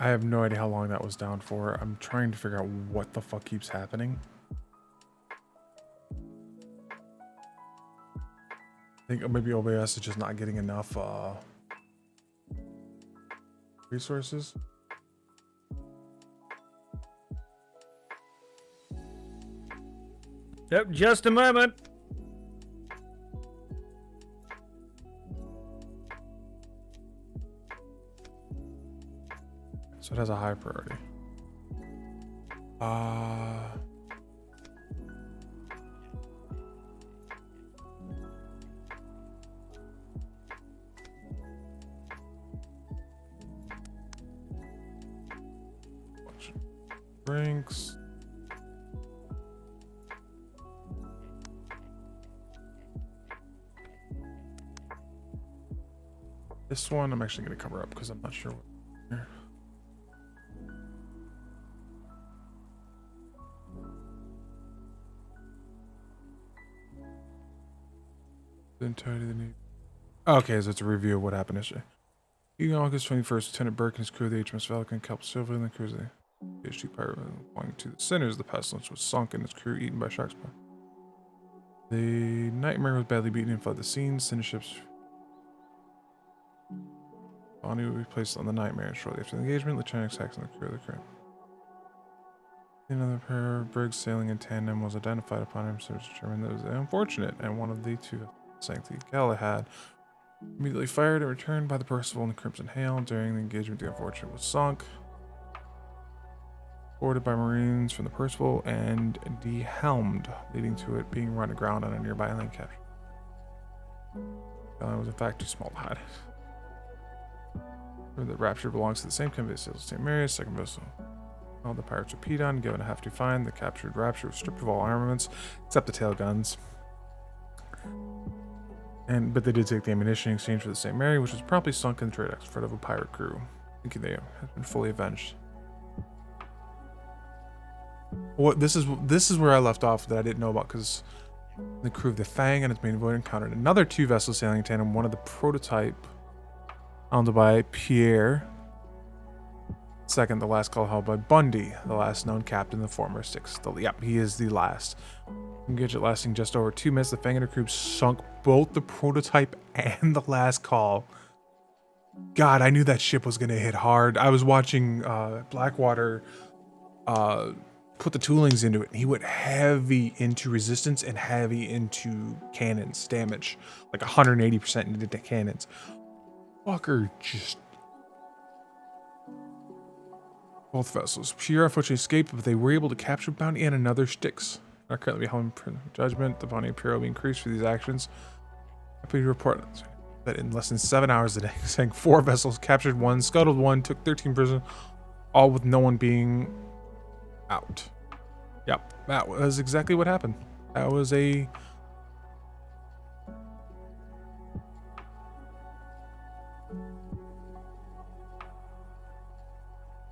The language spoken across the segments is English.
I have no idea how long that was down for. I'm trying to figure out what the fuck keeps happening. I think maybe OBS is just not getting enough resources. Yep, just a moment. So it has a high priority. Drinks. This one I'm actually going to cover up because I'm not sure what here. The entirety of the new. Okay, so it's a review of what happened yesterday. Evening August 21st, Lieutenant Burke and his crew of the HMS Falcon kelped Silver and the crew of the PhD pirate belonging to the sinners. The pestilence was sunk and its crew eaten by sharks. The Nightmare was badly beaten and fled the scene. Sinner ships Bonnie will be placed on the Nightmare shortly after the engagement. Lieutenant Saxon and the crew of the crew. Another pair of brigs sailing in tandem was identified upon him, so it was determined that it was unfortunate, and one of the two sank the Galahad. Immediately fired and returned by the Percival and the Crimson Hail. During the engagement, the unfortunate was sunk, boarded by Marines from the Percival, and de-helmed, leading to it being run aground on a nearby island capture. It was in fact too small to hide. The Rapture belongs to the same company as St. Mary's, second vessel. All the pirates were peed on, given a hefty fine. The captured Rapture was stripped of all armaments, except the tail guns. But they did take the ammunition in exchange for the St. Mary, which was promptly sunk in the trade export of a pirate crew, thinking they had been fully avenged. What this is where I left off that I didn't know about, because the crew of the Fang and its main void encountered another two vessels sailing in tandem. One of the prototype, owned by Pierre. Second, the last call held by Bundy, the last known captain of the former Styx. Yep, he is the last. Engagement lasting just over 2 minutes, the Fang and her crew sunk both the prototype and the last call. God, I knew that ship was going to hit hard. I was watching Blackwater put the toolings into it, and he went heavy into resistance and heavy into cannons damage. Like 180% into the cannons. Fucker just... Both vessels. Pierre unfortunately escaped, but they were able to capture Bounty and another Styx. Are currently held in judgment. The bounty of Pierre will be increased for these actions. Happy to report that in less than 7 hours a day, sank 4 vessels, captured 1, scuttled 1, took 13 prisoners, all with no one being out. Yep, that was exactly what happened. That was a...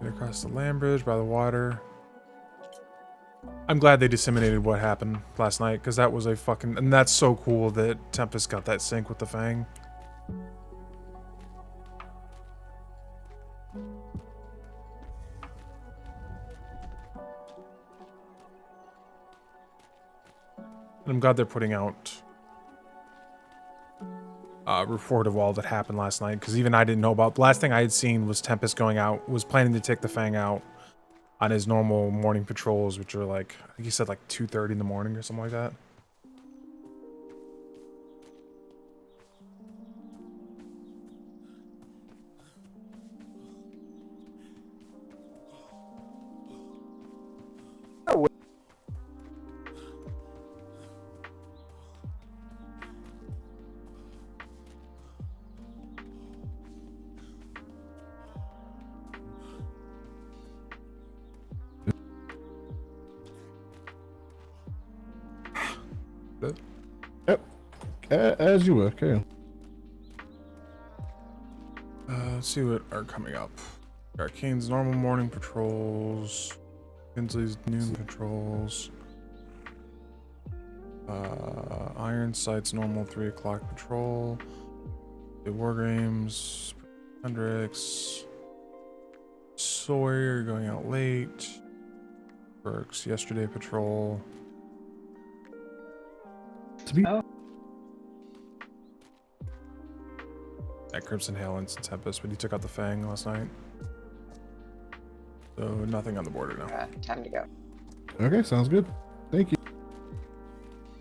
across the land bridge by the water. I'm glad they disseminated what happened last night, because that was a fucking... And that's so cool that Tempest got that sync with the Fang. And I'm glad they're putting out a report of all that happened last night, because even I didn't know about... The last thing I had seen was Tempest going out, was planning to take the Fang out on his normal morning patrols, which are like, I think he said like 2:30 in the morning or something like that. Yep. As you were, carry on. Let's see what are coming up. Arcane's normal morning patrols. Kinsley's noon patrols. Ironsight's normal 3 o'clock patrol. The War Games. Hendrix. Sawyer going out late. Burks yesterday patrol. To be At Crimson Hail and Tempest, but he took out the Fang last night. So nothing on the border now. Time to go. okay, sounds good. Thank you.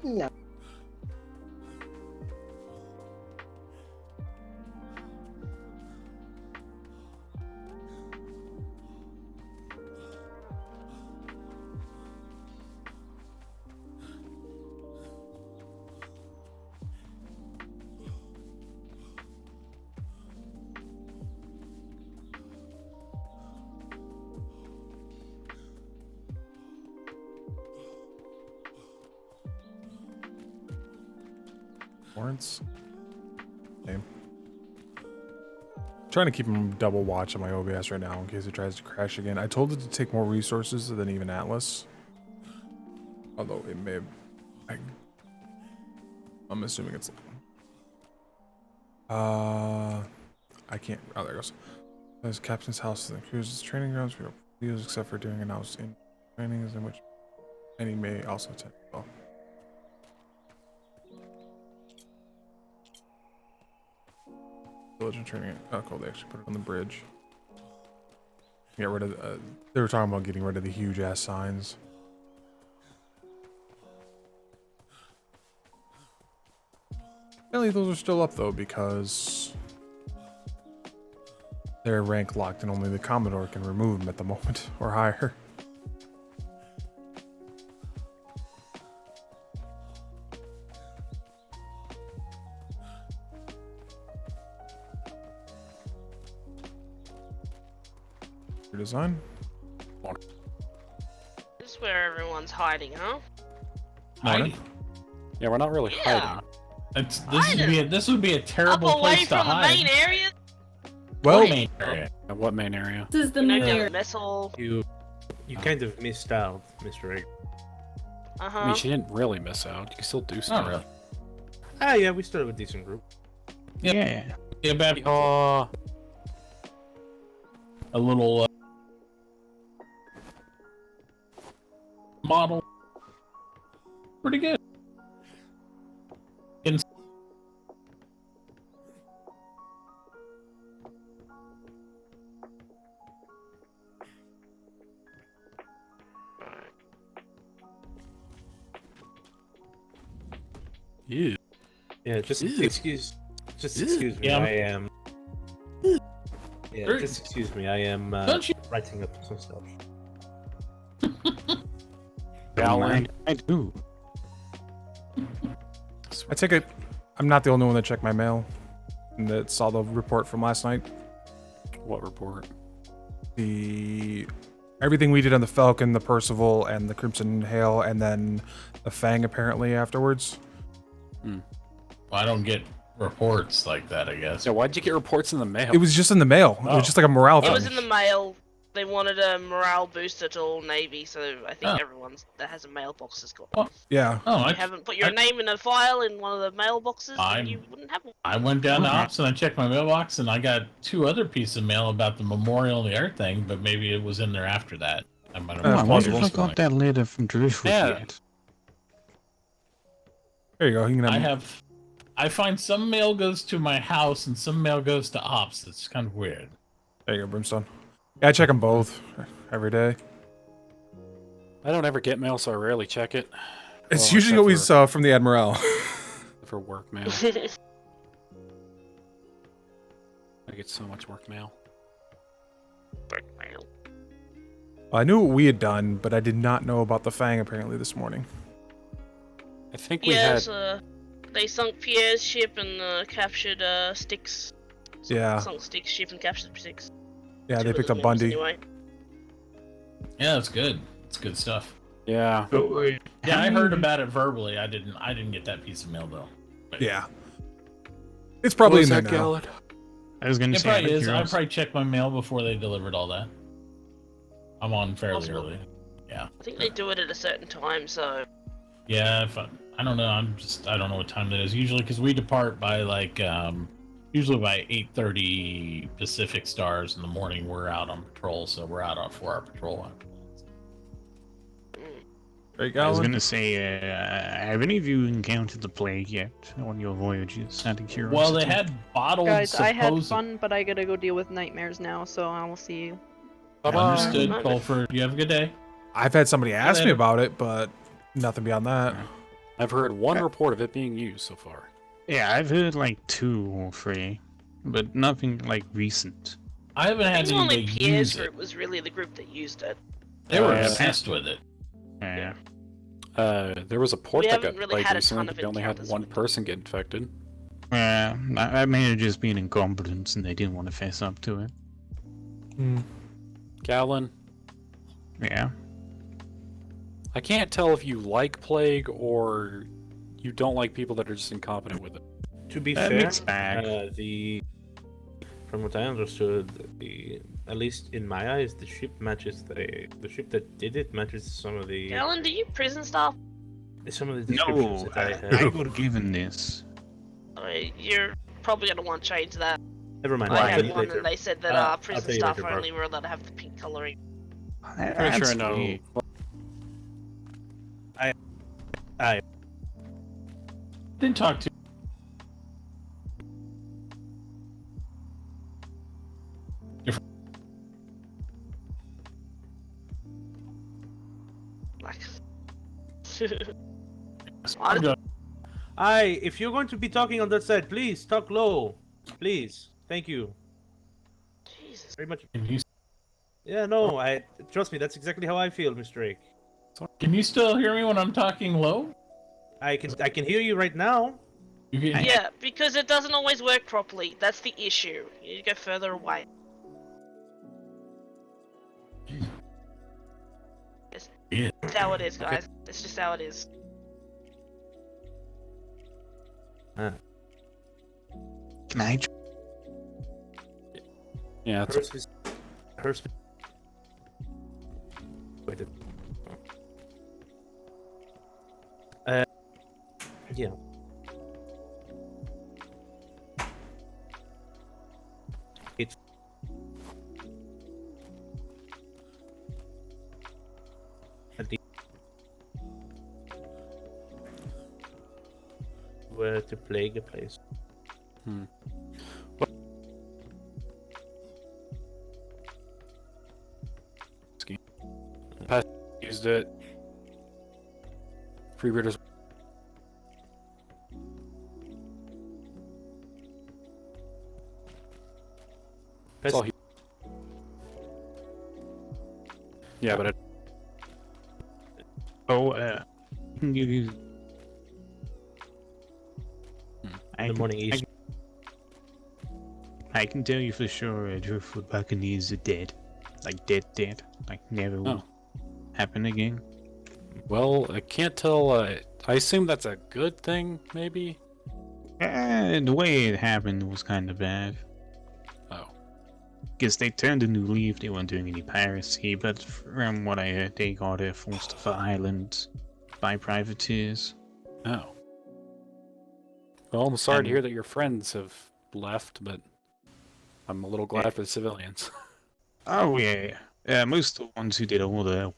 No. Warrants. Same. Trying to keep him double watch on my OBS right now in case it tries to crash again. I told it to take more resources than even Atlas. Although it may have... I'm assuming it's... I can't... Oh, there it goes. There's Captain's house and the cruise's training grounds for videos except for during announced in trainings in which any may also attend. Well. Village and training. Oh, cool. They actually put it on the bridge. Get rid of. They were talking about getting rid of the huge ass signs. Apparently, those are still up though because they're rank locked and only the Commodore can remove them at the moment or higher. Design. This is where everyone's hiding, huh? Hiding? Yeah, we're not really Yeah. hiding. This would be a terrible Up away place to from the hide. main area? Well, Main area. What main area? This is the You know, main down area. the mess hall. You kind of missed out, Mr. Egg. Uh-huh. I mean, she didn't really miss out. You can still do stuff. Not really. Ah, yeah, we still have a decent group. Yeah. Yeah, bad. A little model. Pretty good. Yeah. Yeah, just Ew. excuse me. Yeah. I am. Yeah, Sure. just excuse me. I am Don't you? writing up some stuff. I do. I take it I'm not the only one that checked my mail and that saw the report from last night. What report? Everything we did on the Falcon, the Percival, and the Crimson Hail, and then the Fang apparently afterwards. Well, I don't get reports like that, I guess. So why'd you get reports in the mail? It was just in the mail. It was just like a morale It thing. was in the mail. They wanted a morale booster to all Navy, so I think everyone that has a mailbox has got one. Yeah. Oh, If you haven't put your name in a file in one of the mailboxes, then I'm- you wouldn't have one. I went down to Ops and I checked my mailbox and I got 2 other pieces of mail about the Memorial and the Earth thing, but maybe it was in there after that. I might have Oh, I missed wonder it. if I got that letter from Jerusalem Yeah. yet. There you go. You can I find some mail goes to my house and some mail goes to Ops. It's kind of weird. There you go, Brimstone. Yeah, I check them both every day. I don't ever get mail, so I rarely check it. It's Well, usually except always from the Admiral. For work mail. I get so much work mail. I knew what we had done, but I did not know about the Fang apparently this morning. I think we Yeah, had. so they sunk Pierre's ship and captured Styx. Yeah. Sunk Styx ship and captured Styx. Yeah, Two they of picked the up men, Bundy. Anyway. Yeah, it's good. It's good stuff. Yeah. Yeah, I heard about it verbally. I didn't get that piece of mail though. But Yeah. It's probably in there that, now. Gallad? I was gonna it say, out probably of is. I curiosity- probably checked my mail before they delivered all that. I'm on fairly Possible. early. Yeah. I think they do it at a certain time, so Yeah, I don't know. I don't know what time that is. Usually, because we depart by like Usually by 8:30 Pacific stars in the morning, we're out on patrol, so we're out on 4-hour patrol. Right, I was Galen? gonna say, have any of you encountered the plague yet on your voyages? Out of curiosity. Well, they had bottled. Guys, I had supposed- fun, but I gotta go deal with nightmares now, so I will see you. Understood, Bye-bye. Colford. You have a good day. I've had somebody ask me later. about it, but nothing beyond that. I've heard one report of it being used so far. Yeah, I've heard like 2 or 3, but nothing like recent. I haven't I had think only anybody Pierre's use it. group was really the group that used it. They were Yeah. obsessed with it. Yeah. There was a port We that got haven't really played had a recently, ton but of they only had encounters one with it. person get infected. I may have just been incompetent and they didn't want to face up to it. Hmm. Galen, Yeah. I can't tell if you like plague or you don't like people that are just incompetent with it. To be That fair, mixed bag. from what I understood, at least in my eyes, the ship matches the ship that did it matches some of the Alan, do you prison staff? descriptions No, that I I had. got given this. You're probably gonna want to change that. Never mind. I I'll had tell you one, later. and they said that I'll prison tell you staff later, Mark. only were allowed to have the pink coloring. Pretty sure I know. weird. Didn't talk to. Like, I'm going- If you're going to be talking on that side, please talk low. Please. Thank you. Jesus. Very much. Can you, Yeah, no, trust me, that's exactly how I feel, Mr. Drake. can you still hear me when I'm talking low? I can hear you right now. You can, Yeah, because it doesn't always work properly. That's the issue. You need to go further away. Yeah. It's how it is, guys. It's just how it is. Can I? Yeah, it's Hers is. Hers. Wait. Yeah. It's. At the. Where to plague a place. used it. Freebooters. That's all he. Yeah, but it, Oh, can you? In the morning east. I can tell you for sure Driftwood Buccaneers are dead. Like dead. Like never will happen again. well, I can't tell. I assume that's a good thing, maybe. The way it happened was kind of bad. Oh, Because they turned a new leaf, they weren't doing any piracy, but from what I heard, they got forced off the island by privateers. oh. Well, I'm sorry to And- hear that your friends have left, but I'm a little glad for the civilians. Oh yeah. Most of the ones who did all the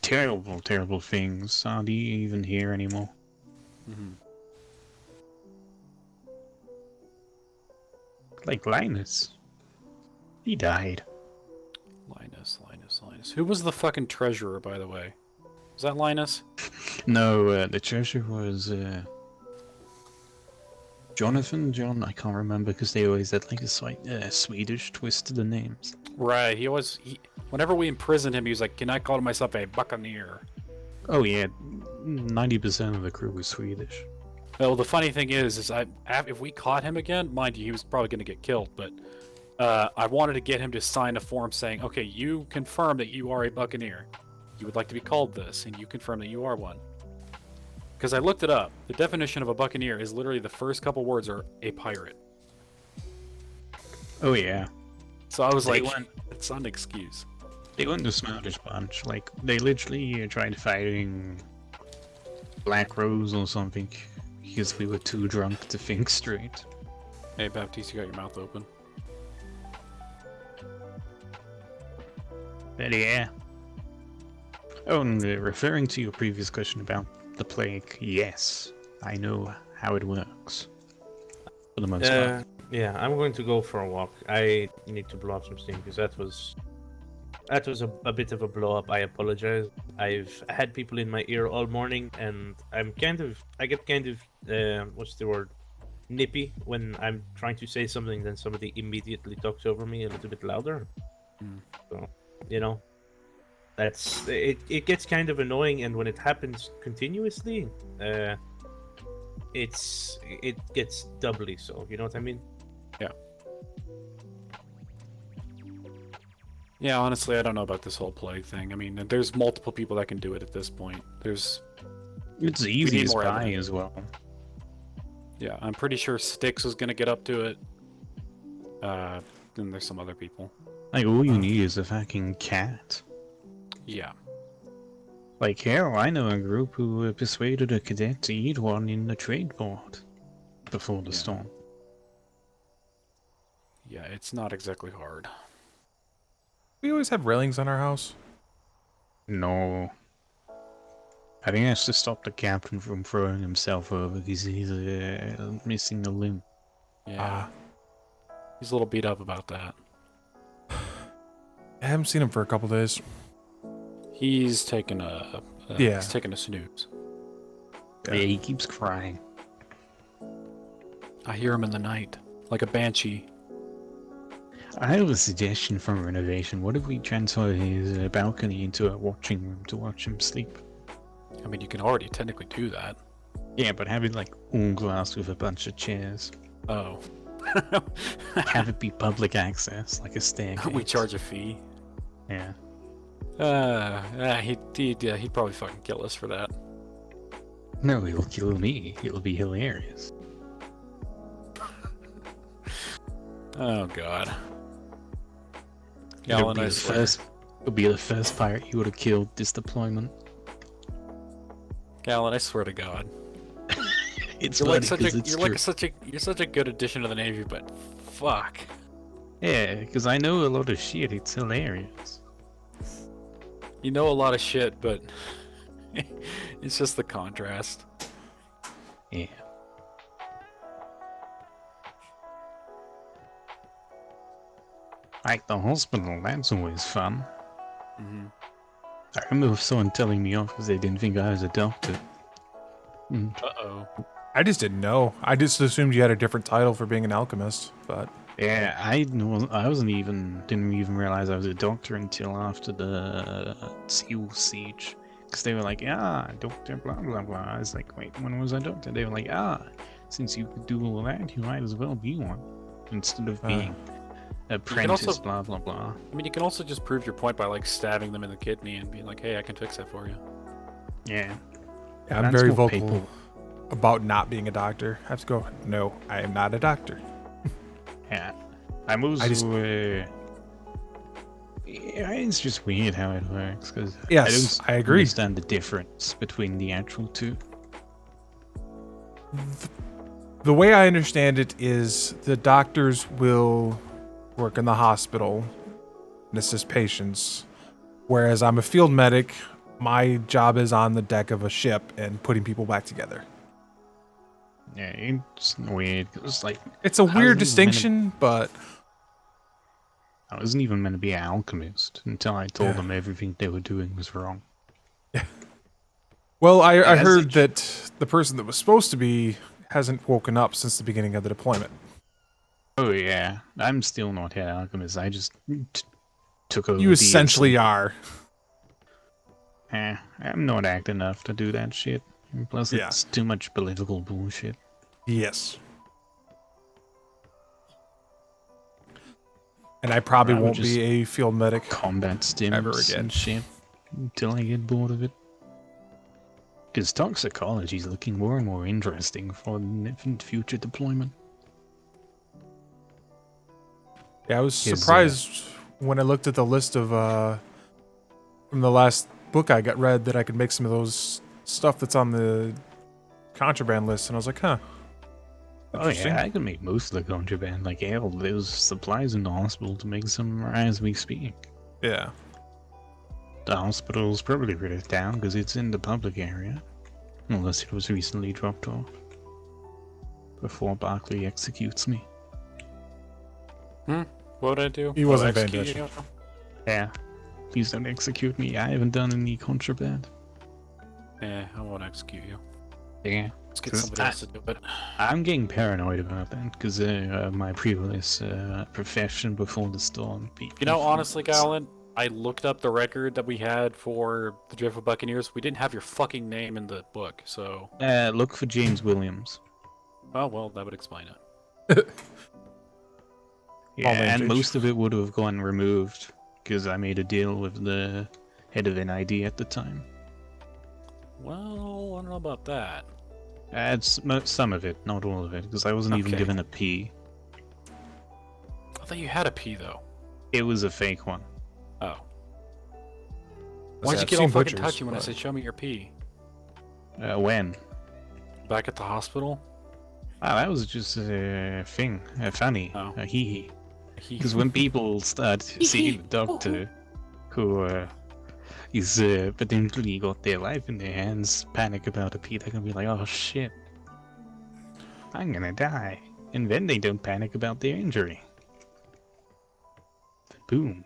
terrible things aren't even here anymore. Mhm. Like Linus. He died. Linus. Who was the fucking treasurer, by the way? Was that Linus? No, the treasure was Jonathan, John, I can't remember because they always had like a slight Swedish twist to the names. Right. Whenever we imprisoned him, he was like, "Can I call myself a buccaneer?" Oh yeah, 90% of the crew was Swedish. Well, the funny thing is if we caught him again, mind you, he was probably going to get killed, but I wanted to get him to sign a form saying, "Okay, you confirm that you are a buccaneer. You would like to be called this, and you confirm that you are one." Because I looked it up. The definition of a buccaneer is literally the first couple words are a pirate. Oh yeah. So I was They like, went- it's an excuse. They weren't the smartest bunch. Like, they literally tried fighting Black Rose or something because we were too drunk to think straight. Hey, Baptiste, you got your mouth open. But yeah. Oh, and referring to your previous question about the plague, yes, I know how it works. For the most part. Yeah, I'm going to go for a walk. I need to blow up some steam because that was a bit of a blow up. I apologize. I've had people in my ear all morning, and I get kind of what's the word, nippy when I'm trying to say something, then somebody immediately talks over me a little bit louder. So, that's it. It gets kind of annoying, and when it happens continuously, it gets doubly so. You know what I mean? Yeah, honestly, I don't know about this whole plague thing. I mean, there's multiple people that can do it at this point. It's easy as pie as well. Yeah, I'm pretty sure Styx is gonna get up to it. Then there's some other people. Like, all you need is a fucking cat. Yeah. Like, hell, I know a group who persuaded a cadet to eat one in the trade port before the storm. Yeah, it's not exactly hard. We always have railings on our house. No. I think that's to stop the captain from throwing himself over because he's missing a limb. Yeah. He's a little beat up about that. I haven't seen him for a couple days. He's taking a he's taking a snooze. Yeah, he keeps crying. I hear him in the night, like a banshee. I have a suggestion for renovation. What if we transfer his balcony into a watching room to watch him sleep? I mean, you can already technically do that. Yeah, but have it like all glass with a bunch of chairs. Oh. Have it be public access, like a staircase. We charge a fee. Yeah. He'd probably fucking kill us for that. No, he'll kill me. It'll be hilarious. Oh god. It'll Gallon, be the first pirate you would have killed this deployment. Gallon, I swear to God. It's you're such a good addition to the Navy, but fuck. Yeah, because I know a lot of shit. It's hilarious. You know a lot of shit, but it's just the contrast. Yeah. Like the hospital, that's always fun. Mm-hmm. I remember someone telling me off because they didn't think I was a doctor. Uh-oh. I just didn't know. I just assumed you had a different title for being an alchemist, but... Yeah, didn't even realize I was a doctor until after the Seal Siege. Because they were like, doctor, blah, blah, blah. I was like, wait, when was I doctor? They were like, since you could do all that, you might as well be one. Instead of being apprentice, blah, blah, blah. I mean, you can also just prove your point by, like, stabbing them in the kidney and being like, hey, I can fix that for you. Yeah. I'm very vocal about not being a doctor. I have to go, no, I am not a doctor. Yeah. I'm also... it's just weird how it works, because I agree. Understand the difference between the actual two. The way I understand it is the doctors will work in the hospital and assist patients, whereas I'm a field medic. My job is on the deck of a ship and putting people back together. Yeah, it's weird. It's a weird distinction, but I wasn't even meant to be an alchemist until I told them everything they were doing was wrong. Yeah. Well, I heard that the person that was supposed to be hasn't woken up since the beginning of the deployment. Oh yeah, I'm still not an alchemist. I just took over. You essentially are. I'm not acting enough to do that shit. And plus, it's too much political bullshit. Yes. And I probably won't be a field medic combat stims ever again. Shit until I get bored of it. Because toxicology is looking more and more interesting for future deployment. Yeah, I was surprised when I looked at the list of from the last book I got read that I could make some of those stuff that's on the contraband list, and I was like, huh. Oh Interesting. yeah, I can make most of the contraband. Like hell, there's supplies in the hospital to make some as we speak. Yeah. The hospital's probably pretty down because it's in the public area. Unless it was recently dropped off. Before Barkley executes me. What would I do? He wasn't paying execute attention. you? Yeah. Please don't execute me. I haven't done any contraband. Yeah, I won't execute you. Yeah. Let's get Cause somebody else to do it. I'm getting paranoid about that because my previous profession before the storm. You know, honestly, Galen, I looked up the record that we had for the Driftwood Buccaneers. We didn't have your fucking name in the book, so... Look for James Williams. Oh, well, that would explain it. Yeah, and Change. most of it would have gone removed because I made a deal with the head of NID at the time. Well, I don't know about that. Some of it, not all of it, because I wasn't even Okay. given a P. I thought you had a P, though. It was a fake one. Oh. Why'd you I've get all seen fucking butchers, touchy when I but- said, show me your P? When? Back at the hospital? Ah, that was just a thing, funny, Oh. a hee hee. Because when people start seeing the doctor who is potentially got their life in their hands, panic about a P, they're gonna be like, oh shit, I'm gonna die. And then they don't panic about their injury. Boom.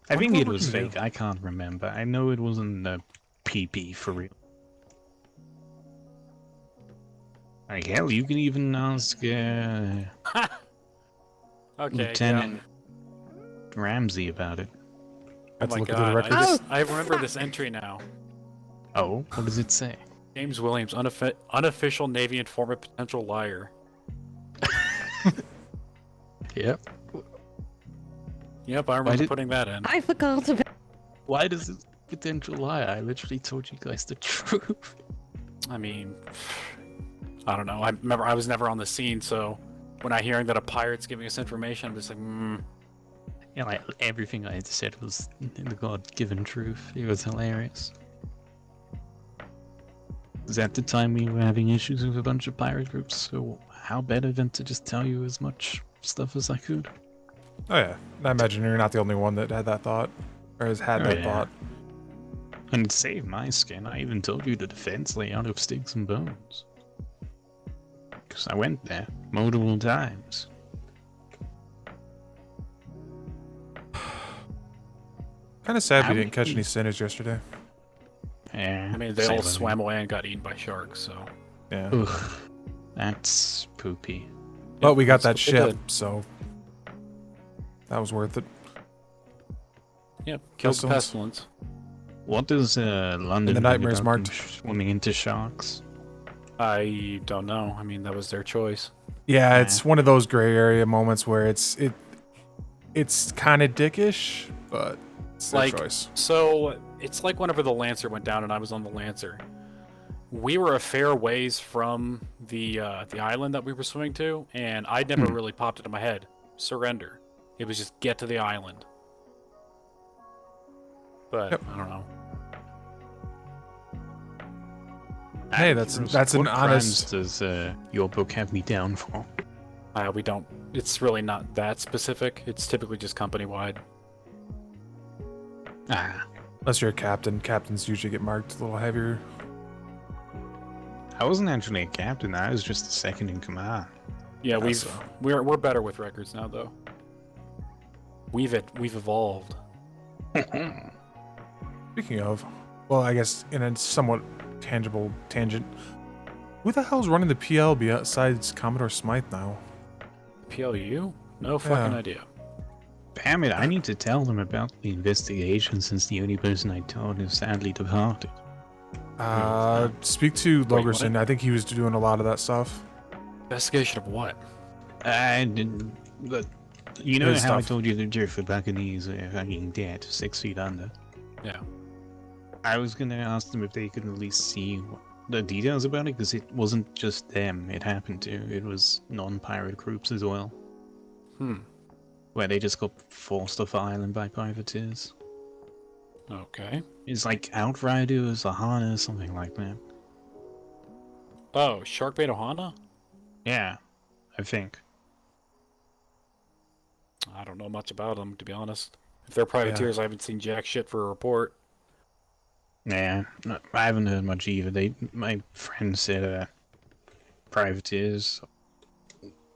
I think it was fake, I can't remember. I know it wasn't a PP for real. Like hell, you can even ask Okay, Lieutenant Ramsey about it. Let's Oh my look at the god, records. I remember this entry now. Oh, what does it say? James Williams, unofficial Navy informant, potential liar. Yep. Yep, I remember did- putting that in. I forgot about. Why does it potential lie? I literally told you guys the truth. I mean, I don't know. I remember I was never on the scene, so when I hearing that a pirate's giving us information, I'm just like, Yeah, like everything I said was the God-given truth. It was hilarious. Because at the time we were having issues with a bunch of pirate groups, so how better than to just tell you as much stuff as I could? Oh yeah. I imagine you're not the only one that had that thought, or has had Oh, that yeah. thought. And it saved my skin. I even told you the defense layout of Sticks and Bones. Because I went there multiple times. Kind of sad How we didn't catch many- any sinners yesterday. Yeah, I mean, they all same. swam away and got eaten by sharks, so. Yeah. Ugh, that's poopy. But we got that that's what they ship, so that was worth it. Yep, killed the Pestilence. pestilence. What does London And the think nightmares about them marked. swimming into sharks? I don't know. I mean, that was their choice. Yeah, it's one of those gray area moments where it's kind of dickish, but it's their Like, choice. so it's like whenever the Lancer went down and I was on the Lancer. We were a fair ways from the island that we were swimming to, and I never really popped it in my head. Surrender. It was just get to the island. But Yep. I don't know. Hey, that's What an crimes honest. does your book have me down for? We don't. It's really not that specific. It's typically just company wide. Ah, Unless you're a captain, captains usually get marked a little heavier. I wasn't actually a captain. I was just the second in command. Yeah, That's, we're better with records now though. We've evolved. Speaking of, well, I guess in a somewhat tangible tangent, who the hell's running the PL besides Commodore Smythe now? PLU? No fucking Yeah. idea. Damn it, I need to tell them about the investigation since the only person I told is sadly departed. Speak to Wait, what? Logerson. I think he was doing a lot of that stuff. Investigation of what? But you know His how I stuff. told you the Driftwood Buccaneers are fucking dead, 6 feet under? Yeah. I was gonna ask them if they could at least see the details about it, because it wasn't just them it happened to, it was non-pirate groups as well, Hmm. where they just got forced off the island by privateers. Okay. It's like Outriders, Ohana, something like that. Oh, Sharkbait Ohana? Yeah, I think. I don't know much about them, to be honest. If they're privateers, I haven't seen jack shit for a report. Yeah, no, I haven't heard much either. My friend said, privateers,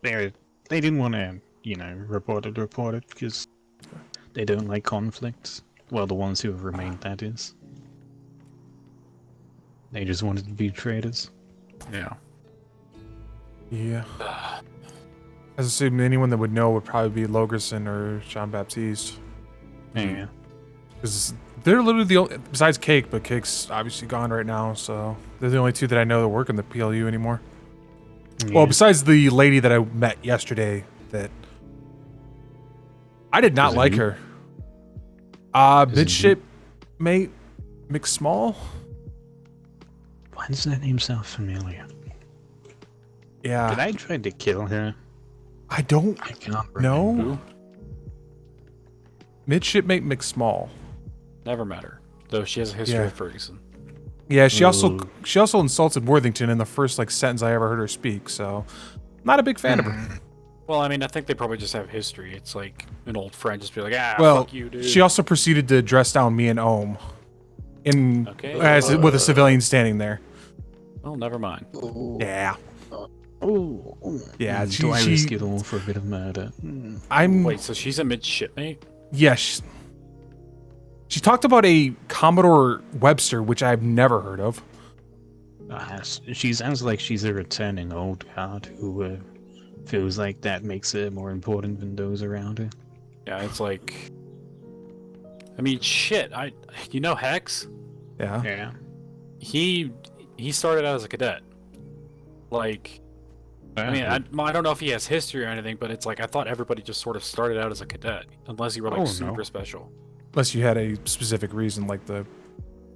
they didn't want to, report it because they don't like conflicts. Well, the ones who have remained, that is. They just wanted to be traders. Yeah. Yeah. I assume anyone that would know would probably be Logerson or Jean Baptiste. Yeah. Because they're literally the only, besides Cake, but Cake's obviously gone right now, so they're the only two that I know that work in the PLU anymore. Yeah. Well, besides the lady that I met yesterday, that I did not Is it like you? her. Is it Mid-Shipmate McSmall? Why does that name sound familiar? Yeah. Did I try to kill her? I don't I cannot know. remember. Mid-Shipmate McSmall. Never met her. Though she has a history Yeah. with Ferguson. Yeah, she Ooh. also insulted Worthington in the first sentence I ever heard her speak, so not a big fan of her. Well, I mean, I think they probably just have history. It's like an old friend just be like, Well, fuck you, dude. she also proceeded to dress down me and Ohm Okay. with a civilian standing there. Well, never mind. Yeah. Oh, Yeah, do I she- risk it all for a bit of murder? I'm Wait, so she's a midshipmate? yes. She talked about a Commodore Webster, which I've never heard of. She sounds like she's a returning old guard who feels like that makes her more important than those around her. Yeah, it's like... I mean, shit, you know Hex? Yeah. Yeah. He started out as a cadet. Like, I mean, I don't know if he has history or anything, but it's like, I thought everybody just sort of started out as a cadet. Unless you were like Oh, no. super special. Unless you had a specific reason, like the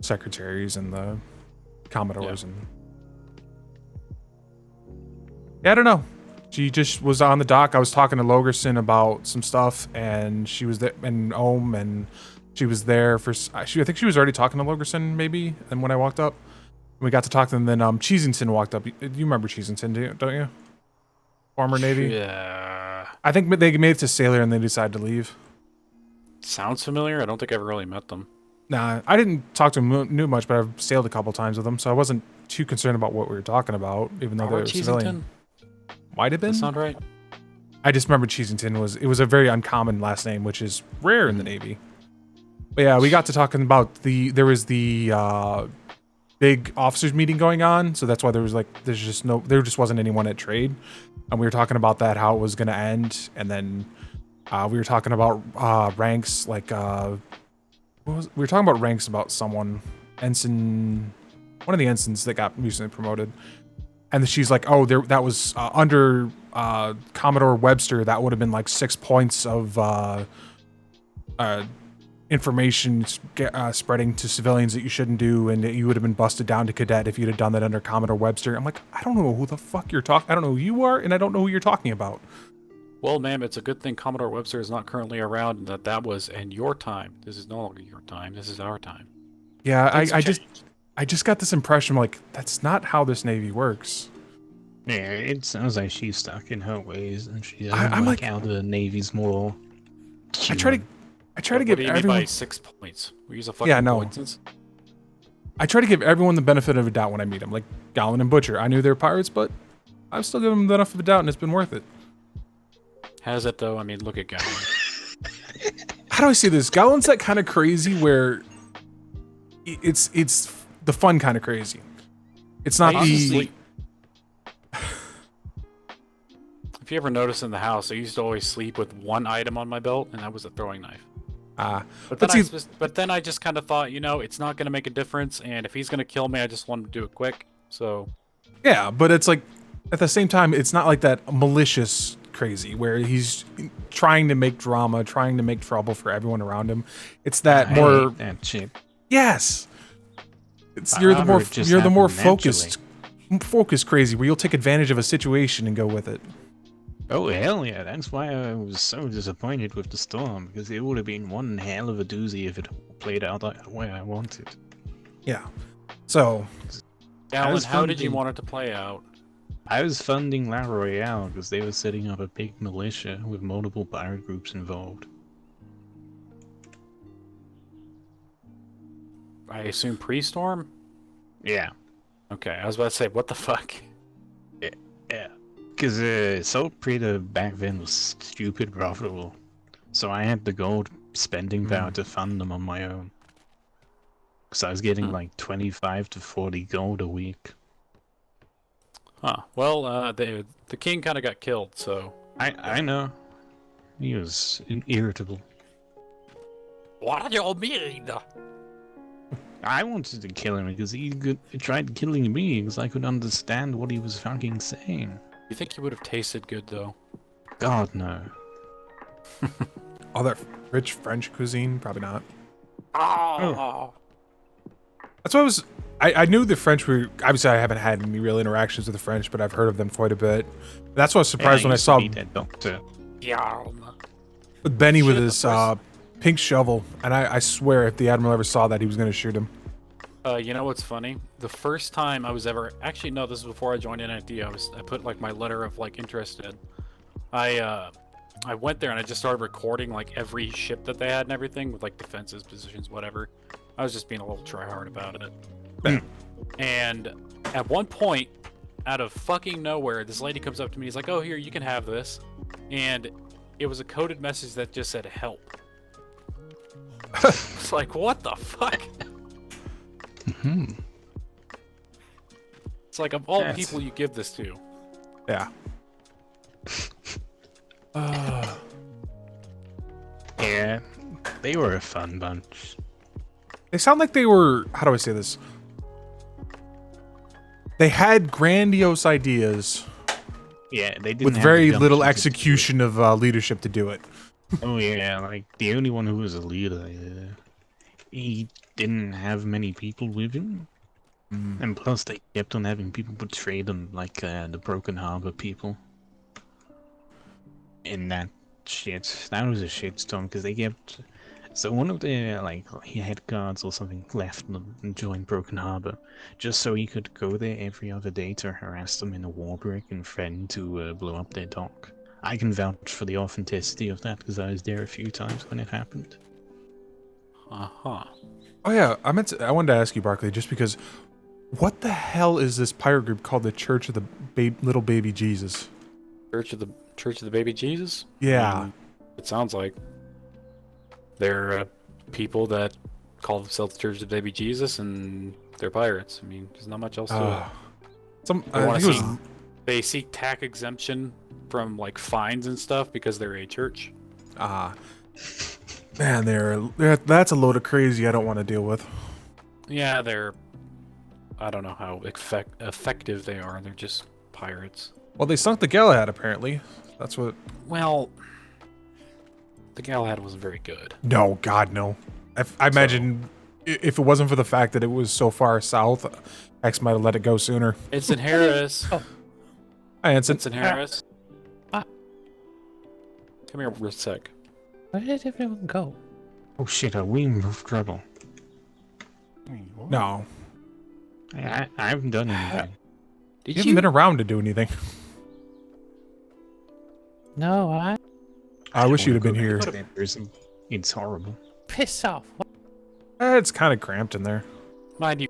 secretaries and the Commodores and. Yeah, I don't know. She just was on the dock. I was talking to Logerson about some stuff, and she was there, and Ohm, and she was there for. I think she was already talking to Logerson, maybe. And when I walked up, we got to talk to them. Then Cheesington walked up. You remember Cheesington, don't you? Former Navy. Yeah. I think they made it to Sailor and they decided to leave. Sounds familiar. I don't think I ever really met them. Nah, I didn't talk to them knew much, but I've sailed a couple times with them, so I wasn't too concerned about what we were talking about, even though they were civilian. Might have been. That sound right? I just remember Cheesington was a very uncommon last name, which is rare in the Navy. But yeah, we got to talking about there was the big officers meeting going on, so that's why there just wasn't anyone at trade, and we were talking about that, how it was going to end, and then we were talking about ranks, like we were talking about ranks about someone, ensign, one of the ensigns that got recently promoted. And she's like, oh, that was under Commodore Webster. That would have been like 6 points of information spreading to civilians that you shouldn't do, and that you would have been busted down to cadet if you'd have done that under Commodore Webster. I'm like, I don't know who the fuck you're talking. I don't know who you are, and I don't know who you're talking about. Well, ma'am, it's a good thing Commodore Webster is not currently around, and that was in your time. This is no longer your time. This is our time. Yeah, Things I just got this impression, like, that's not how this Navy works. Yeah, it sounds like she's stuck in her ways, and she doesn't I'm like like- how the Navy's more. I try to What give do you mean everyone by 6 points? We use a fucking Yeah, no. coincidence? I try to give everyone the benefit of a doubt when I meet them, like Gowan and Butcher. I knew they were pirates, but I'm still giving them the benefit of a doubt, and it's been worth it. Has it though? I mean, look at Gowan. How do I say this? Gowan's that kind of crazy where it's the fun kind of crazy. It's not I used to the sleep- If you ever notice in the house, I used to always sleep with one item on my belt, and that was a throwing knife. But but then, see, but then I just kind of thought, it's not going to make a difference, and if he's going to kill me, I just want him to do it quick. So, yeah, but it's like at the same time, it's not like that malicious crazy where he's trying to make drama, trying to make trouble for everyone around him. It's that I more hate that shit. yes. It's I'd you're the rather more it just you're the more happen focused crazy where you'll take advantage of a situation and go with it. Oh hell yeah! That's why I was so disappointed with the storm, because it would have been one hell of a doozy if it played out the way I wanted. Yeah. So Alan, was how did you funding- want it to play out? I was funding La Royale because they were setting up a big militia with multiple pirate groups involved. I assume pre-storm? Yeah. Okay, I was about to say, what the fuck? Yeah. Because Salt Preta back then was stupid profitable. So I had the gold spending power to fund them on my own. Because I was getting like 25 to 40 gold a week. Huh. Well, the king kind of got killed, so... I know. He was irritable. What do you mean? I wanted to kill him because he tried killing me because I could understand what he was fucking saying. You think he would have tasted good, though? God, no. all that rich French cuisine, probably not. Oh. That's why I knew the French were, obviously I haven't had any real interactions with the French, but I've heard of them quite a bit. That's why I was surprised when I saw that doctor. with Benny with Shit, his of pink shovel, and I swear if the Admiral ever saw that, he was going to shoot him. You know what's funny? The first time I was ever... Actually, no, this is before I joined NID. I put, like, my letter of, like, interest in. I went there and I just started recording, like, every ship that they had and everything with, like, defenses, positions, whatever. I was just being a little tryhard about it. And at one point, out of fucking nowhere, this lady comes up to me. He's like, "Oh, here, you can have this." And it was a coded message that just said, "Help." It's like, what the fuck? It's like, of all the people you give this to. Yeah. Yeah, they were a fun bunch. They sound like they were, how do I say this? They had grandiose ideas Yeah, they didn't with have very the little gumption to do it. execution of leadership to do it. Oh yeah, like the only one who was a leader, he didn't have many people with him, and plus they kept on having people betray them, like the Broken Harbor people. And that was a shitstorm because they kept. So one of the head guards or something left and joined Broken Harbor, just so he could go there every other day to harass them in a war brig and threaten to blow up their dock. I can vouch for the authenticity of that because I was there a few times when it happened. Uh-huh. Oh yeah, I wanted to ask you, Barkley, just because, what the hell is this pirate group called the Church of the Little Baby Jesus? Church of the Baby Jesus? Yeah. It sounds like they're people that call themselves the Church of the Baby Jesus, and they're pirates. I mean, there's not much else to it. I think it was, They seek tax exemption from like fines and stuff because they're a church. man, that's a load of crazy I don't want to deal with. Yeah, I don't know how effective they are. They're just pirates. Well, they sunk the Galahad apparently. That's what. Well, the Galahad wasn't very good. No, God, no. I imagine if it wasn't for the fact that it was so far south, X might have let it go sooner. Ensign Harris. Hi, Ensign. Ensign Harris. Come here real sec. Where did everyone go? Oh shit, are we in trouble? No, I haven't done anything. you haven't been around to do anything. No, I wish you'd have been here. It's horrible. piss off. It's kind of cramped in there. Mind you,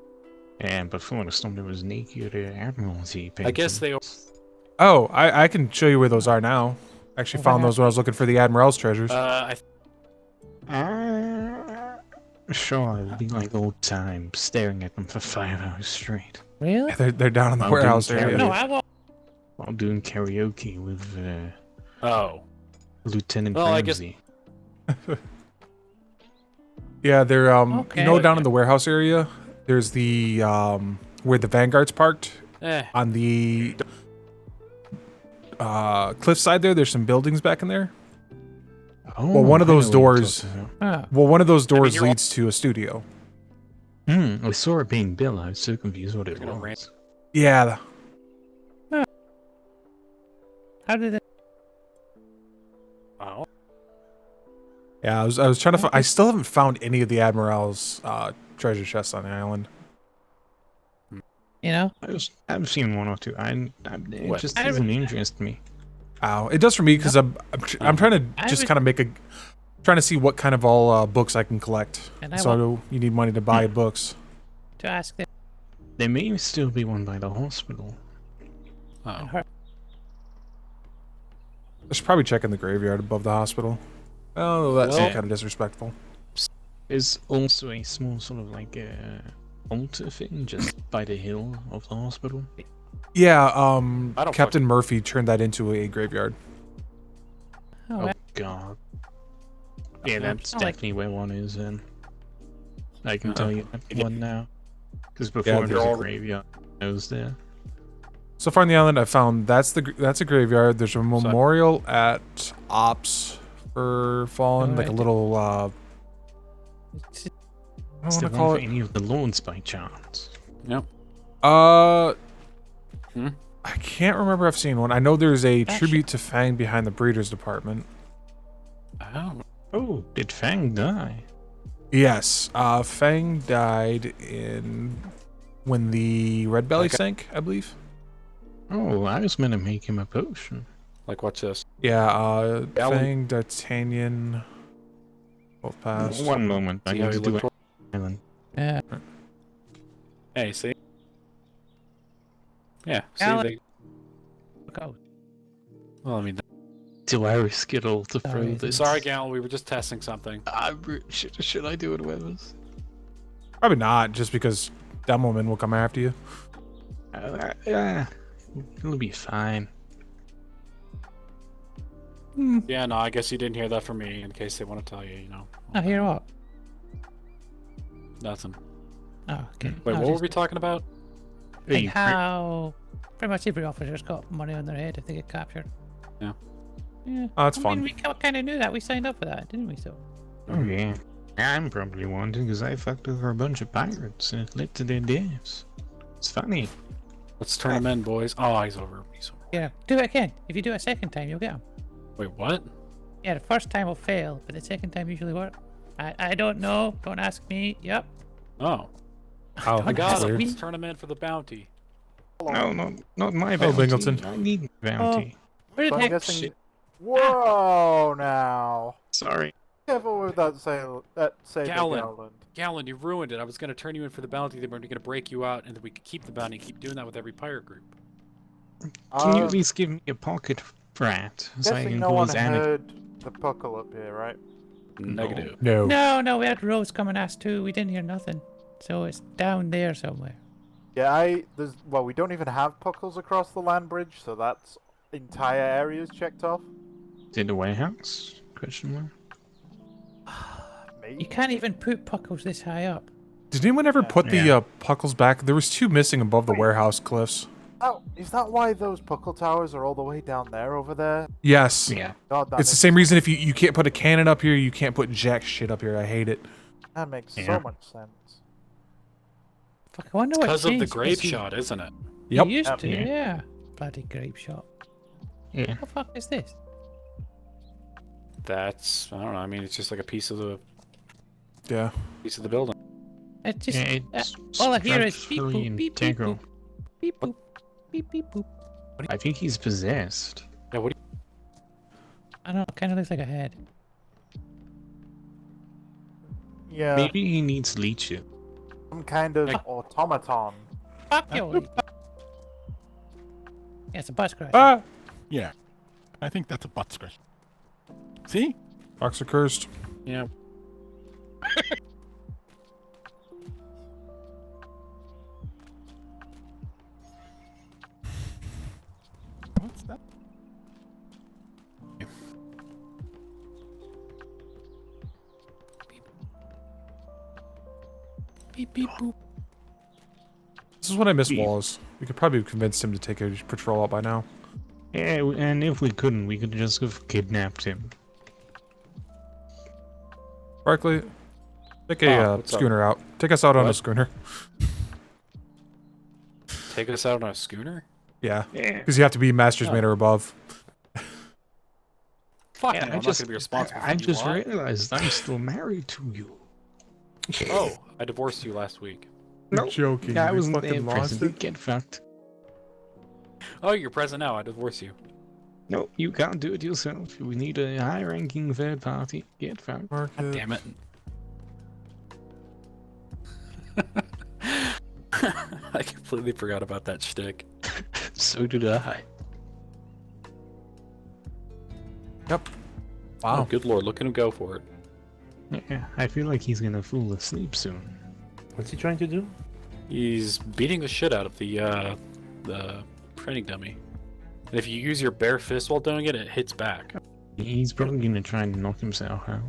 And before the storm, there was naked admiralty. I guess they. Oh, I can show you where those are now. I actually found those when I was looking for the Admiral's treasures. Sure, it'd be like old times, staring at them for 5 hours straight. Really? They're down in the I'll warehouse do area. No, I won't. While doing karaoke with Lieutenant Well, I guess- Ramsey. Yeah, they're Okay. you know, down in the warehouse area, there's the where the Vanguard's parked on the cliffside there. There's some buildings back in there. Oh, Well, one of I know those what you're doors. talking about. Well, one of those doors you're all- leads to a studio. I saw it being built. I was so confused what it Gonna was. Yeah, How did it? Oh. Yeah, I was trying to. I still haven't found any of the Admiral's treasure chests on the island. You know? I've seen one or two. It What? just doesn't interest me. Ow, it does for me because I'm trying to just kind of trying to see what kind of all books I can collect. And I So you need money to buy books. To ask them. There may still be one by the hospital. Oh. I should probably check in the graveyard above the hospital. Oh, that's Well- kind of disrespectful. There's also a small sort of like altar thing just by the hill of the hospital. Yeah, I don't Captain Murphy turned that into a graveyard. Oh, Oh well, god. Yeah, that's not like- definitely where one is then. I can tell you that one now. Because Yeah, before they're there's all- a graveyard, I was there. So far on the island, I found that's a graveyard. There's a memorial at Ops for fallen, like a Alright. little. I It's don't the want to one call for it. any of the lords by chance. Yep. Hmm? I can't remember. I've seen one. I know there's a That tribute to Fang behind the breeders department. Oh. Oh, did Fang die? Yes, Fang died when the Red Belly Okay. sank, I believe. Oh, I was gonna make him a potion. Like, watch this. Yeah, Alan- Fang, D'Artagnan, both passed. One moment, I See how need he to do looked it. for- Island. yeah. Hey, see? Yeah, see, Alan- Go. well, I mean, Do I risk it all to throw Sorry. this? sorry, Gal, we were just testing something. Should I do it with us? Probably not, just because Demoman will come after you. Yeah, it'll be fine. Yeah, no, I guess you didn't hear that from me in case they want to tell you, you know. I hear what? Nothing. Oh, okay. Wait, No, what were just we talking about? like Hey, how pretty much every officer's got money on their head if they get captured. Yeah. Yeah. Oh, that's I fun. mean, we kind of knew that. We signed up for that, didn't we? So. Oh yeah. I'm probably wanted because I fucked over a bunch of pirates and it led to their deaths. It's funny. Let's turn him in, boys. Oh, he's over. He's over. Yeah. Do it again. If you do it a second time, you'll get them. Wait, what? Yeah, the first time will fail, but the second time usually work. I don't know. Don't ask me. Yep. Oh, Oh, I got him. weird. Let's turn him in for the bounty. No, not my Oh, bounty. Bingleton. I need bounty. Where So did I'm heck guessing. shit? Whoa, now. Sorry. Careful with that say Gallon. Gowland. Gallon, you ruined it. I was going to turn you in for the bounty, then we are going to break you out, and then we could keep the bounty and keep doing that with every pirate group. Can you at least give me a pocket rat so I Guessing can no go one as Anakin? heard the puckle up here, right? Negative. No. No, we had Rose come and ask too. We didn't hear nothing. So it's down there somewhere. Yeah, we don't even have puckles across the land bridge, so that's entire areas checked off. Did the warehouse? Question mark. You Me? can't even put puckles this high up. Did anyone ever Yeah. put the Yeah. puckles back? There was two missing above the warehouse cliffs. Oh, is that why those puckle towers are all the way down there over there? Yes. Yeah. God, that It's the makes, same reason if you can't put a cannon up here, you can't put jack shit up here. I hate it. that makes Yeah. so much sense. Fuck, I wonder what Because of the changed, grape 'cause he- shot, isn't it? Yep. He used Yep. to, Yeah. yeah. Bloody grape shot. Yeah. What the fuck is this? That's, I don't know, I mean, it's just like a piece of the Yeah. building. It just Yeah, it's all I hear is beep structurally boop beep beep integral. boop beep boop beep beep boop. I think he's possessed. Yeah, what I don't know. Kind of looks like a head. Yeah, Maybe he needs leeches. some kind of Like- automaton. Fuck you. Yeah, it's a bus crash. Ah! Yeah, I think that's a butt scratch. See? Rocks are cursed. Yeah. What's that? Beep beep boop. This is what I miss We- Wallace. We could probably have convinced him to take a patrol out by now. Yeah, and if we couldn't, we could just have kidnapped him. Barkley, take a Oh, what's up? schooner out. Take us out on a What? schooner. Take us out on a schooner? Yeah. Yeah. Because you have to be master's Oh. mate or above. Fuck Yeah, no, I'm not gonna be responsible for I you just lot. realized I'm still married to you. Oh, I divorced you last week. You're No, joking. I They wasn't fucking there lost present. it. Get fucked. Oh, you're present now. I divorce you. No, you can't do it yourself. We need a high-ranking third party. Get fucked. Mark God it. damn it. I completely forgot about that shtick. So did I. Yep. Oh, Wow. good lord, look at him go for it. Yeah, I feel like he's gonna fall asleep soon. What's he trying to do? He's beating the shit out of the training dummy. And if you use your bare fist while doing it, it hits back. He's probably gonna try and knock himself out.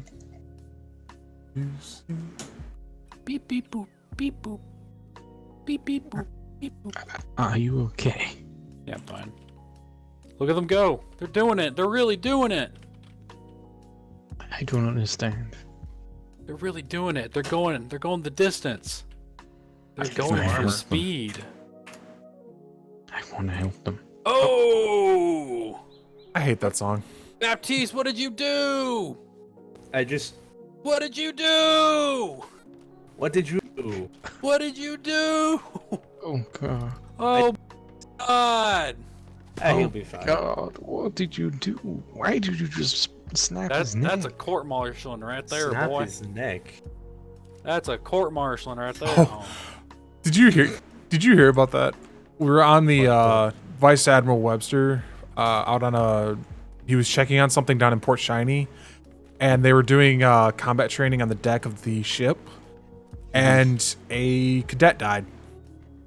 Beep beep boop, beep boop. Beep beep boop, beep boop. Are you okay? Yeah, I'm fine. Look at them go! They're doing it! They're really doing it! I don't understand. They're really doing it. They're going the distance. They're going wanna for help them. speed. I want to help them. Oh! I hate that song. Baptiste, what did you do? I just. What did you do? What did you do? What did you do? Oh god. Oh God! He'll be fine. God, what did you do? Why did you just snap his neck? That's a court-martialing right there, Snap boy. his neck. That's a court-martialing right there. Oh. Did you hear about that? We were on the Vice Admiral Webster out on a. He was checking on something down in Port Shiny, and they were doing combat training on the deck of the ship, and a cadet died,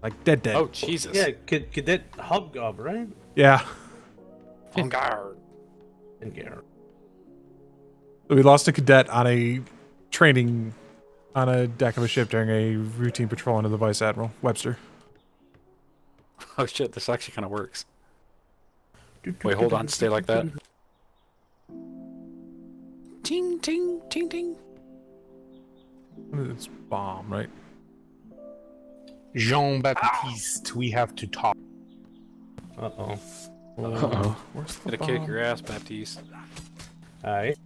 like dead. Oh Jesus! Yeah, Cadet Hobgob, right? Yeah. Vanguard. So we lost a cadet on a training on a deck of a ship during a routine patrol under the Vice Admiral Webster. Oh shit! This actually kind of works. Wait, hold on. Stay like that. Ting ting ting ting. It's bomb, right? Jean-Baptiste, we have to talk. Uh-oh. Uh-oh. Where's the Gonna kick bomb? your ass, Baptiste. Alright.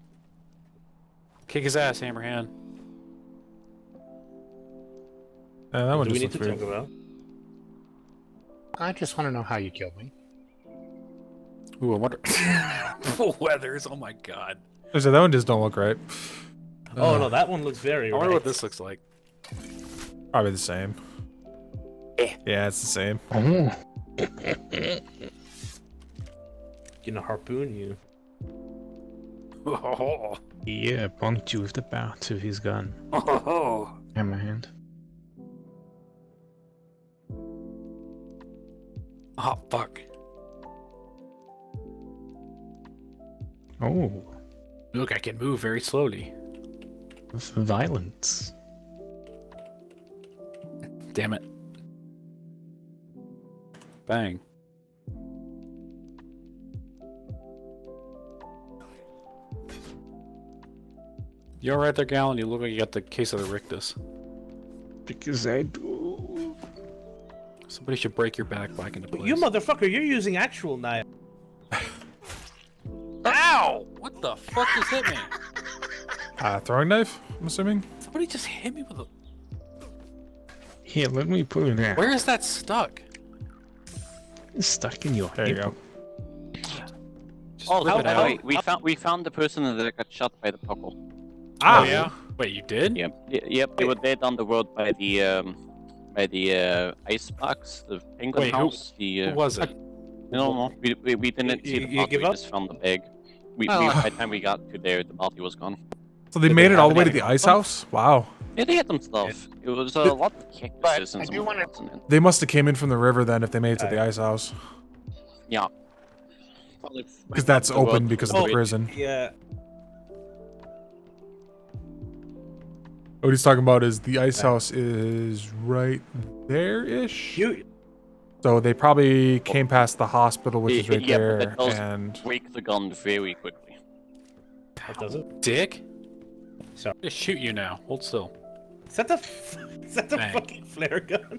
Kick his ass, Hammerhand. That one What do we just need to looks weird. talk about? I just want to know how you killed me. Ooh, I wonder. Weathers. Oh my god. I said that one just don't look right. Oh no, that one looks very I wonder right. what this looks like. Probably the same. Yeah, it's the same. Oh. Gonna harpoon you. Oh. Yeah, bumped you with the bat of his gun. Oh. Hammerhand. Oh fuck. Oh, Look, I can move very slowly. violence. Damn it. Bang. You alright there, Gallon? You look like you got the case of the rictus. Because I do. Somebody should break your back back into place. You motherfucker, you're using actual knife. Ow! What the fuck just hit me? Throwing knife, I'm assuming? Somebody just hit me with a... Here, let me pull it out. Where is that stuck? It's stuck in your There you hip. go. Just Oh, rip it by the out. way, we found the person that got shot by the puckle. Oh yeah? Wait, you did? Yep, they were dead on the road by the icebox, the penguin Wait, house. who was it? No, we didn't see the You body, give we up? just found the bag. Oh. By the time we got to there, the body was gone. So they Did made they it all have the way to any the ice house? Wow. Yeah, they had some stuff. It was a lot of cactuses and I some do wanna- plants in it. They must have came in from the river then if they made it to the ice house. Yeah. Because that's open because of the prison. Yeah. What he's talking about is the ice house is right there-ish. So they probably came past the hospital, which is right Yeah, but there, that does and break the gun very quickly. That does it? Dick? Sorry. Just shoot you now. Hold still. Is that the Bang. fucking flare gun?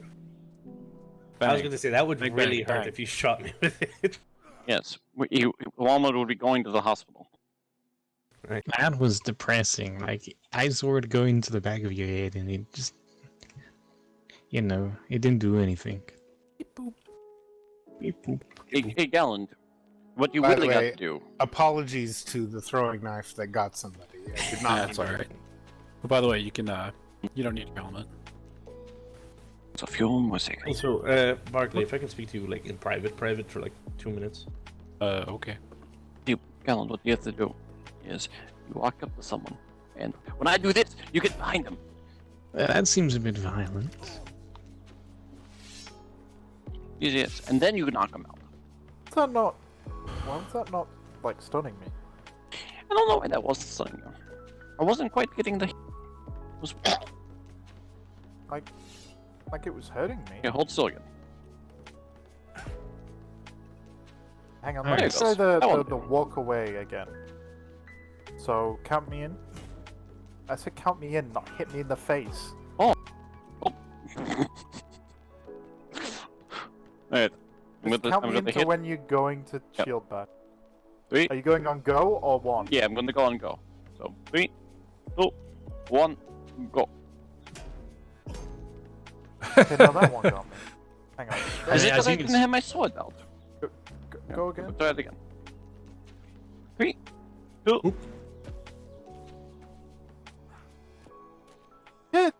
Bang. I was gonna say that would Bang, really bang, hurt bang. if you shot me with it. Yes, Walmart will be going to the hospital. Right. That was depressing. Like, I saw it go into the back of your head, and it just, you know, it didn't do anything. Beep boop. Beep boop. Hey, Galland, what you By really the got way, to do. apologies to the throwing knife that got somebody. I did not. That's all right. But by the way, you can you don't need your helmet. It's a few more seconds. Also, Barkley, if I can speak to you like in private for like 2 minutes. Okay. See, Galland, what you have to do is you walk up to someone, and when I do this, you get behind them. That seems a bit violent. Yes, and then you knock them out. Is that not? Why is that not like stunning me? I don't know why that wasn't stunning you. I wasn't quite getting the. Was... Like it was hurting me. Yeah, hold still again. Hang on, There let me it try goes. the walk away again. So count me in. I said count me in, not hit me in the face. Oh. Alright. Count me into hit. when you're going to Yep. shield back. 3. Are you going on go or 1? Yeah, I'm gonna go on go. So 3, 2, 1, go. Okay, now that one got me. Hang on. Is it as because I you can didn't have my sword out? Go again. We'll try it again. 3, 2.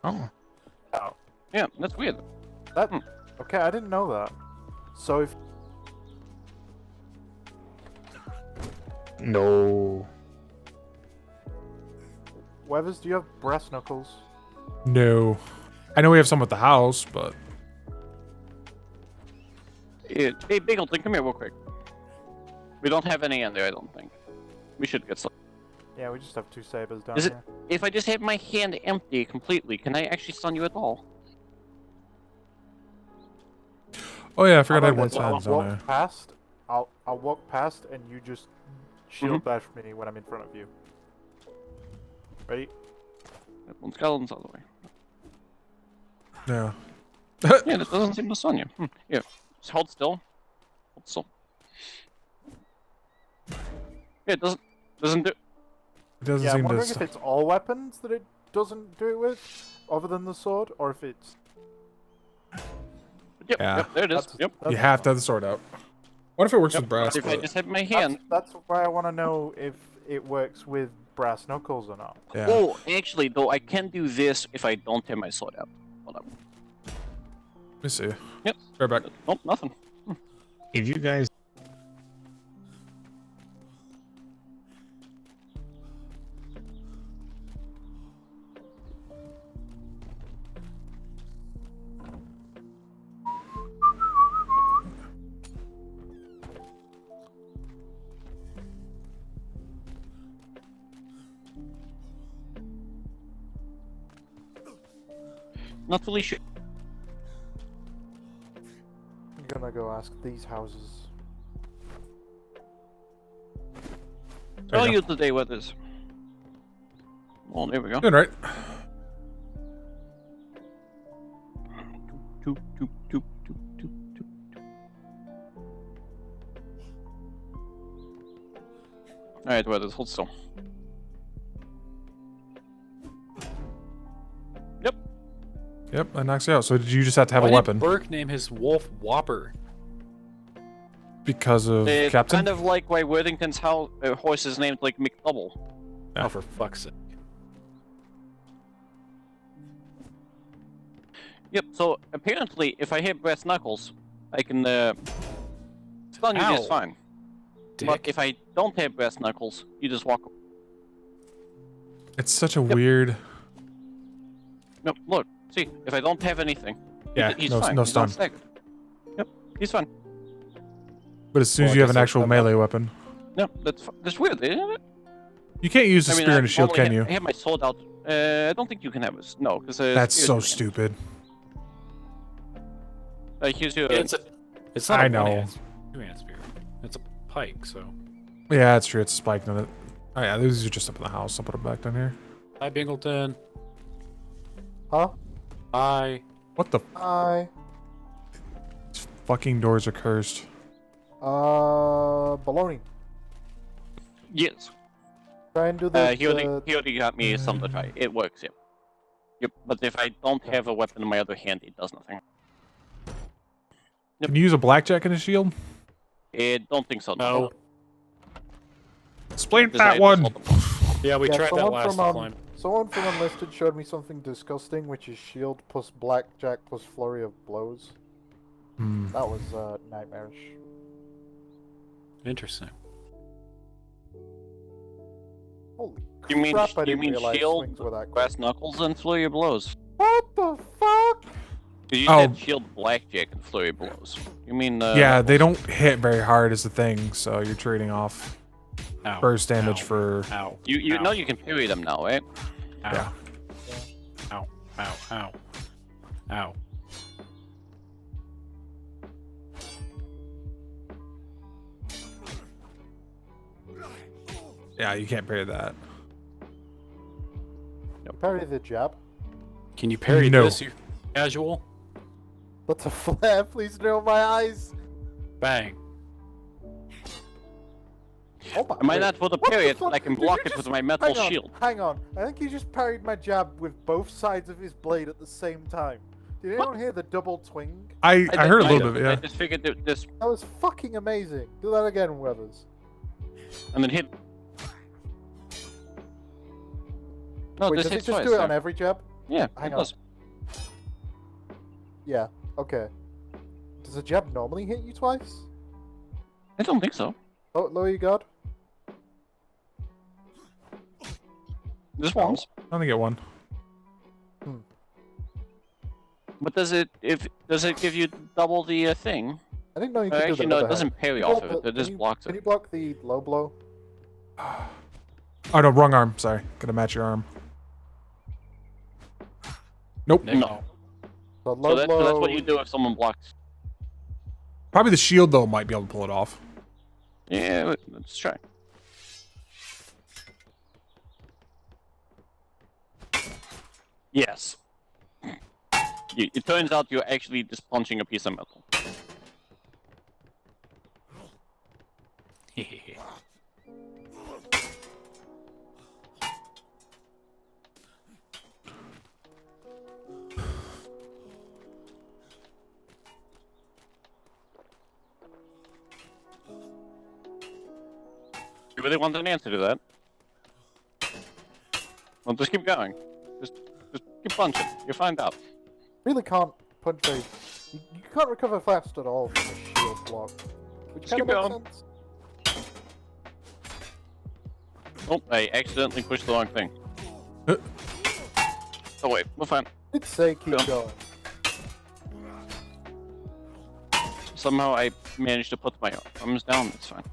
Oh. Yeah, that's weird. That okay, I didn't know that. So if No. Wevers, do you have brass knuckles? No. I know we have some at the house, but Hey, Bingleton, come here real quick. We don't have any in there, I don't think. We should get some. Yeah, we just have 2 sabers down Is it? here. If I just have my hand empty completely, can I actually stun you at all? oh yeah, I forgot I How had one about side this? on I'll there. walk past. I'll walk past, and you just shield Mm-hmm. bash me when I'm in front of you. Ready? That one's Skeletons all the way. Yeah. Yeah, that doesn't seem to stun you. Here, just hold still. Hold still. Yeah, it doesn't do. It doesn't Yeah, I'm seem wondering to. if it's all weapons that it doesn't do it with, other than the sword, or if it's. Yep, Yeah. yep, there it is. Yep. You have to have the sword out. What if it works with brass? If I but- just have my hand. That's why I want to know if it works with brass knuckles or not. Yeah. Oh, actually, though, I can do this if I don't have my sword out. Hold on. Let me see. Yep. Right back. Nope, nothing. If you guys. Not really sure. I'm gonna go ask these houses. Tell you today what is. Oh, there we go. Doing right. Two. Alright, well, hold still. Yep, that knocks you out. So did you just have to have Why a did weapon Burke name his wolf Whopper? because of It's Captain? kind of like why Worthington's horse is named like McDouble. Yeah. Oh, for fuck's sake. Yep, so apparently if I hit brass knuckles, I can stun you just Ow. fine. Dick. But if I don't have brass knuckles, you just walk. It's such a weird. No, look, see, if I don't have anything, Yeah, he's no, fine. no He's not stun. staggered. Yep, he's fine. But as soon as Well, I you have guess an I actual said that. melee weapon, No, that's weird, isn't it? you can't use the spear and a shield, normally can you? I have my sword out. I don't think you can have it. No, because That's so stupid. Here's your. It's not I a know. one-hand, two-hand spear. It's a pike, so. Yeah, that's true. It's a spike, not it. Oh yeah, these are just up in the house. I'll put them back down here. Hi, Bingleton. Huh? Hi. What the? Hi. These fucking doors are cursed. Baloney. Yes. Try and do the. He already got me some to try. It works, yeah. Yep, but if I don't have a weapon in my other hand, it does nothing. Can you use a blackjack in a shield? I don't think so. No. Explain that one. Yeah, we tried that someone last from, time. Someone from Enlisted showed me something disgusting, which is shield plus blackjack plus flurry of blows. That was nightmarish. Interesting. Holy You mean crap! I you didn't mean realize shield, swings were that quick. brass knuckles, and flurry of blows? What the fuck? You Oh. said shield, blackjack, and flurry of blows. You mean? Yeah, they don't hit very hard is the thing, so you're trading off Ow. burst damage Ow. for. Ow. You Ow. know you can parry them now, right? Ow. Yeah. Ow. Ow. Ow. Ow. Yeah, you can't parry that. Parry the jab. Can you parry No. this, you casual? What's a flare? Please no, my eyes. Bang. Oh my, Am I wait, not able to what parry the it? fuck? I can Did block you it just- with my metal hang on, shield. Hang on, I think he just parried my jab with both sides of his blade at the same time. Did anyone hear the double twing? I heard a Kind little of. bit, I yeah. just figured that this, That was fucking amazing. Do that again, Weathers. and then hit. No, Wait, this does it hits just twice. do it sir. on every jab? Yeah, Hang it on. does. Yeah, okay. Does a jab normally hit you twice? I don't think so. Lower your guard. Just once. I only get one. But does it give you double the thing? I didn't know you could do Actually, that. no, with it a doesn't hand. parry Can you off of block it. It the- just can you- blocks Can it. you block the low blow? Oh no, wrong arm. Sorry, gotta match your arm. Nope. No. So low So that's blow. what you do if someone blocks. Probably the shield though might be able to pull it off. Yeah, let's try. Yes. It turns out you're actually just punching a piece of metal. You really want an answer to that? Well, just keep going. Just keep punching. You'll find out. Really can't punch very. You can't recover fast at all from a shield block. Which Just kind of keep makes going. sense. Oh, I accidentally pushed the wrong thing. Oh wait, we're fine. I'd say keep Go. going. Somehow I managed to put my arms down. It's fine.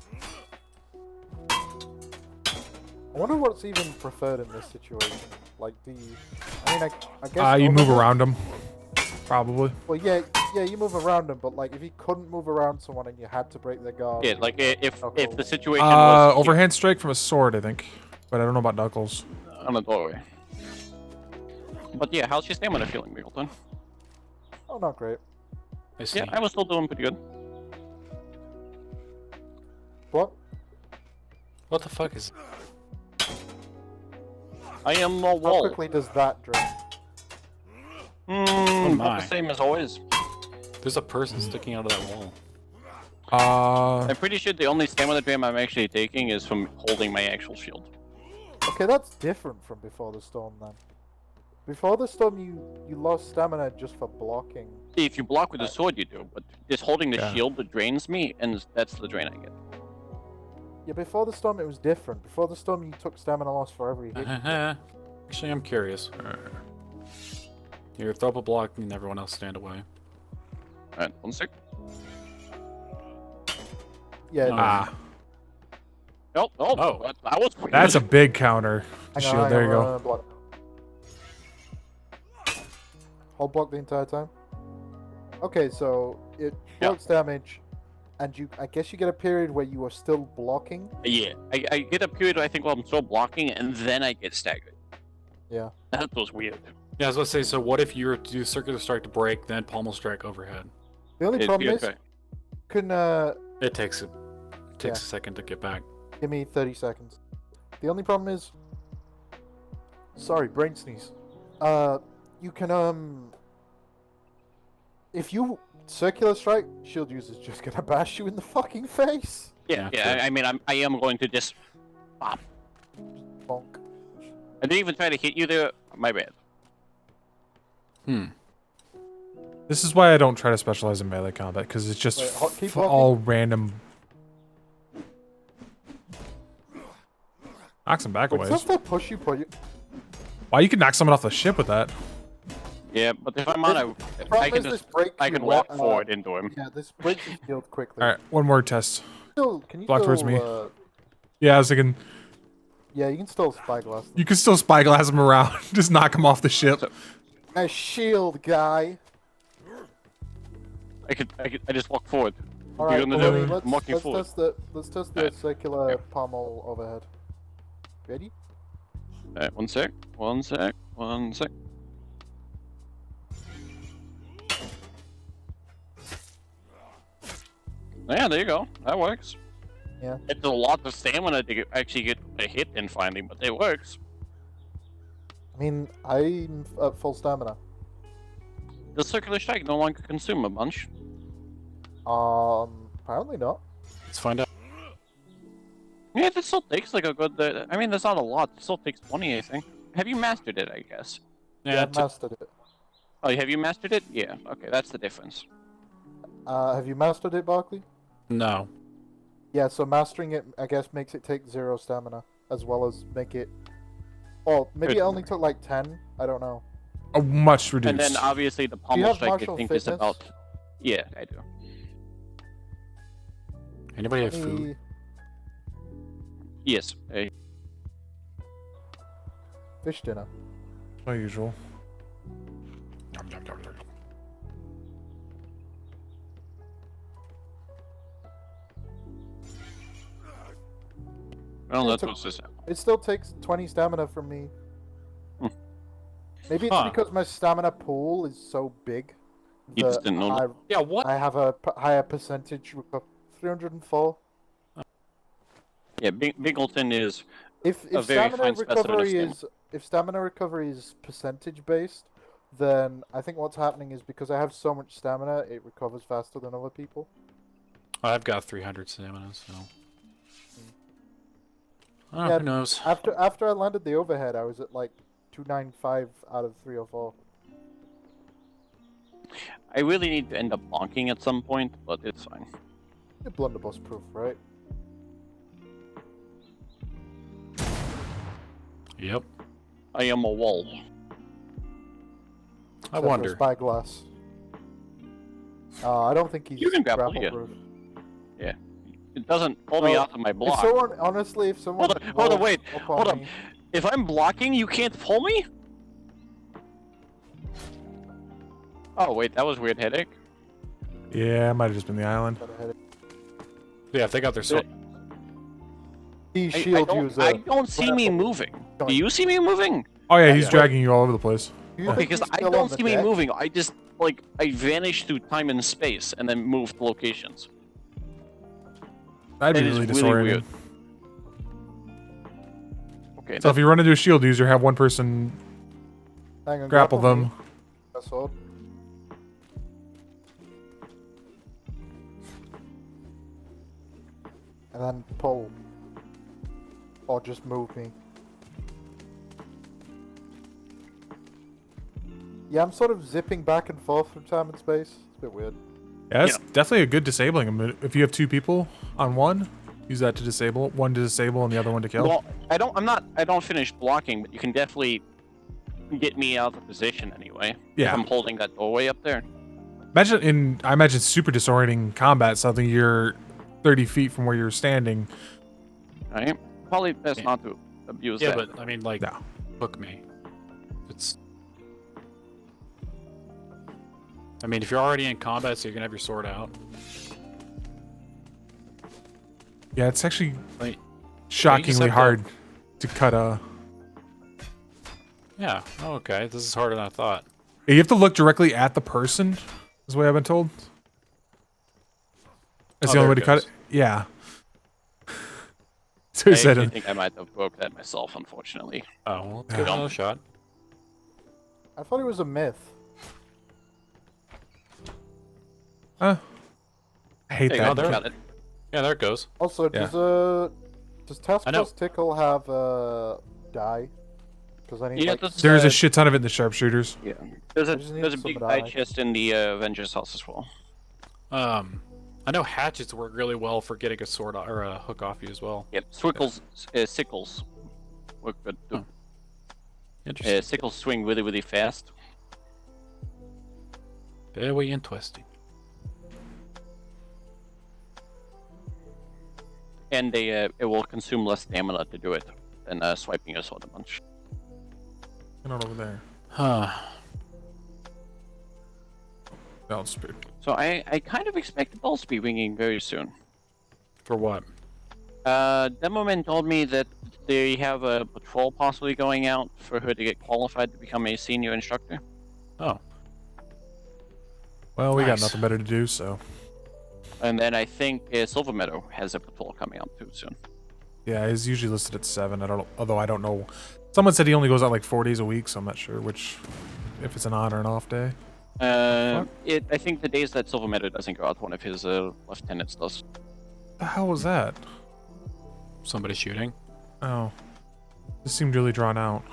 I wonder what's even preferred in this situation. Like, do you? I mean, I guess. You move overhead- around them, probably. Well, yeah, you move around them, but like, if you couldn't move around someone and you had to break their guard. Yeah, like if Okay. the situation was Overhand strike from a sword, I think, but I don't know about knuckles. on the doorway. But yeah, how's your stamina feeling, Mingleton? Oh, not great. I see. Yeah, I was still doing pretty good. What? What the fuck is... I am a How wall. quickly does that drain? Not my. the same as always. There's a person sticking out of that wall. I'm pretty sure the only stamina drain I'm actually taking is from holding my actual shield. Okay, that's different from before the storm then. Before the storm, you lost stamina just for blocking. If you block with a sword, you do, but just holding the Yeah. shield that drains me, and that's the drain I get. Yeah, before the storm it was different. Before the storm you took stamina loss for every hit. Actually, I'm curious. Here, throw up a block and everyone else stand away. Alright, 1 sec. Yeah. Ah, Oh, that was weird. that's a big counter. Hang on, Shield. hang There on, you go. block. Hold block the entire time. Okay, so it blocks damage, and I guess you get a period where you are still blocking. Yeah, I get a period I think while I'm still blocking, and then I get staggered. Yeah. That was weird. Yeah, I was gonna say, so what if you were to do circular strike to break, then pommel strike overhead? The only It'd problem be is, okay. can It takes a Yeah. second to get back. give me 30 seconds. The only problem is, sorry, brain sneeze. You can if you circular strike, shield user's just gonna bash you in the fucking face. Yeah. I mean, I am going to just pop. Bonk. I didn't even try to hit you there. My bad. This is why I don't try to specialize in melee combat, because it's just Wait, keep walking. all random. Knock some back Wait, away. does that push you? Why you can knock someone off the ship with that? Yeah, but if I'm on I can just walk forward into him. Yeah, this breaks his shield quickly. All right, one more test. Can you Block towards me. still, Yeah, I was thinking. Yeah, you can still spyglass them. You can still spyglass him around. Just knock him off the ship. A shield guy. I just walk forward. All right, I'm walking forward. Let's test the circular pommel overhead. Ready? Alright, one sec. Yeah, there you go. That works. Yeah. It's a lot of stamina to actually get a hit in finally, but it works. I mean, I'm at full stamina. Does circular strike no longer consume a bunch? Apparently not. Let's find out. Yeah, it still takes like a good. I mean, there's not a lot. It still takes 20, I think. Have you mastered it? I guess. Yeah, I mastered it. Oh, have you mastered it? Yeah. Okay, that's the difference. Have you mastered it, Barkley? No. Yeah, so mastering it, I guess, makes it take 0 stamina, as well as make it... Oh, maybe it only took like 10? I don't know. Oh, much reduced. And then obviously the pommel strike, I think, is about... Yeah, I do. Anybody have food? Yes. Fish dinner. My usual. Well, that's what's this. It still takes 20 stamina from me. Maybe it's Huh. because my stamina pool is so big. You just didn't know that. Yeah, what? I have a higher percentage. 304. Yeah, Bingleton is If a very stamina fine specimen of recovery stamina. if stamina recovery is percentage based, then I think what's happening is because I have so much stamina, it recovers faster than other people. I've got 300 stamina, so. Oh, Yeah, who knows? After I landed the overhead, I was at like 295 out of 304. I really need to end up bonking at some point, but it's fine. You're blunderbuss proof, right? Yep. I am a wall. I wonder. Spyglass. I don't think he's You can grapple, proof. Yeah. It doesn't pull me out of my block. Honestly, if someone Hold on, wait. Hold on. up. If I'm blocking, you can't pull me? Oh, wait, that was weird headache. Yeah, it might have just been the island. Yeah, if they got their sword. I don't see me moving. Do you see me moving? Oh yeah, he's dragging you all over the place. Because I don't see me moving. I just, like, I vanish through time and space and then move to locations. That'd be That is really disorienting. weird. Okay. So if you run into a shield user, have one person Hang on, grapple them. me. That's all. And then pull. Or just move me. Yeah, I'm sort of zipping back and forth from time and space. It's a bit weird. Yeah, that's definitely a good disabling. I mean, if you have 2 people on one, use that to disable. One to disable and the other one to kill. Well, I don't finish blocking, but you can definitely get me out of position anyway. Yeah. If I'm holding that doorway up there. I imagine super disorienting combat, something you're 30 feet from where you're standing. Right? Probably best not to abuse Yeah, that. but I mean, like, hook me. It's. I mean, if you're already in combat, so you're gonna have your sword out. Yeah, it's actually Like, shockingly have hard to cut a... Yeah. Oh, okay. This is harder than I thought. You have to look directly at the person, is the way I've been told. That's the only way to cut it. Yeah. So I he said, actually think I might have broke that myself, unfortunately. Oh, well, let's give it another shot. I thought it was a myth. I hate There you that. go, there- got it. Yeah, there it goes. Also, Yeah. does Task I know. Force Tickle have die? Because I need Yeah, like that's- There's a Uh, shit ton of it in the sharpshooters. Yeah. There's I a just need there's a some big die. die chest in the Avengers house as well. I know hatchets work really well for getting a sword or a hook off you as well. Yep. Sickles work good too. Oh. Interesting. Sickles swing really, really fast. Very interesting. And they it will consume less stamina to do it than swiping your sword a bunch. Not over there. Huh. Belt speed. So I kind of expect the bells to be ringing very soon. For what? Demoman told me that they have a patrol possibly going out for her to get qualified to become a senior instructor. Oh. Well, we got Nice. nothing better to do, so. And then I think Silver Meadow has a patrol coming out too soon. Yeah, he's usually listed at 7. Although I don't know. Someone said he only goes out like 4 days a week, so I'm not sure if it's an on or an off day. I think the days that Silver Meadow doesn't go out, one of his lieutenants does. The hell was that? Somebody shooting? Oh. This seemed really drawn out.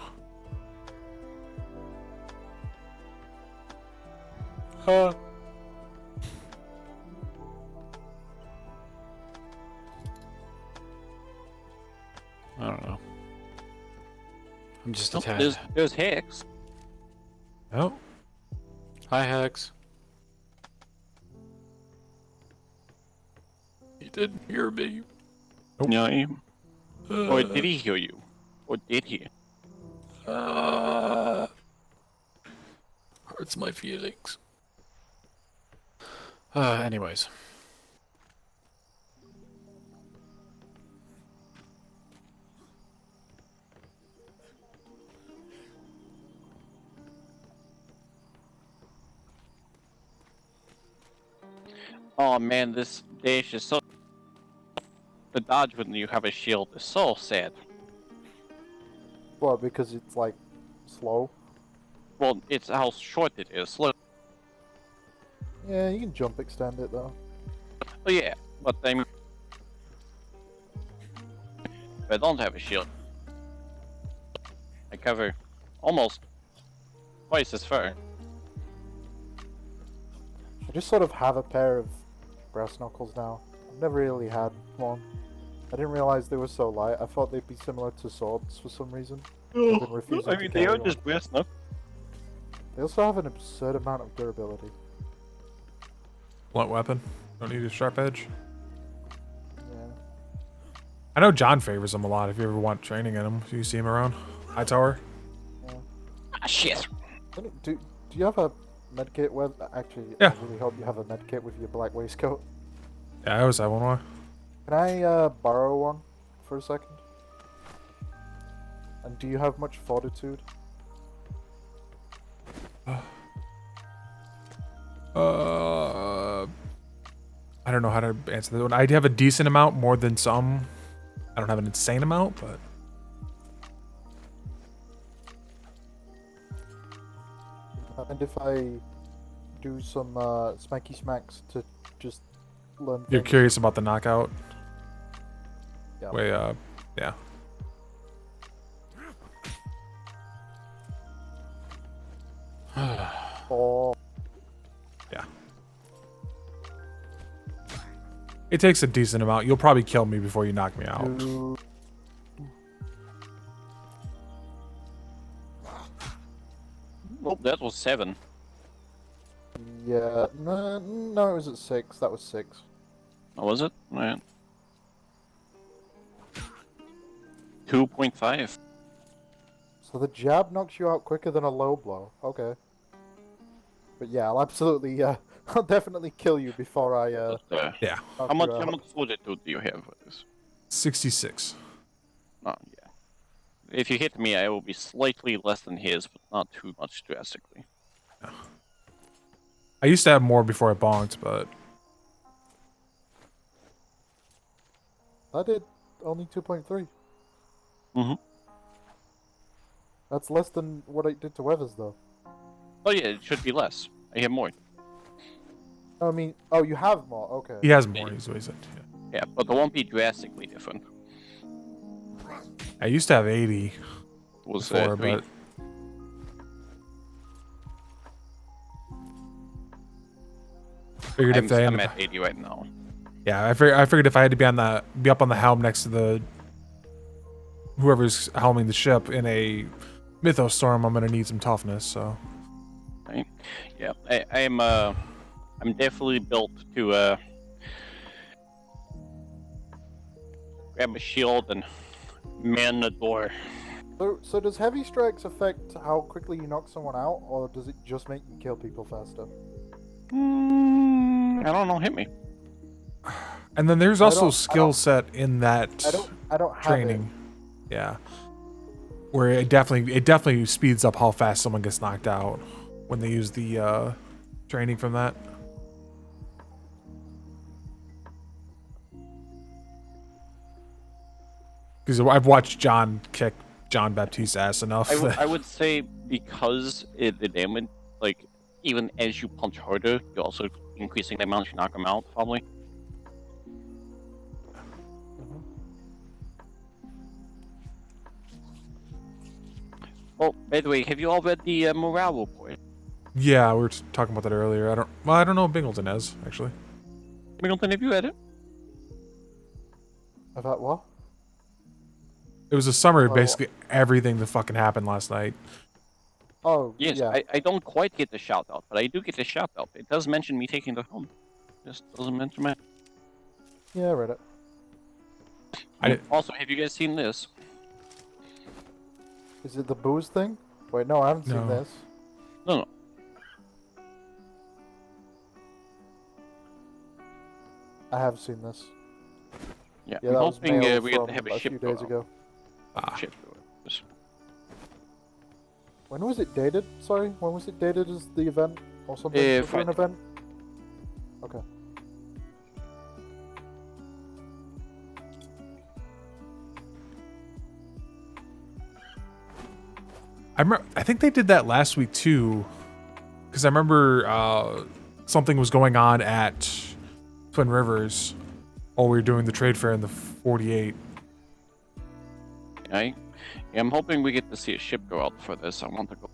I don't know. I'm just a Oh, tad. there's Hicks. Oh. Hi, Hex. He didn't hear me. Nope. No. Or did he hear you? Or did he? Hurts my feelings. Anyways. Oh man, this dash is so. The dodge when you have a shield is so sad. Well, because it's like slow. Well, it's how short it is. Look. Yeah, you can jump extend it though. Oh yeah, but I mean, if I don't have a shield, I cover almost twice as far. I just sort of have a pair of brass knuckles now. I've never really had one. I didn't realize they were so light. I thought they'd be similar to swords for some reason. I've been refusing to carry one. brass knuckles. They also have an absurd amount of durability. Blunt weapon. Don't need a sharp edge. Yeah. I know John favors them a lot if you ever want training in them. Do you see him around? Hightower? Ah shit. Do you have a medkit? Well, actually, Yeah. I really hope you have a medkit with your black waistcoat. Yeah, I always have one more. Can I borrow one for a second? And do you have much fortitude? I don't know how to answer that one. I have a decent amount, more than some. I don't have an insane amount, but And if I do some smacky smacks to just learn. you're things? curious about the knockout. Yeah. Yeah. Oh. Yeah. It takes a decent amount. You'll probably kill me before you knock me out. Well, that was 7. Yeah. No, it was at 6. That was 6. Oh, was it? Alright. 2.5. So the jab knocks you out quicker than a low blow. Okay. But yeah, I'll absolutely, I'll definitely kill you before I, Yeah. How much fortitude do you have with this? 66. Oh, yeah. If you hit me, I will be slightly less than his, but not too much drastically. I used to have more before I bonked, but I did only 2.3. Mm-hmm. That's less than what I did to Weathers, though. Oh yeah, it should be less. I have more. I mean, oh, you have more. Okay. He has more. He's always Yeah, but it won't be drastically different. I used to have 80 Was before, 3. but figured if they I'm at 80 right now. Yeah, I figured if I had to be up on the helm next to the whoever's helming the ship in a mythos storm, I'm gonna need some toughness. So. Right. Yeah, I'm definitely built to grab a shield and man the door. So does heavy strikes affect how quickly you knock someone out, or does it just make you kill people faster? I don't know. Hit me. And then there's also skill set in that I don't have training. Yeah. Where it definitely speeds up how fast someone gets knocked out when they use the training from that. Because I've watched John kick John Baptiste's ass enough. I would say because the damage, like, even as you punch harder, you're also increasing the amount you knock them out, probably. Oh, by the way, have you all read the morale report? Yeah, we were talking about that earlier. I don't know if Bingleton has, actually. Bingleton, have you read it? About what? It was a summary of basically everything that fucking happened last night. Oh, yes, yeah. I don't quite get the shout out, but I do get the shout out. It does mention me taking the home. Just doesn't mention me. Yeah, I read it. Also, have you guys seen this? Is it the booze thing? Wait, no, I haven't seen this. No. I have seen this. Yeah, Yeah, I'm that was hoping mailed we get to from have a few ship days go ago. Ship go out. When was it dated? Sorry, when was it dated as the event or something? Was there an event? Okay. I think they did that last week too, because I remember something was going on at Twin Rivers while we were doing the trade fair in the 48. Yeah, I'm hoping we get to see a ship go out for this. I want to go.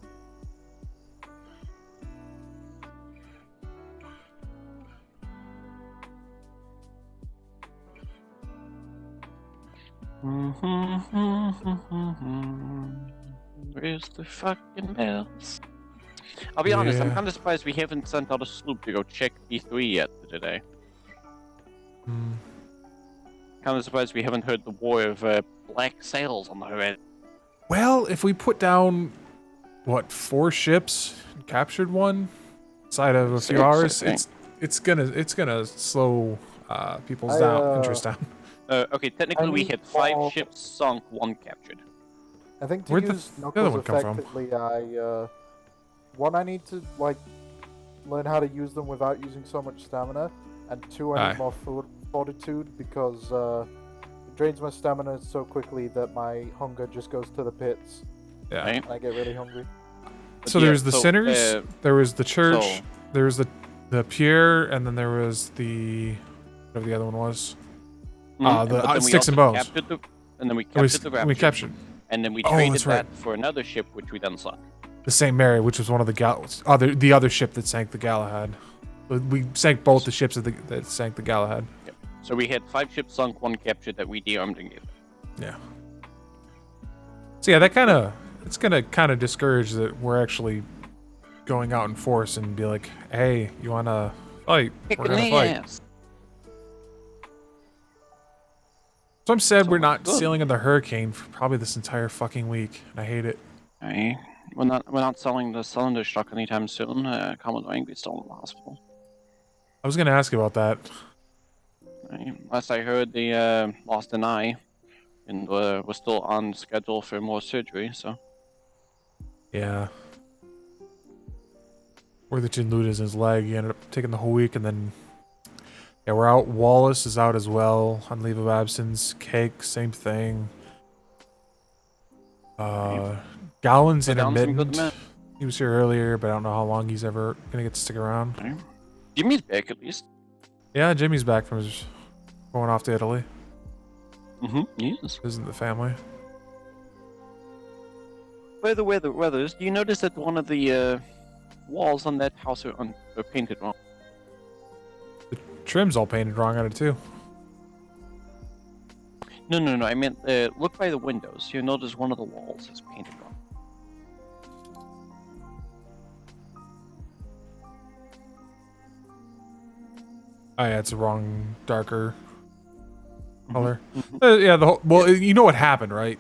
Where's the fucking bells? I'll be honest, I'm kind of surprised we haven't sent out a sloop to go check B3 yet today. Kind of surprised we haven't heard the war of black sails on the horizon. Well, if we put down, what, 4 ships and captured one inside of a few hours, it's gonna slow people's interest down. Okay, technically we had 5 ships sunk, 1 captured. I think to Where'd use the other one knuckles come from? effectively, I need to learn how to use them without using so much stamina, and 2, I need more fortitude because it drains my stamina so quickly that my hunger just goes to the pits. Yeah, and I get really hungry. So there's the Sinners, there was the Church, there was the Pierre, and then there was the whatever the other one was. The Sticks and Bones. And then we captured the Rapture. We captured. And then we traded that for another ship, which we then sunk. The St. Mary, which was one of the other ship that sank the Galahad. We sank both the ships that sank the Galahad. Yep. So we had 5 ships sunk, 1 captured that we de-armed and gave. Yeah. So yeah, it's gonna kind of discourage that we're actually going out in force and be like, hey, you wanna fight? We're gonna fight. So I'm sad we're not sailing in the Hurricane for probably this entire fucking week, and I hate it. Hey, we're not selling the cylinder struck anytime soon. Commodore Angry's still in the hospital. I was gonna ask you about that. Last I heard, they lost an eye, and we're still on schedule for more surgery. So. Yeah. Worthington loses his leg. He ended up taking the whole week, and then Yeah, we're out. Wallace is out as well on leave of absence. Cake, same thing. Gowan's intermittent. He was here earlier, but I don't know how long he's ever gonna get to stick around. Jimmy's back at least. Yeah, Jimmy's back from his going off to Italy. Yes. Visiting the family. By the way, the weathers, do you notice that one of the walls on that house are painted wrong? The trim's all painted wrong on it too. No. I meant, look by the windows. You'll notice one of the walls is painted wrong. Oh yeah, it's the wrong, darker color. Yeah, the whole, well, you know what happened, right?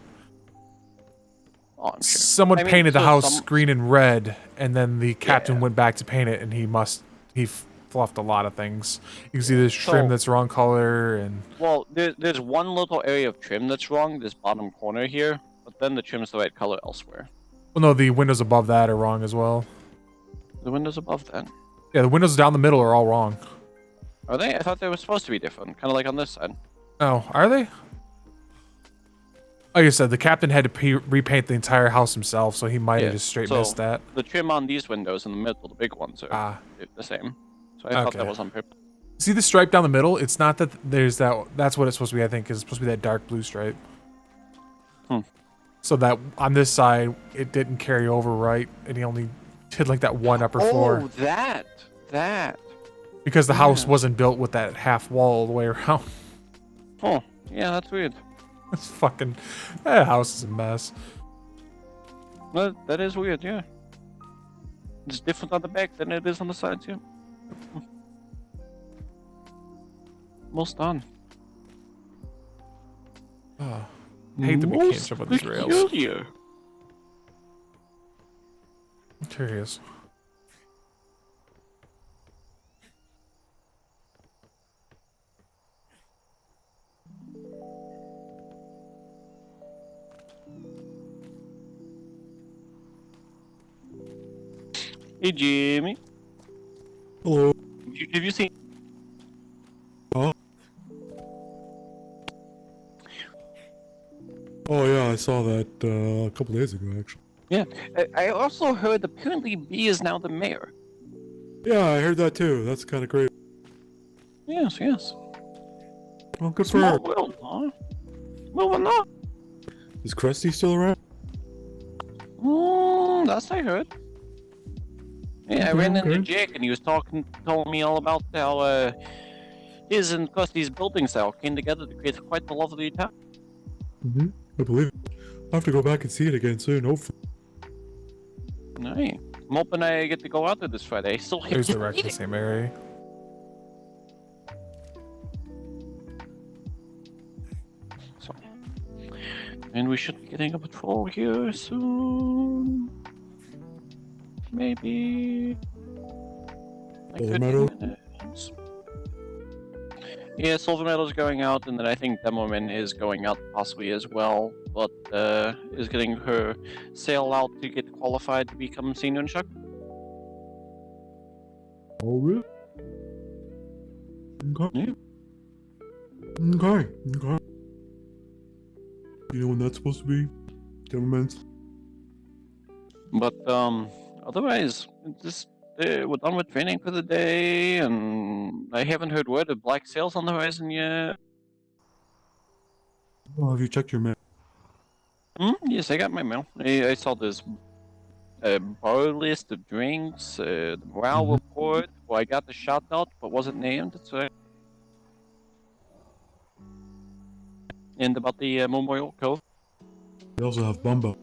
Oh, I'm sure. Someone painted the so house green and red, and then the captain went back to paint it, and he fluffed a lot of things. You can see this trim that's wrong color, and well, there's one little area of trim that's wrong, this bottom corner here, but then the trim's the right color elsewhere. well, no, the windows above that are wrong as well. The windows above that. Yeah, the windows down the middle are all wrong. Are they? I thought they were supposed to be different, kind of like on this side. Oh, are they? Like I said, the captain had to repaint the entire house himself, so he might have just straight missed that. The trim on these windows in the middle, the big ones, are the same. So I thought that was on purpose. See the stripe down the middle? It's not that there's that. That's what it's supposed to be. I think is supposed to be that dark blue stripe. So that on this side, it didn't carry over right, and he only did like that one upper floor. Oh, that. Because the house wasn't built with that half wall all the way around. Oh, yeah, that's weird. It's fucking. That house is a mess. Well, that is weird, yeah. It's different on the back than it is on the sides, yeah. Most done. Oh, I hate that we can't jump on these rails. Peculiar. I'm curious. Hey, Jimmy. Hello. Have you seen? Oh yeah, I saw that a couple days ago, actually. Yeah, I also heard apparently B is now the mayor. Yeah, I heard that too. That's kind of great. Yes. Well, good for her. Small world, huh? Moving on. Is Krusty still around? That's I heard. Yeah, I ran into Jack and he was told me all about how his and Krusty's building style came together to create quite the lovely town. I believe it. I'll have to go back and see it again soon, hopefully. Nice. I'm hoping I get to go out there this Friday. Still There's the wreck in the same area. So, and we should be getting a patrol here soon. Maybe. Like Silver 15 Meadow? minutes. Yeah, Silver Meadow's going out, and then I think Demoman is going out possibly as well, but is getting her sail out to get qualified to become senior instructor. Oh, really? Okay. Yeah. Okay. You know when that's supposed to be? Government. But otherwise, just we're done with training for the day, and I haven't heard word of black sails on the horizon yet. Oh, have you checked your mail? Yes, I got my mail. I saw this bar list of drinks, the morale report. Well, I got the shout out, but wasn't named. So. And about the Memorial Cove. They also have Bumbo.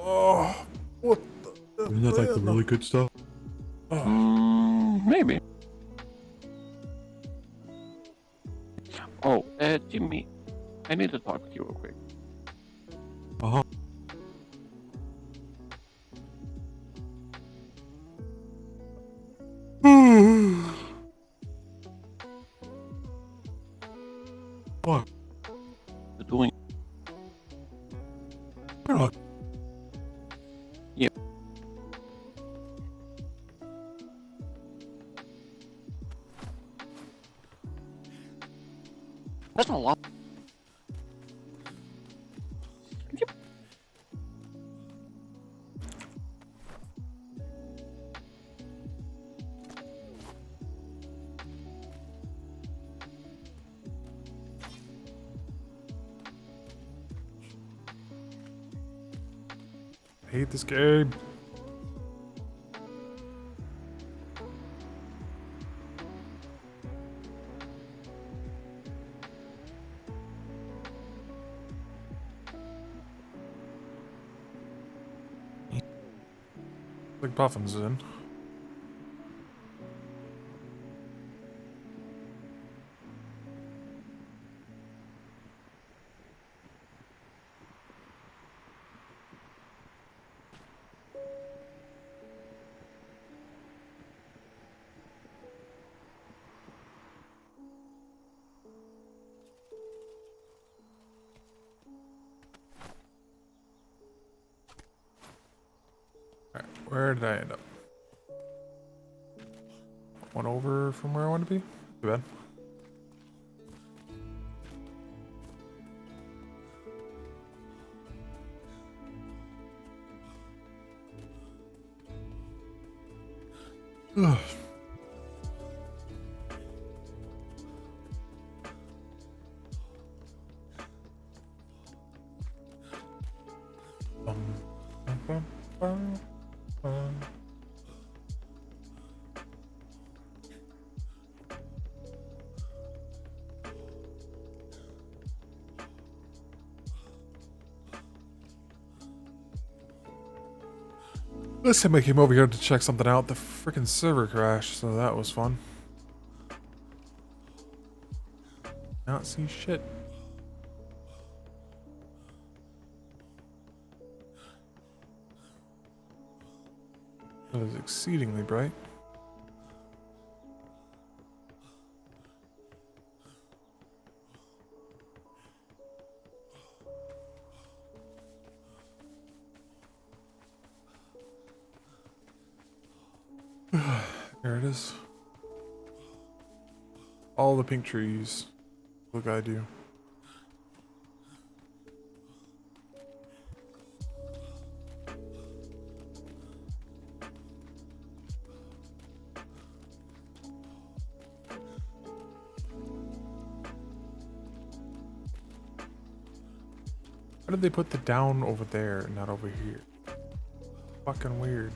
Oh, what the? Isn't that like the really good stuff? Maybe. Oh, Jimmy, I need to talk to you real quick. What? You're doing. I hate this game. Like Buffin's in. Alright, where did I end up? One over from where I want to be? Too bad. Ugh. Bum, bum, bum. Last time I came over here to check something out, the freaking server crashed, so that was fun. Not see shit. It was exceedingly bright. There it is. All the pink trees. Look, I do. Why did they put the down over there and not over here? Fucking weird.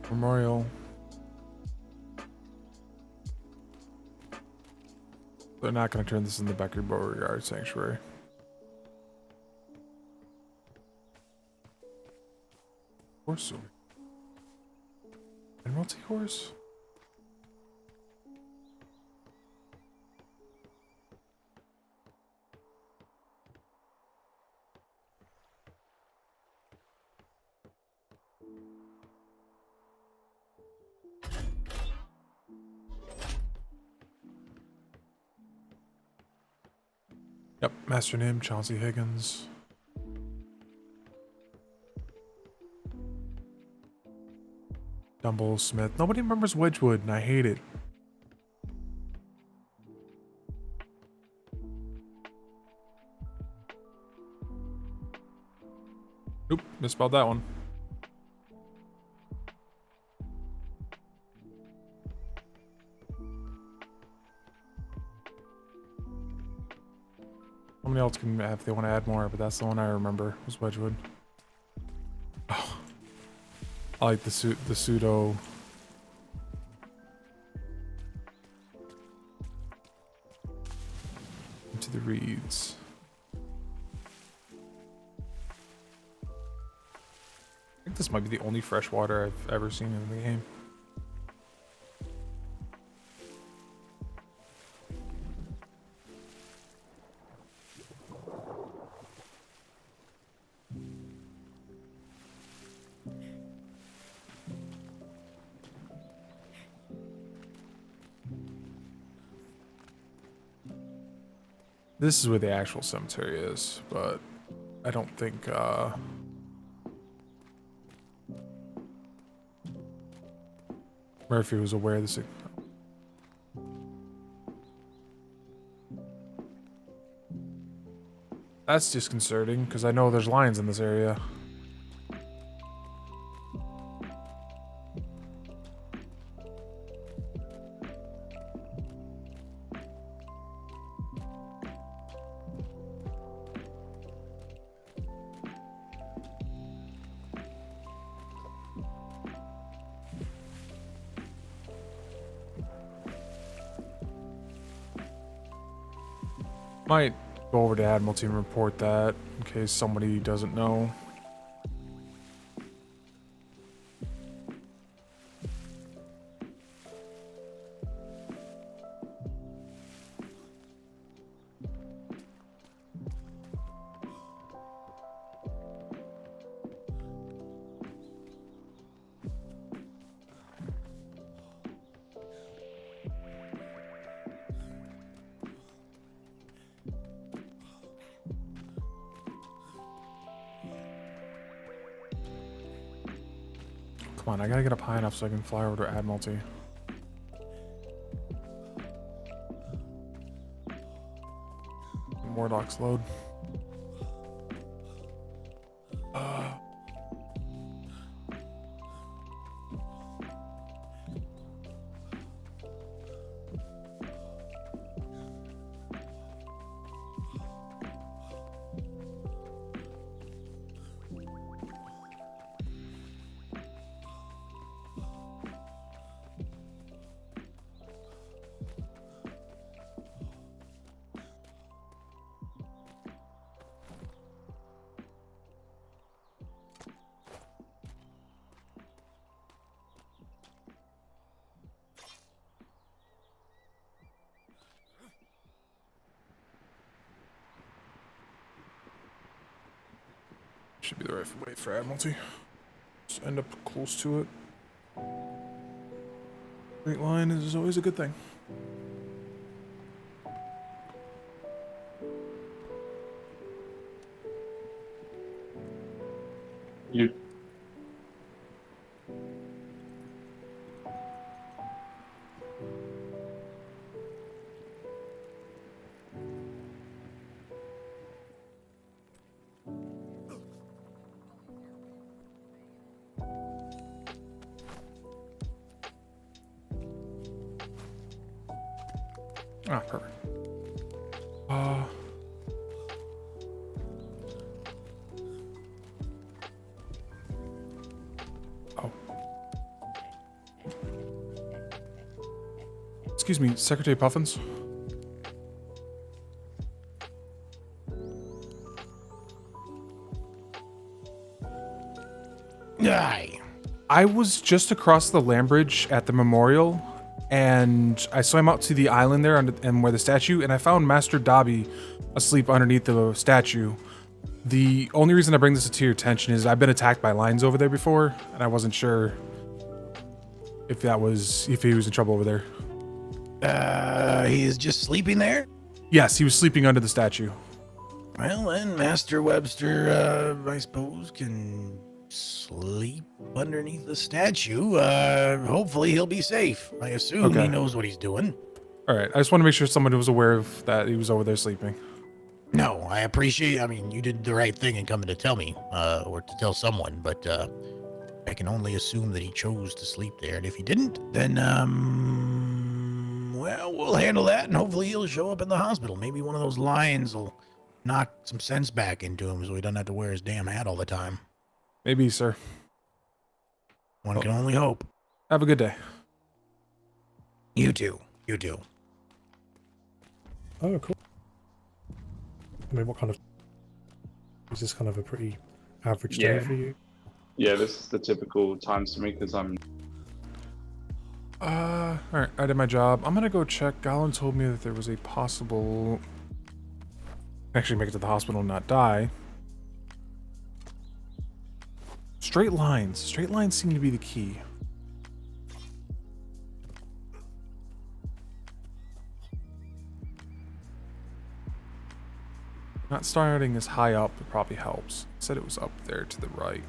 Memorial. They're not going to turn this into Becker Beauregard Sanctuary. Horse. Admiralty horse? Yep, master name Chauncey Higgins. Dumble Smith. Nobody remembers Wedgwood, and I hate it. Oop, misspelled that one. Somebody else can if they want to add more, but that's the one I remember was Wedgwood. Oh, I like the pseudo. Into the reeds. I think this might be the only freshwater I've ever seen in the game. This is where the actual cemetery is, but I don't think Murphy was aware of this. That's disconcerting because I know there's lions in this area. Might go over to Admiralty and report that in case somebody doesn't know. Come on, I gotta get up high enough so I can fly over to Admiralty. More docks load. Should be the right way for Admiralty. Just end up close to it. Straight line is always a good thing. You. Ah, perfect. Oh. Excuse me, Secretary Puffins? Aye. I was just across the land bridge at the memorial, and I swam out to the island there and where the statue, and I found Master Dobby asleep underneath the statue. The only reason I bring this to your attention is I've been attacked by lions over there before, and I wasn't sure if he was in trouble over there. He is just sleeping there? Yes, he was sleeping under the statue. Well, then, Master Webster, I suppose, can sleep underneath the statue. Hopefully he'll be safe. I assume he knows what he's doing. All right, I just want to make sure someone was aware of that he was over there sleeping. No, I appreciate, I mean, you did the right thing in coming to tell me, or to tell someone, but, I can only assume that he chose to sleep there, and if he didn't, then, well, we'll handle that, and hopefully he'll show up in the hospital. Maybe one of those lions will knock some sense back into him so he doesn't have to wear his damn hat all the time. Maybe, sir. One can only hope. Have a good day. You too. You too. Oh, cool. I mean, what kind of... Is this kind of a pretty average day for you? Yeah, this is the typical times for me because I'm... Alright, I did my job. I'm gonna go check. Gollin told me that there was a possible... Actually make it to the hospital and not die. Straight lines. Straight lines seem to be the key. Not starting as high up, it probably helps. It said it was up there to the right.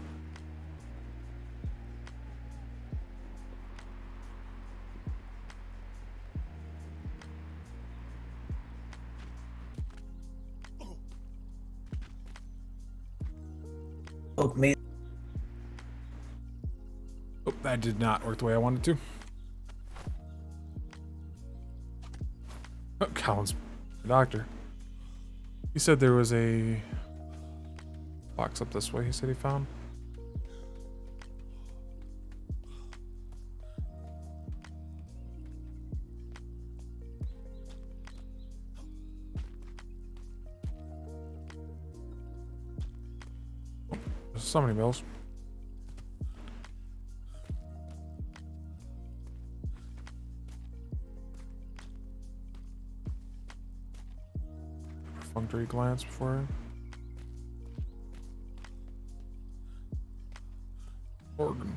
Oh, man. Oh, that did not work the way I wanted to. Oh, Colin's the doctor. He said there was a box up this way, he said he found. So many mills. Perfunctory glance before. Organ.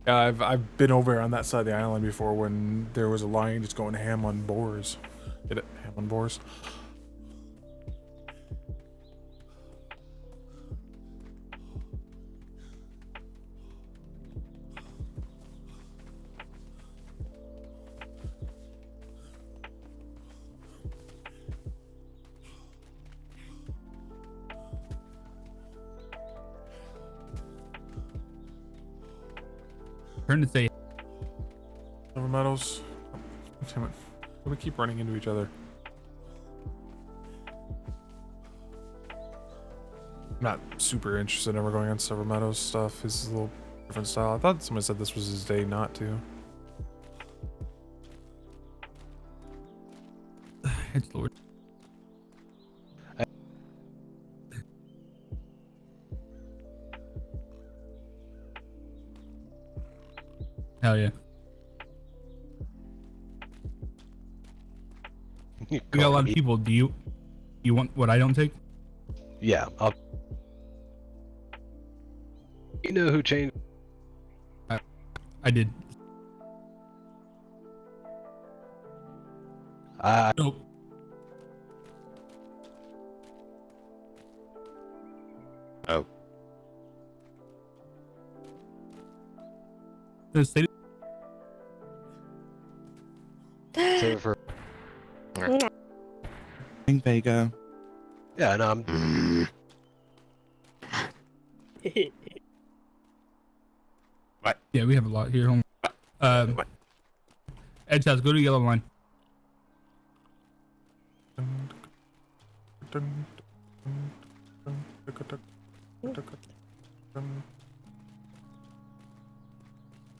Yeah, I've been over on that side of the island before when there was a lion just going ham on boars. Get it? Ham on boars. Turn to say. Silver metals. Damn it. We keep running into each other. I'm not super interested in ever going on Silver Meadows stuff. His a little different style. I thought someone said this was his day not to. It's Lord. Hell yeah. You got a lot of people. Do you want what I don't take? Yeah. You know who changed? I did. Nope. Oh. Save it for. Vega. Yeah, no, I'm. What? Yeah, we have a lot here. Edge house, go to yellow line.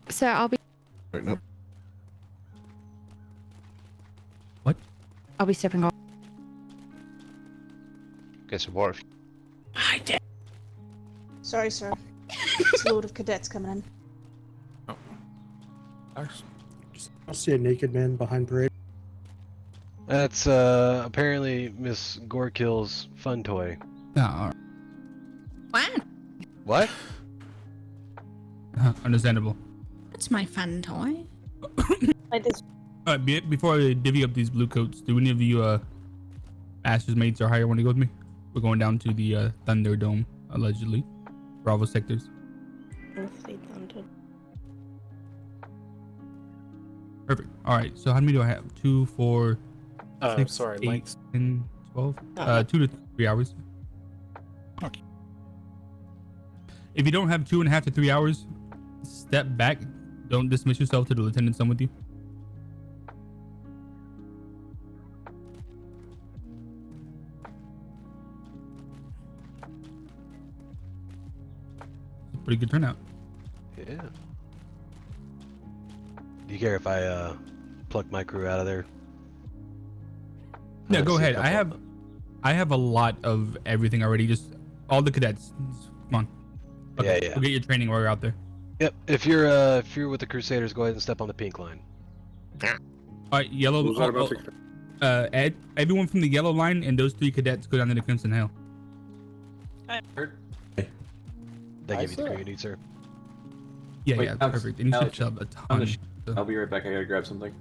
So I'll be. No. What? I'll be stepping off. Get some water. I did. Sorry, sir. It's a load of cadets coming in. I see a naked man behind parade. That's apparently Miss Gorkill's fun toy. No. What? What? Understandable. That's my fun toy. Before I divvy up these blue coats, do any of you Masters mates or higher want to go with me? We're going down to the Thunderdome, allegedly. Bravo sectors. Perfect. All right. So how many do I have? 2, 4, 6, sorry, 8, lengths. 10, 12. 2 to 3 hours. Okay. If you don't have 2.5 to 3 hours, step back. Don't dismiss yourself to the lieutenant's son with you. Pretty good turnout. Yeah. Do you care if I pluck my crew out of there? Yeah, go ahead. I have a lot of everything already. Just all the cadets. Come on. Okay, Yeah. We'll get your training while you're out there. Yep. If you're with the Crusaders, go ahead and step on the pink line. All right, yellow. Ed, everyone from the yellow line and those 3 cadets go down to the Crimson Hill. They give you the crew you need, sir. Yeah, Wait, yeah, Alex, perfect. And you should Alex, shove a on the ton. I'll be right back. I gotta grab something.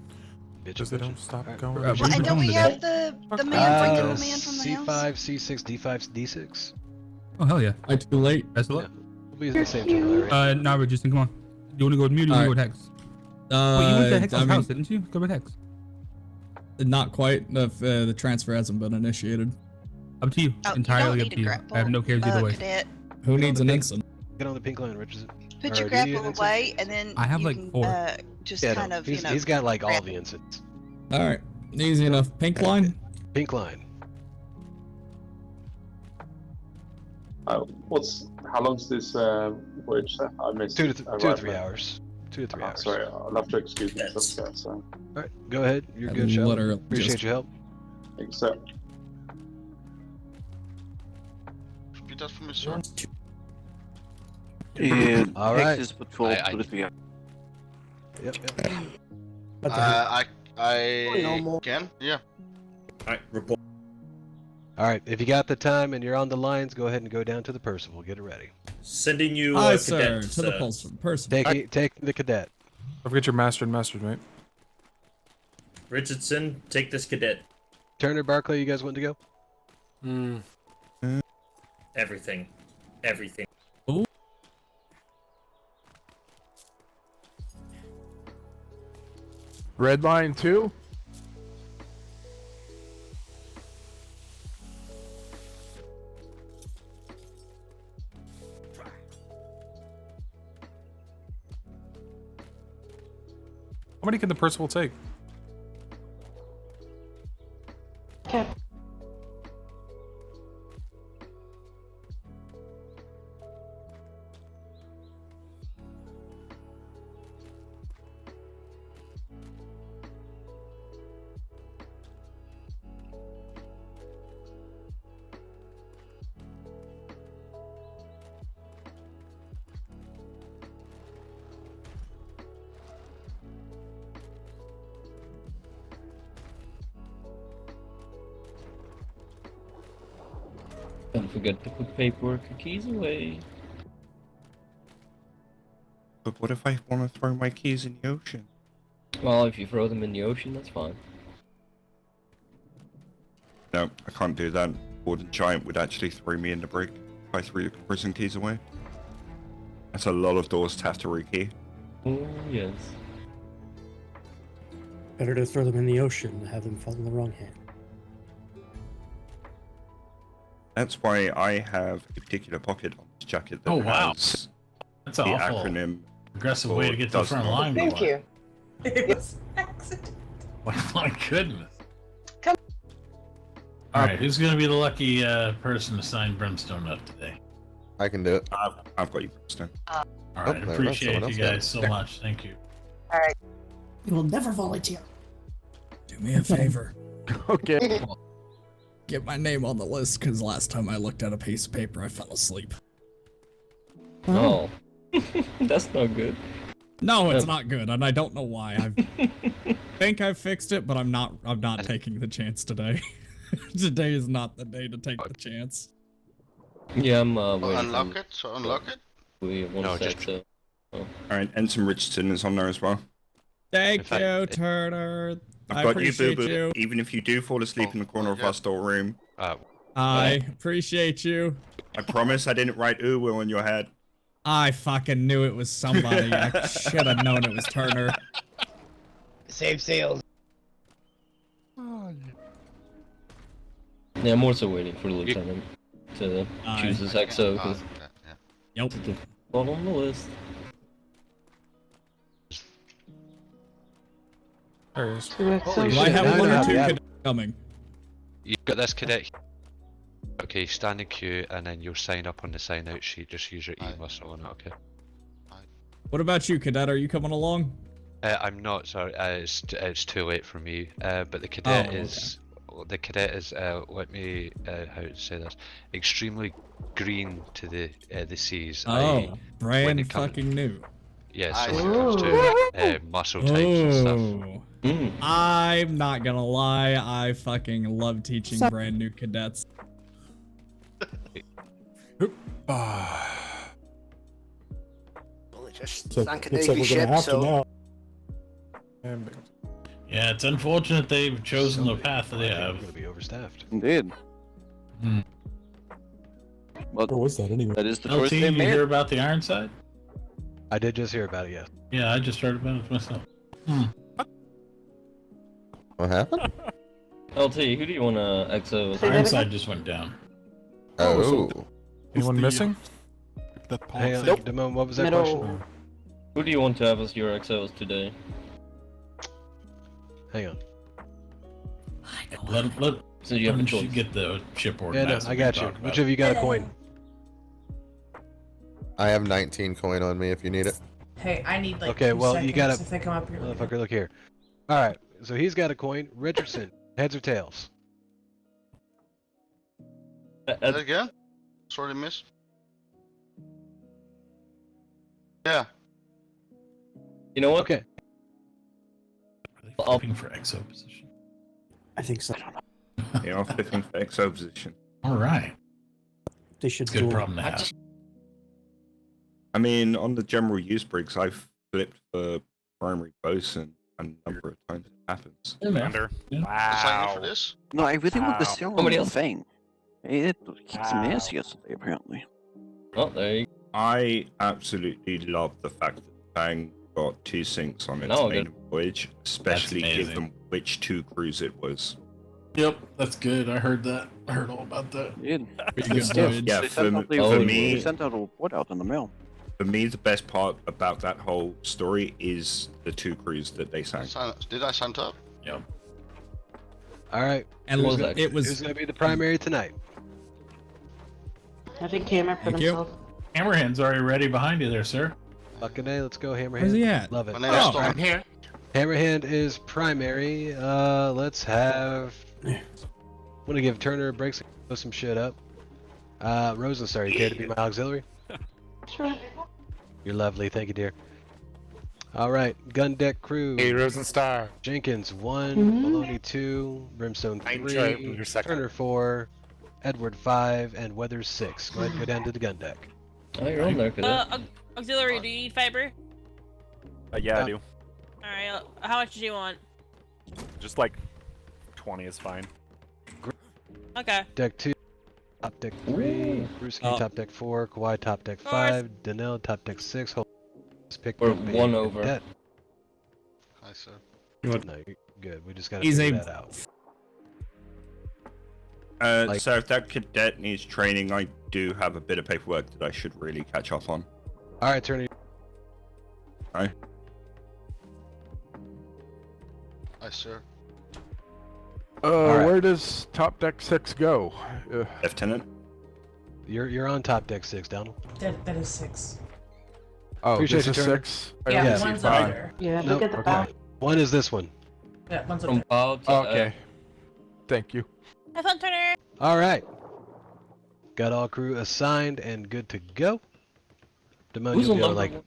Because they don't stop going. Why don't we have the man bring the man from the house? C5, C6, D5, D6. Oh hell yeah! I'm too late. Best of luck. We'll be in the same general area. Nah, Justin, come on. Do you want to go with me or do you want to go with Hex? Wait, you went to Hex's house, didn't you? Go with Hex. Not quite. The transfer hasn't been initiated. Up to you. Entirely up to you. I have no cares either way. Cadet. Who needs an ensign? Get on the pink line, Richardson. Put your grapple away, and then I have you like can, 4. just Yeah, kind no, of, he's got like all the ensigns. All right, easy enough. Pink line. Pink line. How long's this voyage? I missed. 2 to 3 hours. 2 to 3 hours. Sorry, I'll have to excuse myself. So. All right, go ahead. You're good, Shell. Appreciate your help. Thanks, sir. Repeat that for me, sir. And all right. Texas Patrol. Yep. I can. Yeah. Alright, report. Alright, if you got the time and you're on the lines, go ahead and go down to the Percival. Get it ready. Sending you Aye, cadet, sir. To the Percival. Take the cadet. Don't forget your master and master's mate. Richardson, take this cadet. Turner, Barclay, you guys want to go? Everything. Ooh. Red line 2. How many can the Percival take? Okay. Don't forget to put paperwork and keys away. But what if I want to throw my keys in the ocean? Well, if you throw them in the ocean, that's fine. No, I can't do that. Warden Giant would actually throw me in the brig if I threw the prison keys away. That's a lot of doors to have to rekey. Oh, yes. Better to throw them in the ocean than have them fall in the wrong hand. That's why I have a particular pocket on this jacket that has That's the awful. acronym. Aggressive way to get to the front line. Thank you. It was accident. My goodness. Come. All right, who's gonna be the lucky person to sign Brimstone up today? I can do it. I've got you, Brimstone. All right, no, appreciate someone you else got guys it. so Yeah. much. Thank you. All right. You will never volunteer. Do me a favor. Okay. Get my name on the list, because last time I looked at a piece of paper, I fell asleep. Oh. That's not good. No, it's not good, and I don't know why. I think I fixed it, but I'm not taking the chance today. Today is not the day to take the chance. Yeah, I'm waiting Unlock it. So unlock it. We want No, to just- set Alright, Ensign Richardson is on there as well. Thank you, Turner. I I've got you, appreciate Boo Boo. you. Even if you do fall asleep in the corner of our storeroom. I appreciate you. I promise I didn't write Uwu on your head. I fucking knew it was somebody. I should have known it was Turner. Save sales. Yeah, I'm also waiting for the lieutenant to choose his XO, because Yep. not on the list. There it is. Do I have one or two cadets coming? You've got this cadet. Okay, stand in queue and then you'll sign up on the sign out sheet. Just use your E muscle on it, okay? What about you, cadet? Are you coming along? I'm not, sorry. It's too late for me. But the cadet okay. is. The cadet is. Let me. How to say this? Extremely green to the seas. Oh, brand fucking new. Yes, when it comes to muscle types and stuff. I'm not gonna lie, I fucking love teaching brand new cadets. Just So, sank a looks like Navy we're ship, gonna have to so now. Yeah, it's unfortunate they've chosen the path that they have. Going to be overstaffed. Indeed. Where was that anyway? That is the LT, choice you they made. hear about the Ironside? I did just hear about it, yes. Yeah, I just heard about it myself. What happened? LT, who do you want to exo? Ironside just went down. Oh. Anyone missing? Hang on, Nope. Damone, what was that question? Who do you want to have as your exos today? Hang on. Let you have a choice. Get the ship Yeah, no, organized. I got you. Which of you got a coin? I have 19 coin on me if you need it. Hey, I need like Okay, 2 well, seconds you gotta. if they come up here. Motherfucker, look here. Alright, so he's got a coin. Richardson, heads or tails? Say that again? Sorry, miss. Yeah. You know what? Okay. Flipping for exo position. I think so. Yeah, I'm flipping for exo position. All right. They should Good problem to have. I mean, on the general use brigs, I've flipped for primary bosun a number of times. It happens. Wow. For this? No, I really want the sail on Somebody the else? thing. It kicked some ass yesterday, apparently. Oh, there you I absolutely love the fact that Fang got 2 sinks on its No, main good. voyage, especially That's amazing. given which 2 crews it was. Yep, that's good. I heard that. I heard all about that. Dude. Pretty good stuff. Yeah, They for sent out the- me, they sent out a report out in the mail. for me, the best part about that whole story is the 2 crews that they sank. Did I sign up? Yep. Alright. And Who's it was gonna be the primary tonight? I think Cameron put Thank you. himself. Hammerhand's already ready behind you there, sir. Fucking A, let's go, Hammerhand. Where's he at? Love it. My name is Storm. here. Hammerhand is primary. Let's have. I'm gonna give Turner a break so he can blow some shit up. Rosenstar, you care to be my auxiliary? Sure. You're lovely, thank you, dear. All right, gun deck crew. Hey, Rosenstar. Jenkins 1, Mhm. Maloney 2, Brimstone 3, Turner 4, Edward 5, and Weathers 6. Go ahead and go down to the gun deck. Oh, you're on there, cadet. Auxiliary, do you need fiber? Yeah, I do. Alright, how much do you want? Just like 20 is fine. Okay. Deck 2, top deck 3, Brewski top deck 4, Kawhi top deck 5, Danelle top deck 6. Hold pick We're up a one over. cadet. Hi, sir. No, you're good. We just gotta He's figure a- that out. So if that cadet needs training, I do have a bit of paperwork that I should really catch up on. All right, Turner. Hi. Hi, sir. right. Where does top deck 6 go? Lieutenant? You're on top deck 6, Donald. That is 6. Oh, Appreciate this you, is Turner. 6? Yeah, Yeah. one's Fine. under. Yeah, Nope, look at the okay. back. One is this one. Yeah, one's From under. bow to Okay. Thank you. Have fun, Turner. All right. Got all crew assigned and good to go. Damone, Who's you'll be on on number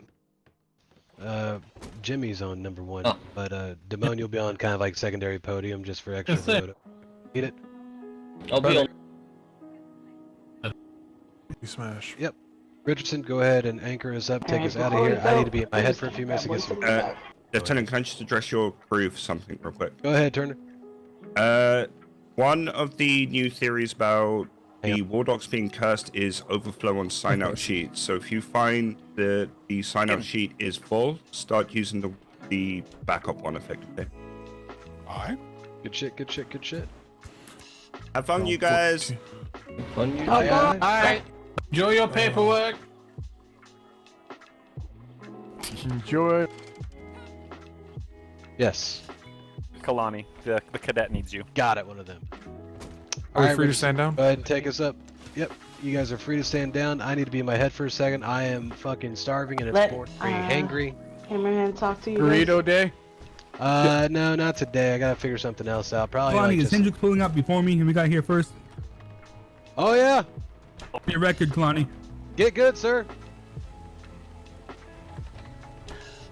like Jimmy's on number 1, Oh. but Damone, you'll be on kind of like secondary podium just for extra That's it. photo. Need it? I'll be on. You smash. Yep. Richardson, go ahead and anchor us up. Take Alright, us out of before here. we I go, need to be in my head just for a few keep minutes that to get some. voice in Lieutenant, can I just address your crew for something real quick? Go ahead, Turner. One of the new theories about the War Dogs being cursed is overflow on sign-out sheets. So if you find that the sign-out sheet is full, start using the backup one effectively. Alright. Good shit, good shit, good shit. Have fun, you guys. Fun you. Aye, aye. Alright. Enjoy your paperwork. Enjoy. Yes. Kalani, the cadet needs you. Got it, one of them. Are we Alright, free to Richardson, stand down? Go ahead and take us up. Yep, you guys are free to stand down. I need to be in my head for a second. I am fucking starving and it's Let, very hangry. Hammerhand talk to you. guys. Burrito day? No, not today. I gotta figure something else out. Probably Kalani, like is just... Hendrick pulling up before me and we got here first? Oh yeah! Your record, Kalani. Get good, sir.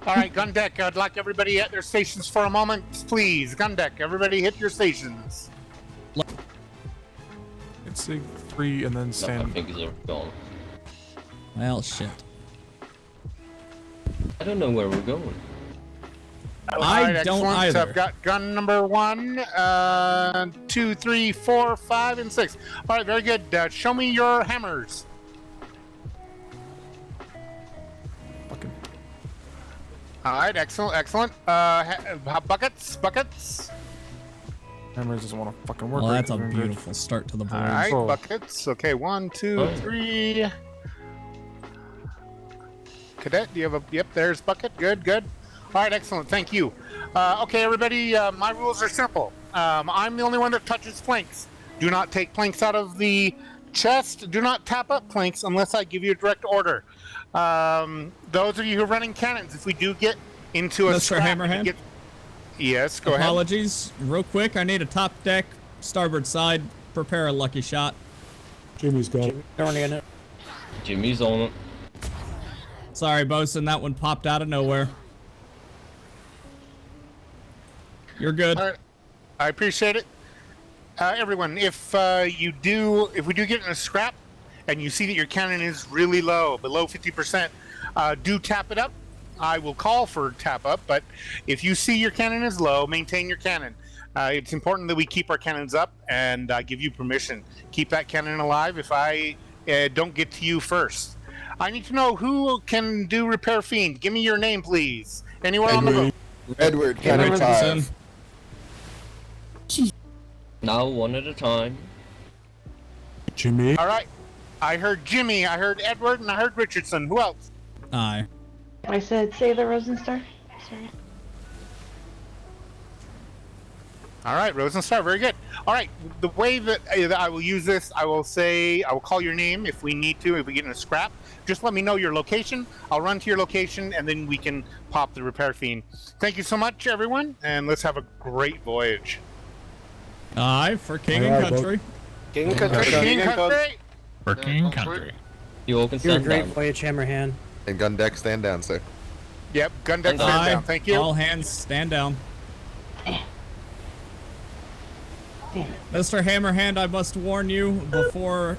All right, gun deck. I'd like everybody at their stations for a moment, please. Gun deck, everybody hit your stations. It's sig 3 and then No, I stand. think he's gone. Well, shit. I don't know where we're going. All I right, don't excellent. either. I've got gun number 1, 2, 3, 4, 5, and 6. All right, very good. Show me your hammers. Fucking. All right, excellent, excellent. Buckets. Hammer doesn't want to fucking work. Well, right? that's a We're good. beautiful start to the All voyage. right, Cool. buckets. Okay, 1, 2, Oh. 3. Cadet, do you have a? Yep, there's bucket. Good, good. All right, excellent. Thank you. Okay, everybody. My rules are simple. I'm the only one that touches planks. Do not take planks out of the chest. Do not tap up planks unless I give you a direct order. Those of you who are running cannons, if we do get into a Mr. scrap, Hammerhand? yes, go ahead. Apologies. Real quick, I need a top deck, starboard side. Prepare a lucky shot. Jimmy's got it. Jimmy's on it. Sorry, bosun, that one popped out of nowhere. You're good. All right. I appreciate it. Everyone, if we do get in a scrap and you see that your cannon is really low, below 50%, do tap it up. I will call for tap up, but if you see your cannon is low, maintain your cannon. It's important that we keep our cannons up, and I give you permission. Keep that cannon alive if I don't get to you first. I need to know who can do Repair Fiend. Give me your name, please. Anywhere on the boat. Edward, cannon Richardson. 5. Now, one at a time. Jimmy. All right. I heard Jimmy, I heard Edward, and I heard Richardson. Who else? Aye. I said Sailor Rosenstar. Sorry. All right, Rosenstar, very good. All right, the way that I will use this, I will call your name if we need to, if we get in a scrap. Just let me know your location. I'll run to your location, and then we can pop the Repair Fiend. Thank you so much, everyone, and let's have a great voyage. Aye, for king and country. King and country. King and country. For king country. You all can You're a stand great down. voyage, Hammerhand. And gun deck, stand down, sir. Yep, gun deck, stand Aye. down. Thank you. All hands, stand down. Mr. Hammerhand, I must warn you before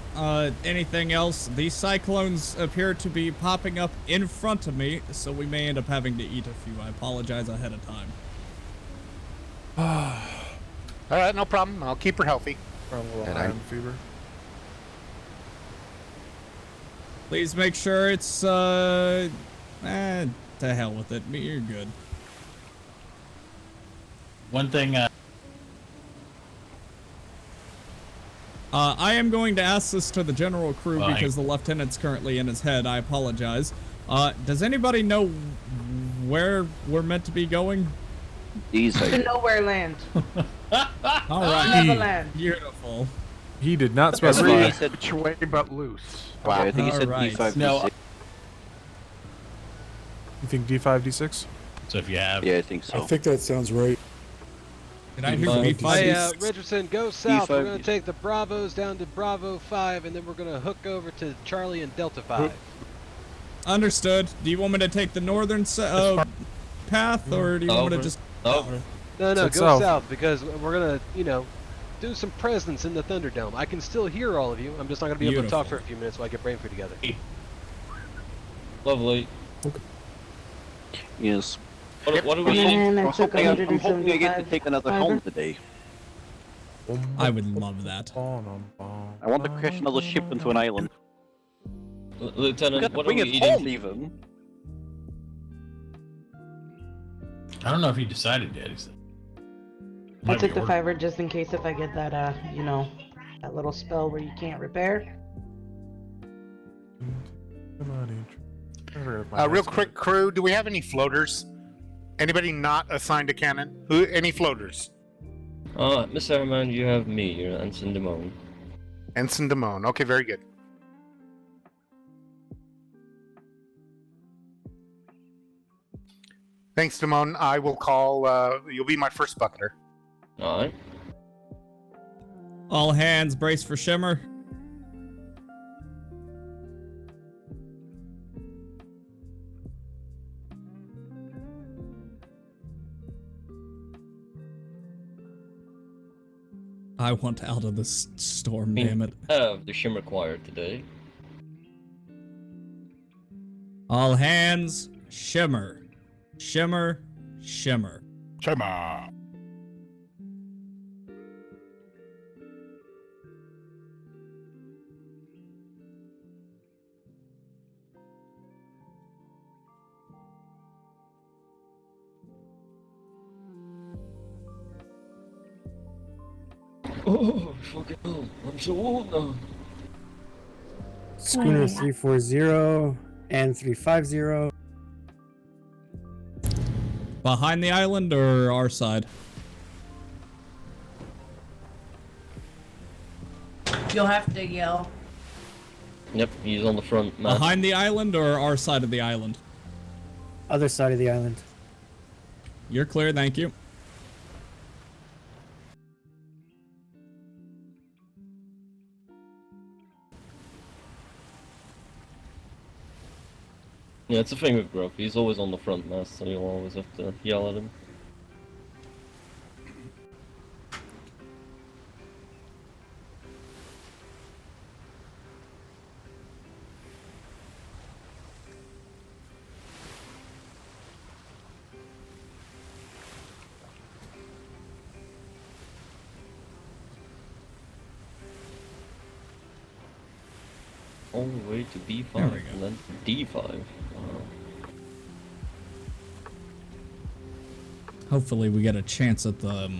anything else, these cyclones appear to be popping up in front of me, so we may end up having to eat a few. I apologize ahead of time. All right, no problem. I'll keep her healthy. A little And iron fever. Please make sure it's, to hell with it. You're good. One thing, I am going to ask this to the general crew Fine. because the lieutenant's currently in his head. I apologize. Does anybody know where we're meant to be going? Easy. To nowhere land. All right. Neverland. Beautiful. He did not Every specify. said, Which way but loose? wow. I think he said Alright. D5, No. D6. You think D5, D6? so if you have, Yeah, I think so. I think that sounds right. Did I hear Hey, B5? Hey, Richardson, go south. We're D5, going to take the Bravos down to Bravo 5, and then we're going to hook over to Charlie and Delta 5. Understood. Do you want me to take the northern path, or do you want me to Over. just... Oh, No, So go south. south, because we're going to, do some presence in the Thunderdome. I can still hear all of you. I'm just not going to be able to talk Beautiful. for a few minutes while I get brain food together. lovely. Yes. What do And we then I I'm took hoping, I'm hoping I get to 175 take another fiber. home today. I would love that. I want to crash another ship into an island. I Lieutenant, got to what are bring we it eating? home, even. I don't know if he decided yet. He said, I took the fiber just in case if I get that, that little spell where you can't repair. Real quick, crew, do we have any floaters? Anybody not assigned a cannon? Any floaters? Mr. Herman, you have me, you're Ensign Damone. Ensign Damone. Okay, very good. Thanks, Damone. I will call, you'll be my first bucketer. Alright. All hands, brace for shimmer. I want out of this storm, damn it. Have the shim required today. All hands, shimmer. Shimmer, shimmer. Shimmer. Oh, fucking hell. I'm so old now. Schooner 340 and 350. Behind the island or our side? You'll have to yell. Yep, he's on the front. Matt. Behind the island or our side of the island? Other side of the island. You're clear, thank you. Yeah, it's a thing with Grub. He's always on the front mast, so you'll always have to yell at him. All the way to B5 There we go. and then D5. Hopefully we get a chance at the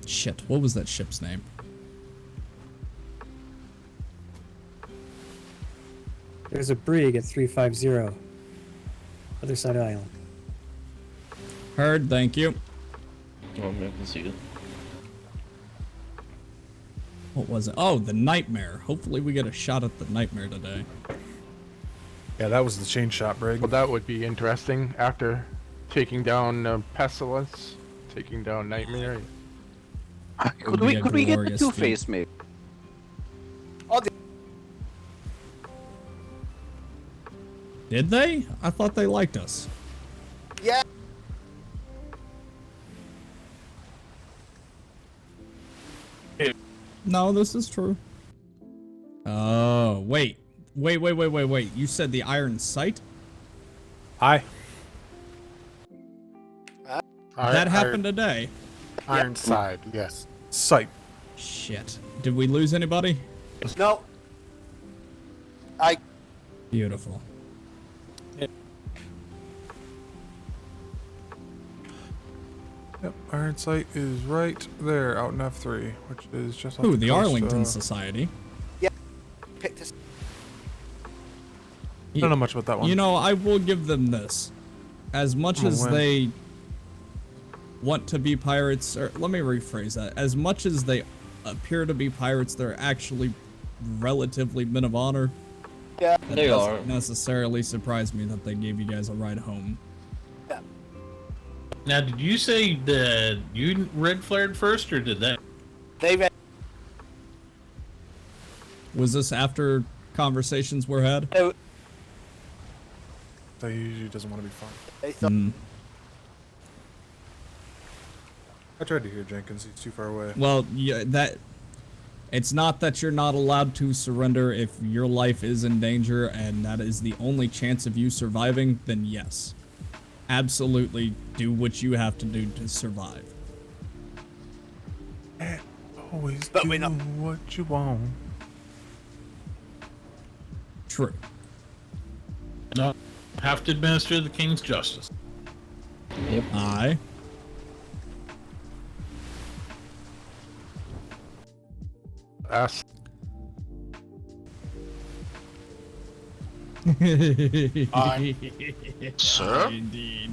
shit. What was that ship's name? There's a brig at 350. Other side of the island. Heard, thank you. Oh, I can see it. What was it? Oh, the Nightmare. Hopefully we get a shot at the Nightmare today. Yeah, that was the chain shot brig. Well, that would be interesting after taking down Pestilence, taking down Nightmare. Could we get the Two-Face, maybe? Did they? I thought they liked us. Yeah. No, this is true. Oh, wait. Wait. You said the Iron Sight? Aye. That happened today. Iron side, yes. Sight. Shit. Did we lose anybody? No. Beautiful. Yep, Iron Sight is right there out in F3, which is just off Ooh, the coast, Arlington Society. Yeah. Pick this. I don't know much about that one. You know, I will give them this. As much as they want to be pirates, or let me rephrase that. As much as they appear to be pirates, they're actually relatively men of honor. Yeah, That they doesn't are. necessarily surprise me that they gave you guys a ride home. Now, did you say that you red flared first, or did they? They Was this after conversations were had? Oh. That usually doesn't want to be fun. They thought. I tried to hear Jenkins, he's too far away. Well, yeah, it's not that you're not allowed to surrender if your life is in danger and that is the only chance of you surviving, then yes. Absolutely do what you have to do to survive. Always do what you want. True. No. Have to administer the king's justice. Yep. Aye. Us. Sir? Indeed.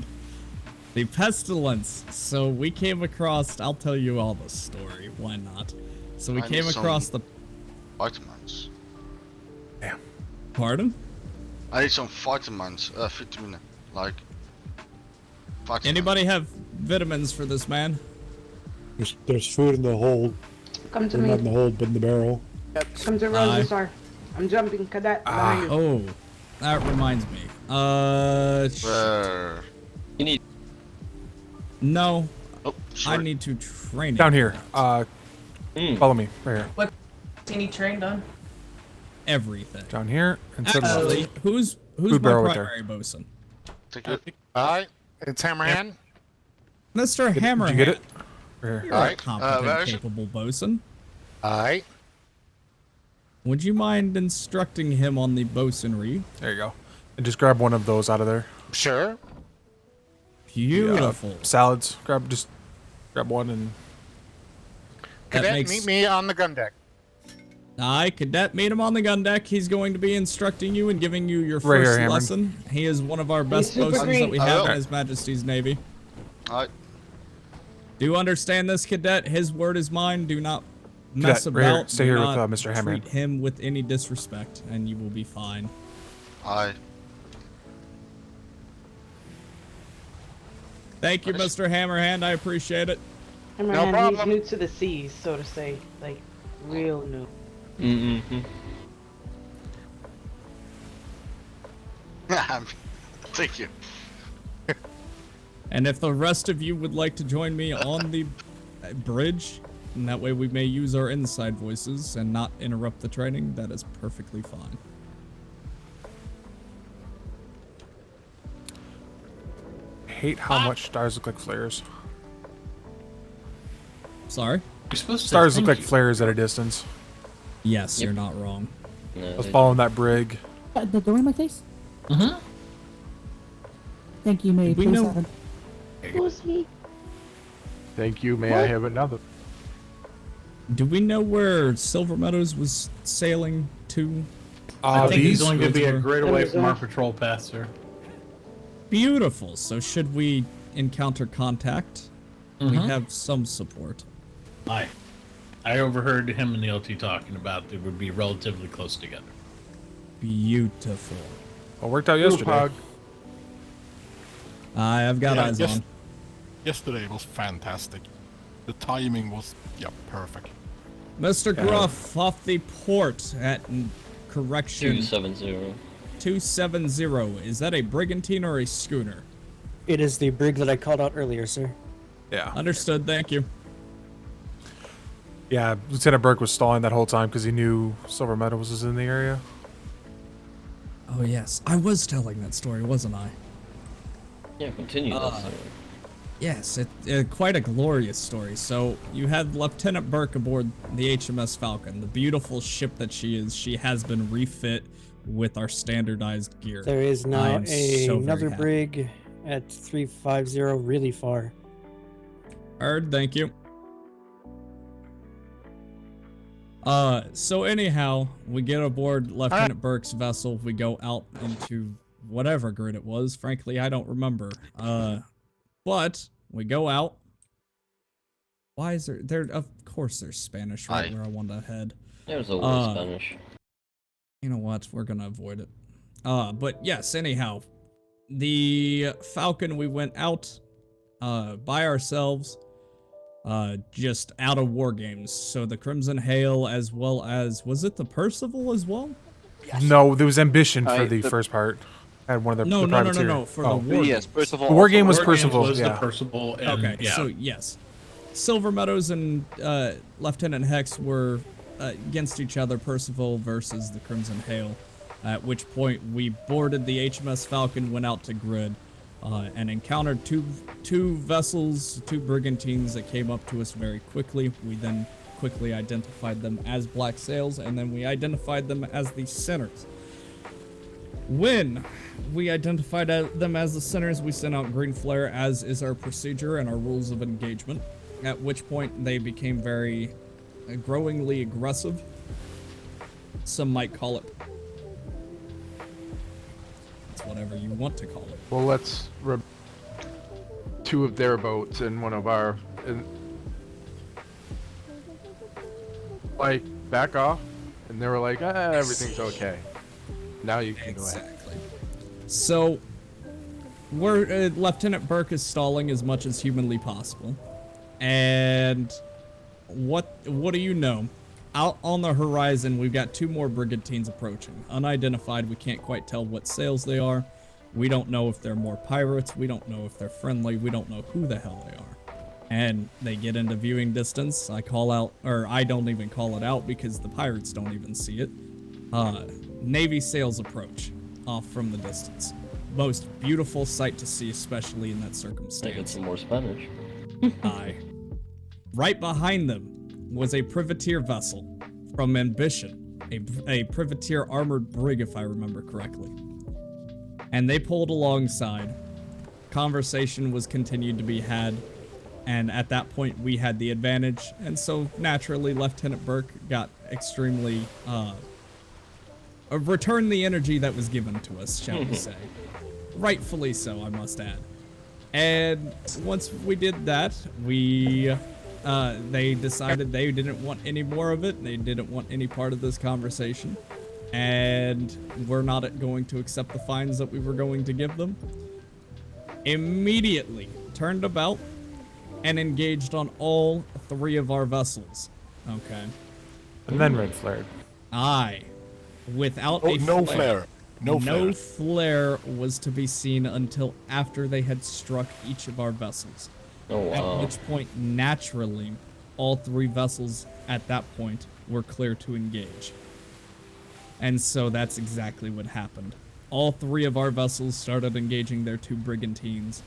The pestilence. So we came across, I'll tell you all the story, why not? So we I came need across some the... Vitamins. Pardon? I need some vitamins, vitamin, like. Vitamins. Anybody have vitamins for this man? There's food in the hold. Come to Or me. not in the hold, but in the barrel. Come to Rosa Star. I'm jumping, cadet. behind you. Oh, that reminds me. Where? You need. Oh, No. I sorry. need to train Down him. here. Follow me. Right here. What he need trained on? Everything. Down here and send Actually, who's Food my barrel right primary bosun? Take it. Alright, it's Hammerhand. Mr. Hammerhand. Did you get it? Right here. You're a Alright, competent, where is it? capable bosun. Alright. Would you mind instructing him on the bosunry? There you go. And just grab one of those out of there. Sure. Beautiful. Salads. Grab one and Cadet, meet me on the gun deck. Aye, Cadet, meet him on the gun deck. He's going to be instructing you and giving you your Right here, first Cameron. lesson. He is one of our best super bosuns green. that we have Oh. in His Majesty's Navy. Alright. Do you understand this, Cadet? His word is mine. Do not mess Cadet, right here. about. Stay Do here with, not Mr. Hammerhand. Treat him with any disrespect, and you will be fine. Aye. Thank you, Mr. Hammerhand. I appreciate it. Hammerhand, problem. he's new to the seas, so to say. Like, real new. Mm-hmm. Thank you. And if the rest of you would like to join me on the bridge, and that way we may use our inside voices and not interrupt the training, that is perfectly fine. I hate how much stars look like flares. Sorry? You're supposed to Stars look thank like you. flares at a distance. Yes, you're not wrong. I was following that brig. The door in my face? Mm-hmm. Thank you, May. We Please know- have it. Pussy. Thank you. May I have another? Do we know where Silver Meadows was sailing to? I think he's these only going to be a There great away we from go. our patrol path, sir. Beautiful. So should we encounter contact, we Mhm. have some support. Aye. I overheard him and the LT talking about they would be relatively close together. Beautiful. Well, worked out yesterday. I've got eyes yes- on. Yesterday was fantastic. The timing was, perfect. Mr. Yeah. Gruff, off the port at correction 270. 270. Is that a brigantine or a schooner? It is the brig that I called out earlier, sir. Yeah. Understood, thank you. Yeah, Lieutenant Burke was stalling that whole time because he knew Silver Meadows was in the area. Oh yes, I was telling that story, wasn't I? Yeah, continue that story. Yes, quite a glorious story. So you had Lieutenant Burke aboard the HMS Falcon, the beautiful ship that she is. She has been refit with our standardized gear. There is I now am so very another happy. brig at 350, really far. Heard, thank you. So anyhow, we get aboard Lieutenant Burke's vessel. We go out into whatever grid it was. Frankly, I don't remember. But we go out. Why is there? Of course, there's Spanish right where I want to head. There's always Spanish. You know what? We're gonna avoid it. But yes. Anyhow, the Falcon. We went out, by ourselves. Just out of war games. So the Crimson Hail, as well as was it the Percival as well? No, there was Ambition for the first part. Had one of the No, the no, no, no, privateer. no. For the war. Yes, games. Percival. The war game was War Games Percival. was Yeah. the Percival. And, Okay, yeah. so yes, Silver Meadows and Lieutenant Hex were against each other. Percival versus the Crimson Hail. At which point we boarded the HMS Falcon, went out to grid, and encountered two vessels, two brigantines that came up to us very quickly. We then quickly identified them as black sails, and then we identified them as the sinners. When we identified them as the sinners, we sent out green flare, as is our procedure and our rules of engagement. At which point they became very growingly aggressive. Some might call it. It's whatever you want to call it. Well, let's two of their boats and one of our, like, back off, and they were like, everything's okay. Now you can go ahead. So, we're Lieutenant Burke is stalling as much as humanly possible, and what do you know? Out on the horizon, we've got two more brigantines approaching. Unidentified, we can't quite tell what sails they are. We don't know if they're more pirates. We don't know if they're friendly. We don't know who the hell they are. And they get into viewing distance. I call out, or I don't even call it out because the pirates don't even see it. Navy sails approach off from the distance. Most beautiful sight to see, especially in that circumstance. They get some more Spanish. Aye. Right behind them was a privateer vessel from Ambition, a privateer armored brig, if I remember correctly. And they pulled alongside. Conversation was continued to be had. And at that point, we had the advantage, and so naturally, Lieutenant Burke got extremely returned the energy that was given to us, shall we say. Rightfully so, I must add. And once we did that, they decided they didn't want any more of it. They didn't want any part of this conversation. And we're not going to accept the fines that we were going to give them. Immediately turned about and engaged on all 3 of our vessels. Okay. And then red flared. Aye. Without Oh, a no flare. flare. No flare. No flare was to be seen until after they had struck each of our vessels. Oh, wow. At which point, naturally, all 3 vessels at that point were clear to engage. And so that's exactly what happened. All 3 of our vessels started engaging their 2 brigantines.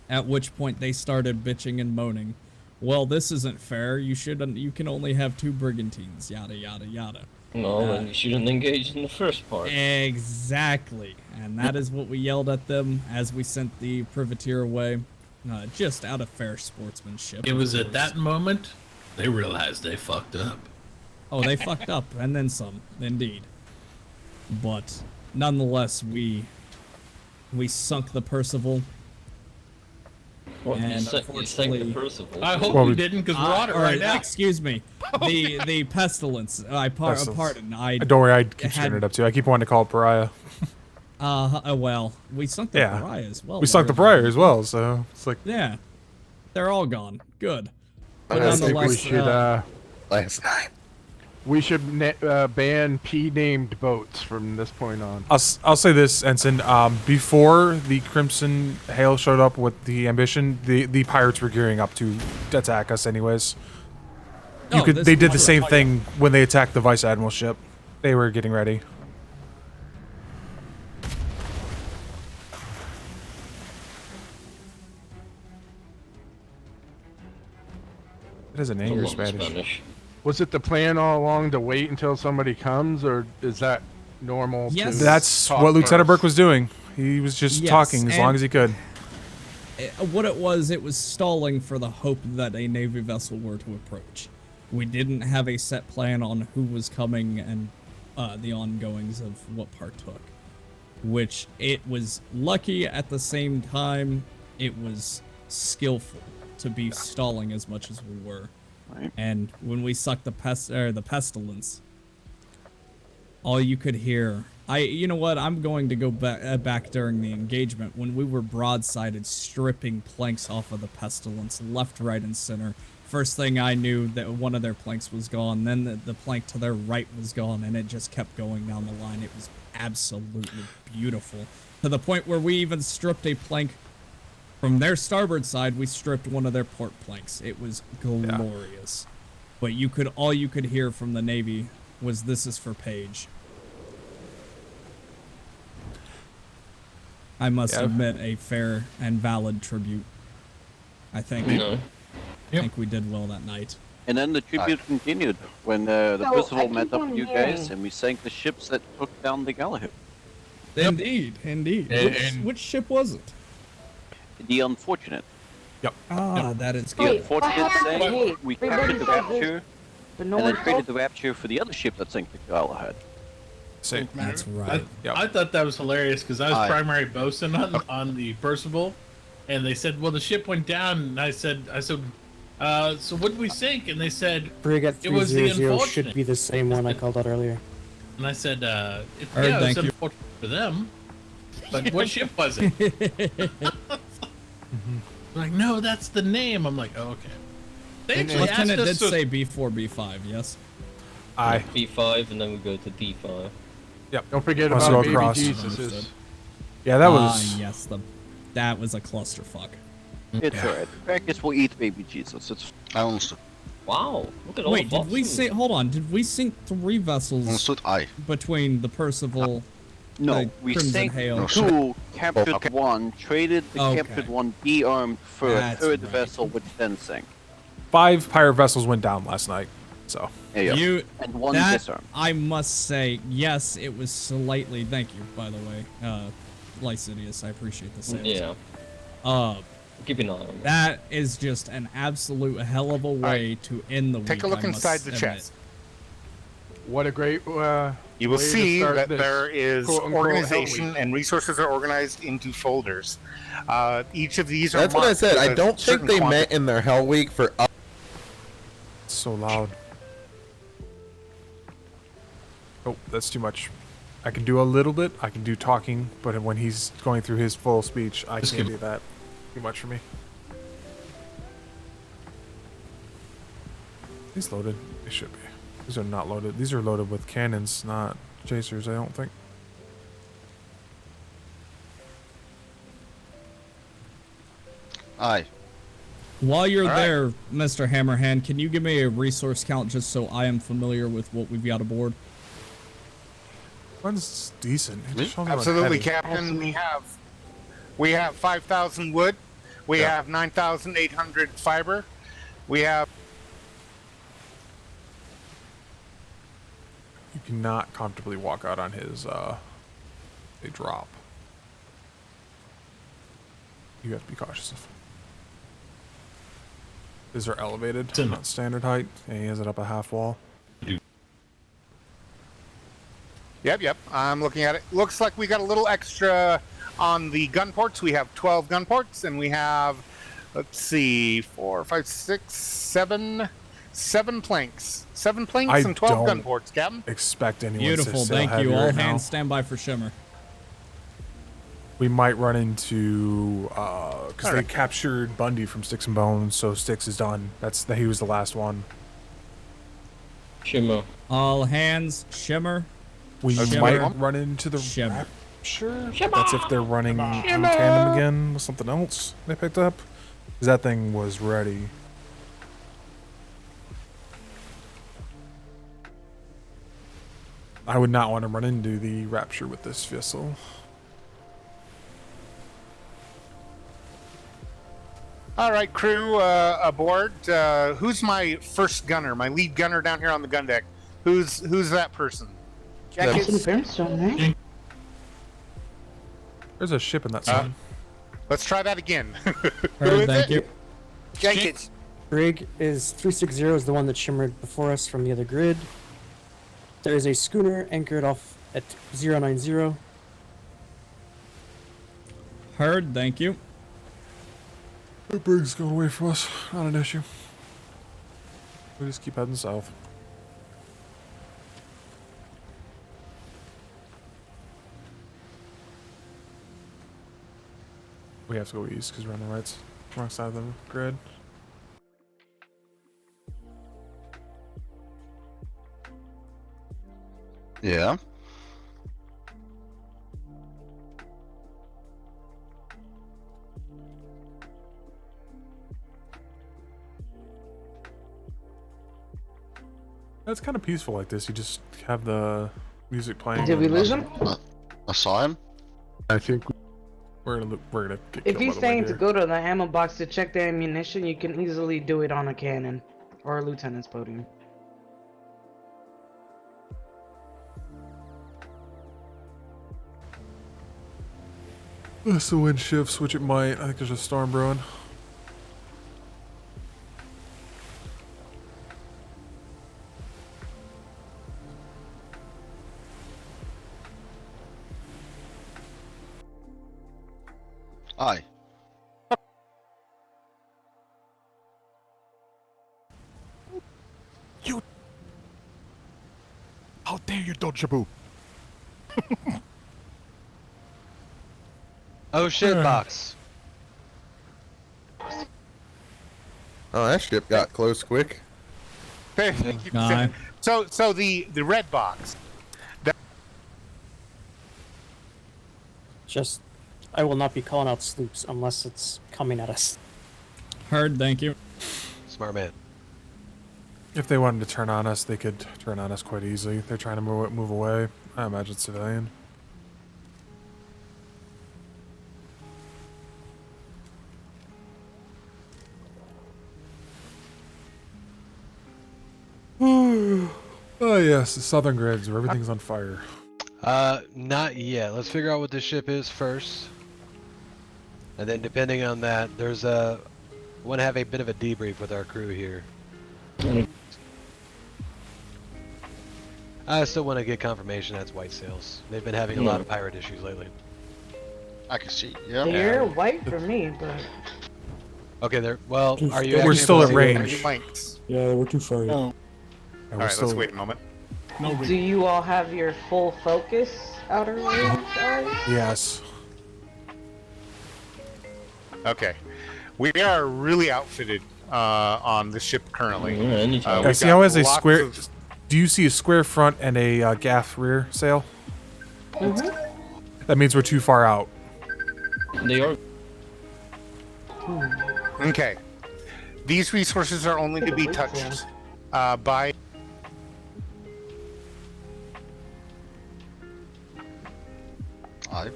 At which point they started bitching and moaning. Well, this isn't fair. You can only have 2 brigantines. Yada yada yada. No, then you shouldn't engage in the first part. Exactly. And that is what we yelled at them as we sent the privateer away. Just out of fair sportsmanship. It was at that moment they realized they fucked up. Oh, they fucked up, and then some, indeed. But nonetheless, we sunk the Percival. What, and you sank unfortunately, the Percival? I hope we didn't, because we're on it right now. Excuse me, the pestilence. Pardon. Don't worry, I keep screwing it up too. I keep wanting to call it Pariah. Well, we sunk the Pariah as well. We sunk the Pariah as well, so it's like yeah, they're all gone. Good. But I think nonetheless, we should last night. We should ban P-named boats from this point on. I'll say this, Ensign. Before the Crimson Hail showed up with the Ambition, the pirates were gearing up to attack us anyways. They did the same thing when they attacked the Vice Admiral ship. They were getting ready. It is an angry Spanish. Was it the plan all along to wait until somebody comes, or is that normal? Yes. That's what Lieutenant Burke was doing. He was just talking as long as he could. What it was stalling for the hope that a Navy vessel were to approach. We didn't have a set plan on who was coming and the ongoings of what partook. Which it was lucky at the same time, it was skillful to be stalling as much as we were. Right. And when we sucked the pestilence, all you could hear. You know what? I'm going to go back during the engagement when we were broadsided, stripping planks off of the pestilence, left, right, and center. First thing I knew that one of their planks was gone. Then the plank to their right was gone, and it just kept going down the line. It was absolutely beautiful, to the point where we even stripped a plank. From their starboard side, we stripped one of their port planks. It was glorious. But all you could hear from the Navy was, "This is for Paige." I must admit, a fair and valid tribute. I think. I think we did well that night. And then the tribute continued when the Percival met up with you guys, and we sank the ships that took down the Galahad. Indeed. Which ship was it? The Unfortunate. Yep. That is The good. Unfortunate sank, we captured the Rapture, But no and then one traded told- the Rapture for the other ship that sank the Galahad. That's right. I thought that was hilarious because I was Aye. primary bosun on the Percival, and they said, "Well, the ship went down," and I said, "So what did we sink?" And they said, Frigate "It was the 300 Unfortunate." should be the same one I called out earlier. And I said, Heard, "Yeah, thank it's you. unfortunate for them, but what ship was it?" Like, no, that's the name. I'm like, oh, okay. They actually asked Lieutenant us did to- say B4, B5, yes? Aye. B5, and then we go to D5. Yep. Don't forget Let's about go baby across. Jesuses. Yeah, that was. Yes, that was a clusterfuck. It's alright. Practice will eat baby Jesus. It's I understood. Wow, look at all Wait, the did we boxes. sink? Hold on, did we sink 3 vessels Understood. Aye. between the Percival? No, the we Crimson sank Hail? 2, captured 1, traded the Okay. captured 1 de-armed for That's a 3rd right. vessel, which then sank. 5 pirate vessels went down last night. So. You, and 1 that, disarmed. I must say, yes, it was slightly. Thank you, by the way, Lycidius. I appreciate the sales. Yeah. Keep an eye on it. That is just an absolute hell of a way to end the week. Take a look I must inside the admit. chest. What a great. You will way to see start that this there is quote-unquote Hell organization Week. and resources are organized into folders. Each of these are That's what I marked said. with I a don't think certain they quantity. met in their Hell Week for. It's so loud. Oh, that's too much. I can do a little bit. I can do talking, but when he's going through his full speech, I Just can't give- do that. Too much for me. These loaded? They should be. These are not loaded. These are loaded with cannons, not chasers, I don't think. Aye. While you're All right. there, Mr. Hammerhand, can you give me a resource count just so I am familiar with what we've got aboard? One's decent. It just shows me what Absolutely, heavy. Captain. We have 5,000 wood. We Yeah. have 9,800 fiber. We have. You cannot comfortably walk out on his, a drop. You have to be cautious of. These are elevated, not standard height, and he has it up a half wall. Yep. I'm looking at it. Looks like we got a little extra on the gun ports. We have 12 gun ports, and we have, let's see, 4, 5, 6, 7 planks. 7 planks I and 12 gun don't ports, Captain. Expect anyone Beautiful, to sail thank heavy you. All right now. hands stand by for Shimmer. We might run into because they Alright. captured Bundy from Sticks and Bones, so Sticks is done. He was the last one. Shimmer. All hands, Shimmer. We Shimmer. might run into the Shimmer. Rapture. That's if they're running in tandem again with something else they picked up. 'Cause that thing was ready. I would not want to run into the Rapture with this vessel. All right, crew aboard. Who's my first gunner, my lead gunner down here on the gun deck? Who's that person? Jackson Brimstone, right? There's a ship in that sun. Let's try that again. Heard, thank you. Jenkins. Brig is 360 is the one that shimmered before us from the other grid. There is a schooner anchored off at 090. Heard, thank you. The brig's going away from us. Not an issue. We just keep heading south. We have to go east because we're on the wrong side of the grid. Yeah. It's kind of peaceful like this. You just have the music playing. Did we lose him? I saw him. I think we're gonna get If killed he's by the saying wind to here. go to the ammo box to check the ammunition, you can easily do it on a cannon or a lieutenant's podium. Unless the wind shifts, which it might. I think there's a storm brewing. Aye. How dare you, Dodgeaboo? Oh shit, box. Oh, that ship got close quick. Thank you. Aye. So the red box. Just, I will not be calling out sloops unless it's coming at us. Heard, thank you. Smart man. If they wanted to turn on us, they could turn on us quite easily. They're trying to move away. I imagine civilian. Oh yes, the southern grids where everything's on fire. Not yet. Let's figure out what this ship is first. And then depending on that, there's want to have a bit of a debrief with our crew here. I still want to get confirmation that's white sails. They've been having a lot of pirate issues lately. I can see. Yeah. They're white for me, but Okay, there. Well, are you? We're actually still able at to see range. Blanks. Yeah, we're too far. All we're right, still- let's wait a moment. do you all have your full focus outer range eyes? Yes. Okay, we are really outfitted on the ship currently. I we've see got how has a lots square. of- Do you see a square front and a gaff rear sail? That means we're too far out. They are. Okay, these resources are only to be touched by. Aye.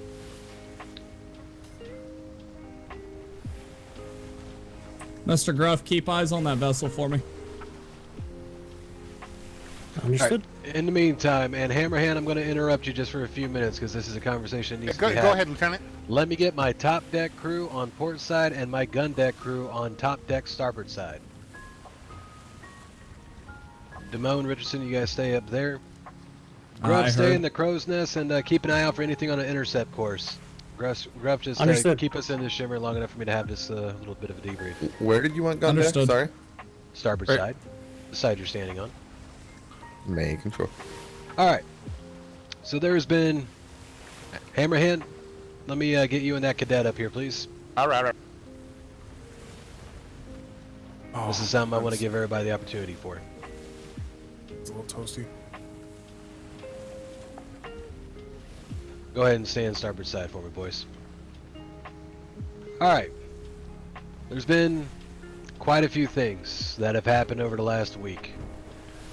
Mr. Gruff, keep eyes on that vessel for me. Understood. Alright, in the meantime, and Hammerhand, I'm going to interrupt you just for a few minutes because this is a conversation that needs to be had. Go ahead, Lieutenant. Let me get my top deck crew on port side and my gun deck crew on top deck starboard side. Damone, Richardson, you guys stay up there. Gruff, stay in the crow's nest and keep an eye out for anything on an intercept course. Gruff, just keep us in this shimmer long enough for me to have this little bit of a debrief. Where did you want gun deck? Sorry. Starboard side. The side you're standing on. Making sure. Alright. So there's been... Hammerhand, let me get you and that cadet up here, please. Alright. This is something I want to give everybody the opportunity for. It's a little toasty. Go ahead and stay on starboard side for me, boys. Alright. There's been quite a few things that have happened over the last week.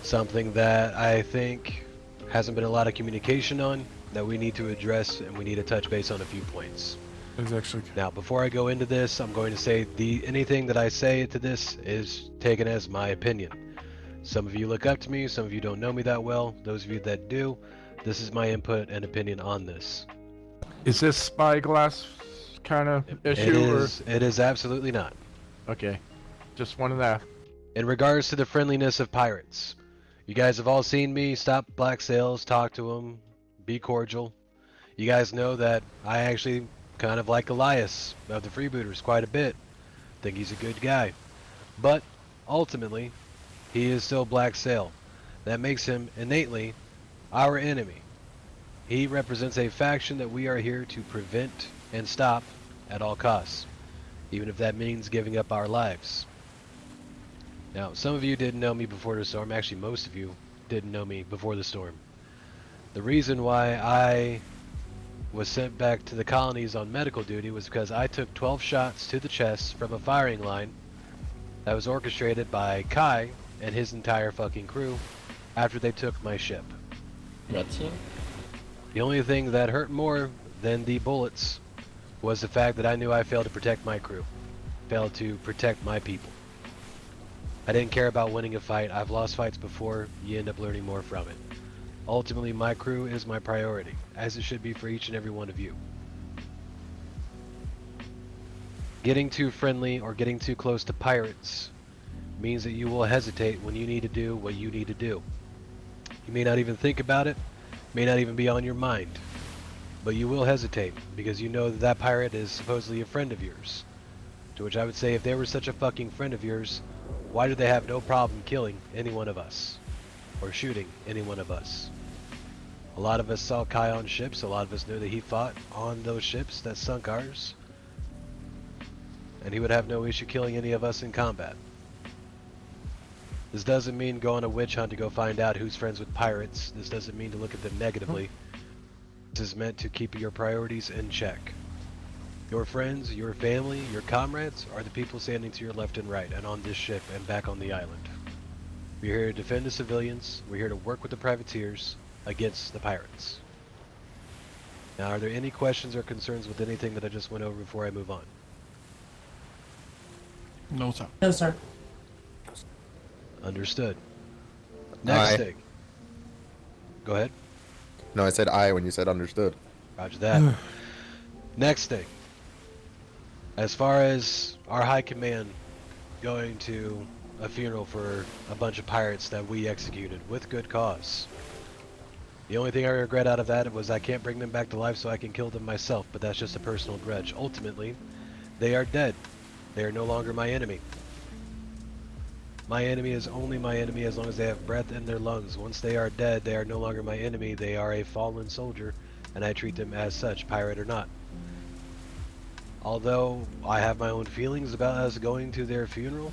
Something that I think hasn't been a lot of communication on, that we need to address, and we need to touch base on a few points. Now, before I go into this, I'm going to say anything that I say to this is taken as my opinion. Some of you look up to me, some of you don't know me that well. Those of you that do, this is my input and opinion on this. Is this spyglass kind of issue? It is absolutely not. Okay, just wanted that. In regards to the friendliness of pirates, you guys have all seen me stop black sails, talk to them, be cordial. You guys know that I actually kind of like Elias of the Freebooters quite a bit. Think he's a good guy. But ultimately, he is still black sail. That makes him innately our enemy. He represents a faction that we are here to prevent and stop at all costs, even if that means giving up our lives. Now, some of you didn't know me before the storm. Actually, most of you didn't know me before the storm. The reason why I was sent back to the colonies on medical duty was because I took 12 shots to the chest from a firing line that was orchestrated by Kai and his entire fucking crew after they took my ship. That's it. The only thing that hurt more than the bullets was the fact that I knew I failed to protect my crew, failed to protect my people. I didn't care about winning a fight. I've lost fights before. You end up learning more from it. Ultimately, my crew is my priority, as it should be for each and every one of you. Getting too friendly or getting too close to pirates means that you will hesitate when you need to do what you need to do. You may not even think about it, may not even be on your mind, but you will hesitate because you know that that pirate is supposedly a friend of yours. To which I would say, if they were such a fucking friend of yours, why do they have no problem killing any one of us? Or shooting any one of us? A lot of us saw Kai on ships, a lot of us knew that he fought on those ships that sunk ours. And he would have no issue killing any of us in combat. This doesn't mean go on a witch hunt to go find out who's friends with pirates. This doesn't mean to look at them negatively. This is meant to keep your priorities in check. Your friends, your family, your comrades are the people standing to your left and right and on this ship and back on the island. We're here to defend the civilians. We're here to work with the privateers against the pirates. Now, are there any questions or concerns with anything that I just went over before I move on? No, sir. No, sir. Understood. Next Aye. thing. Go ahead. No, I said I when you said understood. Roger that. Next thing. As far as our high command going to a funeral for a bunch of pirates that we executed with good cause. The only thing I regret out of that was I can't bring them back to life so I can kill them myself, but that's just a personal grudge. Ultimately, they are dead. They are no longer my enemy. My enemy is only my enemy as long as they have breath in their lungs. Once they are dead, they are no longer my enemy. They are a fallen soldier, and I treat them as such, pirate or not. Although I have my own feelings about us going to their funeral,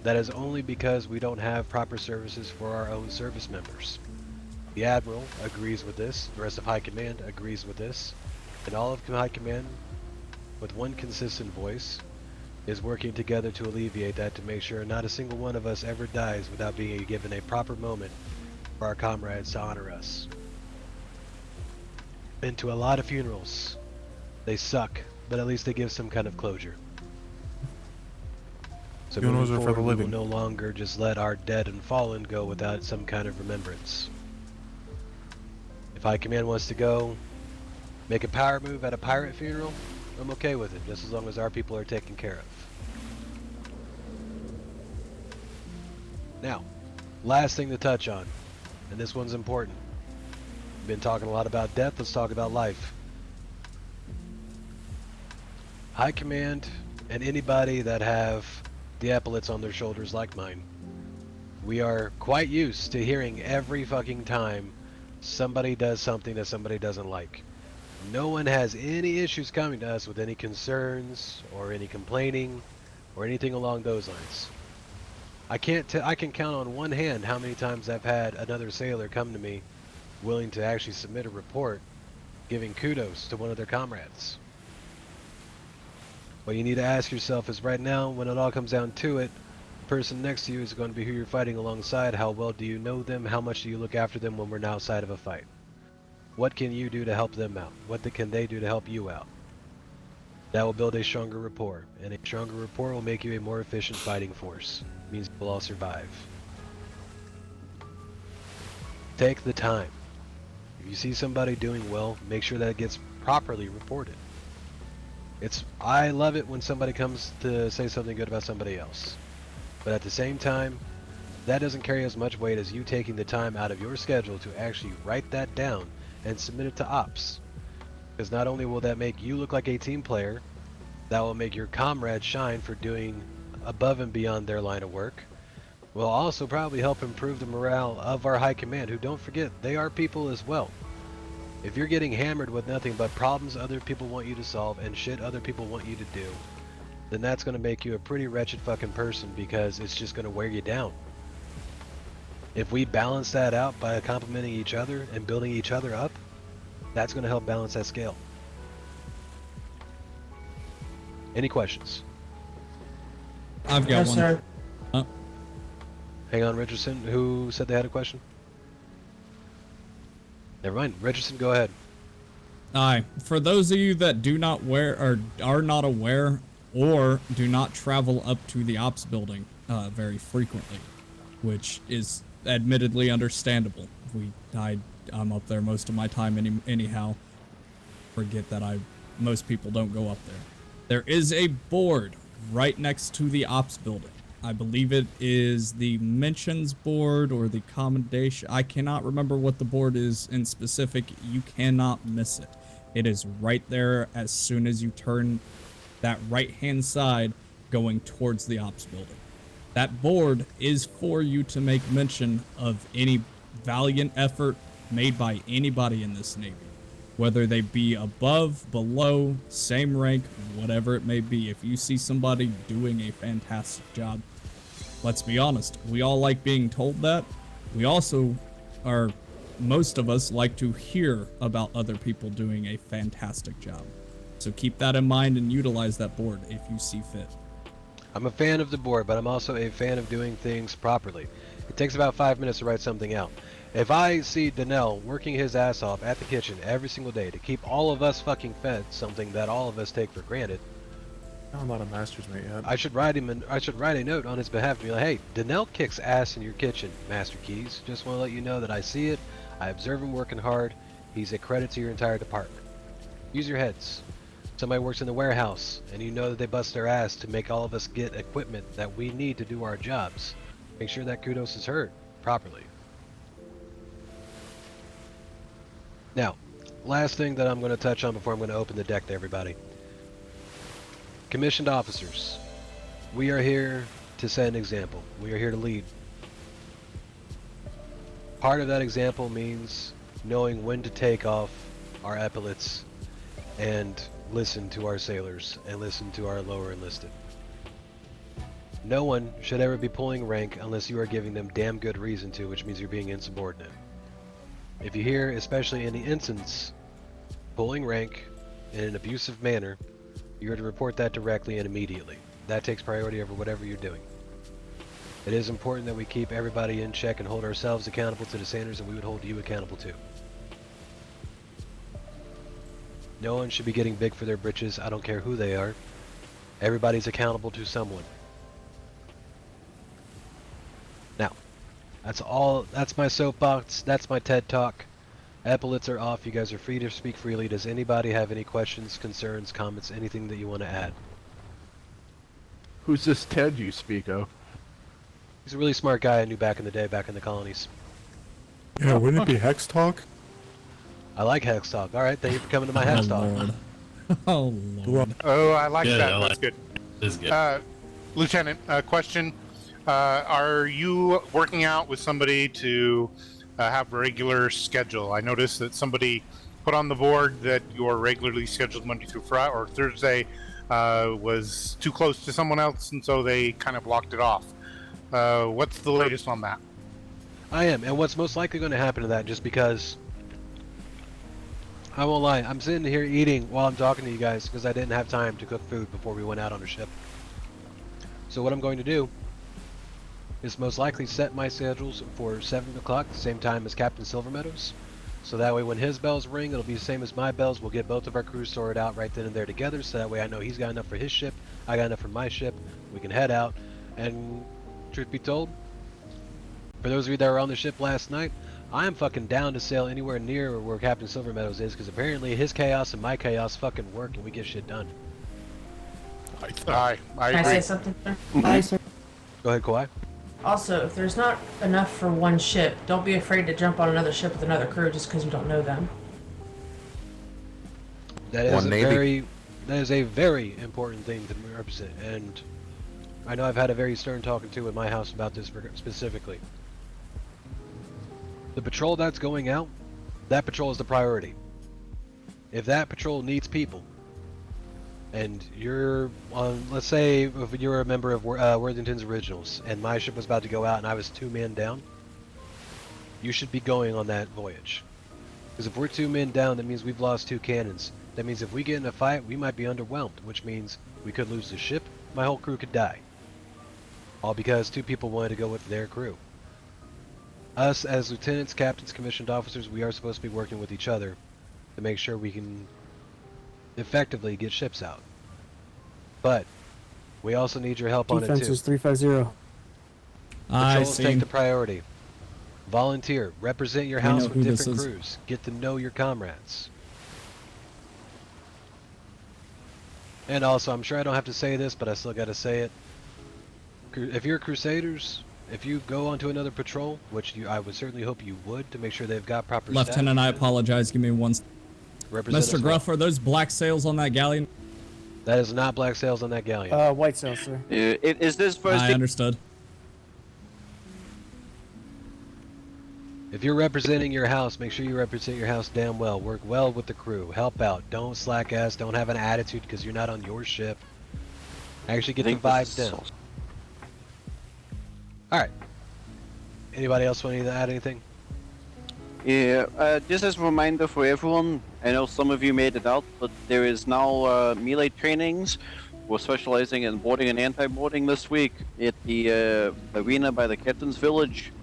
that is only because we don't have proper services for our own service members. The Admiral agrees with this, the rest of High Command agrees with this, and all of High Command, with one consistent voice, is working together to alleviate that, to make sure not a single one of us ever dies without being given a proper moment for our comrades to honor us. Been to a lot of funerals. They suck, but at least they give some kind of closure. So Funerals moving are for forward, the we will living. no longer just let our dead and fallen go without some kind of remembrance. If High Command wants to go make a power move at a pirate funeral, I'm okay with it, just as long as our people are taken care of. Now, last thing to touch on, and this one's important. We've been talking a lot about death, let's talk about life. High Command and anybody that have the epaulets on their shoulders like mine, we are quite used to hearing every fucking time somebody does something that somebody doesn't like. No one has any issues coming to us with any concerns or any complaining or anything along those lines. I can count on one hand how many times I've had another sailor come to me willing to actually submit a report giving kudos to one of their comrades. What you need to ask yourself is, right now, when it all comes down to it, the person next to you is going to be who you're fighting alongside. How well do you know them? How much do you look after them when we're outside of a fight? What can you do to help them out? What can they do to help you out? That will build a stronger rapport, and a stronger rapport will make you a more efficient fighting force. It means we'll all survive. Take the time. If you see somebody doing well, make sure that it gets properly reported. I love it when somebody comes to say something good about somebody else. But at the same time, that doesn't carry as much weight as you taking the time out of your schedule to actually write that down and submit it to ops. Because not only will that make you look like a team player, that will make your comrades shine for doing above and beyond their line of work. Will also probably help improve the morale of our high command, who, don't forget, they are people as well. If you're getting hammered with nothing but problems other people want you to solve and shit other people want you to do, then that's going to make you a pretty wretched fucking person, because it's just going to wear you down. If we balance that out by complimenting each other and building each other up, that's going to help balance that scale. Any questions? I've got one. sir. Oh. Hang on, Richardson. Who said they had a question? Never mind. Richardson, go ahead. Aye. For those of you that do not are not aware or do not travel up to the ops building very frequently, which is admittedly understandable. I'm up there most of my time anyhow. Forget that most people don't go up there. There is a board right next to the ops building. I believe it is the mentions board or the commendation. I cannot remember what the board is in specific. You cannot miss it. It is right there as soon as you turn that right-hand side going towards the ops building. That board is for you to make mention of any valiant effort made by anybody in this Navy. Whether they be above, below, same rank, whatever it may be. If you see somebody doing a fantastic job, let's be honest, we all like being told that. We also most of us like to hear about other people doing a fantastic job. So keep that in mind and utilize that board if you see fit. I'm a fan of the board, but I'm also a fan of doing things properly. It takes about 5 minutes to write something out. If I see Danelle working his ass off at the kitchen every single day to keep all of us fucking fed, something that all of us take for granted, I'm not a master's mate yet. I should write a note on his behalf to be like, hey, Danelle kicks ass in your kitchen, Master Keys. Just want to let you know that I see it. I observe him working hard. He's a credit to your entire department. Use your heads. somebody works in the warehouse, and you know that they bust their ass to make all of us get equipment that we need to do our jobs, make sure that kudos is heard properly. Now, last thing that I'm going to touch on before I'm going to open the deck to everybody. Commissioned officers, we are here to set an example. We are here to lead. Part of that example means knowing when to take off our epaulets and listen to our sailors and listen to our lower enlisted. No one should ever be pulling rank unless you are giving them damn good reason to, which means you're being insubordinate. If you hear, especially in the instance, pulling rank in an abusive manner, you are to report that directly and immediately. That takes priority over whatever you're doing. It is important that we keep everybody in check and hold ourselves accountable to the standards that we would hold you accountable to. No one should be getting big for their britches. I don't care who they are. Everybody's accountable to someone. Now, that's my soapbox. That's my TED Talk. Epaulets are off. You guys are free to speak freely. Does anybody have any questions, concerns, comments, anything that you want to add? Who's this Ted you speak of? He's a really smart guy I knew back in the day, back in the colonies. Yeah, wouldn't it be Hex Talk? I like Hex Talk. Alright, thank you for coming to my Hex Talk. Lord. Oh, Lord. Oh, I like Good, that. I That's like good. This is good. Lieutenant, question. Are you working out with somebody to have a regular schedule? I noticed that somebody put on the board that your regularly scheduled Monday through Friday or Thursday was too close to someone else, and so they kind of blocked it off. What's the latest on that? I am, and what's most likely going to happen to that, just because I won't lie, I'm sitting here eating while I'm talking to you guys because I didn't have time to cook food before we went out on a ship. So what I'm going to do is most likely set my schedules for 7 o'clock, the same time as Captain Silvermeadows. So that way when his bells ring, it'll be the same as my bells. We'll get both of our crews sorted out right then and there together, so that way I know he's got enough for his ship, I got enough for my ship, we can head out. And truth be told, for those of you that were on the ship last night, I am fucking down to sail anywhere near where Captain Silvermeadows is, because apparently his chaos and my chaos fucking work and we get shit done. I Can I agree. say something, sir? Go ahead, Kawhi. Also, if there's not enough for one ship, don't be afraid to jump on another ship with another crew just because you don't know them. That is a very important thing to represent, and I know I've had a very stern talking to in my house about this specifically. The patrol that's going out, that patrol is the priority. If that patrol needs people, and you're on, let's say if you're a member of Worthington's Originals, and my ship was about to go out and I was 2 men down, you should be going on that voyage. Because if we're 2 men down, that means we've lost 2 cannons. That means if we get in a fight, we might be underwhelmed, which means we could lose the ship, my whole crew could die. All because 2 people wanted to go with their crew. Us as lieutenants, captains, commissioned officers, we are supposed to be working with each other to make sure we can effectively get ships out. But we also need your help on it too. Defense is 350. Patrols take the priority. Volunteer, represent your house with different crews. Get to know your comrades. And also, I'm sure I don't have to say this, but I still got to say it. If you're Crusaders, if you go onto another patrol, which I would certainly hope you would, to make sure they've got proper Lieutenant, I apologize. Give me one. Represent Mr. Gruff, are those black sails on that galleon? That is not black sails on that galleon. White sails, sir. Is this first? I understood. If you're representing your house, make sure you represent your house damn well. Work well with the crew. Help out. Don't slack ass. Don't have an attitude because you're not on your ship. Actually get the vibes down. Alright. Anybody else want to add anything? Yeah, just as a reminder for everyone, I know some of you made it out, but there is now melee trainings. We're specializing in boarding and anti-boarding this week at the arena by the Captain's Village.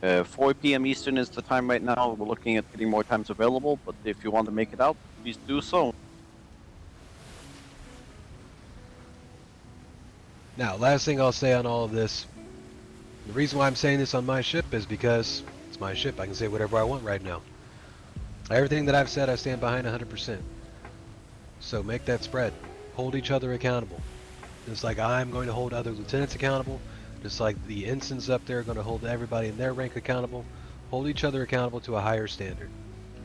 4 p.m. Eastern is the time right now. We're looking at getting more times available, but if you want to make it out, please do so. Now, last thing I'll say on all of this. The reason why I'm saying this on my ship is because it's my ship. I can say whatever I want right now. Everything that I've said, I stand behind 100%. So make that spread. Hold each other accountable. Just like I'm going to hold other lieutenants accountable, just like the ensigns up there are going to hold everybody in their rank accountable. Hold each other accountable to a higher standard.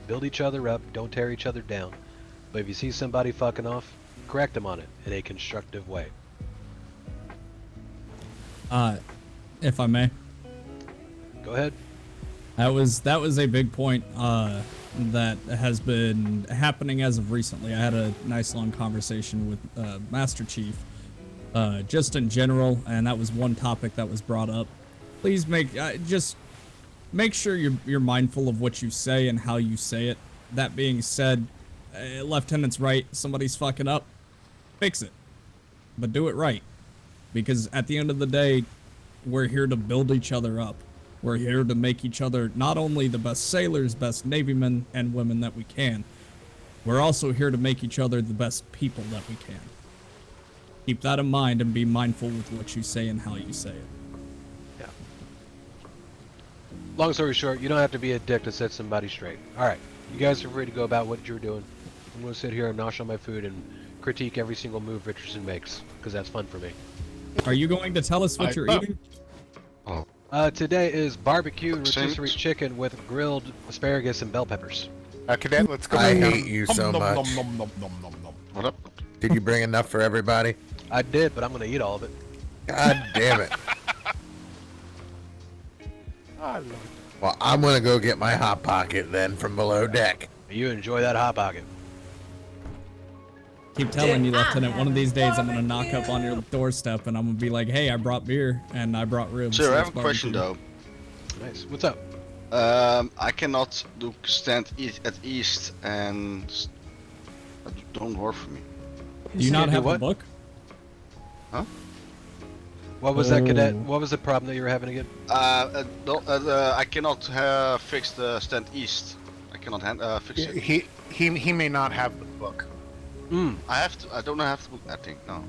Build each other up, don't tear each other down. But if you see somebody fucking off, correct them on it in a constructive way. If I may. Go ahead. That was a big point that has been happening as of recently. I had a nice long conversation with Master Chief, just in general, and that was one topic that was brought up. Please just make sure you're mindful of what you say and how you say it. That being said, Lieutenant's right. Somebody's fucking up. Fix it, but do it right, because at the end of the day, we're here to build each other up. We're here to make each other not only the best sailors, best Navy men and women that we can, we're also here to make each other the best people that we can. Keep that in mind and be mindful with what you say and how you say it. Yeah. Long story short, you don't have to be a dick to set somebody straight. Alright, you guys are free to go about what you're doing. I'm going to sit here and nosh on my food and critique every single move Richardson makes, because that's fun for me. Are you going to tell us what you're eating? Today is barbecue rotisserie chicken with grilled asparagus and bell peppers. Cadet, let's go. I hate you so much. What up? Did you bring enough for everybody? I did, but I'm gonna eat all of it. God damn it. Well, I'm gonna go get my Hot Pocket then from below deck. You enjoy that Hot Pocket. Keep telling you, Lieutenant, one of these days I'm gonna knock up on your doorstep and I'm gonna be like, hey, I brought beer and I brought ribs. Sir, I let's have a question barbecue." though. Nice. What's up? I cannot do stand at east and that don't work for me. Do you not have what? the book? Huh? What was that, Cadet? What was the problem that you were having again? I cannot fix the stand east. I cannot fix it. He may not have the book. I don't have the book. I think no.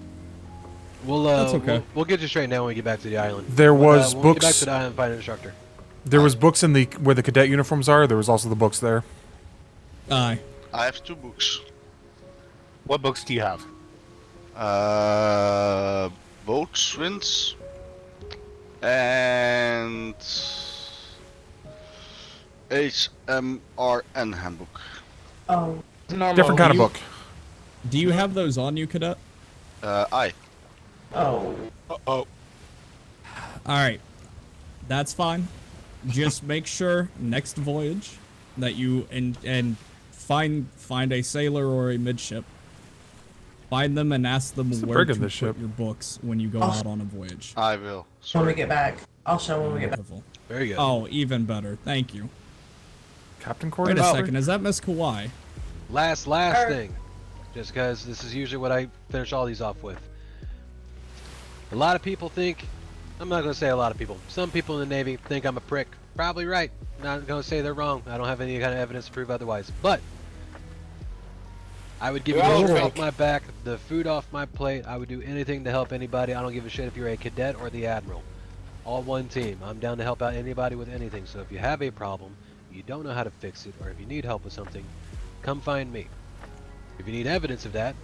We'll That's okay. we'll get you straight now when we get back to the island. There was when we get back books. to the island and find an instructor. There was books in the where the cadet uniforms are. There was also the books there. Aye. I have 2 books. What books do you have? Boatswain's and HMRN handbook. Oh. Different kind of book. Do you have those on you, Cadet? I. Oh. Uh-oh. Alright. That's fine. Just make sure next voyage that you and find a sailor or a midship. Find them and ask them It's a where brig to in put this ship. your books when you go out on a voyage. I will. When we get back. I'll show when we get back. Wonderful. Very good. Oh, even better. Thank you. Captain Wait quarters. a second. Is that Miss Kawhi? Last thing, just because this is usually what I finish all these off with. A lot of people think, I'm not going to say a lot of people, some people in the Navy think I'm a prick. Probably right. Not going to say they're wrong. I don't have any kind of evidence to prove otherwise. But I would give you the shirt off my back, the food off my plate. I would do anything to help anybody. I don't give a shit if you're a cadet or the admiral. All one team. I'm down to help out anybody with anything. So if you have a problem, you don't know how to fix it, or if you need help with something, come find me. If you need evidence of that,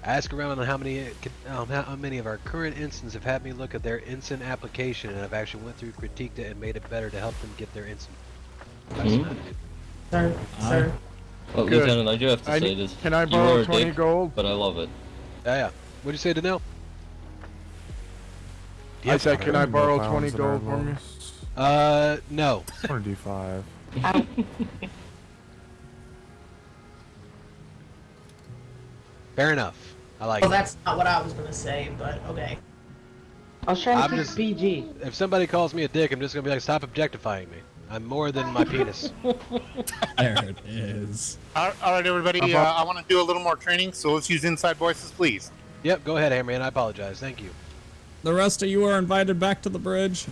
ask around on how many of our current ensigns have had me look at their ensign application and I've actually went through, critiqued it, and made it better to help them get their ensign. Sir. Well, Good. Lieutenant, I do have to say this. Can I You borrow are a 20 dick, gold? But I love it. Yeah. What'd you say to Nell? I said, can I borrow £20 20 gold from you? No. I want to do 5. Fair enough. I like Well, it. that's not what I was gonna say, but okay. I was trying to I'm keep just- PG. If somebody calls me a dick, I'm just gonna be like, stop objectifying me. I'm more than my penis. There it is. All right, everybody. I want to do a little more training, so let's use inside voices, please. Yep, go ahead, Hammerman. I apologize. Thank you. The rest of you are invited back to the bridge.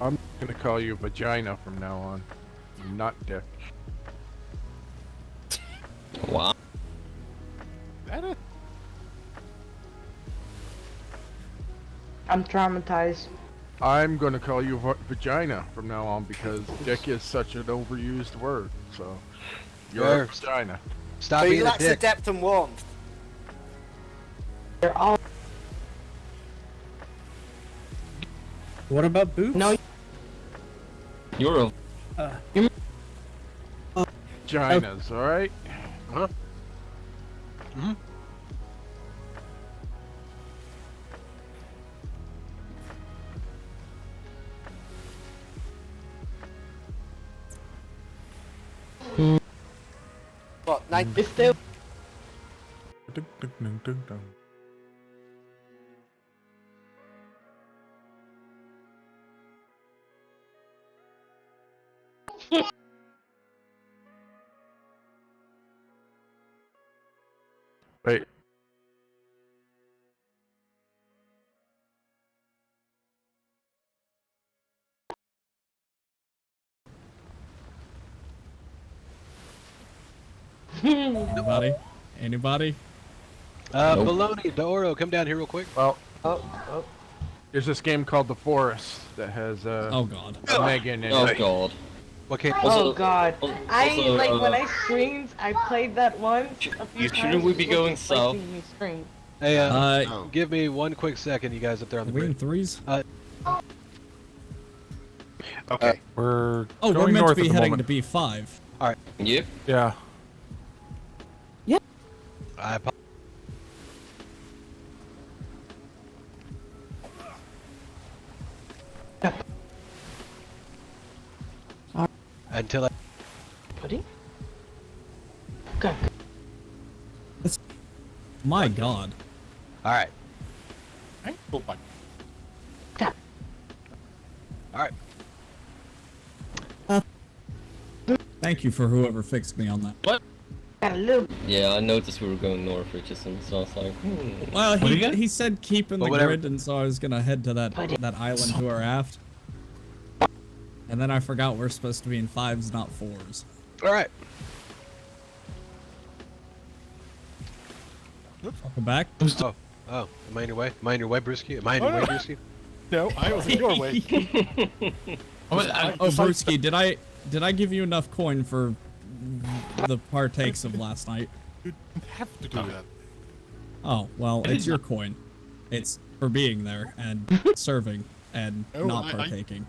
I'm gonna call you vagina from now on. Not dick. Wow. That it? I'm traumatized. I'm gonna call you vagina from now on because dick is such an overused word. So you're a vagina. Stop So being he a lacks the dick. depth and warmth. They're all. What about boobs? No. You're a. Vaginas, all right? Huh? Mm-hmm. What? 9? It's still. Ding, ding, ding, ding, ding. Wait. Anybody? Anybody? Nope. Baloney, Doro, come down here real quick. Well, Oh. there's this game called The Forest that has Oh god. Megan in Oh it. god. Okay. Oh god. I also, like when I streamed. I played that once. A few Shouldn't we be times, going just, like, south? seeing me stream. Hey, give me 1 quick second, you guys up there on the Are we in bridge. threes? Okay. We're Oh, we're going meant north to be at the heading moment. to B5. Alright. Yep. Yeah. I until I Pudding? Okay. My god. Alright. Alright. Thank you for whoever fixed me on that. What? Hello. Yeah, I noticed we were going north, Richardson, so I was like, Well, he said keep in the whatever. grid, and so I was gonna head to that island to our aft. And then I forgot we're supposed to be in 5s, not 4s. Alright. Welcome back. Oh, am I in your way? Am I in your way, Brewski? Am I in your way, Brewski? No, I was in your way. Oh, Brewski, did I give you enough coin for the partakes of last night? You don't have to do that. Oh, well, it's your coin. It's for being there and serving and No, not I- partaking.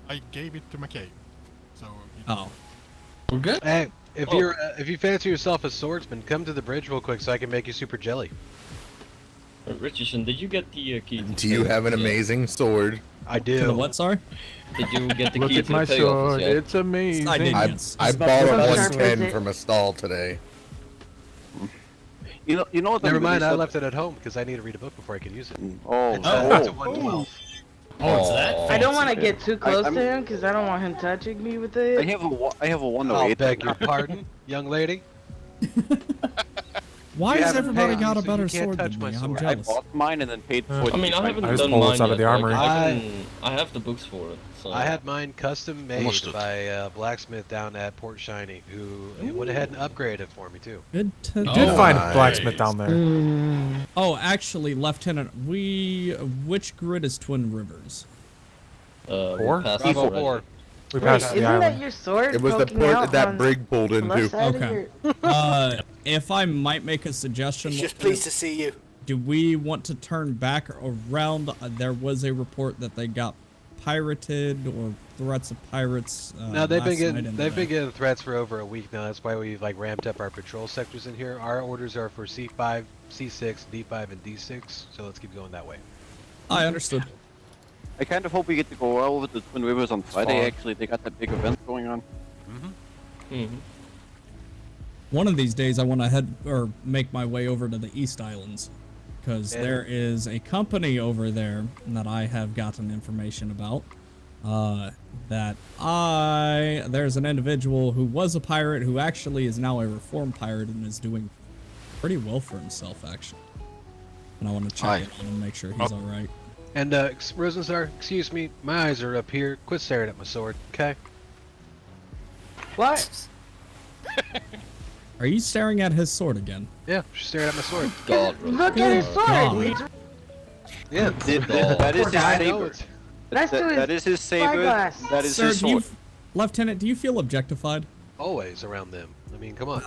I gave it to McKay. So. Oh. We're good. Hey, if you fancy yourself a swordsman, come to the bridge real quick so I can make you super jelly. Richardson, did you get the key? Do you have an amazing sword? I do. To the what, sorry? Did you get the Look key at to my the payoff? sword, it's amazing. I did, I, yes. I It's bought about- a How sharp is 110 it? from a stall today. You know what? Never I'm mind, I really left it at home because I need to read a book before I can use it. Oh, It's a 112. Oh, it's that I don't want to fancy. get too close I'm- to him because I don't want him touching me with it. I have a 108. I'll beg your pardon, young lady. Why You has haven't everybody paid, got a so better you can't sword touch than my me? I'm sword. I jealous. bought mine and then paid for it. I mean, I haven't I just done pulled mine this out of yet. the armory. I have the books for it. So. I had mine custom made Almost. by a blacksmith down at Port Shiny, who went ahead and upgraded it for me too. Good to You did find a blacksmith down there. Oh, actually, Lieutenant, which grid is Twin Rivers? Four? Passed Bravo already. 4. We Wait, passed the isn't that island. your sword? It was the poking port out that on Brig pulled the left into. side of Okay. your- If I might make a suggestion, He's just pleased to see you. do we want to turn back around? There was a report that they got pirated or threats of pirates. No, they've been last getting night in they've the- been getting threats for over a week now. That's why we've like ramped up our patrol sectors in here. Our orders are for C5, C6, D5, and D6. So let's keep going that way. I understood. I kind of hope we get to go over to Twin Rivers on Friday. fine. Actually, they got that big event going on. One of these days, I want to head or make my way over to the East Islands, because Yeah. there is a company over there that I have gotten information about. There's an individual who was a pirate who actually is now a reformed pirate and is doing pretty well for himself, actually. And I want to check in on him and make sure he's all right. And Rosenstar, excuse me, my eyes are up here. Quit staring at my sword, okay? What? Are you staring at his sword again? Yeah, she's staring at my sword. God, Look at his sword. God. Yeah, That is his I know saber. it's- Next to his that is his saber. spyglass. That is Sir, his do you, sword. Lieutenant, do you feel objectified? Always around them. I mean, come on.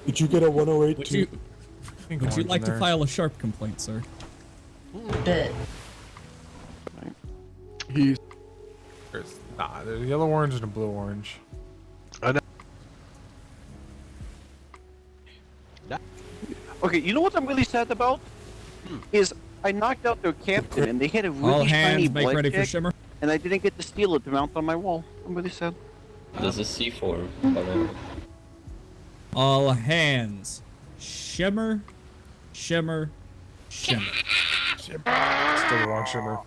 Did you get a 108 Would too? you, would you like to file a sharp complaint, sir? Bet. There's a yellow orange and a blue orange. I know. Okay, you know what I'm really sad about? Is I knocked out their captain and they had a All really shiny hands make ready for blackjack, shimmer. and I didn't get to steal it to mount on my wall. I'm really sad. There's a C4, by the way. All hands. Shimmer, shimmer, shimmer. Still the wrong shimmer.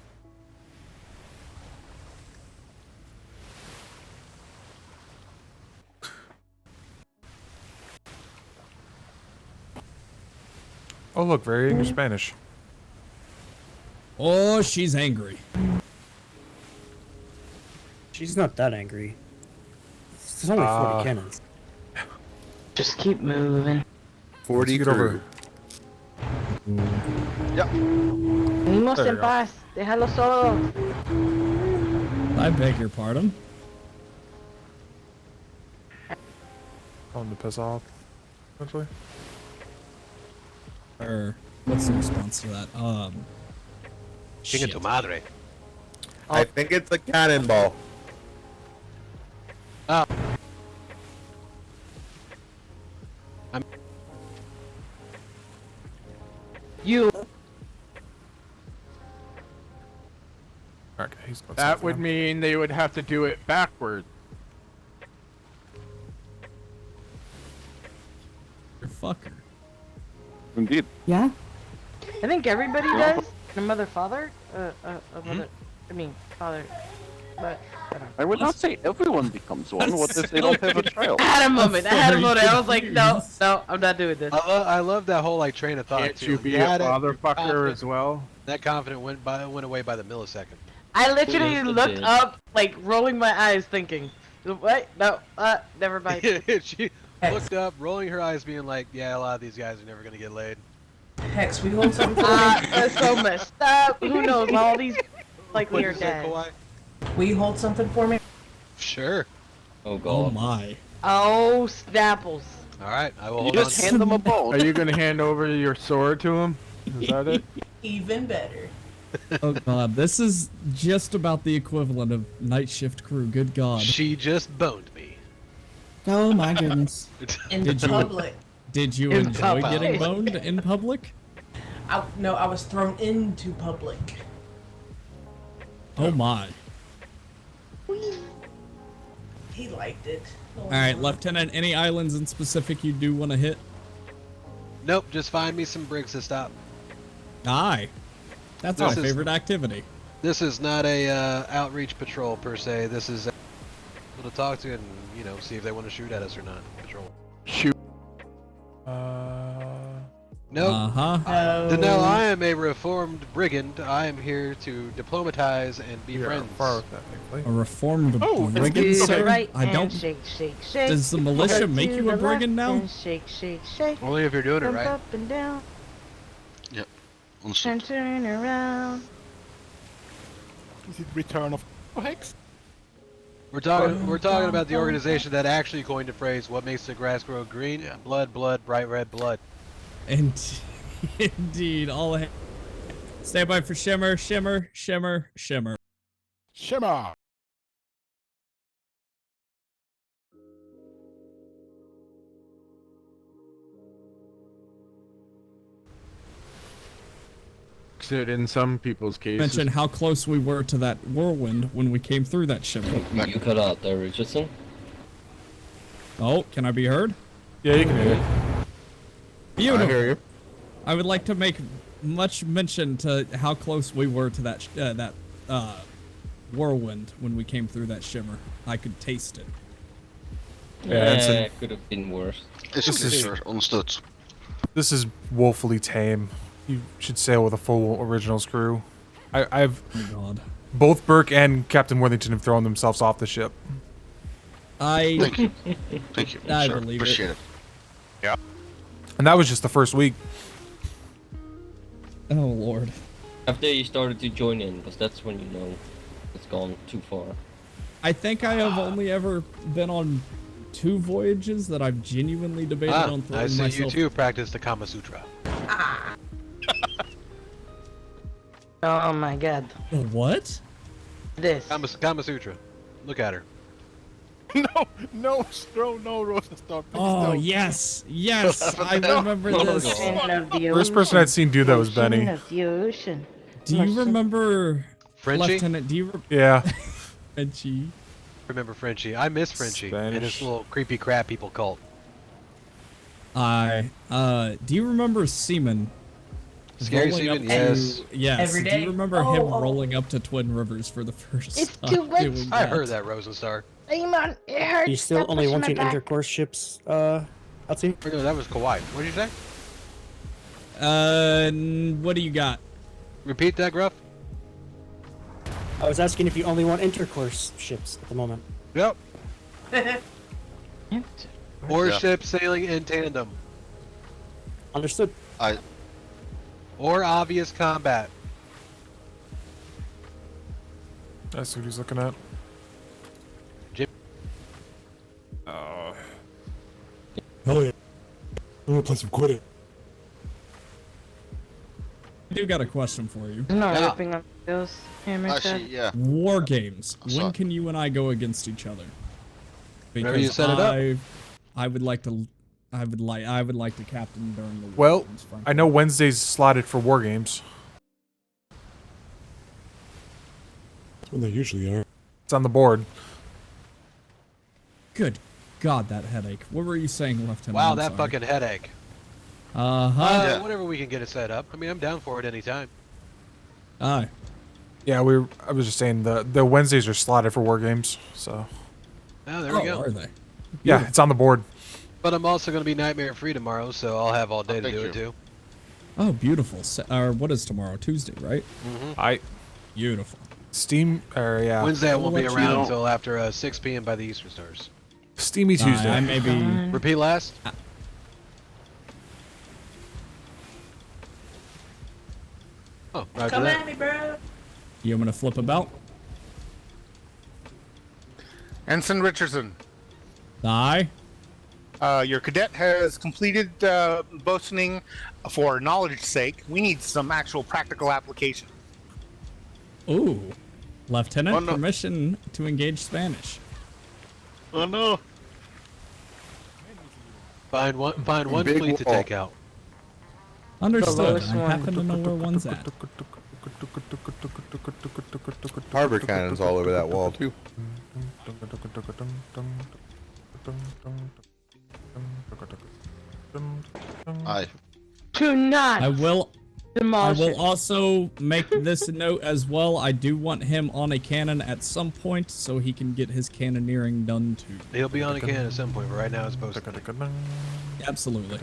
Oh look, very English Spanish. Oh, she's angry. She's not that angry. There's only 40 cannons. Just keep moving. 40 get crew. over. Yep. Venimos There en you go. paz. Déjalo solo. I beg your pardon. Tell him to piss off. Essentially. Or what's the response to that? Chinga Shit. tu madre. I think it's a cannonball. Oh. You. Okay, he's going That south would now. mean they would have to do it backward. You fucker. Indeed. Yeah. I think everybody does. A mother, father. A mother. I mean, father. But I don't. I would not say everyone becomes one. What if they don't have a child? I had a moment. I was like, no, I'm not doing this. I love that whole like train of thought Can't too. you be had a it, father you're fucker confident. as well? That confident went away by the millisecond. I literally Yes, it looked did. up, like rolling my eyes, thinking, "What? No, never mind." She looked up, rolling her eyes, being like, "Yeah, a lot of these guys are never gonna get laid." Hex, we hold something for me. That's so messed up. Who knows? All these likely are What'd you say, dead. Kawhi? Will you hold something for me? Sure. Oh god. Oh my. Oh, Snapples. All right, I will You hold just on. hand them a bone. Are you gonna hand over your sword to him? Is that it? Even better. Oh god, this is just about the equivalent of night shift crew. Good god. She just boned me. Oh my goodness. In Did you- public. Did you In enjoy public. getting boned in public? No, I was thrown into public. Oh my. He liked it. All right, Lieutenant. Any islands in specific you do want to hit? Nope, just find me some brigs to stop. Aye. That's This my is- favorite activity. This is not a outreach patrol per se. This is people to talk to and see if they want to shoot at us or not. Patrol. Shoot. Nope. Uh-huh. No, I am a reformed brigand. I am here to diplomatize and be We are friends. far with that, thankfully. A reformed Do brigand, the sir? right I and don't. shake, shake, shake. Does the militia Go make to you a the brigand left now? and shake, shake, shake. Only if you're doing it Jump right. up and down and turn around. Is it Return of Hex? We're talking about the organization that actually coined the phrase "What makes the grass grow green? Blood, blood, bright red blood." And indeed, all stand by for shimmer, shimmer, shimmer, shimmer. Shimmer! In some people's cases. Mention how close we were to that whirlwind when we came through that shimmer. You cut out there, Richardson. Oh, can I be heard? Yeah, you can hear it. Beautiful. I hear you. I would like to make much mention to how close we were to that whirlwind when we came through that shimmer. I could taste it. Yeah, it's it could have been worse. This is- Understood. This is woefully tame. You should sail with a full originals crew. I've Oh god. both Burke and Captain Worthington have thrown themselves off the ship. Thank you. Thank you. I sir. believe Appreciate it. it. And that was just the first week. Oh lord. After you started to join in, because that's when you know. It's gone too far. I think I have only ever been on 2 voyages that I've genuinely debated on throwing I see myself. you too practice the Kama Sutra. Oh my god. What? This. Kama Sutra. Look at her. No, Rosastar. Oh yes, yes, I remember this. Ocean of the First person I'd ocean. seen do that was Benny. Ocean of the ocean. Do you remember Frenchie? Lieutenant? Do you? Yeah. Frenchie. Remember Frenchie? I miss Frenchie and his Spanish. little creepy crab people cult. Do you remember Seaman? Scary rolling Seaman, up yes. To, yes. Every Do day? you remember him rolling up to Twin Rivers for the first It's time? too much. doing I heard that, Rosenstar. Simon, it hurts. You still Stop only pushing my wanting back. intercourse ships, Elsie? Or no, that was Kawhi. What did you say? What do you got? Repeat that, Gruff. I was asking if you only want intercourse ships at the moment. Yep. Or Yeah. ships sailing in tandem. Understood. Or obvious combat. That's what he's looking at. Jim. Hell yeah. I'm gonna play some Quidditch. I do got a question for you. No, ripping up those hammer said. yeah. War games. saw When it. can you and I go against each other? Whenever you set it up. I would like to. I would like to captain during the war Well, games, frankly. I know Wednesday's slotted for war games. That's when they usually are. It's on the board. Good God, that headache. What were you saying, Lieutenant? Wow, I'm that sorry. fucking headache. Uh-huh. Whenever we can get it set up. I mean, I'm down for it anytime. Aye. Yeah, I was just saying the Wednesdays are slotted for war games, so. Oh, there we go. Are they? Yeah, it's on the board. But I'm also going to be nightmare free tomorrow, so I'll have all day to thank do you. it too. Oh, beautiful. What is tomorrow? Tuesday, right? I Beautiful. Steam or yeah. Wednesday I won't be let you around know. until after 6 p.m. by the Eastern Stars. Steamy Tuesday. I may be. Repeat last. Oh, roger Come that. at me, bro. You want me to flip about? Ensign Richardson, Aye. your cadet has completed boatswain for knowledge's sake. We need some actual practical application. Ooh. Lieutenant, Oh, no. permission to engage Spanish. Oh no. Find one Big fleet to wall. take out. Understood. lowest I one. happen to know where one's at. Harbor cannons all over that wall too. Aye. Do not I will demolish it. also make this note as well. I do want him on a cannon at some point so he can get his cannoneering done too. He'll be on a can at some point, but right now it's posted. Absolutely.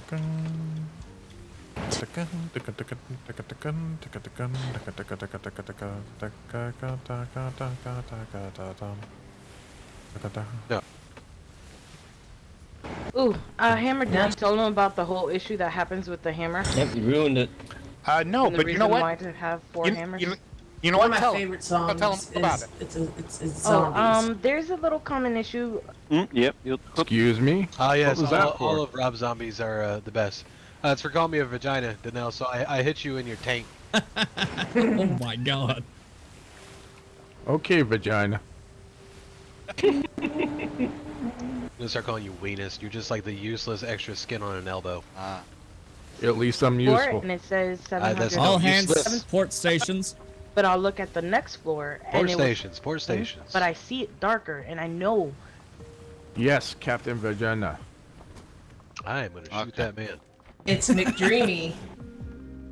No. Ooh, Hammer, did you tell him about the whole issue that happens with the hammer? Yep, you ruined it. No, And the but you know reason what? why to have 4 hammers? You know One what? of my Tell him. favorite songs Tell him about is it. it's Oh, zombies. there's a little common issue. Yep. Excuse me? Ah, yes, What was that all for? of Rob Zombies are the best. It's for calling me a vagina, Danelle, so I hit you in your tank. Oh my god. Okay, vagina. I'm gonna start calling you weenus. You're just like the useless extra skin on an elbow. At least I'm Floor, useful. and it says that's 700. All no, hands, useless. port stations. But I'll look at the next floor. Port and it was- stations, port stations. But I see it darker, and I know. Yes, Captain Vagina. I am gonna shoot that man. It's McDreamy.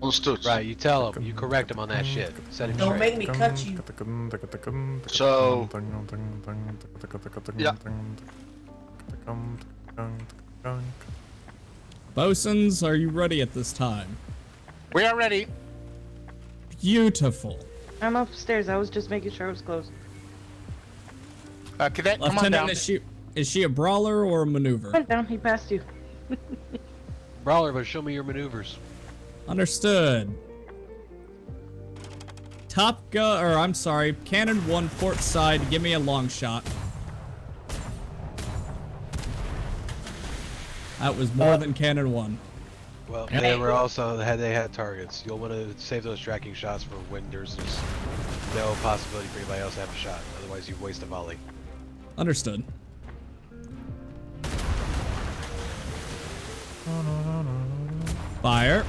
Understood. Right, you tell him. You correct him on that shit. Set him Don't straight. make me cut you. So- Yeah. Bosuns, are you ready at this time? We are ready. Beautiful. I'm upstairs. I was just making sure it was closed. Cadet, come on Lieutenant, down. is she a brawler or a maneuver? Went down. He passed you. Brawler, but show me your maneuvers. Understood. Top gun, or I'm sorry, cannon 1 port side. Give me a long shot. That was more than cannon 1. Well, they were also they had targets. You'll want to save those tracking shots for when there's just no possibility for anybody else to have a shot. Otherwise, you waste a volley. Understood. Fire.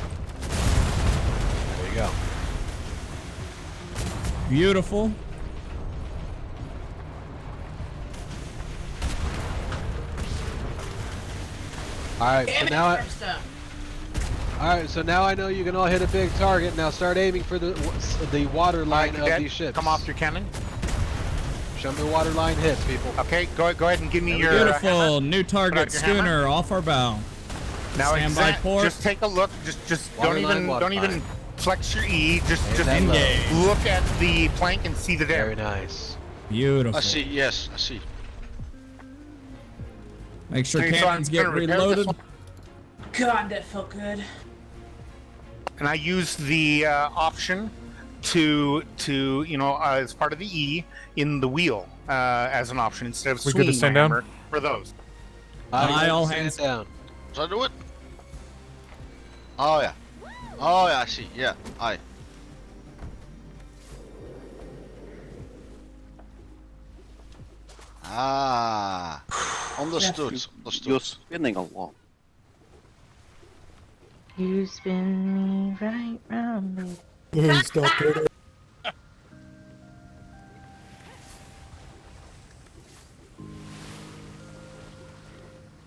There you go. Beautiful. Alright, so now Alright, so now I know you can all hit a big target. Now start aiming for the water line of these ships. Come off your cannon. Show me the water line hits, people. Okay, go ahead and give me your Beautiful. New target schooner off our bow. Now Standby port. just take a look. Just Water don't line, even flex your E. Just engage. look at the plank and see the dam. Very nice. Beautiful. I see. Yes, I see. Make sure Okay, so cannons I'm get gonna repair this reloaded. one. God, that felt good. And I use the option to as part of the E in the wheel as an option instead of We good to swinging stand my down? hammer for those. Aye, all hands down. Should I do it? Oh yeah. Oh yeah, I see. Yeah, aye. Ah, understood. Understood. You're spinning a lot. You spin me right round me. Stop it.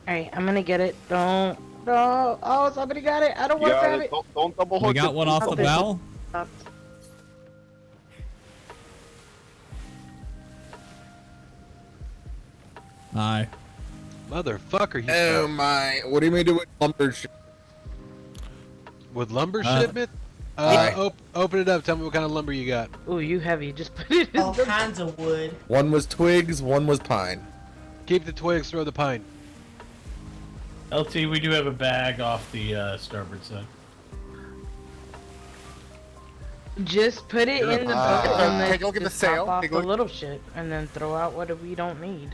Alright, I'm gonna get it. Don't. No. Oh, somebody got it. I don't want to grab it. Don't double hook We got one off the bow. Aye. Motherfucker, you Oh my! What do you mean do with lumber? with lumber Uh, shipment? Open it up. Tell me what kind of lumber you got. Ooh, you heavy. Just put it in All the... kinds of wood. One was twigs, one was pine. Keep the twigs, throw the pine. LT, we do have a bag off the starboard side. Just put it in the boat and then take a look at the just sail. top off Take a the look. little shit and then throw out what we don't need.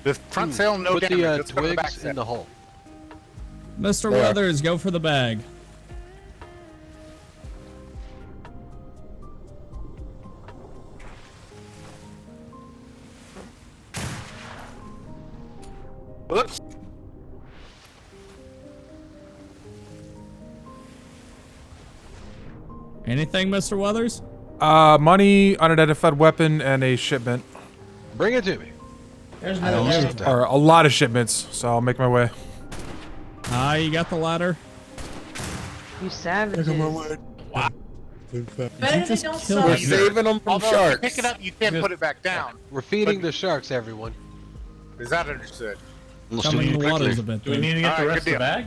The front sail, no Put damage. the Just go to the back twigs in sail. the hull. Mr. There. Weathers, go for the bag. Whoops. Anything, Mr. Weathers? Money, unidentified weapon, and a shipment. Bring it to me. There's I no don't way. know. Or a lot of shipments, so I'll make my way. Ah, you got the ladder. You savages. Better you they just don't kill suck. We're it? saving them from Although if you sharks. pick it up, you can't put it back down. We're feeding the sharks, everyone. Is that understood? Coming in the waters a bit. Do we then. need to get the Alright, rest good of the bag?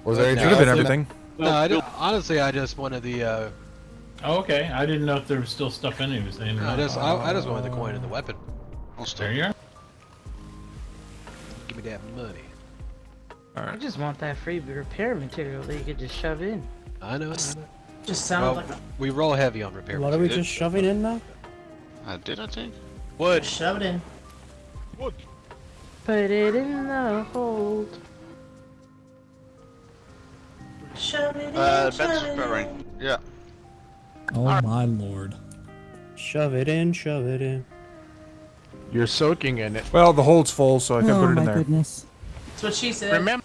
Was there Should anything have been else in everything. No, honestly, I just wanted the. Oh, okay. I didn't know if there was still stuff in it. He was saying. I just wanted the coin and the weapon. There you are. Give me that money. I just want that free repair material that you could just shove in. I know. Just sounded Well, like we roll heavy on repair. What are we material. just shoving in now? I did, I think. a shove it in. Put it in the hold. Shove it in. Bed's shove it in. preparing. Yeah. Oh my lord. Shove it in, shove it in. You're soaking in it. Well, the hold's full, so I can put it in there. Goodness. That's what she said. Remember,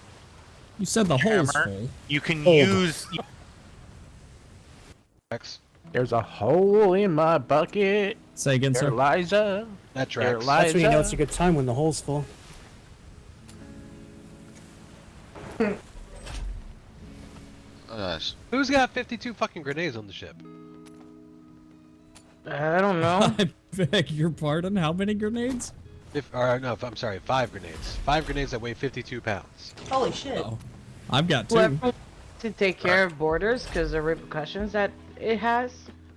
You said the hole's hammer, full. you can Hold. use. There's a hole in my bucket. Say again, There, sir. Liza. That There, tracks. That's when you know it's Liza. a good time when the hole's full. Yes. Who's got 52 fucking grenades on the ship? I don't know. I beg your pardon. How many grenades? I'm sorry, 5 grenades. 5 grenades that weigh 52 pounds. Holy shit. Oh, I've got 2. Well, to take care of borders because the repercussions that it has.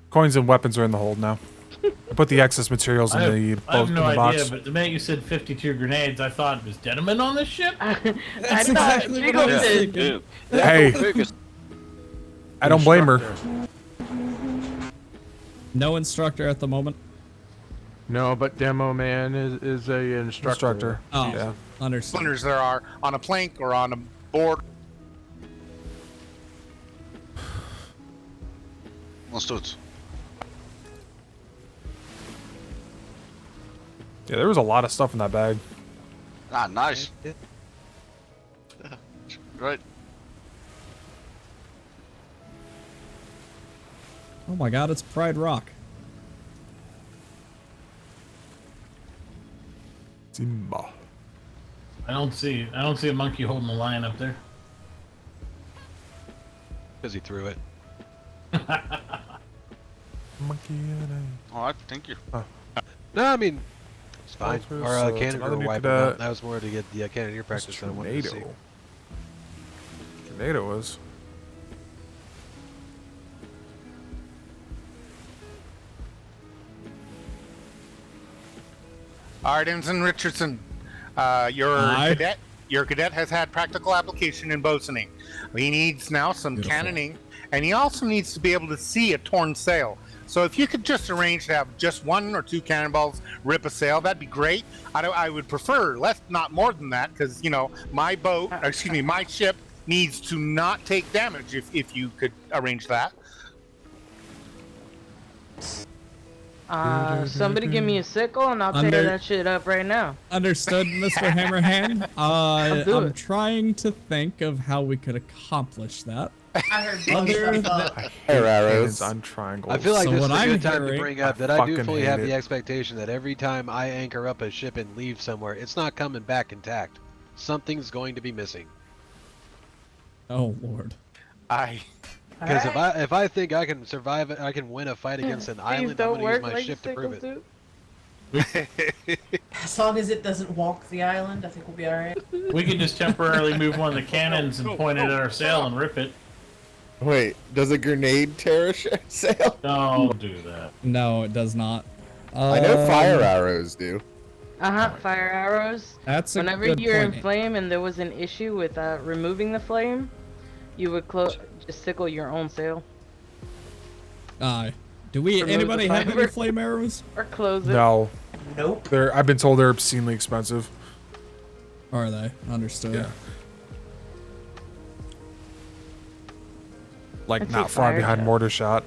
Coins and weapons are in the hold now. I put the excess materials in I the have boat in no the idea, box. but the minute you said 52 grenades, I thought it was Deneman on this ship. That's exactly what I was thinking. Hey, I don't blame her. No instructor at the moment. No, but Demo Man is a instructor. Oh, Yeah. understood. Splinters there are on a plank or on a board. Understood. Yeah, there was a lot of stuff in that bag. Ah, nice. Yeah. Great. Oh my god, it's Pride Rock. Simba. I don't see a monkey holding a lion up there. Because he threw it. Monkey and Alright, thank you. No, I mean, it's fine. So Our it's cannoneer another new wiping cadet. out. That was more to get the cannoneer practice that I wanted to see. Tornado was. All right, Ensign Richardson, your cadet has had practical application in bosuning. He needs now some cannoning, and he also needs to be able to see a torn sail. So if you could just arrange to have just 1 or 2 cannonballs rip a sail, that'd be great. I would prefer less, not more than that, because my my ship needs to not take damage. If you could arrange that. Somebody give me a sickle and I'll tear that shit up right now. Understood, Mr. Hammerhand. do I'm it. trying to think of how we could accomplish that. I heard Other Fire arrows on triangles. I feel like So this what is a I'm good time to hearing- bring up that I I do fucking fully hate have it. the expectation that every time I anchor up a ship and leave somewhere, it's not coming back intact. Something's going to be missing. Oh lord. Because if I think I can survive it, I can win a fight against an island, I'm going to use my ship to prove it. As long as it doesn't walk the island, I think we'll be alright. We could just temporarily move one of the cannons and point it at our sail and rip it. Wait, does a grenade tear a sail? Don't do that. No, it does not. I know fire arrows do. Fire arrows. That's a Whenever good you're point. in flame and there was an issue with removing the flame, you would just sickle your own sail. Do we? Remove Anybody the have any fiber. flame arrows? Or close it. No. Nope. I've been told they're obscenely expensive. Are they? Understood. Yeah. Like I not take far fire behind shot. mortar shot.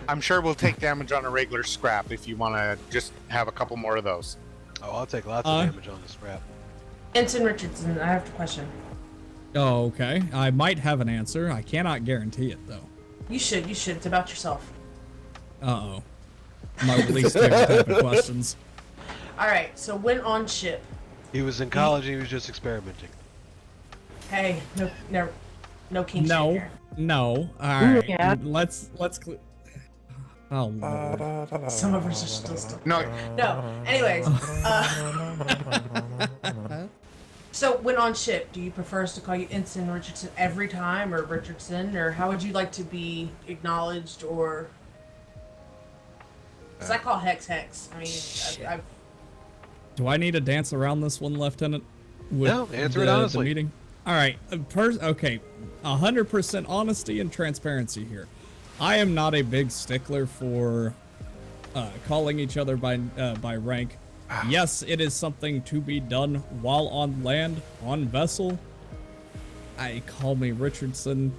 I'm sure we'll take damage on a regular scrap if you want to just have a couple more of those. Oh, I'll take lots of damage on the scrap. Ensign Richardson, I have a question. Oh, okay. I might have an answer. I cannot guarantee it though. You should. It's about yourself. Uh-oh. My least favorite type of questions. Alright, so when on ship. He was in college, he was just experimenting. Hey, no king shit No. here. No. Alright. Yeah. Let's Oh lord. Some of us are still stuck. No. Anyways, so when on ship, do you prefer us to call you Ensign Richardson every time, or Richardson, or how would you like to be acknowledged, or? Because I call Hex. I mean, I've. Do I need to dance around this one, Lieutenant? With No, answer it the honestly. meeting? All right. Okay. 100% honesty and transparency here. I am not a big stickler for calling each other by rank. Yes, it is something to be done while on land, on vessel. Call me Richardson.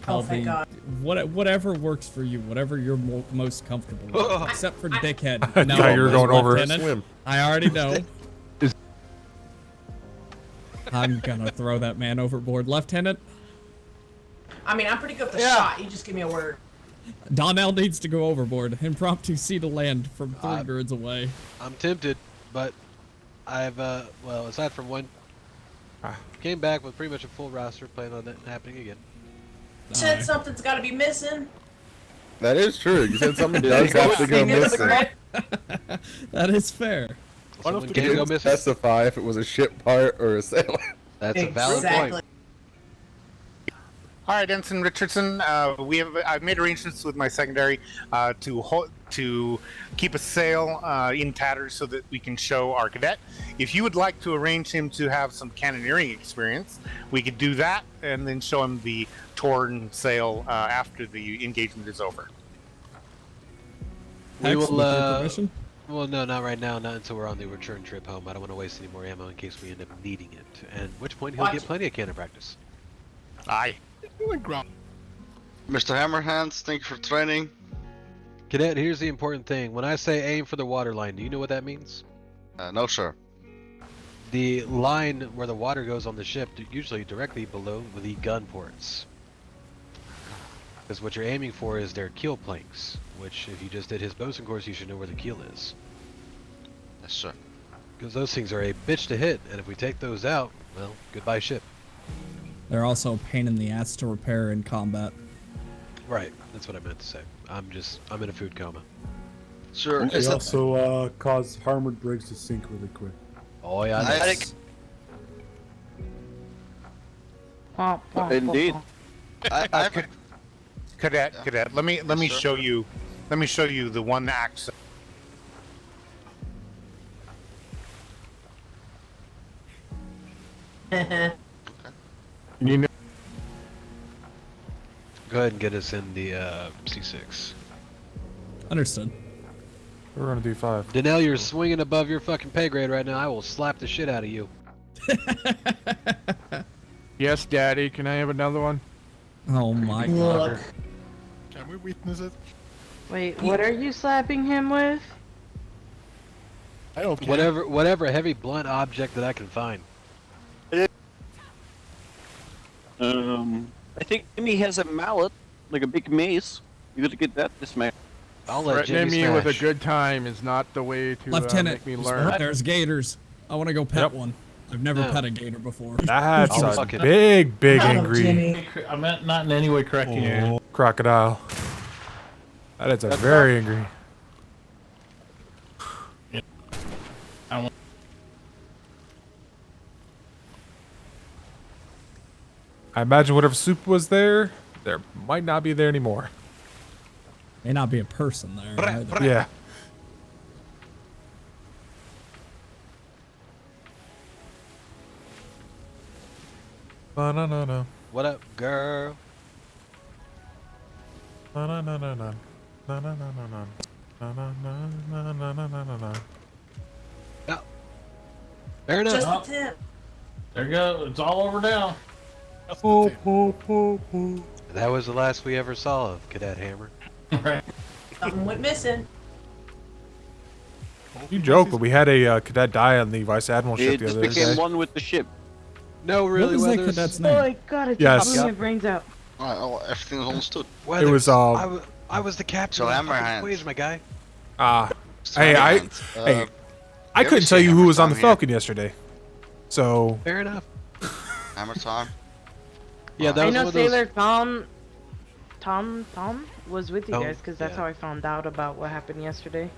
Call me thank God. whatever works for you, whatever you're most comfortable with. Except for dickhead. I No, thought you were going over. Lieutenant. Swim. I already know. I'm gonna throw that man overboard, Lieutenant. I mean, I'm pretty good with the shot. You just give me a word. Donnell needs to go overboard. Impromptu sea to land from 3 girds away. I'm tempted, but I've, well, aside from one, came back with pretty much a full roster, plan on that happening again. Said something's got to be missing. That is true. You said something does have to go missing. That is fair. Someone You can't go didn't missing. specify if it was a ship part or a sailor. That's a valid point. All right, Ensign Richardson. I've made arrangements with my secondary to keep a sail in tatters so that we can show our cadet. If you would like to arrange him to have some cannoneering experience, we could do that and then show him the torn sail after the engagement is over. We Hex, will, with your permission? well, no, not right now, not until we're on the return trip home. I don't want to waste any more ammo in case we end up needing it. And at which point he'll get plenty of cannon practice. Aye. Mr. Hammerhands, thank you for training. Cadet, here's the important thing. When I say aim for the water line, do you know what that means? No, sir. The line where the water goes on the ship, usually directly below the gun ports. Because what you're aiming for is their keel planks, which if you just did his bosun course, you should know where the keel is. Yes, sir. Because those things are a bitch to hit, and if we take those out, well, goodbye ship. They're also a pain in the ass to repair in combat. Right, that's what I meant to say. I'm in a food coma. Sure. They also cause armored brigs to sink really quick. Oh yeah, Nice. Indeed. Cadet. Let me sir. show you. Let me show you the one axe. You know, Go ahead and get us in the C6. Understood. We're gonna do 5. Danelle, you're swinging above your fucking pay grade right now. I will slap the shit out of you. yes, Daddy. Can I have another one? Oh my god. Can we witness it? Wait, what are you slapping him with? I don't care. Whatever heavy blunt object that I can find. I think Jimmy has a mallet, like a big mace. You gotta get that dismantled. I'll let Threatening Jimmy me with a smash. good time is not the way to Lieutenant, make me learn. there's gators. I want to go pet one. I've never pet a gator before. That's I'll a fucking- big Shut up, angry Jimmy. I meant not in any way correcting you. crocodile. That is a very angry. I imagine whatever soup was there might not be there anymore. May not be a person there. either. Yeah. Ba-na-na-na. What up, girl? Na-na-na-na-na. Na-na-na-na-na. Na-na-na-na-na-na-na-na. Yeah. Fair enough. Just Oh. the tip. There you go. It's all over now. That was the last we ever saw of Cadet Hammer. Right. Something went missing. You joke, but we had a cadet die on the Vice Admiral ship It the just other became day. one with the ship. No, really, What was that Weathers. cadet's Oh name? my god, it's Yes. popping my brains out. Everything is understood. Weathers. It was, I was the captain So of the Hammer fucking Hands. voyage, my guy. Hey, I couldn't tell you who was on the here. Falcon yesterday. So, Fair enough. Hammer time. Yeah, that I was know one of those. Sailor Tom was with you Tom, guys because that's yeah. how I found out about what happened yesterday.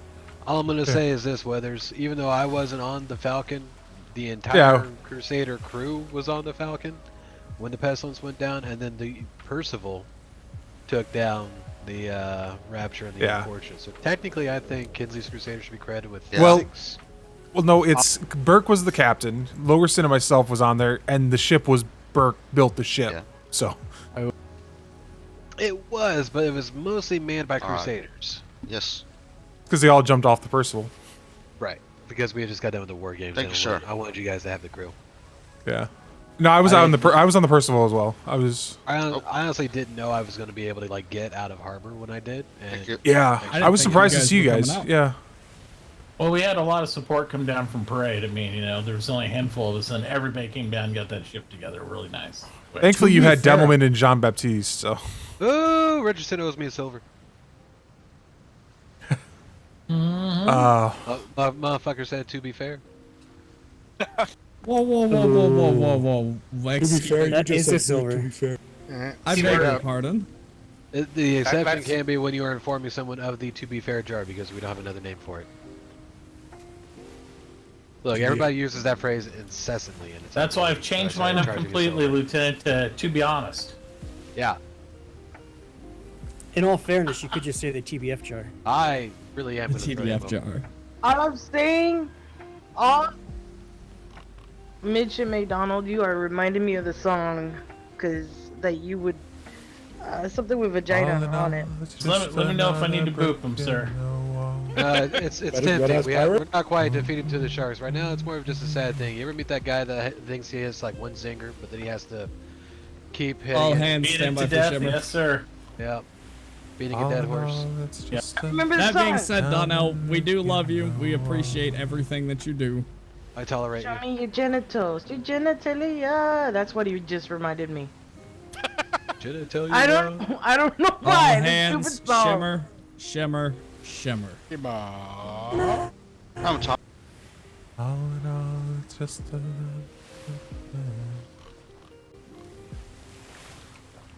All I'm gonna say is this, Weathers. Even though I wasn't on the Falcon, the entire Crusader crew was on the Falcon when the pestilence went down, and then the Percival took down the Rapture and the Unfortunate. So technically, I think Kinsley's Crusader should be credited with Well- 6. well, no, it's Burke was the captain, Lowerson and myself was on there, and the ship was Burke built the ship. Yeah. So, It was, but it was mostly manned by All right. Crusaders. Yes. because they all jumped off the Percival. Right. Because we had just got done with the war games. Thank and you, sir. I wanted you guys to have the crew. Yeah. No, I was out on the I was on the Percival as well. I was. I honestly didn't know I was going to be able to like get out of harbor when I did. Thank And you. Yeah, I I was didn't think surprised you to see you guys were guys. coming out. Yeah. Well, we had a lot of support come down from Parade. I mean, there was only a handful of us, and everybody came down and got that ship together. Really nice. But Thankfully, you be had fair- Demelman and Jean Baptiste. So. oh, Richardson owes me a silver. Motherfucker said to be fair. Whoa, whoa, whoa, whoa, whoa, whoa, whoa. To be fair, you that just is said a silver. to be fair. I beg your pardon. The exception that's- can be when you are informing someone of the to be fair jar because we don't have another name for it. Look, everybody uses that phrase incessantly, and it's that's why I've changed so I mine up charge you completely, silver. Lieutenant. To be honest. Yeah, In all fairness, you could just say the TBF jar. I really am The going to throw you a TBF bone. jar. I'm saying, Mid-Shipmate Donald, you are reminding me of the song, cause that you would, something with vagina on it. Let me know if I need to boop him, sir. It's Better tempting. badass We're pirate? not quite defeated to the sharks right now. It's more of just a sad thing. You ever meet that guy that thinks he has like one zinger, but then he has to keep hitting All it? hands stand by for Shimmer. Yes, sir. Yeah. Beating a dead horse. That being said, Donnell, we do love you. We appreciate everything that you do. I tolerate Show you. me your genitals. Your genitalia. That's what you just reminded me. Genitalia. I don't know All why. This hands, stupid song. Shimmer, Shimmer, Shimmer. I'm top. All in all, it's just a...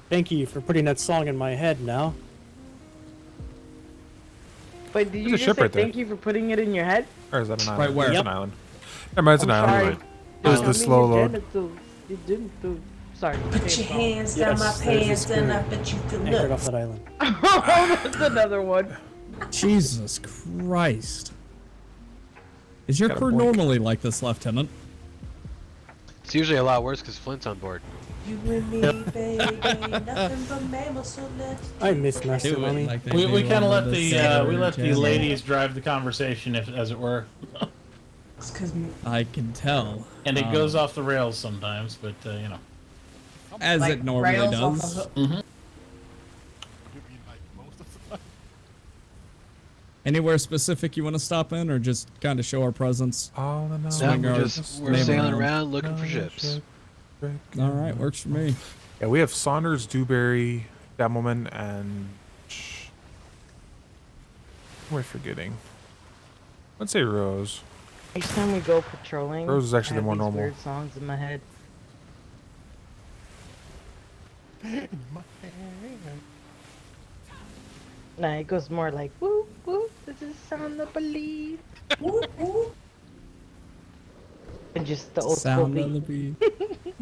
Thank you for putting that song in my head now. But did There's you a just ship say right there. thank you for putting it in your head? Or is that an island? Right where? It's Yep. an island. Never mind, it's an I'm island. sorry. It was Show the me slow your load. genitals. Your genitals. Sorry. Put your hands down my pants and I bet you feel Anchored off nuts. that island. Oh, that's another one. Jesus Christ. Is your Gotta crew boink. normally like this, Lieutenant? It's usually a lot worse because Flint's on board. You and me, baby, nothing but mammals, so let's I miss Master Do it Money. like they We do kind of on let the channel. ladies drive the conversation, as it were, It's because I can tell. and it goes off the rails sometimes. But you know, as like it normally rails off does. of Anywhere specific you want to stop in, or just kind of show our presence? All in all, No, Swing we're our name sailing around. around looking for ships. All right, works for me. Yeah, we have Saunders, Dewberry, Demelman, and... Who am I forgetting? Let's say Rose. Each time we go patrolling, Rose is actually I the have more these normal. weird songs in my head. Nah, it goes more like woo woo. This is sound of believe. Woo woo. And just the old school Sound beat. of the beat.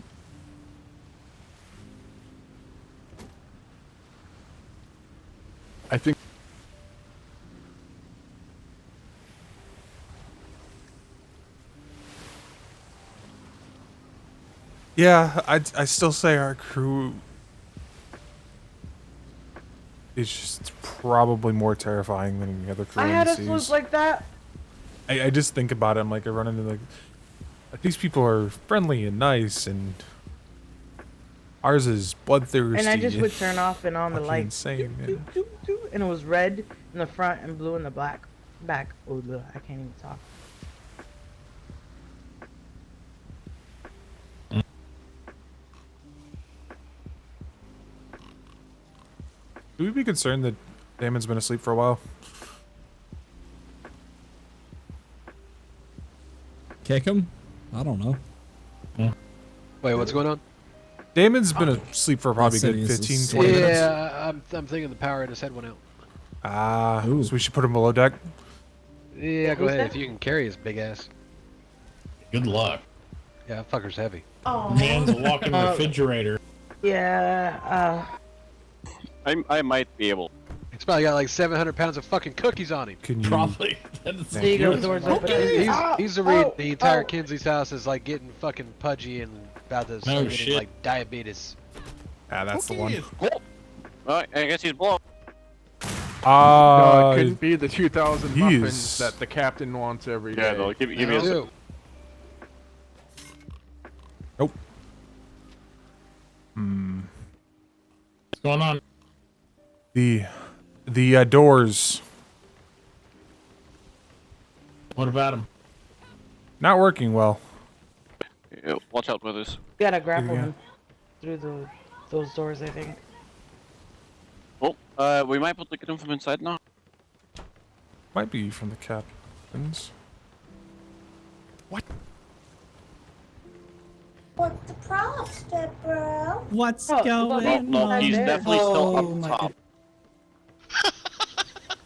I think Yeah, I still say our crew is just probably more terrifying than any other crew I in had the a swoop seas. like that. I just think about it. I'm like, I run into like these people are friendly and nice, and ours is bloodthirsty. And I just would turn off and on the fucking lights. insane, man. And it was red in the front and blue in the back. Oh, look, I can't even talk. Should we be concerned that Damon's been asleep for a while? Kick him? I don't know. Wait, what's going on? Damon's been asleep for probably a good 15, 20 minutes. Yeah, I'm thinking the power in his head went out. Ah, so we should put him below deck. Yeah, go Who's ahead that? if you can carry his big ass. good luck. Yeah, that fucker's heavy. Oh, Man's a walking refrigerator. Yeah, I might be able. He's probably got like 700 pounds of fucking cookies on him. Can you? Probably. there you go, doors open. He's the reason the entire Kinsley's house is like getting fucking pudgy and about to start getting shit. like diabetes. Ah, that's the one. Well, I guess he's blown. no, it couldn't be the 2,000 he muffins is- that the captain wants every day. Yeah, no, give me a Two. Nope. Hmm. What's going on? The doors What about him? not working well. Yeah, watch out with this. You gotta grapple Yeah. him through those doors, I think. Oh, we might be able to get him from inside now. Might be from the captains. what's the problem, step bro? What's Oh, going No, on? he's there. definitely still Oh up my top.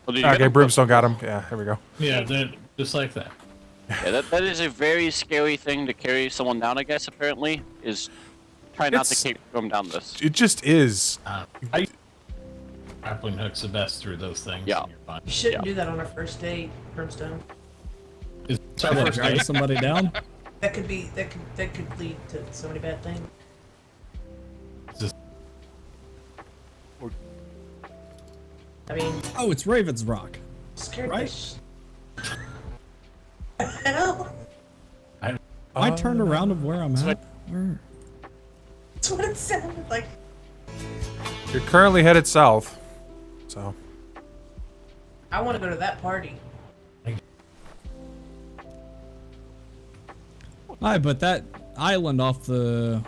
Oh, did you get Okay, him? Brimstone got him. Yeah, here we go. Yeah, they're just like that. Yeah, that is a very scary thing to carry someone down, I guess, apparently, is try not It's- to keep them down this. It just is. Grappling hook's the best through those things. Yeah. and you're fine. You shouldn't do that on a first date, Brimstone. Is Try to drag somebody down? That could lead to so many bad things. I mean, Oh, it's Raven's Rock. scared Right? the Hell, I turned around of where I'm at. Where? that's what it sounded like. You're currently headed south. So. I want to go to that party. Aye, but that island off the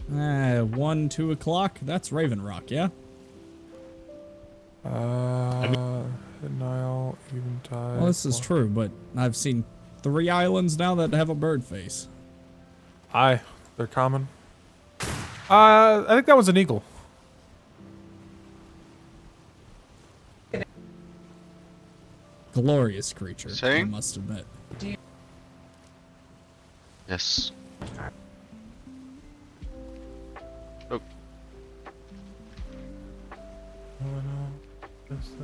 1, 2 o'clock, that's Raven Rock, yeah? Nile, Eventide. Well, this is true, but I've seen 3 islands now that have a bird face. Aye, they're common. I think that was an eagle. Glorious creature, I Same? must admit. Yes. Look.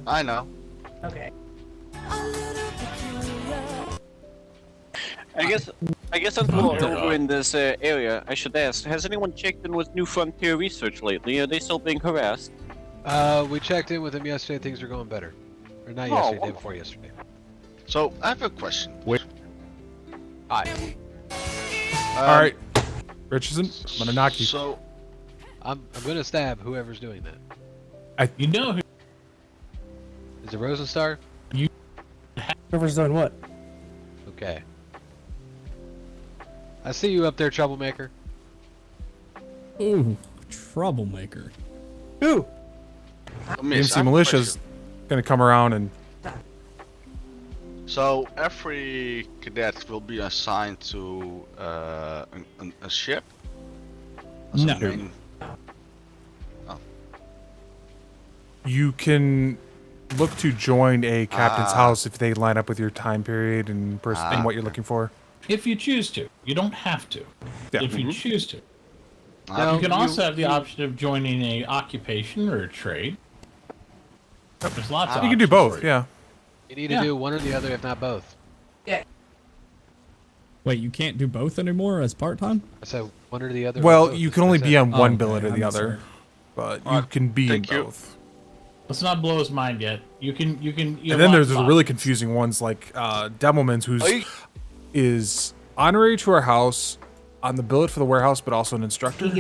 I know. Okay. I guess since we're over in this area, I should ask: has anyone checked in with New Frontier Research lately? Are they still being harassed? We checked in with them yesterday. Things are going better. Or not yesterday, day before yesterday. So I have a question. Hi. All right, Richardson, I'm gonna knock you. So, I'm gonna stab whoever's doing that. You know who? Is it Rosenstar? Whoever's doing what? Okay. I see you up there, troublemaker. Ooh, troublemaker. Who? DMC Militia's gonna come around and. So every cadet will be assigned to a ship. No. You can look to join a captain's house if they line up with your time period and and what you're looking for. If you choose to, you don't have to. Yeah. If you Mhm. choose to, Now, you can also have the you- option of joining a occupation or a trade. There's lots of. You can do options both, for you. yeah. You need to do one or the other, if not both. Yeah. Wait, you can't do both anymore as part-time? I said one or the other. Well, or both, you is can what I only said. be on one okay, billet or I'm the other, sorry. but you can be in Thank you. both. Let's not blow his mind yet. You can. You And have then lots there's of the really options. confusing ones like Demelman's, who's is honorary to our house on the billet for the warehouse, but also an instructor.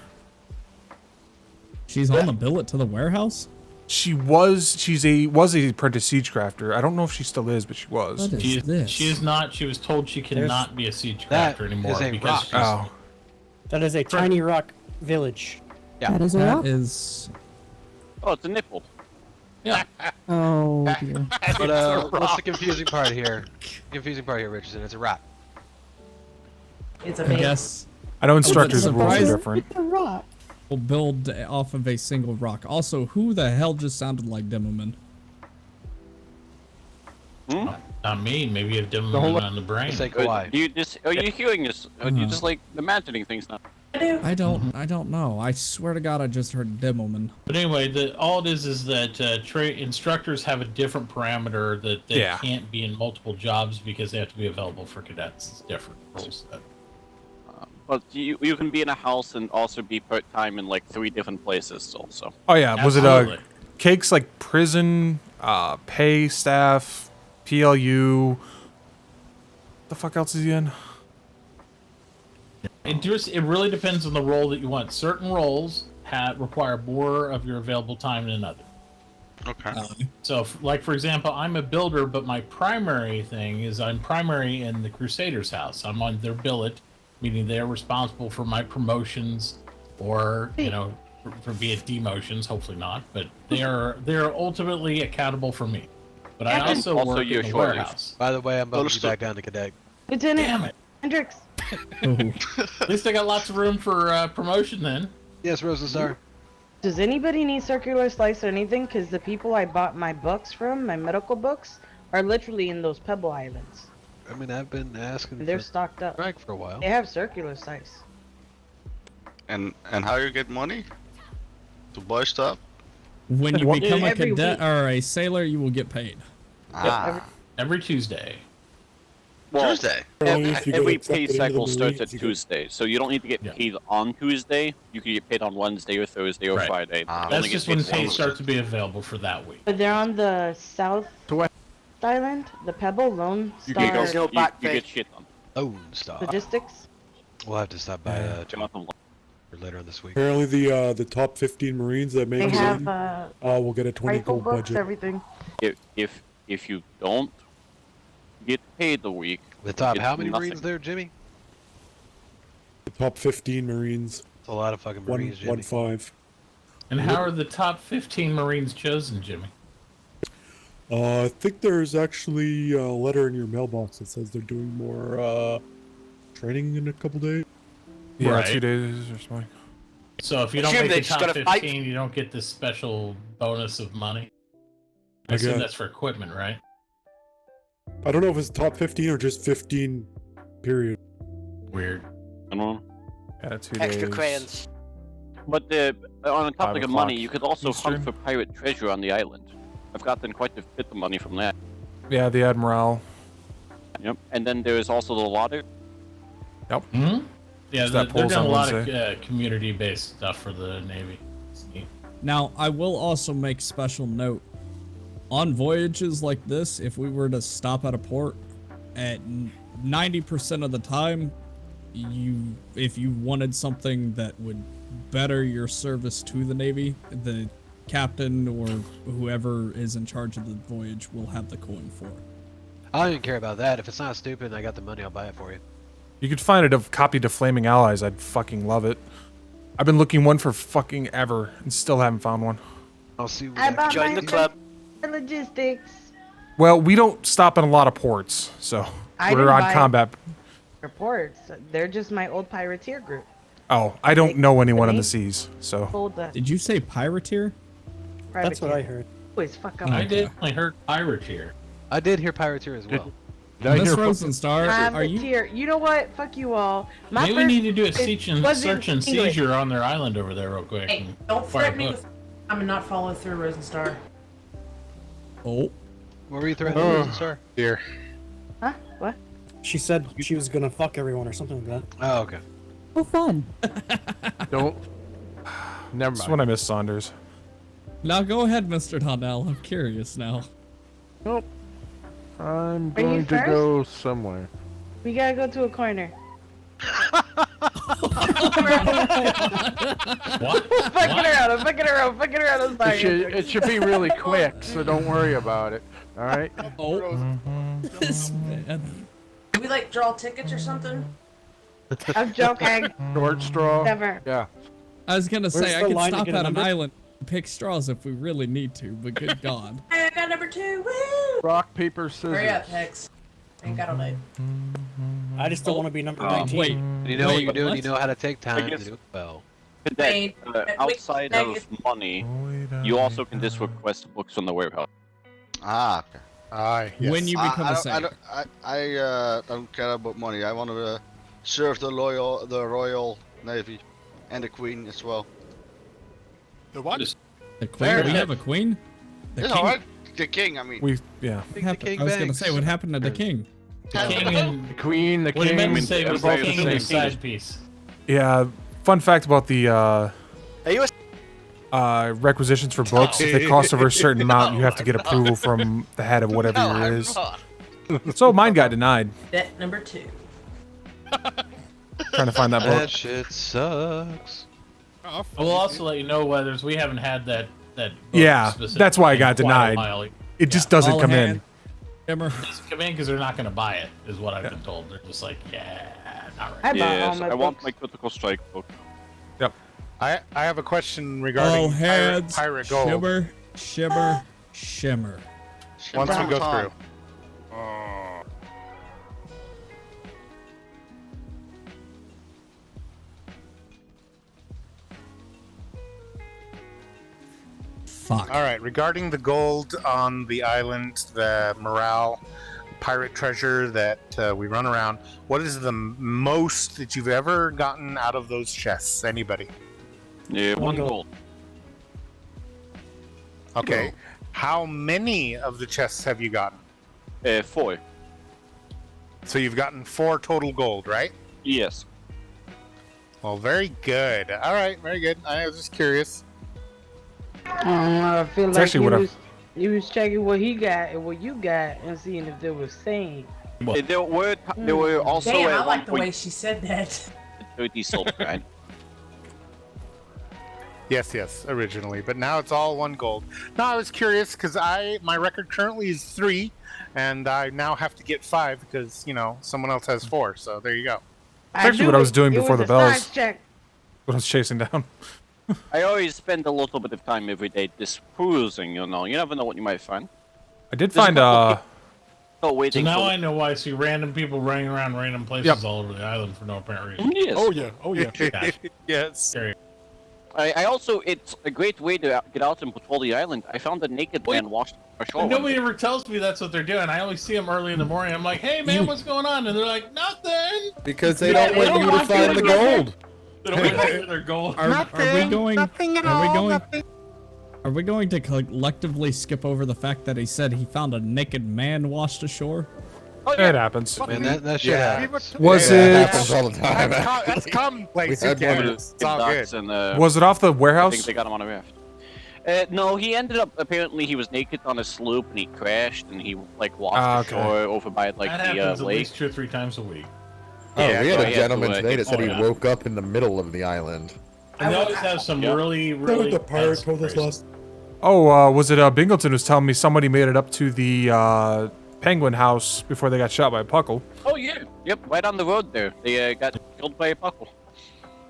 She's on the billet to the warehouse? She was a apprentice siege crafter. I don't know if she still is, but she was. What is She, this? she is not. She was told she cannot be a siege That crafter anymore is a because rock. she's. Oh, That is a tiny rock village. Yeah. That is a That rock? is... Oh, it's a nipple. Yeah. Oh dear. But what's the confusing part here? Confusing part here, Richardson. It's a rock. It's a I big. guess I know instructors' the rules are surprise- different. It's a rock. we'll build off of a single rock. Also, who the hell just sounded like Demoman? Not me. Maybe you have dim on the brain. Say But Kawhi. you just are you hearing this? Are you just like imagining things now? I don't know. I swear to God, I just heard Demoman. But anyway, all it is that instructors have a different parameter that they Yeah. can't be in multiple jobs because they have to be available for cadets. It's different rules. But you can be in a house and also be part time in like 3 different places also. Oh yeah, was Absolutely. it Cake's like prison, pay staff, PLU? The fuck else is he in? It really depends on the role that you want. Certain roles require more of your available time than others. Okay. So, like for example, I'm a builder, but my primary thing is I'm primary in the Crusaders' house. I'm on their billet, meaning they're responsible for my promotions, or for be it demotions. Hopefully not, but they're ultimately accountable for me. But I And also also work your in the shortage. warehouse. By the way, I'm bumping you back down to cadet. Lieutenant Damn it! Hendricks. At least I got lots of room for promotion then. Yes, Rosenstar. Does anybody need circular slice or anything? Because the people I bought my books from, my medical books, are literally in those pebble islands. I mean, I've been asking. They're for stocked up. strike for a while. They have circular slice. And how you get money to buy stuff? When you What? become a Every cadet week. or a sailor, you will get paid. Every Tuesday. Well, Tuesday. Every pay cycle starts at Tuesday, so you don't need to get paid on Tuesday. You can get paid on Wednesday or Thursday or Right. Friday. You That's only just get when paid pay Sunday. starts to be available for that week. But they're on the south Island, the Pebble, Lone You Star. get, you get shit on. Lone Star. Logistics. We'll have to stop by Jonathan. for later on this week. Apparently, the top 15 Marines that make They it have in, will get a 20 rifle gold books, budget. everything. If you don't get paid the week, The top you get how many nothing. Marines there, Jimmy? The top 15 Marines. It's a lot of fucking Marines, Jimmy. 1-5. And how are the top 15 Marines chosen, Jimmy? I think there's actually a letter in your mailbox that says they're doing more training in a couple days. Yeah, Right. 2 days or something. So if you don't Assume make they the just top gotta 15, fight. you don't get this special bonus of money. I I assume guess. that's for equipment, right? I don't know if it's top 15 or just 15, period. Weird. I don't know. Yeah, 2 Extra days. crayons. But on the topic of 5 money, o'clock you could also Eastern. hunt for pirate treasure on the island. I've gotten quite a bit of money from that. Yeah, the Admiral. Yep. And then there is also the lottery. Yep. Hmm? Yeah, Just they're that doing polls a on lot of Wednesday. community-based stuff for the Navy. It's neat. Now, I will also make special note. On voyages like this, if we were to stop at a port, at 90% of the time, if you wanted something that would better your service to the Navy, the captain or whoever is in charge of the voyage will have the coin for it. I don't even care about that. If it's not stupid and I got the money, I'll buy it for you. You could find a copy to Flaming Allies. I'd fucking love it. I've been looking one for fucking ever and still haven't found one. I'll see what I bought Join mine the club. for logistics. Well, we don't stop in a lot of ports, so I we're didn't on buy- combat. Reports. They're just my old pirateer group. Oh, I don't know anyone on the seas, so. Old Did you say pirateer? That's what I heard. Always fuck up. I did. I heard pirateer. I did hear pirateer as well. Miss Rosenstar, are you? Privateer. You know what? Fuck you all. My Maybe we need to do a first- search it and, wasn't search and English. seizure on their island over there real quick. Hey, and don't fire threaten me hook. with I'm not follow through, Rosenstar. Oh. What were you threatening, Oh. sir? Dear. Huh? What? She said she was gonna fuck everyone or something like that. Oh, okay. Oh, fun. Don't. Never That's mind. when I miss Saunders. Now go ahead, Mr. Donnell. I'm curious now. Nope. I'm Are you going to first? go somewhere. We gotta go to a corner. What? Fucking around. I'm fucking around. Fucking around. I'm sorry. It should be really quick, so don't worry about it. All right. Oh. This man. Do we like draw tickets or something? I'm joking. Short straw. Never. Yeah. I was gonna Where's say I the could line to stop get a at an number? island and pick straws if we really need to, but good God. Hey, I got number 2. Woo! Rock, paper, scissors. Hurry up, Hex. Ain't got all night. I just don't want to be number 19. Wait. You know what Wait, you're doing. what? You know how to take time to guess- do it well. Wait, Outside wait, of money, you also can just request books from the warehouse. Ah, okay. Aye. Yes. When you become a I sailor. don't care about money. I want to serve the Royal Navy and the Queen as well. The what? The queen? Fair We enough. have a queen? The You know, right? The King, I mean. Yeah. What happened? I was gonna say, what happened to the king? The king and The Queen, the what he king. meant to say was they're the both king and the same. side piece. Yeah. Fun fact about the Are you a requisitions for books. If they cost over a certain amount, you have to get approval from the head of whatever it is. So mine got denied. Bet number 2. Trying to find that book. That shit sucks. I will also let you know, Weathers, we haven't had that book Yeah, specifically that's why I in got quite a denied. while. It just doesn't All come in. hands. Shimmer. It doesn't come in because they're not going to buy it, is what I've been told. They're just like, yeah, not right. I bought all Yes, my I want books. my critical strike book. Yep. I have a question All regarding hands. pirate gold. Shimmer, shimmer, shimmer. Once we go through. Fuck. All right. Regarding the gold on the island, the morale, pirate treasure that we run around, what is the most that you've ever gotten out of those chests? Anybody? Yeah, one gold. Okay. How many of the chests have you gotten? 4. So you've gotten 4 total gold, right? Yes. Well, very good. All right, very good. I was just curious. I feel It's like actually what I've- He was checking what he got and what you got and seeing if they were same. There were also Damn, at I one like the way point she said that. 30 silver, right? Yes, originally, but now it's all 1 gold. No, I was curious because my record currently is 3, and I now have to get 5 because someone else has 4. So there you go. That's actually what I was doing It before was the a bells. science check. What I was chasing down. I always spend a little bit of time every day just perusing. You never know what you might find. I did There's a find couple So waiting now for- I know why I see random people running around random places all over the island for no apparent reason. Yes. Oh yeah. Gotcha. Yes. I also, it's a great way to get out and patrol the island. I found a naked man washed ashore. And nobody ever tells me that's what they're doing. I only see them early in the morning. I'm like, hey man, what's going on? And they're like, nothing. Because they don't want you to find the gold. They don't want their gold. Are we going? Nothing at Are we all, going? nothing. Are we going to collectively skip over the fact that he said he found a naked man washed ashore? Oh, yeah. It happens. Man, that shit happens. Was That it? happens all the time. That's commonplace. We had one of It's all good. Was it off the I warehouse? think they got him on a raft. No, he ended up, apparently he was naked on a sloop and he crashed and he washed okay. ashore over by That the happens at lake. least 2 or 3 times a week. Oh, Yeah, we had so a he had gentleman to, today that said he yeah. woke up in the middle of the island. And they always have some really The pirate told us last. Oh, was it Bingleton was telling me somebody made it up to the penguin house before they got shot by a puckle? Oh yeah, yep, right on the road there. They got killed by a buckle.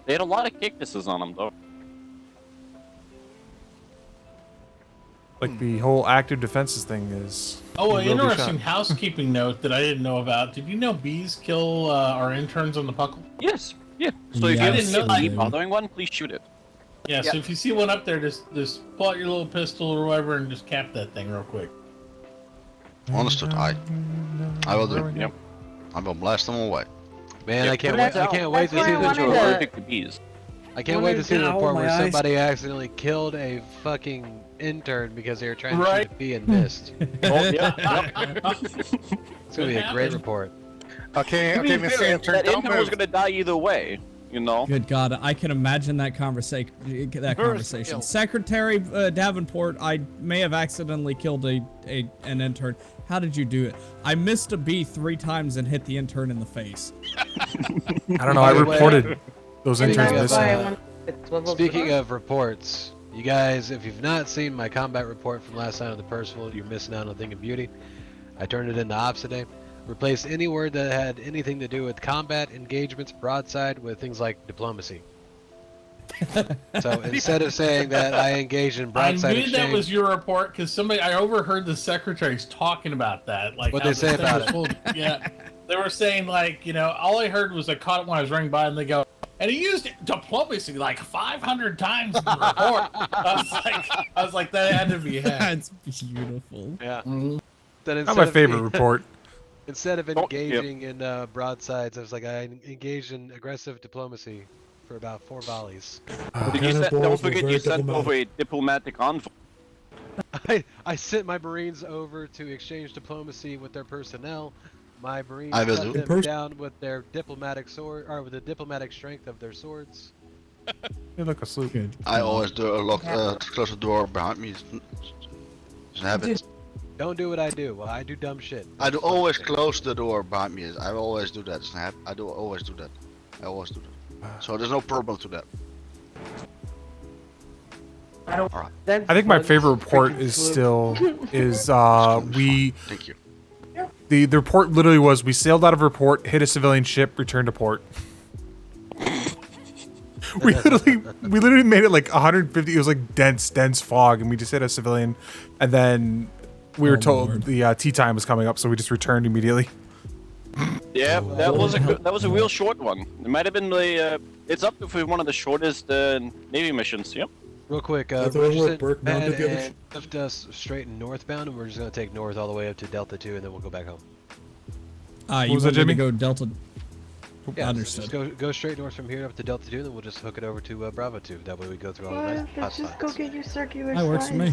They had a lot of cactuses on them though. Like the whole active defenses thing is. Oh, an you will be interesting shot. housekeeping note that I didn't know about. Did you know bees kill our interns on the puckle? Yes, yeah. So if Yeah, you I didn't know see that. bothering one, please shoot it. Yeah, so if you see one up there, just pull out your little pistol or whatever and just cap that thing real quick. Understood. I will do. Yep. I will blast them away. Man, Yeah, I can't but wait. I can't wait to that's see why I the wanted to- allergic to bees. I can't wait to see the Ow, report my where eyes. somebody accidentally killed a fucking intern because they were trying to Right. shoot a bee and missed. Oh yeah. It's gonna be a great report. Okay, To be Mr. fair, Intern, that don't intern was move. gonna die either way. Good God, I can imagine that conversation. Secretary Davenport, I may have accidentally killed an intern. How did you do it? I missed a bee 3 times and hit the intern in the face. I don't know. I reported those Speaking interns of, missing. Speaking of reports, you guys, if you've not seen my combat report from last night on the Percival, you're missing out on a thing of beauty. I turned it into ops today. Replaced any word that had anything to do with combat, engagements, broadside with things like diplomacy. So instead of saying that I engaged in I broadside knew exchange, that was your report because I overheard the secretaries talking about that. Like What'd how they say this thing about was it? full of- Yeah, they were saying all I heard was I caught it when I was running by, and they go, and he used diplomacy like 500 times in the report. I was like, that had to be had. That's beautiful. Yeah. Not Then my favorite report. Instead of engaging in broadsides, I was like, I engaged in aggressive diplomacy for about 4 volleys. Did you don't forget you sent over a diplomatic envoy. I sent my Marines over to exchange diplomacy with their personnel. My Marines I will cut do. them down with their diplomatic sword, or with the diplomatic strength of their swords. You look asleep. I always do close the door behind me. It's a habit. Don't do what I do. Well, I do dumb shit. I do always close the door behind me. I always do that. It's a habit. I do always do that. I always do that. So there's no problem to that. Alright. I think my favorite report is still we. Thank you. The report literally was we sailed out of report, hit a civilian ship, returned to port. we literally made it like 150. It was like dense fog, and we just hit a civilian, and then we were told the tea time was coming up, so we just returned immediately. Yeah, that was a real short one. It might have been the it's up for one of the shortest Navy missions. Yep. Real quick, That's the one where Richardson Burke mounted the other and left us straight and northbound, and we're just gonna take north all the way up to Delta 2, and then we'll go back home. You was that, want me to Jimmy? go Delta? Yeah, so Understood. just go straight north from here up to Delta 2, and then we'll just hook it over to Bravo 2. That way we go through all the nice hot Let's just go spots. get your circular That works for me.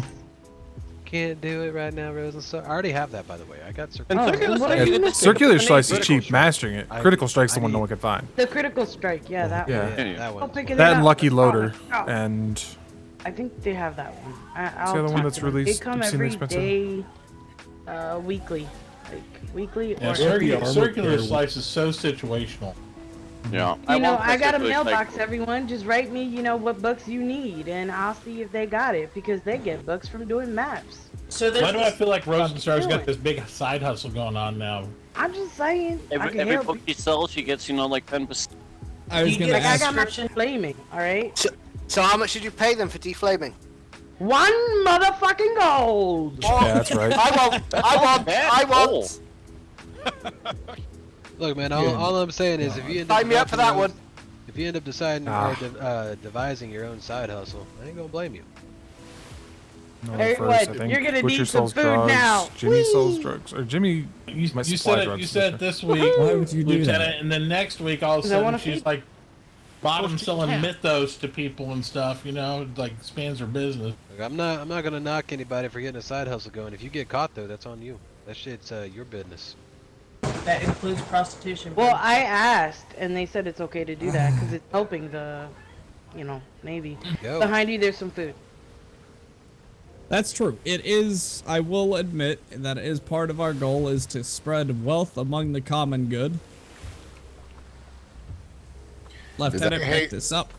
Can't do it right now, Rose and Star. I already have that, by the way. I got circular. Circular strike's is cheap. Strike. Mastering it. Critical strike's the one no one can find. The critical strike, yeah, that Yeah. one. That I'll one. pick it That up. and Lucky Loader Oh. and I think they have that one. I'll the other one talk that's to them. released They come obscenely every expensive? day, weekly, like weekly Yeah, or circular slice is so situational. Yeah. You know, I got a mailbox, everyone. Just write me, you know, what books you need, and I'll see if they got it, because they get books from doing maps. So Why do I feel like Rosenstar's got this big side hustle going on now? I'm just saying. I can Every help. book she sells, she gets, you know, like 10%. I was gonna I ask. got my deflaming, alright? So how much did you pay them for deflaming? 1 motherfucking gold! Yeah, that's right. I want. Look, man, all I'm saying is if you end up Sign me up for that one. If you end up deciding or devising your own side hustle, I ain't gonna blame you. No, Hey, first, what? I think You're gonna Butcher need some sells food drugs, now. Jimmy sells Whee! drugs, or Jimmy might You supply said it. drugs. You said it this week, Why would you do Lieutenant, that? and then next week all of a Because I wanna sudden she's feed- like bottom Well, she selling can't. mythos to people and stuff. You know, like expands her business. Look, I'm not gonna knock anybody for getting a side hustle going. If you get caught though, that's on you. That shit's your business. That includes prostitution. Well, babe. I asked, and they said it's okay to do that, because it's helping the, you know, Navy. Go. Behind you, there's some food. That's true. It is, I will admit, that is part of our goal is to spread wealth among the common good. Lieutenant, Hey. pick this up.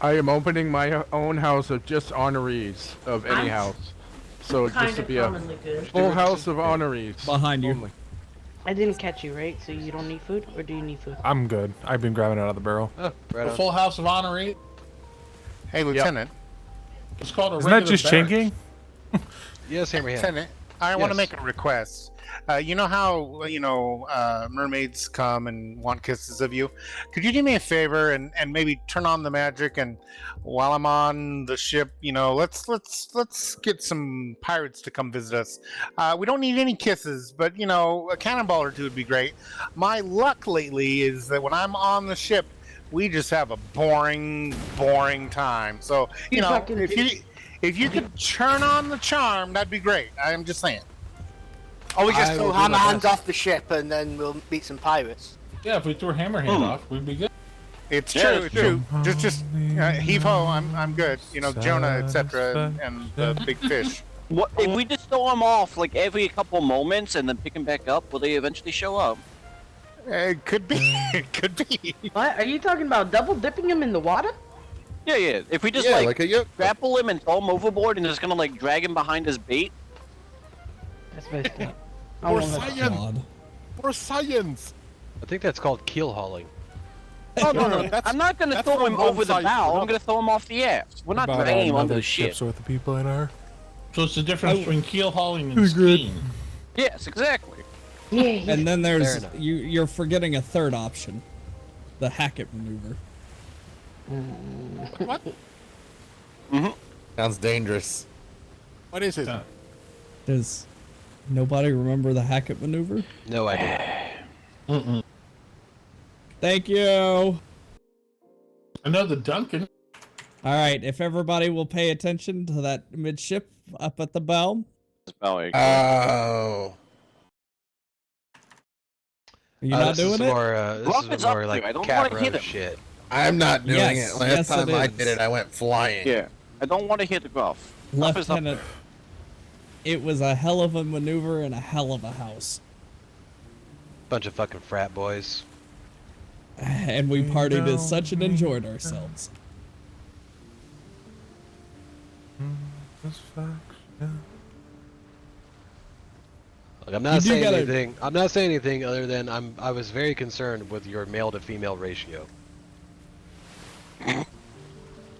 I am opening my own house of just honorees of any I'm house. So just to Kinda be a commonly good. full house of honorees. Behind you. Only. I didn't catch you, right? So you don't need food, or do you need food? I'm good. I've been grabbing it out of the barrel. Oh, right A on. full house of honoree. Hey, Lieutenant. It's called a Isn't that regular just barracks. chinking? Yes, Hammerhand. Lieutenant, I want to Yes. make a request. You know how mermaids come and want kisses of you? Could you do me a favor and maybe turn on the magic, and while I'm on the ship, you know, let's get some pirates to come visit us. We don't need any kisses, but you know, a cannonball or two would be great. My luck lately is that when I'm on the ship, we just have a boring time. So you know, if you could turn on the charm, that'd be great. I'm just saying. Or we just I throw will do hammer my hands best. off the ship and then we'll meet some pirates. Yeah, if we threw Hammerhand off, we'd be good. It's Yeah, true. it's It's true. Just heave ho. I'm good. You know, Jonah, etc., and the big fish. What if we just throw them off like every couple moments and then pick them back up? Will they eventually show up? It could be. It could be. What? Are you talking about double dipping him in the water? Yeah. If we just like grapple him and throw him overboard and just gonna like drag him behind his bait. That's messed up. For Oh, science. God. For science. I think that's called keel hauling. Oh no, that's, I'm not gonna that's throw from him one over the side to bow. I'm another. gonna throw him off the aft. We're not About dragging him under another the ship. ship's worth of people in our. So it's the difference between keel hauling and Good. skiing. Yes, exactly. Yeah. And then Fair there's enough. you're forgetting a third option, the Hackett maneuver. What? Sounds dangerous. What is it? Does nobody remember the Hackett maneuver? No idea. Thank you. I know the Duncan. All right, if everybody will pay attention to that midship up at the bow. Oh. Are you not this is doing it? more, Rock this is is up more there. like I don't wanna Capra hit him. shit. I'm not doing Yes, it. Last yes, time it I is. did it, I went flying. Yeah. I don't want to hit the gruff. Gruff is up Lieutenant, there. it was a hell of a maneuver and a hell of a house. Bunch of fucking frat boys. And we partied as such and enjoyed ourselves. Look, I'm not You do saying gotta- anything. I'm not saying anything other than I was very concerned with your male to female ratio.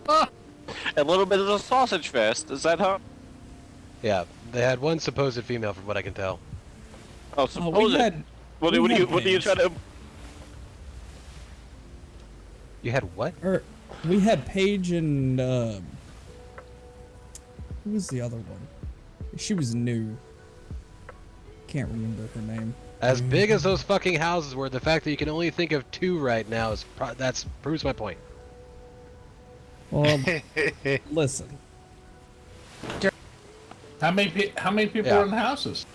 A little bit of a sausage fest. Is that how? Yeah, they had one supposed female from what I can tell. Oh, suppose it. What we are you had trying to? You had what? We had Paige and who was the other one? She was new. Can't remember her name. As big as those fucking houses were, the fact that you can only think of two right now is that's proves my point. Well, listen. How many people Yeah. are in the houses?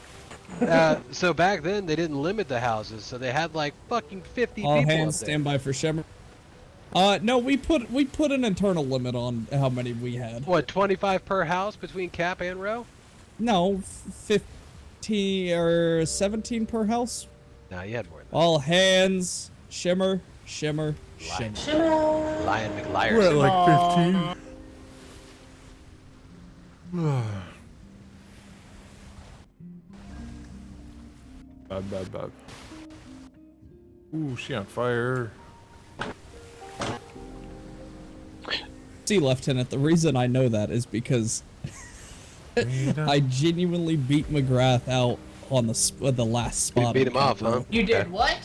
So back then they didn't limit the houses, so they had like fucking 50 All people hands up there. stand by for Shimmer. No, we put an internal limit on how many we had. What, 25 per house between cap and row? No, 15 or 17 per house. Nah, you had more than All hands, shimmer, shimmer, shimmer. Shimmer. Lion McLiars. We're at like 15. Bad. Ooh, she on fire. See, Lieutenant, the reason I know that is because I genuinely beat McGrath out on the last spot. beat him off, huh? You did what?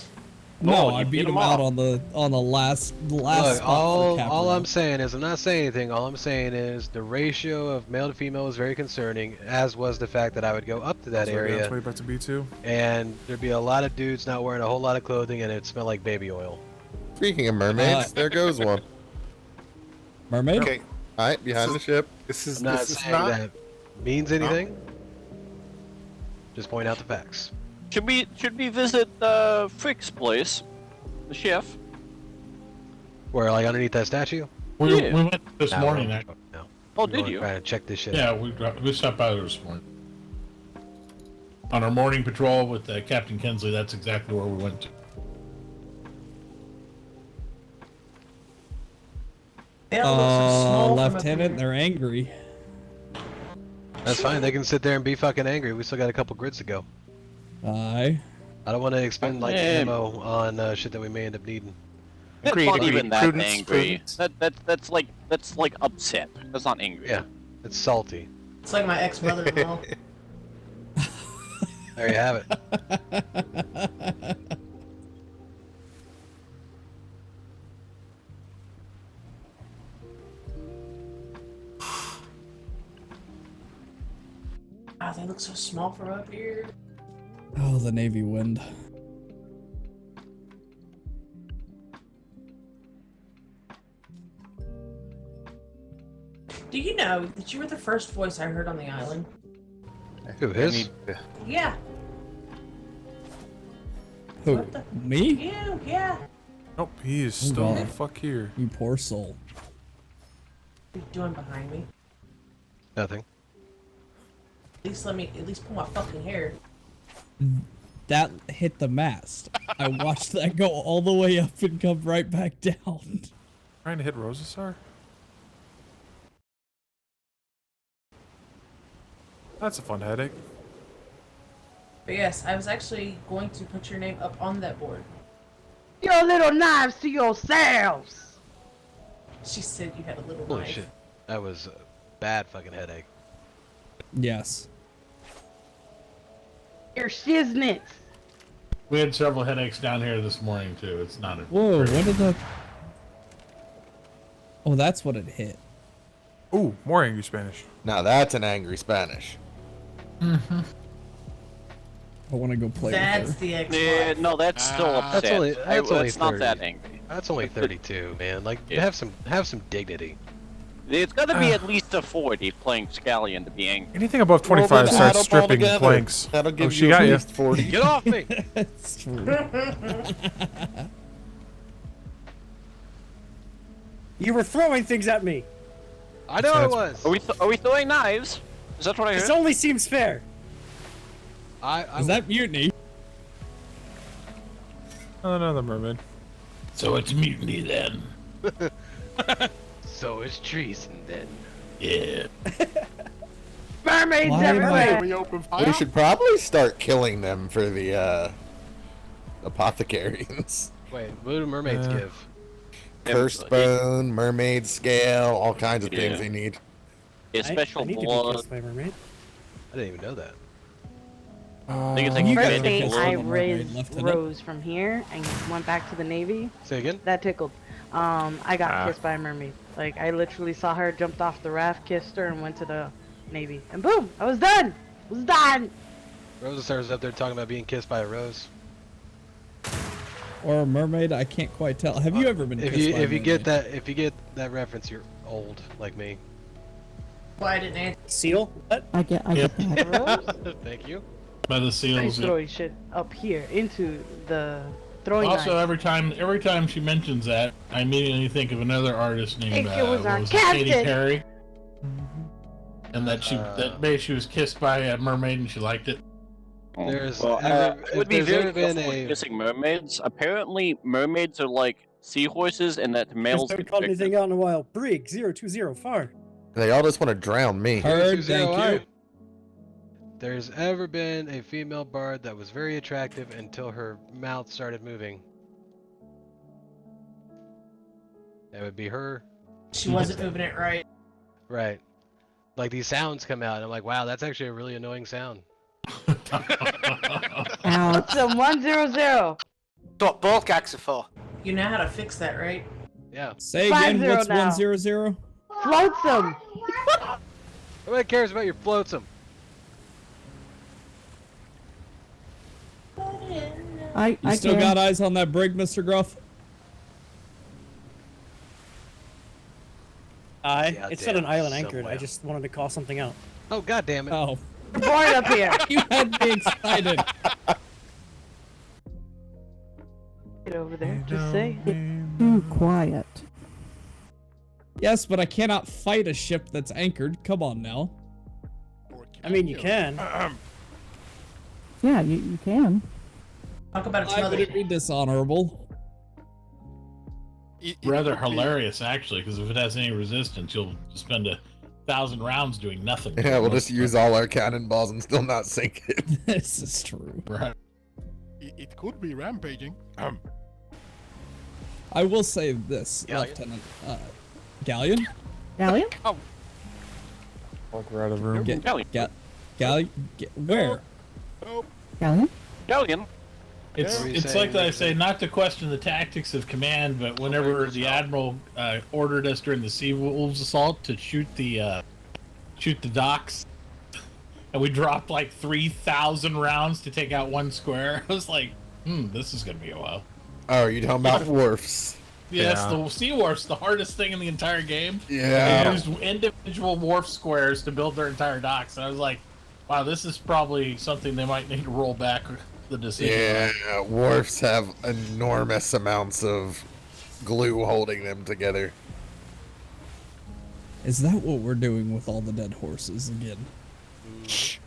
No, Oh, I you beat beat him him out off. on the last Look, spot. all for cap all row. I'm saying is, I'm not saying anything. All I'm saying is the ratio of male to female was very concerning, as was the fact that I would go up to that So area, that's way back to B2. and there'd be a lot of dudes not wearing a whole lot of clothing, and it'd smell like baby oil. Speaking of mermaids, there goes one. Mermaid? Okay. Alright, behind the ship. This is I'm not this is saying not. that means anything. Just point out the facts. Should we visit Frick's place, the chef? Where, like underneath that statue? We Yeah. went this Nah, morning. no. Actually. No. Oh, We did were you? Trying to check this shit. Yeah, out. we stopped by there this morning. On our morning patrol with Captain Kinsley, that's exactly where we went to. They all look so small from up Lieutenant, here. they're angry. That's fine. They can sit there and be fucking angry. We still got a couple grids to go. Aye. I don't want to expend like ammo on shit that we may end up needing. That's Agreed, not agreed. even that Prudence, angry. prudence. That's like upset. That's not angry. Yeah, it's salty. It's like my ex-mother-in-law. There you have it. Ah, they look so small from up here. Oh, the Navy wind. Do you know that you were the first voice I heard on the island? Who is? Yeah. Who? What the- Me? You, yeah. Nope, he is Oh, still God. the fuck here. You poor soul. What are you doing behind me? Nothing. At least pull my fucking hair. That hit the mast. I watched that go all the way up and come right back down. Trying to hit Rosasar? That's a fun headache. But yes, I was actually going to put your name up on that board. Your little knives to yourselves. She said you had a little Holy knife. shit. That was a bad fucking headache. Yes. Your shiznits. We had several headaches down here this morning too. It's not a. Whoa, what did the... Oh, that's what it hit. Ooh, more angry Spanish. Now that's an angry Spanish. Mm-hmm. I want to go play That's with her. the ex. Yeah, no, that's still upset. That's only It's not 30. that angry. That's only 32, man. Like, Yeah. have some dignity. It's got to be at least a 40 playing Scallion to be angry. Anything above 25 Well, then starts add up stripping altogether. planks. That'll give Oh, she you got at you. least 40. Get off me! That's true. You were throwing things at me. I know I was. Are we throwing knives? Is that what I heard? This only seems fair. Is that mutiny? Another mermaid. So it's mutiny then. So it's treason then. Yeah. Mermaids Why am I- everywhere. We open fire. We should probably start killing them for the apothecarians. Wait, what do mermaids give? Cursed bone, mermaid scale, all kinds of things Yeah. they need. A special I need to be blood. kissed by a mermaid. I didn't even know that. I think it's like You First gotta day kiss I the mermaid, raised Lieutenant. Rose from here and went back to the Navy. Say again? That tickled. I got kissed by a mermaid. Like, I literally saw her, jumped off the raft, kissed her, and went to the Navy. And boom! I was done! I was done! Rosasar's up there talking about being kissed by a rose. Or a mermaid? I can't quite tell. Have you ever been If kissed you by a if you get mermaid? that if you get that reference, you're old like me. Why didn't answer? Seal? What? I get that. Rose? Thank you. By the I seals. was throwing shit up here into the throwing Also, knives. every time she mentions that, I immediately think of another artist named It was our Katy captain. Perry, and that she was kissed by a mermaid and she liked it. There's Well, it would be there's very ever been careful with kissing mermaids. Apparently, mermaids are like seahorses, and that males Just get haven't caught victims. anything out in a while. Brig 020 far. They all just want to drown me. Heard, thank you. There's ever been a female bard that was very attractive until her mouth started moving. That would be her. She wasn't moving it right. Right. Like these sounds come out, and I'm like, wow, that's actually a really annoying sound. Some 100. What bulk acts are for? You know how to fix that, right? Yeah. Say again, 50 what's now. 100? Floatsome. Nobody cares about your floatsome. You still got eyes on that brig, Mr. Gruff? It out said there an island anchored. somewhere. I just wanted to call something out. Oh, god damn it. Oh. Board up here. You had me excited. Get over there. Just say. Too quiet. Yes, but I cannot fight a ship that's anchored. Come on now. I mean, you can. Yeah, you can. Talk about it some Why would other it be dishonorable? Rather hilarious, actually, because if it has any resistance, you'll spend 1,000 rounds doing nothing. Yeah, we'll just use all our cannonballs and still not sink it. This is true. Right. It could be rampaging. I will say this, Lieutenant. Galleon? Galleon? Oh. Walk her out of the room. Galleon? Where? Galleon? Galleon. It's like I say, not to question the tactics of command, but whenever the admiral ordered us during the Sea Wolves assault to shoot the docks, and we dropped like 3,000 rounds to take out one square, I was like, this is gonna be a while. Oh, you're talking about wharfs. Yes, the sea wharf's the hardest thing in the entire game. Yeah. They used individual wharf squares to build their entire docks, and I was like, wow, this is probably something they might need to roll back the decision. Yeah, wharfs have enormous amounts of glue holding them together. Is that what we're doing with all the dead horses again? Sure.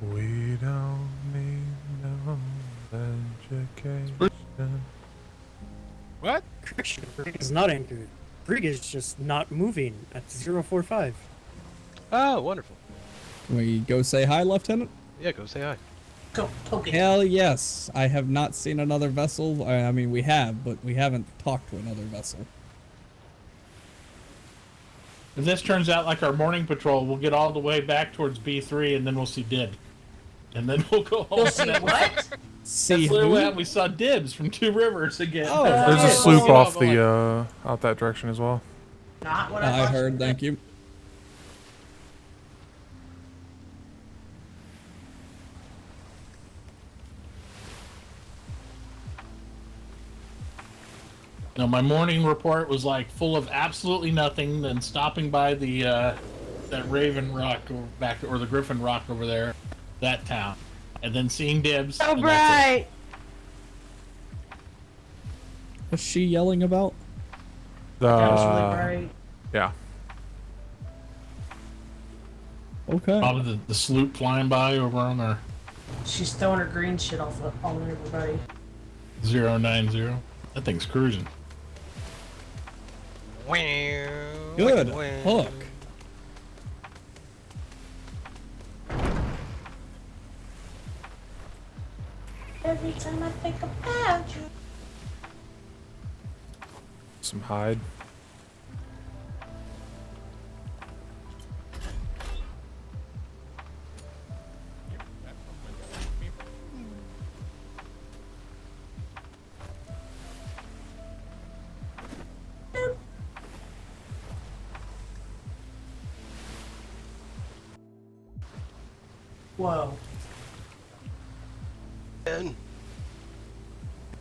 We don't need no education. What? Brig is not anchored. Brig is just not moving at 045. Oh, wonderful. Can we go say hi, Lieutenant? Yeah, go say hi. Go poke it. Hell yes. I have not seen another vessel. I mean, we have, but we haven't talked to another vessel. If this turns out like our morning patrol, we'll get all the way back towards B3, and then we'll see Dib. And then we'll go home. You'll see what? See That's literally who? what we saw Dibs from Two Rivers again. Oh, There's a sloop off the out that direction as well. Not what I I thought. heard, thank you. No, my morning report was like full of absolutely nothing. Then stopping by the that Raven Rock or the Griffin Rock over there, that town, and then seeing Dibs. So and that's bright. What's she yelling about? That was really bright. Yeah. Okay. Probably the sloop flying by over on our She's throwing her green shit all over everybody. 090. That thing's cruising. Good hook. Every time I think about you. Some hide. Whoa.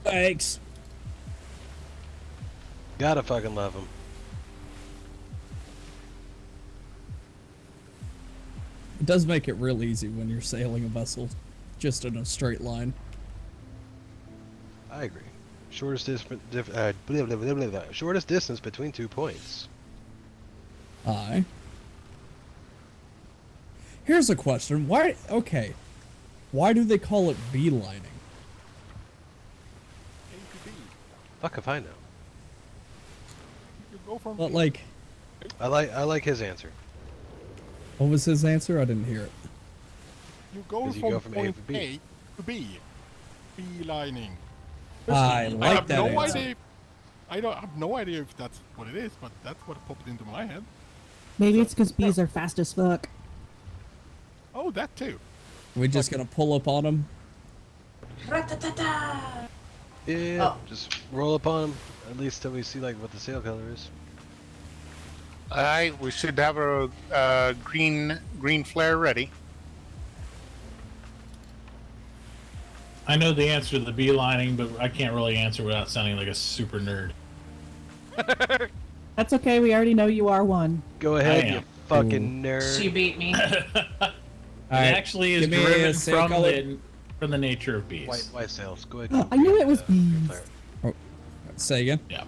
Thanks. Gotta fucking love him. It does make it real easy when you're sailing a vessel. just in a straight line. I agree. Shortest shortest distance between 2 points. Aye. Here's a question. Why? Okay. Why do they call it beelining? Fuck if I know. You go from But like, I like his answer. what was his answer? I didn't hear it. you go 'Cause you from, go from A point to B. A to B. Beelining. I like have that no answer. idea. I have no idea if that's what it is, but that's what popped into my head. Maybe it's because bees are fast as fuck. Oh, that too. We're just gonna pull up on them. Ra-ta-ta-ta! Yeah, just roll up on him. At least till we see like what the sail color is. Alright, we should have a green flare ready. I know the answer to the beelining, but I can't really answer without sounding like a super nerd. That's okay. We already know you are one. Go ahead, you fucking nerd. She beat me. It Alright, actually is give me a driven sail color. from the nature of bees. White sails. Go ahead. Oh, I knew it was bees. Say again. Yeah.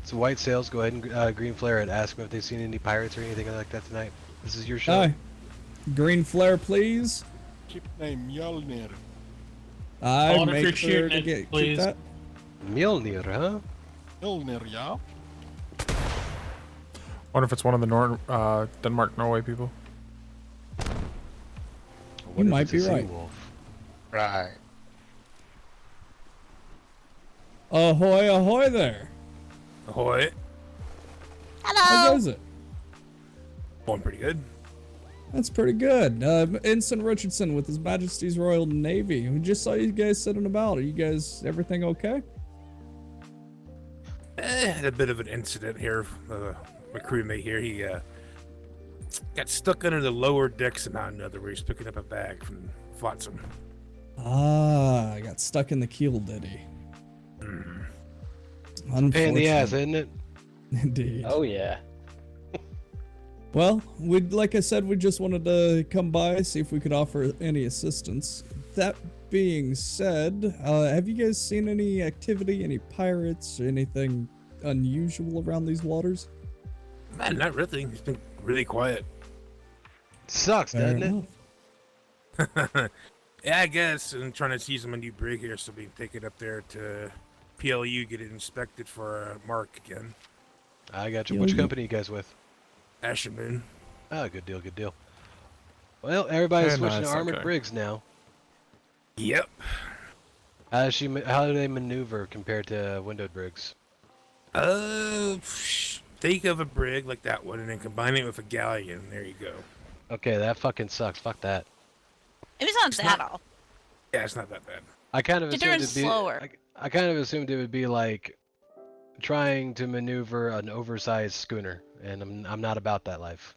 So white sails. Go ahead and green flare and ask them if they've seen any pirates or anything like that tonight. This is your show. Aye. Green flare, please. Ship name Mjolnir. I Hold if you're make sure shooting to it, keep please. that. Mjolnir, huh? Mjolnir, yeah. Wonder if it's one of the Denmark, Norway people. You might be right. Right. Ahoy, ahoy there. Ahoy. How goes it? Going pretty good. That's pretty good. Ensign Richardson with His Majesty's Royal Navy. We just saw you guys sitting about. Are you guys, everything okay? Had a bit of an incident here. My crewmate here, he got stuck under the lower deck somehow or another where he's picking up a bag from Flotsam. Ah, I got stuck in the keel, did he? Pain in the ass, isn't it? Indeed. Oh yeah. Well, like I said, we just wanted to come by, see if we could offer any assistance. That being said, have you guys seen any activity, any pirates, or anything unusual around these waters? Man, not really. It's been really quiet. Sucks, doesn't it? Yeah, I guess. I'm trying to seize a new brig here, so we can take it up there to PLU, get it inspected for a mark again. I got you. Which company you guys with? Asher Moon. Oh, good deal, good deal. Well, everybody's Very switching nice, to armored okay. brigs now. Yep. How do they maneuver compared to windowed brigs? Think of a brig like that one and then combine it with a galleon. There you go. Okay, that fucking sucks. Fuck that. It was not that all. Yeah, it's not that bad. I kind of They're assumed doing it'd be. slower. I kind of assumed it would be like trying to maneuver an oversized schooner, and I'm not about that life.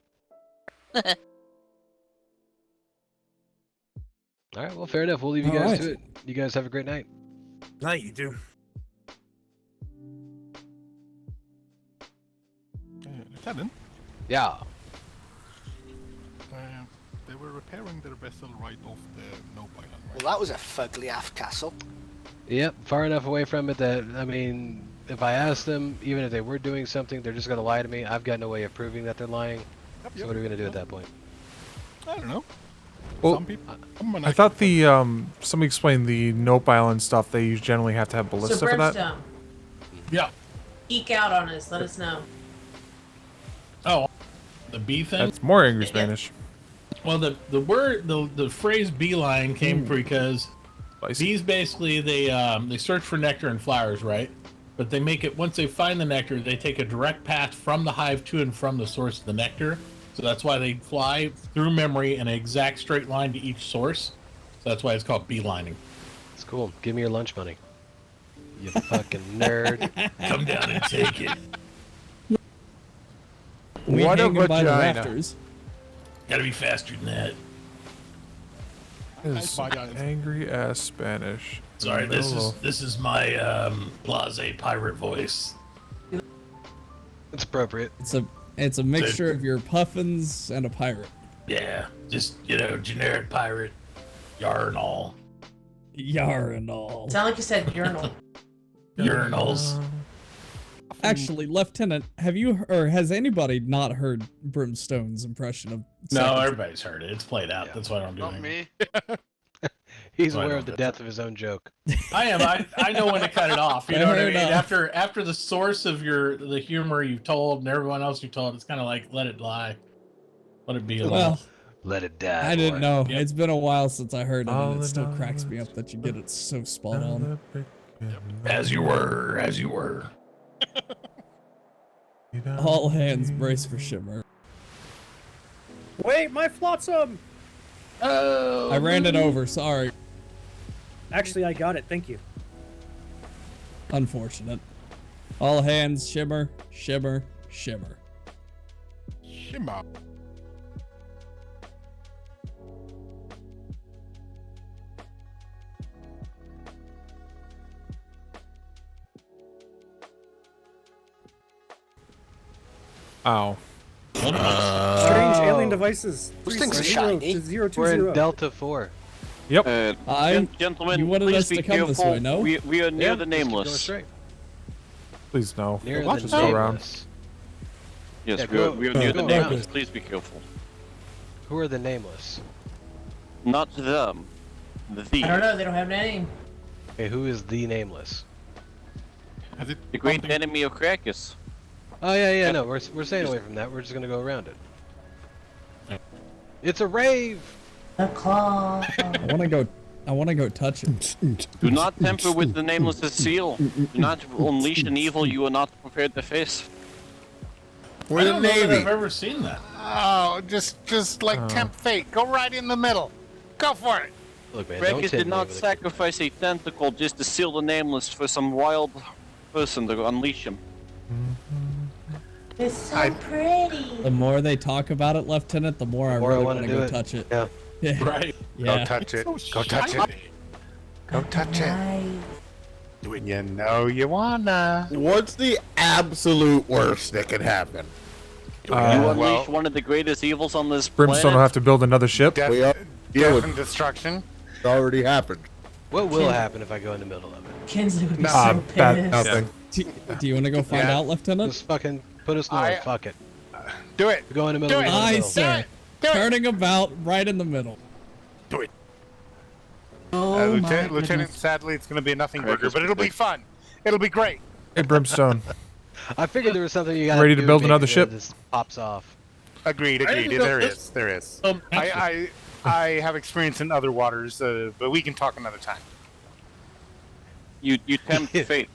All right, well, fair enough. We'll leave you guys to it. You guys have a great night. Night, you do. Lieutenant, Yeah. they were repairing their vessel right off the Nope Island, right? Well, that was a fugly aft castle. Yep, far enough away from it that, I mean, if I ask them, even if they were doing something, they're just going to lie to me. I've got no way of proving that they're lying. So what are we going to do at that point? I don't know. Well, Some people. I thought the somebody explained the Nope Island stuff. They generally have to have ballista So for that. Brimstone, Yeah. eke out on us. Let us know. Oh, the bee thing? That's more angry Spanish. Well, the phrase beeline came because bees basically they search for nectar and flowers, right? But they make it, once they find the nectar, they take a direct path from the hive to and from the source of the nectar. So that's why they fly through memory in an exact straight line to each source. So that's why it's called beelining. It's cool. Give me your lunch money. You fucking nerd. Come down and take it. We What a hang 'em by the vagina. rafters. Gotta be faster than that. Is angry ass Spanish. Sorry, this No. is my blase pirate voice. It's appropriate. It's a mixture of your puffins and a pirate. Yeah, just generic pirate. Yarnall. Sound like you said urinal. Urinals. Actually, Lieutenant, have you or has anybody not heard Brimstone's impression of? No, Second- everybody's heard it. It's played out. That's why I don't do it. me. He's Why aware don't of the do death of his own joke. I am. I know when to cut it off. You I know what I heard mean? enough. After the source of the humor you told and everyone else you told, it's kind of like let it lie, let it be a Well, little. Let it die. I didn't know. Yep. It's been a while since I heard it, All and it the still cracks me nights up that you get it so spot on. As you were. All hands brace for Shimmer. Wait, my flotsam! Oh. I ran it over. Sorry. Actually, I got it. Thank you. Unfortunate. All hands shimmer, shimmer, shimmer. Shimmer. Ow. Strange alien devices. Those things are 360 shiny. We're in 020. Delta 4. Yep. Gentlemen, you wanted please us be to come this careful. way, no? We are near Yeah, the just keep going nameless. straight. Please no. Near Just the go around. nameless. Yes, Yeah, we are near the go nameless. around. Please be careful. Who are the nameless? Not them. The I don't know. They don't have a name. Okay, who is the nameless? The great enemy of Krakus. Oh yeah, no, we're staying away from that. We're just gonna go around it. It's a rave. The claw. I wanna go touch it. Do not tamper with the nameless's seal. Do not unleash an evil you are not prepared to face. I don't know that I've ever seen that. Oh, just like tempt fate. Go right in the middle. Go for it. Look, man, Krakus did not sacrifice a tentacle just to seal the nameless for some wild person to unleash him. It's so pretty. The more they talk about it, Lieutenant, the more I more I really wanna want to do go it. touch it. Yeah. Yeah. Right. Yeah. Go touch it. It's Go so touch it. shiny. Go touch it. When you know you wanna. What's the absolute worst that could happen? You unleash one of the greatest evils on this Brimstone will planet. have to build another ship. We are Death and destruction. It already happened. What will happen if I go in the middle of it? Kinsley would be so bad. pissed. Nothing. Do you want to go find out, Lieutenant? Just fucking put us north. Fuck it. Do it. Go in the middle. Do it. go in the Aye, middle. sir. Turning about right in the middle. Do it. Oh my Lieutenant, goodness. sadly, it's going to be a nothing burger, but it'll be fun. It'll be great. Hey, Brimstone. I figured there was something you got Ready to build another ship? This pops off. Agreed. think There this- is. There is. I have experience in other waters, but we can talk another time. You tempt fate.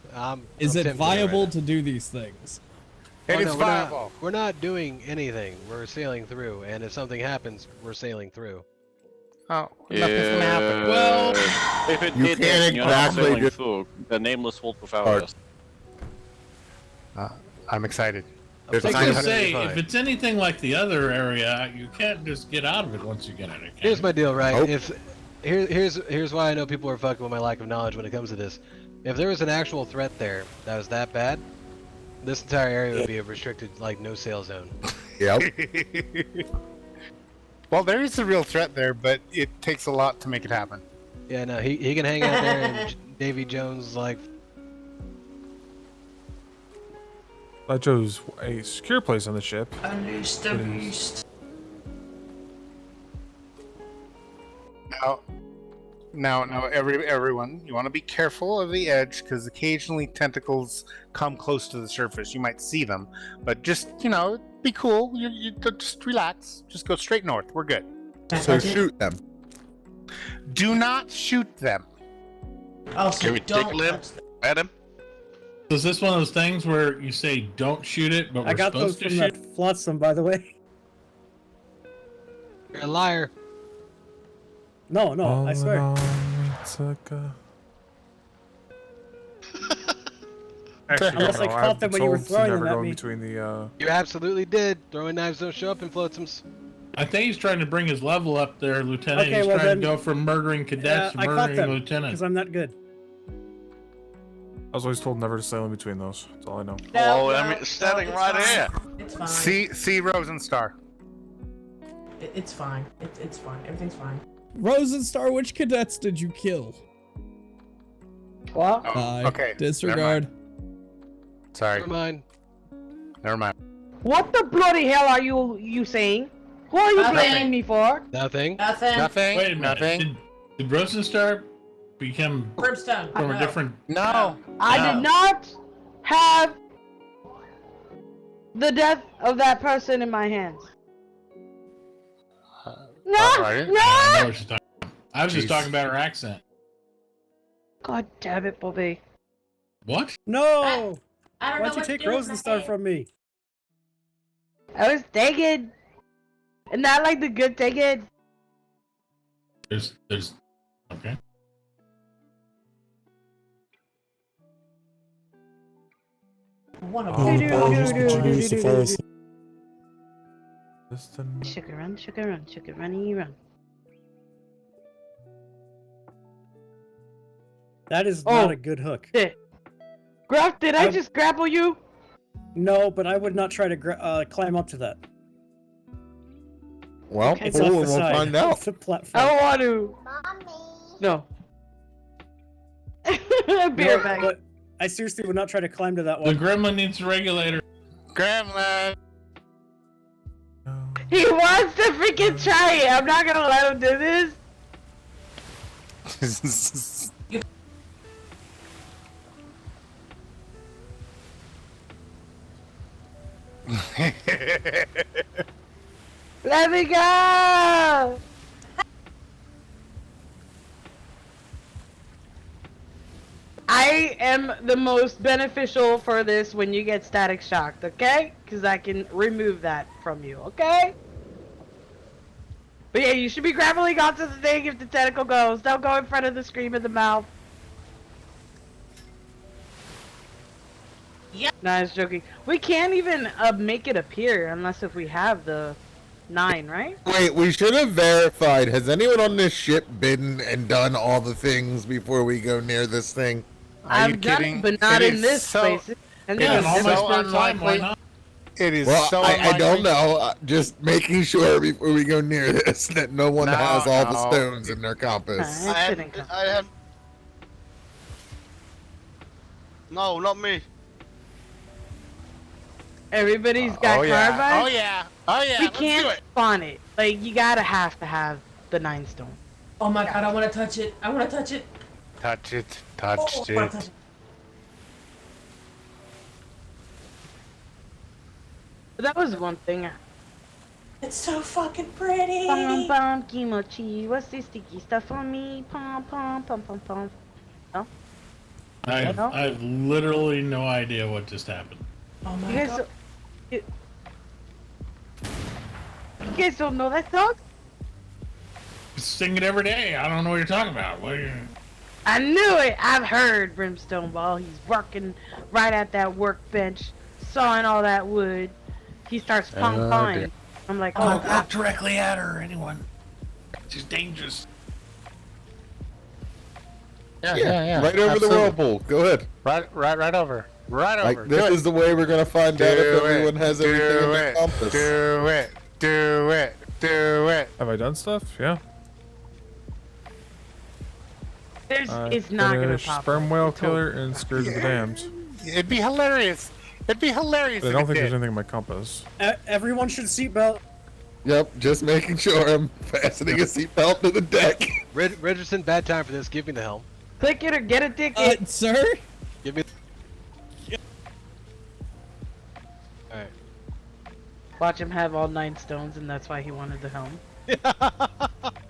Is I'm it tempted viable right to do these things? It Oh, is no, viable. We're not doing anything. We're sailing through, and if something happens, we're sailing through. Oh, nothing's going to happen. Well, If it You did, can't then you're not exactly sailing just- through. The nameless will devour Hard. us. I'm excited. I'm There's I was thinking gonna it's say, fine. if it's anything like the other area, you can't just get out of it once you get in it. can Here's you? my deal, right? Nope. If here's why I know people are fucking with my lack of knowledge when it comes to this. If there was an actual threat there that was that bad, this entire area would be a restricted, like, no sail zone. Yep. Well, there is a real threat there, but it takes a lot to make it happen. Yeah, no, he can hang out there and Davy Jones, like, I chose a secure place on the ship. Unleash the beast. Now, everyone, you want to be careful of the edge because occasionally tentacles come close to the surface. You might see them, but just be cool. You just relax. Just go straight north. We're good. So shoot them. Do not shoot them. Oh, so Can we don't take a limb touch them. at him? So is this one of those things where you say don't shoot it, but we're I got those supposed to from shoot? that flotsam, by the way. you're a liar. No, All I in swear. all, it's like a- Actually, Unless I I've caught them been when you were told to throwing never them at go in me. between the. You absolutely did. Throwing knives don't show up in flotsams. I think he's trying to bring his level up there, Lieutenant. Okay, he's well trying then- to go from murdering cadets I to caught murdering them lieutenant. because I'm not good. I was always told never to sail in between those. That's all I know. Oh, No, I'm standing it's right fine. here. It's fine. see Rosenstar. It's fine. It's fine. Everything's fine. Rosenstar, which cadets did you kill? What? Okay. Disregard. Sorry. Never mind. Never mind. What the bloody hell are you saying? Who are you blaming me for? Nothing. Nothing. Wait a minute. Nothing. Did Rosenstar become Brimstone. from a different? No. I did not have the death of that person in my hands. No! I know No! what you're talking about. I was just Jeez. talking about her accent. God damn it, Bobby. What? No! I don't know Why'd you what take to do with my Rosenstar hand. from me? I was taken. And not like the good taken. There's. Okay. One of Oh, apologies, but you used to fall asleep. Sugar run, sugar run, sugar runny run. That is not a good hook. Shit. Gruff, did I just grapple you? No, but I would not try to climb up to that. Well, It's we'll off the side. find out. The platform. I don't want to. No. Be right back. But I seriously would not try to climb to that The one. gremlin needs a regulator. Gremlin. He wants to freaking try it. I'm not gonna let him do this. Let me go! I am the most beneficial for this when you get static shocked, okay? Because I can remove that from you, okay? But yeah, you should be grappling onto the thing if the tentacle goes. Don't go in front of the scream in the mouth. Yep. No, I was joking. We can't even make it appear unless if we have the 9, right? Wait, we should have verified. Has anyone on this ship been and done all the things before we go near this thing? I've done it, but not in this place. And It then is so unlikely. It is Well, so I don't unlikely. know. Just making sure before we go near this that no one No, has all the no. stones in their compass. I have. No, not me. Everybody's got Oh yeah. carbide. Oh yeah. Oh yeah. We Let's can't do it. spawn it. Like, you gotta have to have the 9 stone. Oh my god, I want to touch it. I want to touch it. Touch it. Oh, Touched I wanna it. touch it. That was one thing. It's so fucking pretty. Pom pom kimochi. What's this sticky stuff on me? Pom pom pom pom pom. No? I have literally no idea what just happened. Oh my You guys, god. you guys don't know that song? Sing it every day. I don't know what you're talking about. What are you? I knew it. I've heard Brimstone while he's working right at that workbench, sawing all that wood. He starts pong dear. ponging. I'm like, oh god. Not directly at her, anyone. She's dangerous. Yeah. Right over the whirlpool. Go ahead. Right over. Right over. Like, this Do is the way we're gonna find out if everyone has everything in their it. compass. Do it. Do it. Do it. Have I done stuff? Yeah. It's not gonna Finished pop. Sperm whale killer and Scourge of the Damned. It'd be hilarious. It'd be hilarious. But I if don't it think did. there's anything in my compass. Everyone should seatbelt. Yep, just making sure I'm fastening a seatbelt to the deck. Richardson, bad time for this. Give me the helm. Click it or get a ticket. Sir? Give me. Alright. Watch him have all 9 stones, and that's why he wanted the helm.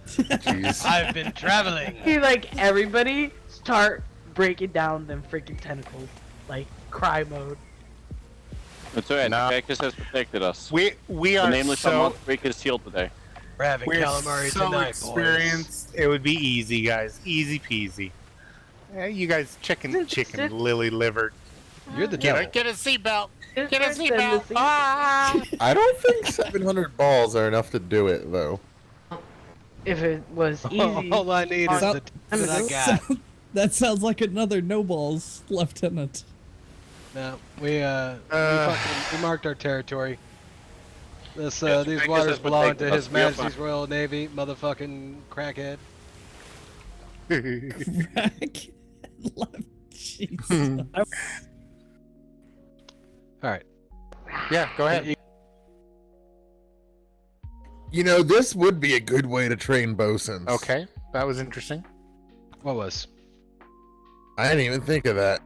Jeez. I've been traveling. He like everybody start breaking down them freaking tentacles, like cry mode. It's alright, Cactus has protected us. We The are nameless so shall not break his shield today. We're having calamari so tonight, experienced. It would be easy, guys. Easy peasy. You guys chicken lily livered. You're the Get a devil. seatbelt. Get a Listen, seatbelt. listen. Ah! I don't think 700 balls are enough to do it, though. If it was easy. All I need is So- the that I got. That sounds like another no balls, Lieutenant. No, we marked our territory. This, Yes, these Vegas waters is what belong they to His must be up Majesty's Royal Navy, motherfucking crackhead. Crack. Jesus. Alright. Yeah, go ahead. You know, this would be a good way to train bosuns. Okay, that was interesting. What was? I didn't even think of that.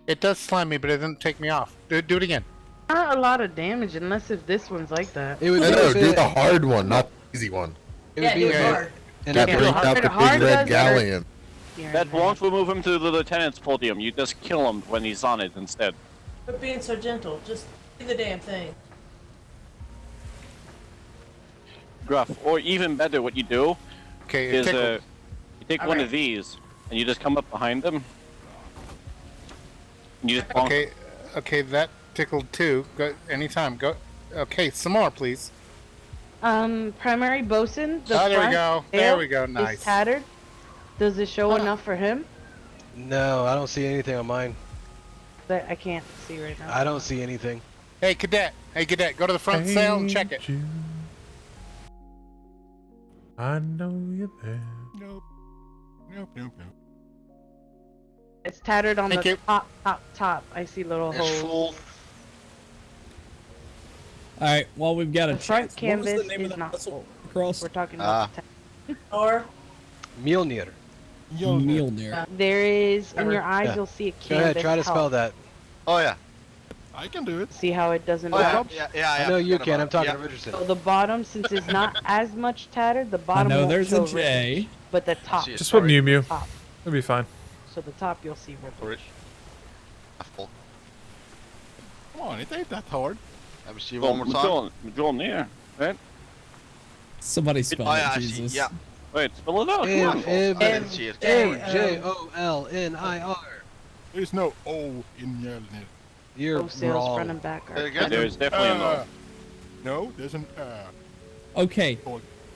It does slam me, but it didn't take me off. Do it again. Not a lot of damage unless if this one's like that. It would No, do the hard one, not the easy one. It would be hard. And That I brings out the big hard red does galleon. That won't remove him to the lieutenant's podium. You just kill him when he's on it instead. But being so gentle, just do the damn thing. Gruff. Or even better, what you do is tickles. you take one of these and you just come up behind them. And you just bonk. Okay, that tickled too. Go anytime. Go. Okay, some more, please. Primary bosun. The There we front go. tail There we go. Nice. Is tattered. Does it show enough for him? No, I don't see anything on mine. That I can't see right now. I don't see anything. Hey, cadet. Go to the front sail and check it. I know you're there. Nope. It's tattered on Thank the you. top. I see little It's holes. full. All right. Well, we've got a The front chance. What was canvas the name is of the not vessel? full. Cross. We're talking about the Or Mjolnir. Mjolnir. There is in your eyes. Yeah. You'll see a Go canvas. ahead, try to spell help. that. Oh yeah. I can do it. See how it doesn't Oh yeah. match? I know you can. I'm talking yeah. to Richardson. So the bottom, since it's not as much tattered, the bottom know won't there's show a J. rippage, but the top. Just put Mew Mew. Top. It'll be fine. So the top you'll see rippage. Full. Come on, it ain't that hard. Let me see one more time. Mjolnir, right? Somebody spell Oh yeah, it, I see. Jesus. Yeah. Wait, spell it out. M Come on. M I didn't see it. Mjolnir. There's no O in Mjolnir. You're Both sails wrong. front and back are. There's definitely a no. No, there's an Okay.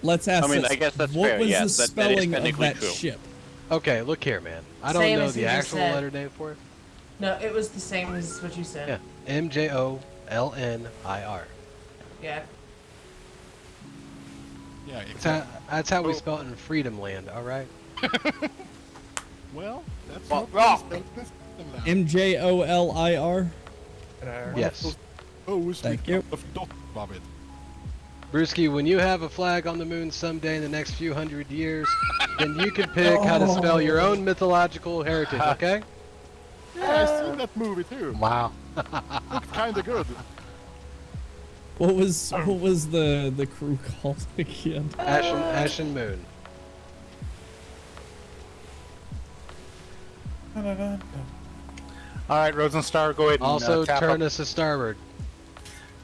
Let's ask I mean, this. I guess that's what fair, was yes, the that is spelling of technically that true. ship? Okay, look here, man. I don't Same know as the you just actual said. letter name for it. no, it was the same as what you said. Yeah. Mjolnir. Yeah. yeah. That's how we spell it in Freedom Land, alright? Well, that's Well, not well. MJOLIR. Yes. Thank you. Love it. Brewski, when you have a flag on the moon someday in the next few hundred years, then you can pick how to spell your own mythological heritage, okay? Yeah, I seen that movie too. Wow. Looks kinda good. What was the crew called again? Ashen Moon. All right, Rosenstar, go ahead and Also, tap turn up, us to starboard.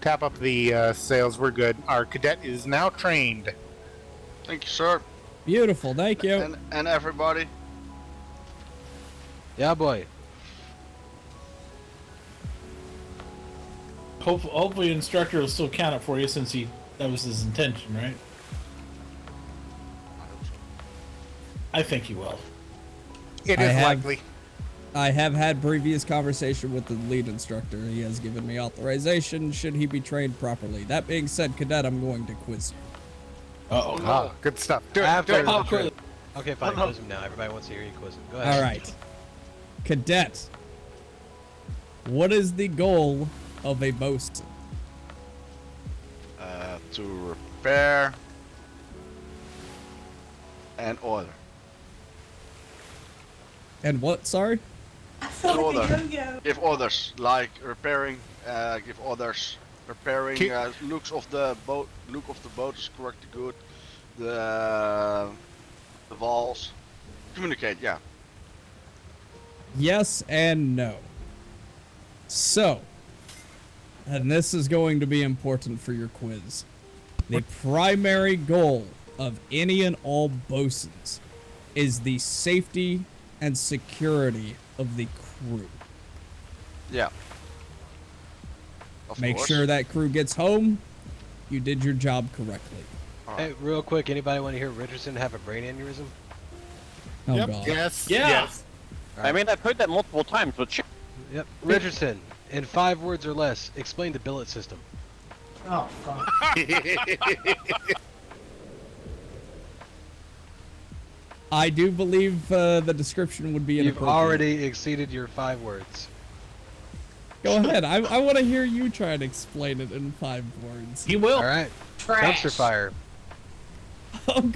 tap up the sails. We're good. Our cadet is now trained. Thank you, sir. Beautiful. Thank you. And everybody. Yeah, boy. Hopefully, the instructor will still count it for you since that was his intention, right? I think he will. It is likely. I have had previous conversation with the lead instructor. He has given me authorization should he be trained properly. That being said, cadet, I'm going to quiz you. Oh, good stuff. Do it. After Do it. the Okay, fine. Quiz him now. Everybody wants to hear you quiz him. Go ahead. All right. Cadet, what is the goal of a bosun? To repair and order. And what, sorry? To order. Give orders, like repairing, give orders. Repairing, looks of the boat is correctly good. The walls. Communicate, yeah. Yes and no. So, and this is going to be important for your quiz. The primary goal of any and all bosuns is the safety and security of the crew. Yeah. Of Make course. sure that crew gets home. You did your job correctly. Hey, real quick, anybody want to hear Richardson have a brain aneurysm? Oh Yep. god. Yes. Yeah. Yes. I mean, I've heard that multiple times, but shit. Yep. Richardson, in 5 words or less, explain the billet system. Oh, fuck. I do believe the description would be You've inappropriate. already exceeded your 5 words. Go ahead. I want to hear you try and explain it in 5 words. He will. All right. Trash. Dumpster fire.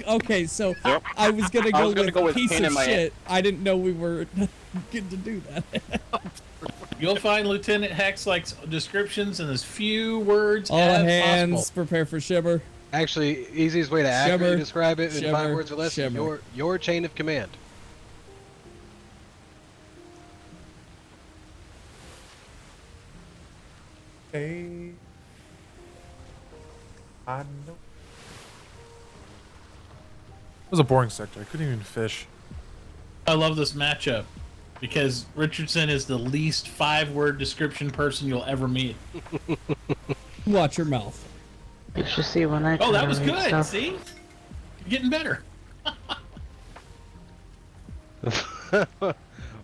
Okay, so I was gonna go with piece pin in of my shit. I didn't know we were good to do that. You'll find Lieutenant Hex likes descriptions in as few words All as hands possible. prepare for shimmer. Actually, easiest way to accurately Shimmer, describe it in 5 shimmer, words or less is shimmer. your chain of command. Hey. I know. It was a boring sector. I couldn't even fish. I love this matchup because Richardson is the least 5-word description person you'll ever meet. Watch your mouth. You should see when I. Oh, that was try to read good. stuff. See, you're getting better.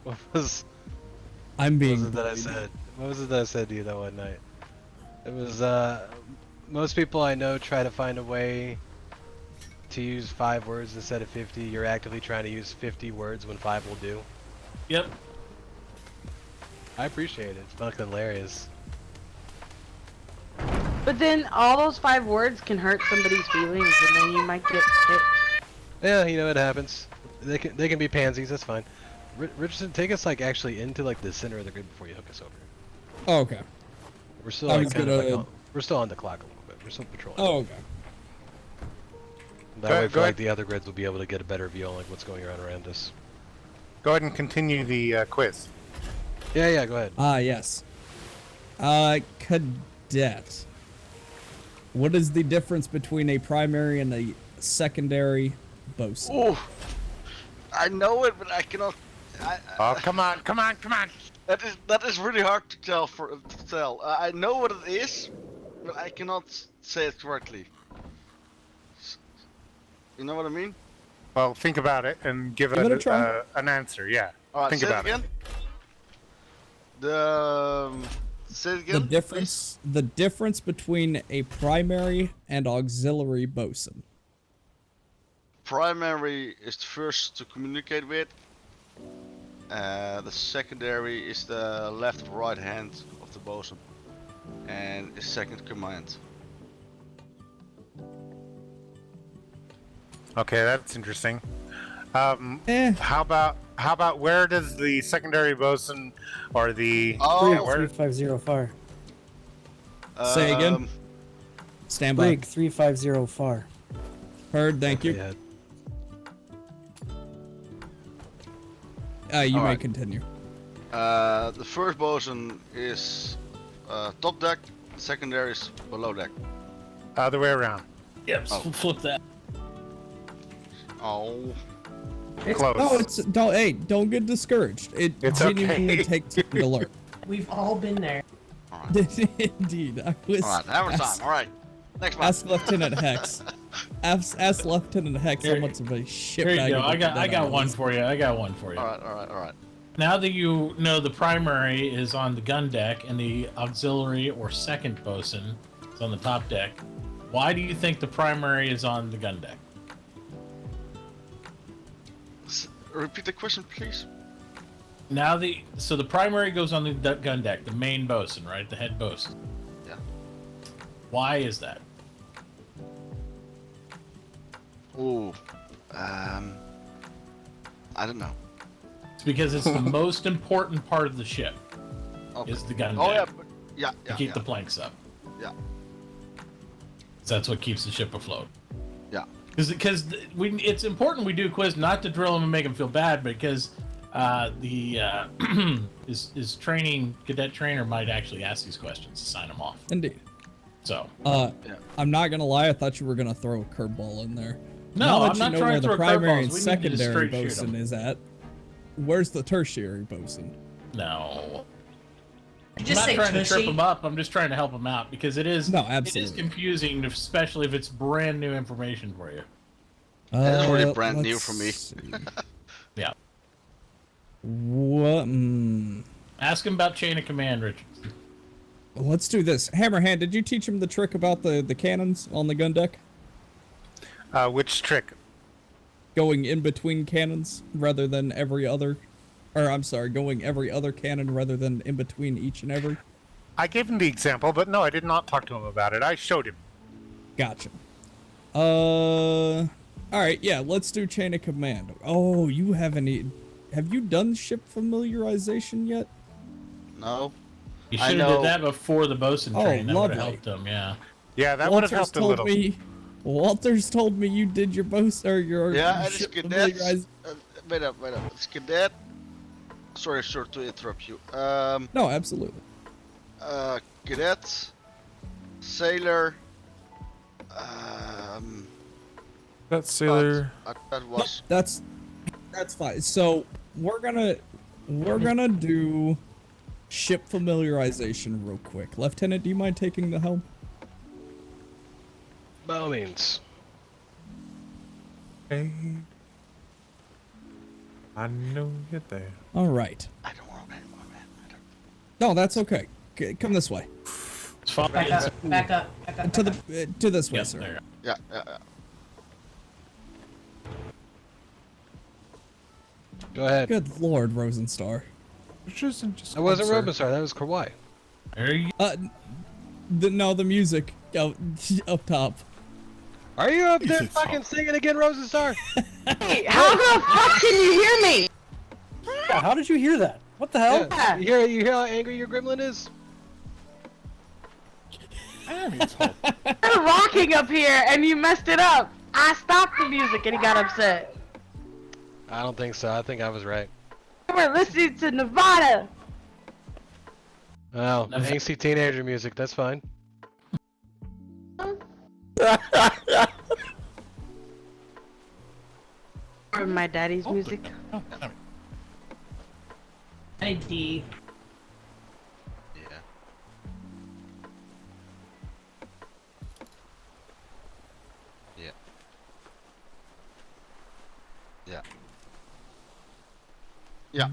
What was I'm being. What was it that I said? What was it that I said to you that one night? It was most people I know try to find a way to use 5 words instead of 50. You're actively trying to use 50 words when 5 will do. Yep. I appreciate it. It's fucking hilarious. But then all those 5 words can hurt somebody's feelings, and then you might get hit. Yeah, you know it happens. They can be pansies. That's fine. Richardson, take us like actually into like the center of the grid before you hook us over. Oh, okay. We're still I like, was kind of gonna- like we're still on the clock a little bit. We're still patrolling. Oh, okay. That way, I feel like the other grids will be able to get a better view on like what's going on around us. Go ahead and continue the quiz. Yeah, go ahead. Ah, yes. Cadet. What is the difference between a primary and a secondary bosun? Oh, I know it, but I cannot. Oh, come on. That is really hard to tell. I know what it is, but I cannot say it correctly. You know what I mean? Well, think about it and give Give it a it try. an answer. Yeah. All right, Think say about it again. Say it again. The difference between a primary and auxiliary bosun. Primary is the first to communicate with. The secondary is the left or right hand of the bosun, and is second command. Okay, that's interesting. How about where does the secondary bosun or the where? 350 far. Say again. Stand by. Brig 350 far. Heard. Thank you. You may Alright. continue. The first bosun is top deck. The secondary is below deck. Other way around. Yep. Flip that. Oh. Close. No, don't get discouraged. It's genuinely okay. take time to learn. We've all been there. Indeed, I was. Alright, hammer time. Alright. Next one. Ask Lieutenant Hex. Ask Lieutenant Hex how much of a shit Here you bag go. of I that got is. one for you. Alright. Now that you know the primary is on the gun deck and the auxiliary or second bosun is on the top deck, why do you think the primary is on the gun deck? Repeat the question, please. Now the primary goes on the gun deck, the main bosun, right? The head bosun. Yeah. Why is that? Ooh. I don't know. It's because it's the most important part of the ship. Okay. Is the gun Oh deck. yeah, To keep the planks up. Yeah. That's what keeps the ship afloat. Yeah. Because it's important we do a quiz not to drill them and make them feel bad, because his training cadet trainer might actually ask these questions to sign them off. Indeed. So. I'm not gonna lie. I thought you were gonna throw a curveball in there. No, Now that I'm you not know trying where to the throw primary curveballs. and We need to just secondary straight shoot 'em. bosun is at. Where's the tertiary bosun? No. You I'm just not say trying to trip tushy. him up. I'm just trying to help him out because it is No, it is absolutely. confusing, especially if it's brand new information for you. That's really brand new for me. Yeah. What? Ask him about chain of command, Richardson. let's do this. Hammerhand, did you teach him the trick about the cannons on the gun deck? Which trick? Going in between cannons rather than every other, or I'm sorry, going every other cannon rather than in between each and every. I gave him the example, but no, I did not talk to him about it. I showed him. Gotcha. All right, yeah, let's do chain of command. Oh, you haven't. Have you done ship familiarization yet? No. You should have did that before the bosun training. That would have helped him. Yeah. Yeah, that would have helped a little. Walters told me you did your boast or your it's cadet. Wait up. It's cadet. Sorry to interrupt you. No, absolutely. Cadet, sailor. That's sailor. That was. That's fine. So we're gonna do ship familiarization real quick. Lieutenant, do you mind taking the helm? By all means. Hey, I know you're there. All right. I don't want anymore, man. No, that's okay. Come this way. Back up. To this way, sir. Yeah. Go ahead. Good Lord, Rosenstar. That wasn't Rosenstar. That was Kawhi. No, the music up top. Are you up there fucking singing again, Rosenstar? Hey, how the fuck can you hear me? Yeah, how did you hear that? What the hell? Yeah. You hear how angry your gremlin is? You're rocking up here and you messed it up. I stopped the music and he got upset. I don't think so. I think I was right. We're listening to Nevada. Oh, angsty teenager music. That's fine. Or my daddy's music. ID. Yeah.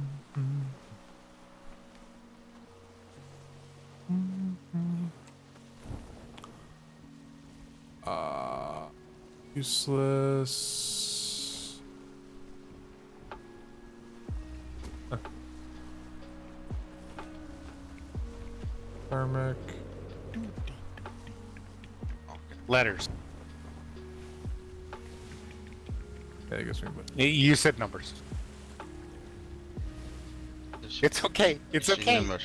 Useless. Thermic. Letters. Yeah, I guess we You said numbers. It's okay. It's okay. Numbers.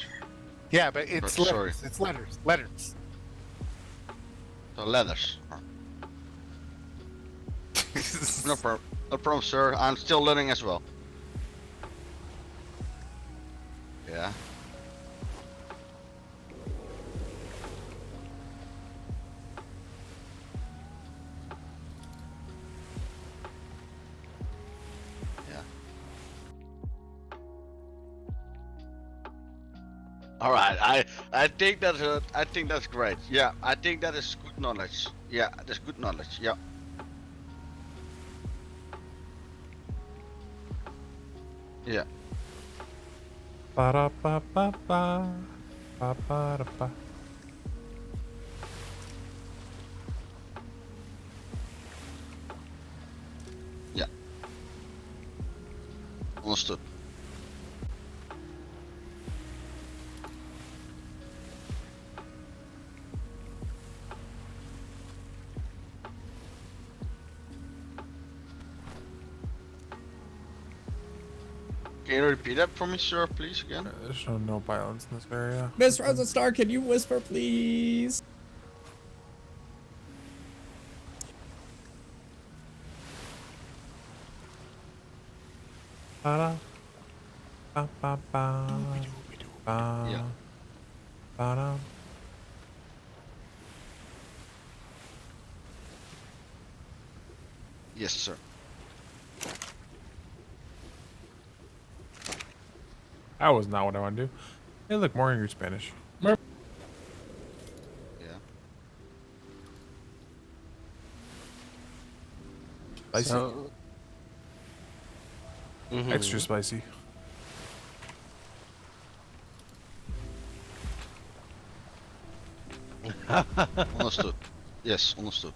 Yeah, but it's Sorry. letters. It's letters. Letters. The letters. No problem, sir. I'm still learning as well. Yeah. All right, I think that's great. Yeah, I think that is good knowledge. Yeah, that's good knowledge. Yeah. Yeah. Ba da ba ba ba ba ba da ba. Yeah. Understood. Can you repeat that for me, sir, please, again? There's no violence in this area. Miss Rosenstar, can you whisper, please? Ba ba ba ba ba. Yeah. Ba da. Yes, sir. That was not what I want to do. Hey, look, more angry Spanish. Yeah. Spicy. So- Extra spicy. Understood. Yes, understood.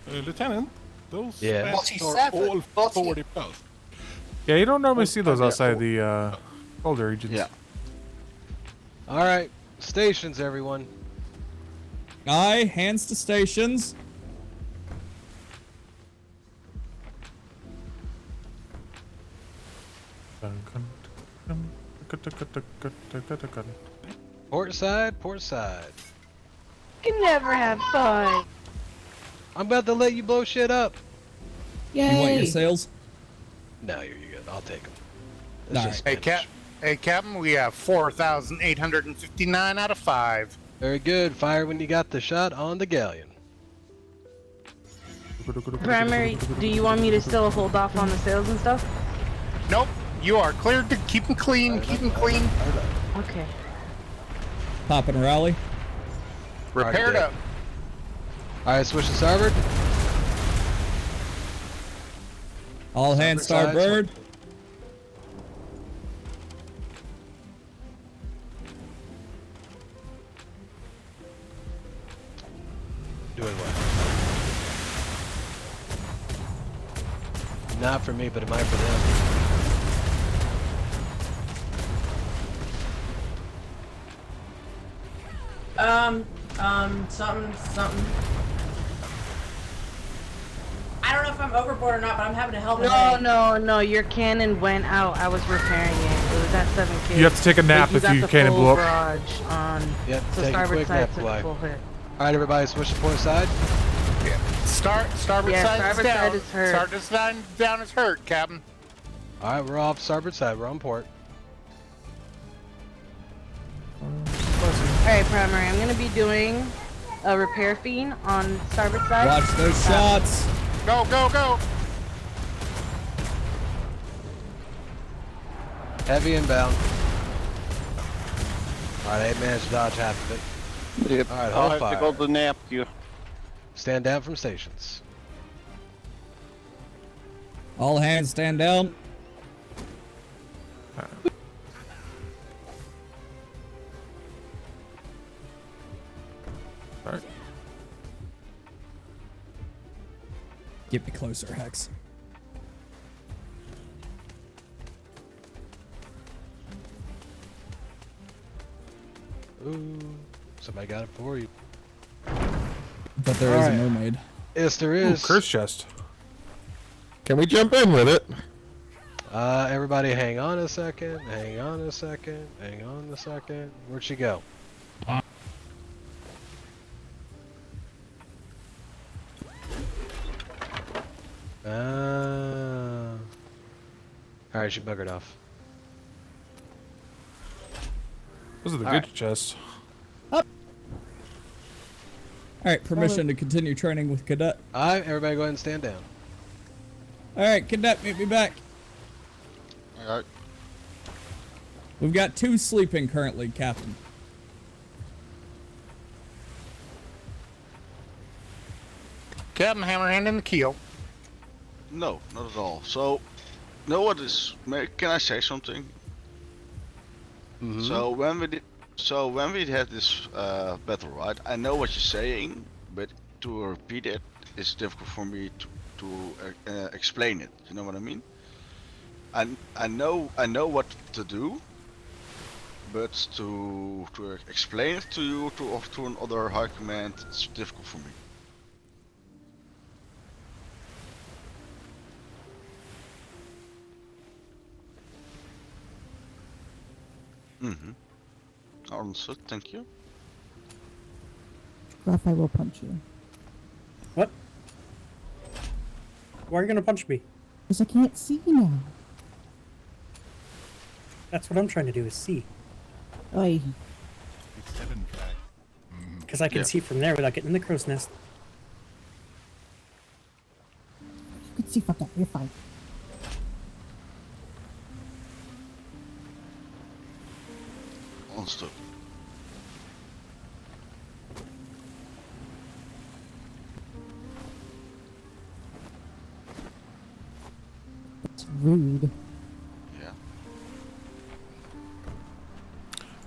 Lieutenant, those Yeah. vests are all 40 plus. Yeah, you don't normally see those outside the colder regions. Yeah. All right, stations, everyone. Aye, hands to stations. Port side, port side. You can never have fun. I'm about to let you blow shit up. You want your sails? No, you're good. I'll take them. Alright. Hey, Captain, we have 4,859 out of 5. Very good. Fire when you got the shot on the galleon. Primary, do you want me to still hold off on the sails and stuff? Nope, you are cleared to keep them clean, keep them clean. Okay. Pop and rally. Repaired up. Alright, switch to starboard. All hands starboard. Doing what? Not for me, but it might for them. Something. I don't know if I'm overboard or not, but I'm having a hell of a No, headache. no, your cannon went out. I was repairing it. It was at 7K. You have to take a nap if you cannon blew up. Barrage on. Yep, So take a starboard quick side nap, took Kawhi. a full hit. Alright, everybody, switch to port side. Starboard Yeah, side starboard is down. side is hurt. Starboard side down is hurt, Captain. Alright, we're off starboard side. We're on port. Alright, primary. I'm gonna be doing a repair fiend on starboard side. Watch those shots. Go, go, go. Heavy inbound. Alright, I managed to dodge half of it. Yep. Alright, I'll hold have fire. to go to nap you. Stand down from stations. All hands stand down. Alright. Get me closer, Hex. Ooh, somebody got it for you. But there is a mermaid. Yes, there Ooh, is. curse chest. Can we jump in with it? Everybody hang on a second, hang on a second, hang on a second. Where'd she go? Alright, she buggered off. Those are the Alright. good chests. Alright, permission to continue training with Cadet. Alright, everybody go ahead and stand down. Alright, Cadet, meet me back. Alright. We've got 2 sleeping currently, Captain. Captain, hammerhand in the keel. No, not at all. So, know what is? Can I say something? Mm-hmm. So when we had this battle, right? I know what you're saying, but to repeat it is difficult for me to explain it. You know what I mean? I know what to do, but to explain it to you to another high command, it's difficult for me. Mm-hmm. Understood, thank you. Gruff, I will punch you. What? Why are you gonna punch me? Because I can't see now. That's what I'm trying to do, is see. Oi. Because I can Yeah. see from there without getting in the crow's nest. You can see, fuck that. You're fine. Understood. It's rude. Yeah.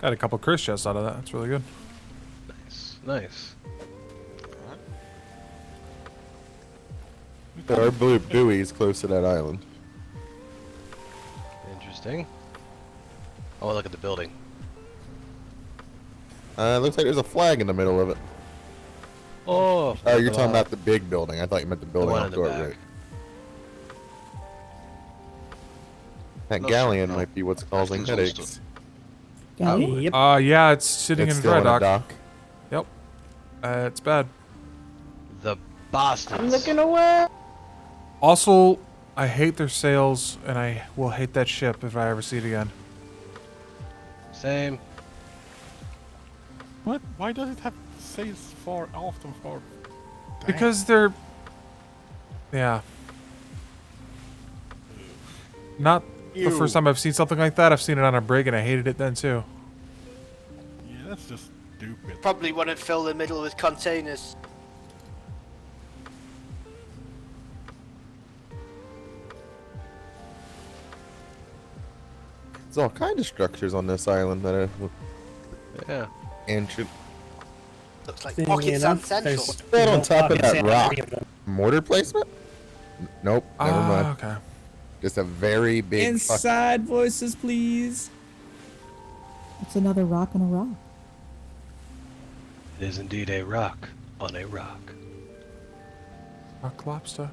Got a couple curse chests out of that. That's really good. Nice, nice. There are buoys close to that island. Interesting. I want to look at the building. Looks like there's a flag in the middle of it. Oh. Oh, you're talking about the big building. I thought you meant the building one up in the to it, back. right? That No, galleon sir, no. might be what's causing Everything's headaches. Galleon? Yep. Yeah, it's sitting It's in still dry in a dock. dock. Yep. It's bad. The Boston. I'm looking away. Also, I hate their sails, and I will hate that ship if I ever see it again. Same. What? Why does it have sails far off and far? Because they're... Yeah. Not the Ew. first time I've seen something like that. I've seen it on a brig, and I hated it then, too. Yeah, that's just stupid. Probably wouldn't fill the middle with containers. There's all kind of structures on this island that are Yeah. ancient. Looks like Seemingly pockets on enough, central. there's Right on no top of pockets that in rock. any of them. Mortar placement? Nope, never mind. Okay. Just a very big fucking... Inside voices, please. It's another rock and a rock. It is indeed a rock on a rock. Rock lobster.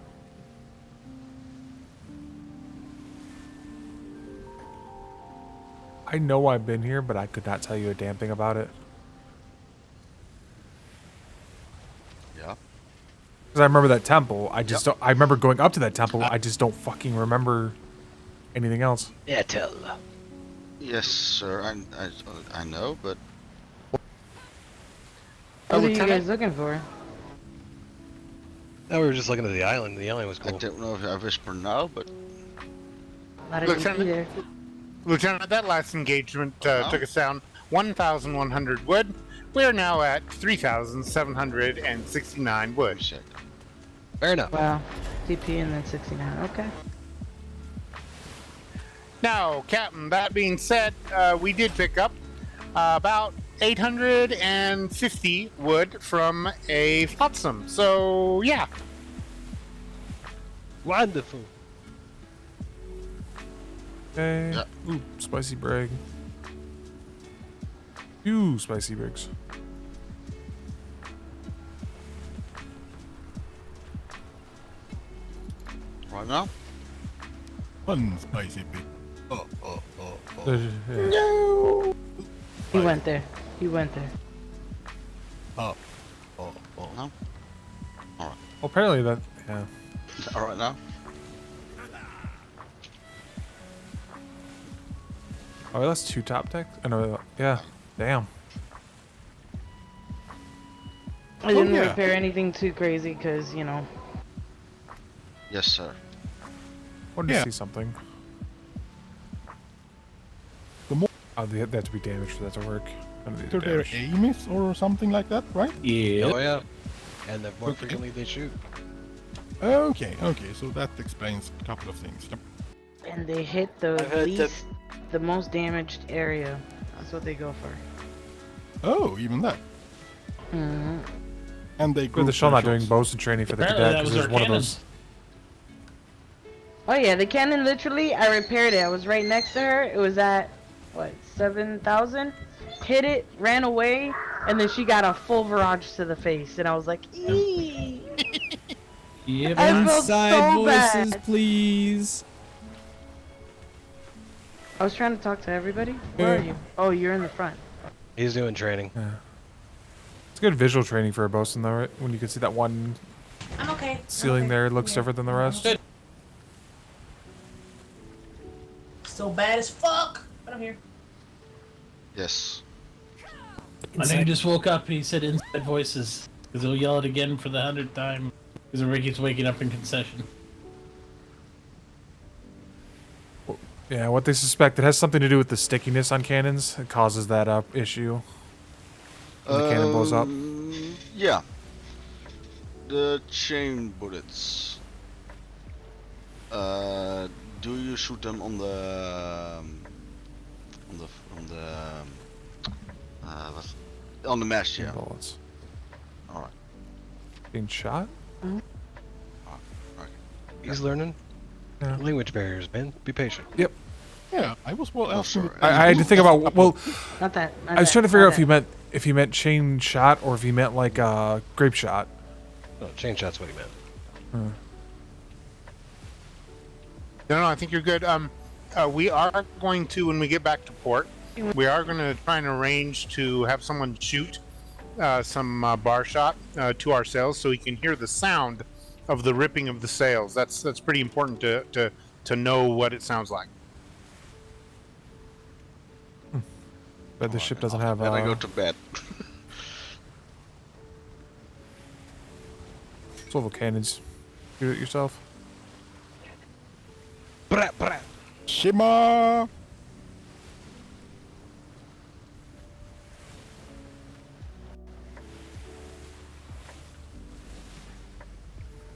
I know I've been here, but I could not tell you a damn thing about it. Yeah. Because I remember that temple. I just don't... I remember going up to that temple. I just don't fucking remember anything else. Yeah, tell. Yes, sir. I know, but What are you guys looking for? No, we were just looking at the island. The island was I cool. don't know if I whisper now, but A lot of DP there. Lieutenant, that last engagement took us down 1,100 wood. We are now at 3,769 wood. Fair enough. Wow. DP and then 69. Okay. Now, Captain, that being said, we did pick up about 850 wood from a flotsam. So, yeah. Wonderful. Okay. Ooh, spicy brig. 2 spicy brigs. right now. One spicy pig. No. He went there. He went there. No. Well, apparently that... Yeah. All right now. Oh, that's 2 top decks? Oh, no, yeah. Damn. I didn't yeah. repair anything too crazy because, you know. Yes, sir. Wanted to see something. Oh, they have to be damaged for that to work. So their aim is or something like that, right? Yeah. Oh yeah. And the more frequently they shoot. Okay, so that explains a couple of things. Yep. And they hit the the most damaged area. That's what they go for. Oh, even that. Mm-hmm. And they Good, the shell not doing bows and training for the cadet because there's one of those. Oh yeah, the cannon literally, I repaired it. I was right next to her. It was at, what, 7,000? Hit it, ran away, and then she got a full barrage to the face. And I was like, eee. Yep. I felt Inside so voices, bad. please. I was trying to talk to everybody. Where are you? Oh, you're in the front. He's doing training. Yeah. It's good visual training for a bosun, though, right? When you can see that one I'm okay. ceiling there looks different than the rest. Still bad as fuck, but I'm here. Yes. My name just woke up and he said inside voices. Because he'll yell it again for the 100th time. Because everybody keeps waking up in concession. Yeah, what they suspect, it has something to do with the stickiness on cannons. It causes that issue. When the cannon blows up. Yeah. The chain bullets. Do you shoot them on the on the mesh? Yeah. Bullets. All right. Being shot? He's learning. Yeah. Language barriers, man. Be patient. Yep. Yeah, I was well asking. I had to think about Not that. I was trying to figure out if he meant chain shot or if he meant like grape shot. Oh, chain shot's what he meant. No, I think you're good. We are going to, when we get back to port, we are going to try and arrange to have someone shoot some bar shot to our sails so we can hear the sound of the ripping of the sails. That's pretty important to know what it sounds like. But the ship doesn't have. Then I go to bed. Swivel cannons. Do it yourself. Brat, brat. Shimmer.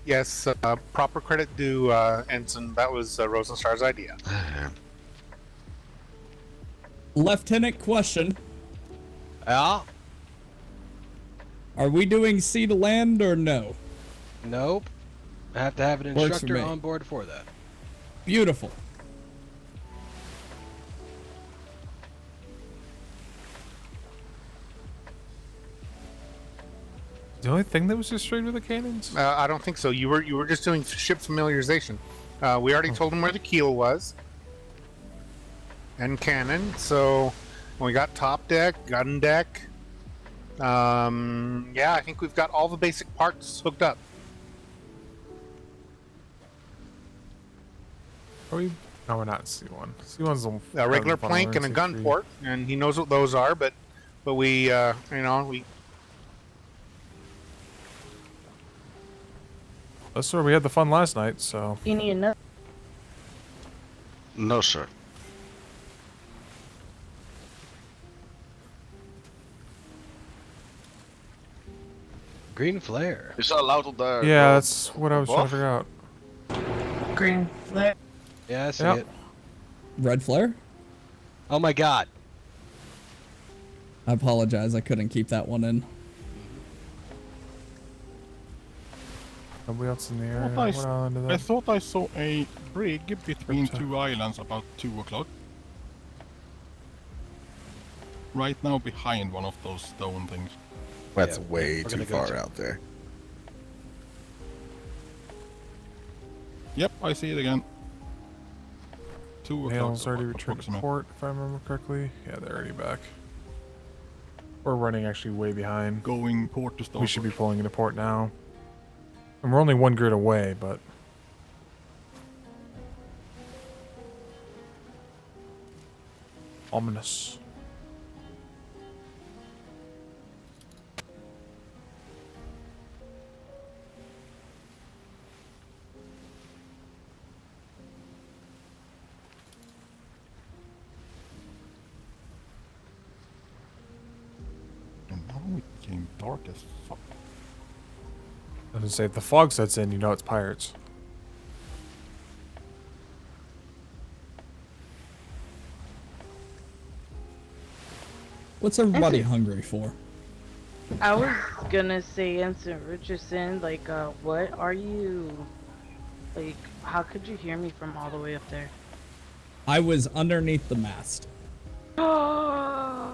Yes, proper credit due, Ensign. That was Rosenstar's idea. Lieutenant, question. Yeah? Are we doing sea to land or no? Nope. I have to have an Works for instructor me. on board for that. Beautiful. The only thing that was destroyed with the cannons? I don't think so. You were just doing ship familiarization. We already told him where the keel was. And cannon. So we got top deck, gun deck. Yeah, I think we've got all the basic parts hooked up. Are we? No, we're not C1. C1's the A regular plank and a gun port, and he knows what those are. But we, we. That's where we had the fun last night. So. You need another. No, sir. Green flare. Is that allowed on the? Yeah, that's what I was trying to figure out. Green flare. Yeah, I see Yep. it. Red flare? Oh my god. I apologize. I couldn't keep that one in. Nobody else in the area. I What island is I that? thought I saw a brig between two islands about 2 o'clock. Right now behind one of those stone things. That's Yeah, way we're too gonna go far to- out there. Yep, I see it again. 2 o'clock. Hale's already returned to approximate. port, if I remember correctly. Yeah, they're already back. We're running actually way behind. Going port to start. We should be pulling into port now. And we're only 1 grid away, but... Ominous. And now it became dark as fuck. I was gonna say, if the fog sets in, you know it's pirates. What's everybody hungry for? I was gonna say, Ensign Richardson, like, what are you? Like, how could you hear me from all the way up there? I was underneath the mast. Die.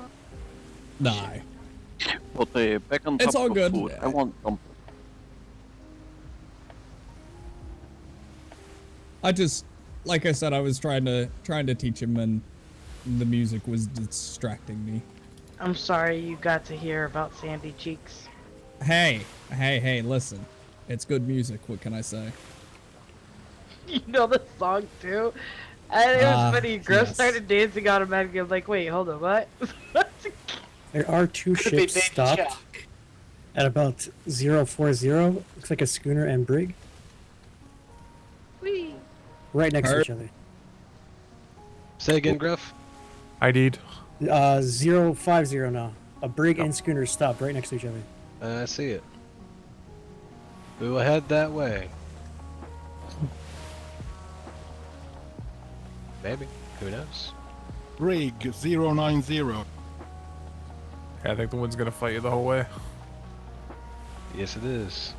But back on It's top all of good. food. I want some. I just, like I said, I was trying to teach him, and the music was distracting me. I'm sorry you got to hear about Sandy Cheeks. Hey, listen. It's good music, what can I say? You know the song too? And it was funny. Girl yes. started dancing automatically. I'm like, wait, hold on, what? There are 2 Could be ships Baby stopped Jack. at about 040. Looks like a schooner and brig. Whee. Right next to each other. Say again, Gruff. ID'd. 050 now. A brig and schooner stopped right next to each other. I see it. We will head that way. Maybe. Who knows? Brig 090. Yeah, I think the wind's gonna fight you the whole way. Yes, it is.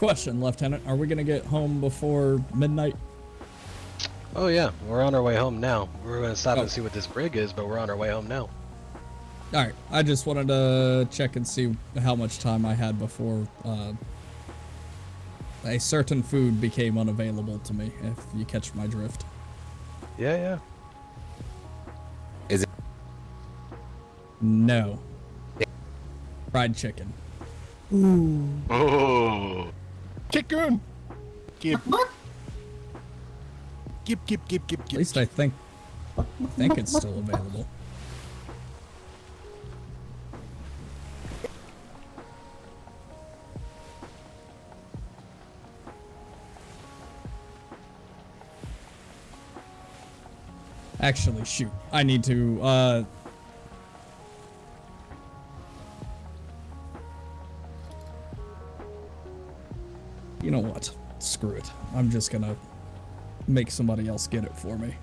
Question, Lieutenant. Are we gonna get home before midnight? Oh yeah, we're on our way home now. We're gonna stop Oh. and see what this brig is, but we're on our way home now. Alright, I just wanted to check and see how much time I had before a certain food became unavailable to me, if you catch my drift. Yeah, yeah. Is it? No. Fried chicken. Ooh. Oh. Chicken. Gib. Gib. At least I think it's still available. Actually, shoot. I need to, you know what? Screw it. I'm just gonna make somebody else get it for me.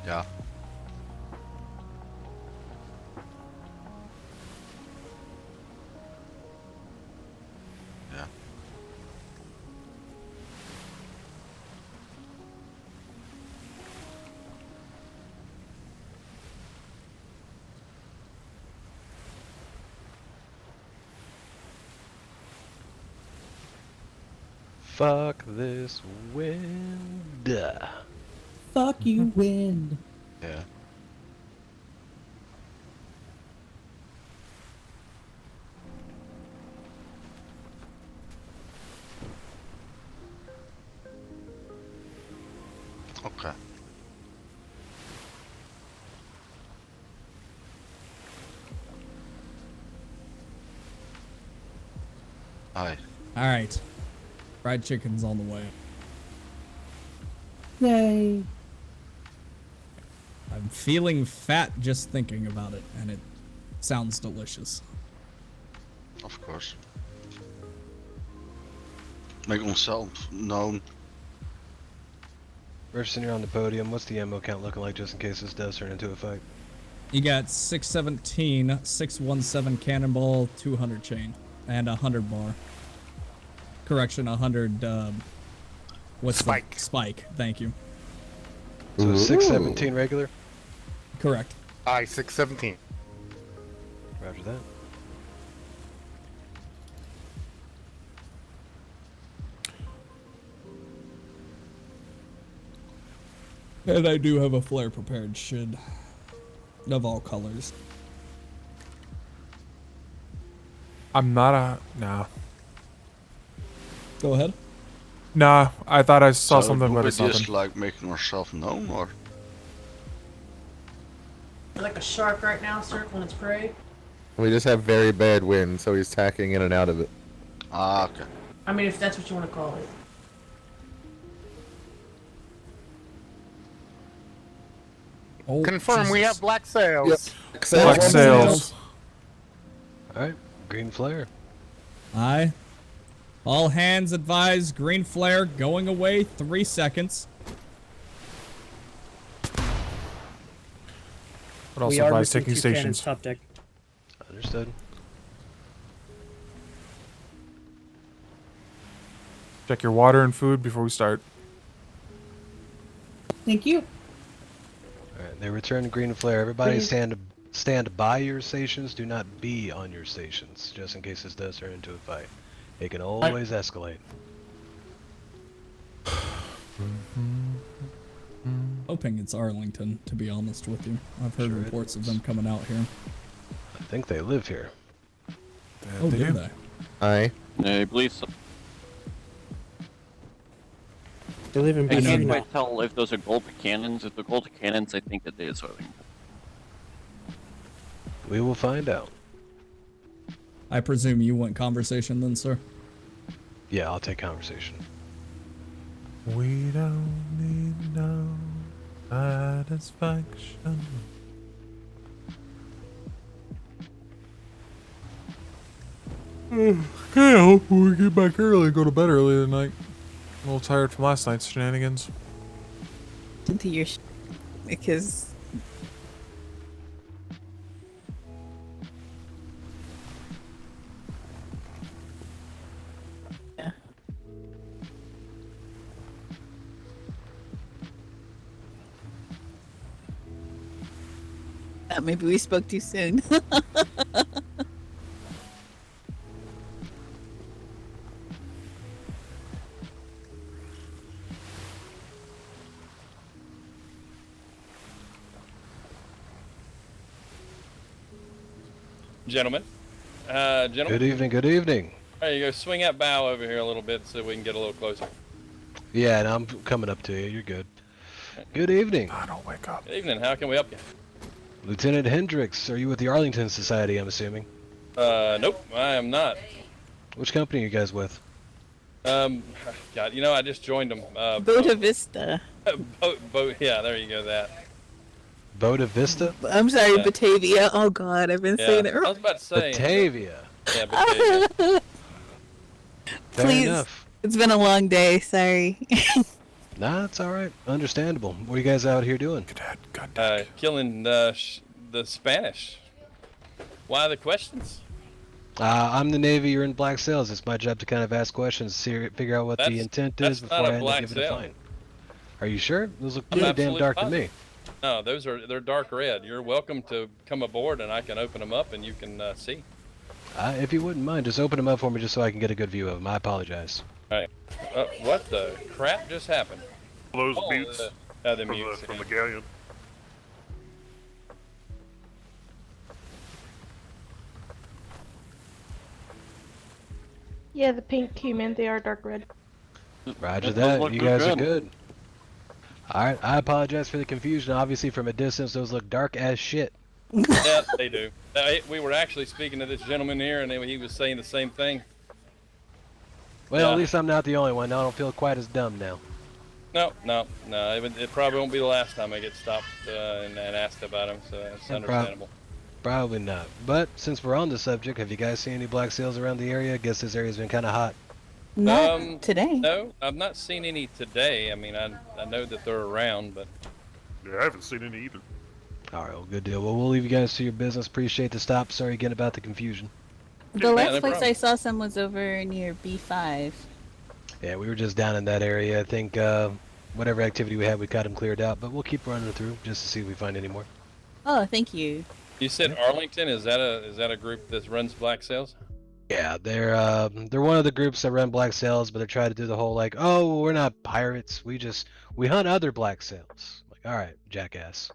Yeah. Yeah. Fuck this wind. Fuck you, wind. Yeah. Okay. Hi. Alright. Fried chicken's on the way. Yay. I'm feeling fat just thinking about it, and it sounds delicious. Of course. Make onszelf known. Richardson, you're on the podium. What's the ammo count looking like just in case this does turn into a fight? You got 617, 617 cannonball, 200 chain, and 100 bar. Correction, 100, what's Spike. The spike, thank you. So 617 regular? Correct. I 617. Roger that. And I do have a flare prepared, should of all colors. I'm not a... Nah. Go ahead. Nah, I thought I saw So something, do but we it's nothing. just like making ourselves known, or? Like a shark right now circling its prey. We just have very bad wind, so he's tacking in and out of it. Ah, okay. I mean, if that's what you want to call it. Oh, Confirm we Jesus. have black sails. Yep. Black sails. Alright, green flare. Aye. All hands advise green flare going away 3 seconds. But also We are advise missing taking 2 cannons stations. top deck. Understood. Check your water and food before we start. Thank you. Alright, they return to green flare. Everybody Green- stand by your stations. Do not be on your stations, just in case this does turn into a fight. It can always escalate. Hoping it's Arlington, to be honest with you. I've heard Sure it reports of is. them coming out here. I think they live here. Oh, they do do. they? Aye. I believe so. They live in I BC can't now. quite tell if those are gold cannons. If they're gold cannons, I think that they is Arlington. We will find out. I presume you want conversation then, sir? Yeah, I'll take conversation. We don't need no satisfaction. Okay, I hope we get back early and go to bed early tonight. I'm a little tired from last night's shenanigans. Into your because yeah. Maybe we spoke too soon. Gentlemen. Good evening, good evening. There you go. Swing that bow over here a little bit so we can get a little closer. Yeah, and I'm coming up to you. You're good. Good evening. I don't wake up. Good evening. How can we help you? Lieutenant Hendricks, are you with the Arlington Society, I'm assuming? Nope, I am not. Which company are you guys with? God, you know, I just joined them. Boda Vista. Yeah, there you go, that. Boda Vista? I'm sorry, Yeah. Batavia. Oh God, I've been saying it I wrong. was about to say. Batavia. Yeah, Batavia. Fair Please, enough. it's been a long day. Sorry. Nah, it's alright. Understandable. What are you guys out here doing? Killing the Spanish. Why the questions? I'm the Navy, you're in black sails. It's my job to kind of ask questions, figure out what the intent is That's before not I a end up black giving a sail. fine. Are you sure? Those look I'm pretty damn absolutely dark to positive. me. No, they're dark red. You're welcome to come aboard and I can open them up and you can see. If you wouldn't mind, just open them up for me just so I can get a good view of them. I apologize. Alright. What the crap just happened? Those mutes the from, mutes. from the galleon. Yeah, the pink came in. They are dark red. Roger Those that. look You good guys are red. good. Alright, I apologize for the confusion. Obviously, from a distance, those look dark as shit. Yeah, they do. We were actually speaking to this gentleman here, and he was saying the same thing. Well, Yeah. at least I'm not the only one. I don't feel quite as dumb now. No. It probably won't be the last time I get stopped and asked about him, so it's Yeah, understandable. Probably not. But since we're on the subject, have you guys seen any black sails around the area? I guess this area's been kind of hot. Not today. No, I've not seen any today. I mean, I know that they're around, but Yeah, I haven't seen any either. Alright, well, good deal. Well, we'll leave you guys to your business. Appreciate the stop. Sorry again about the confusion. The last no place problem. I saw some was over near B5. Yeah, we were just down in that area. I think whatever activity we had, we got them cleared out. But we'll keep running through just to see if we find any more. Oh, thank you. you said Arlington. Is that a group that runs black sails? Yeah, they're one of the groups that run black sails, but they're trying to do the whole like, oh, we're not pirates. We hunt other black sails. Like, all right, jackass.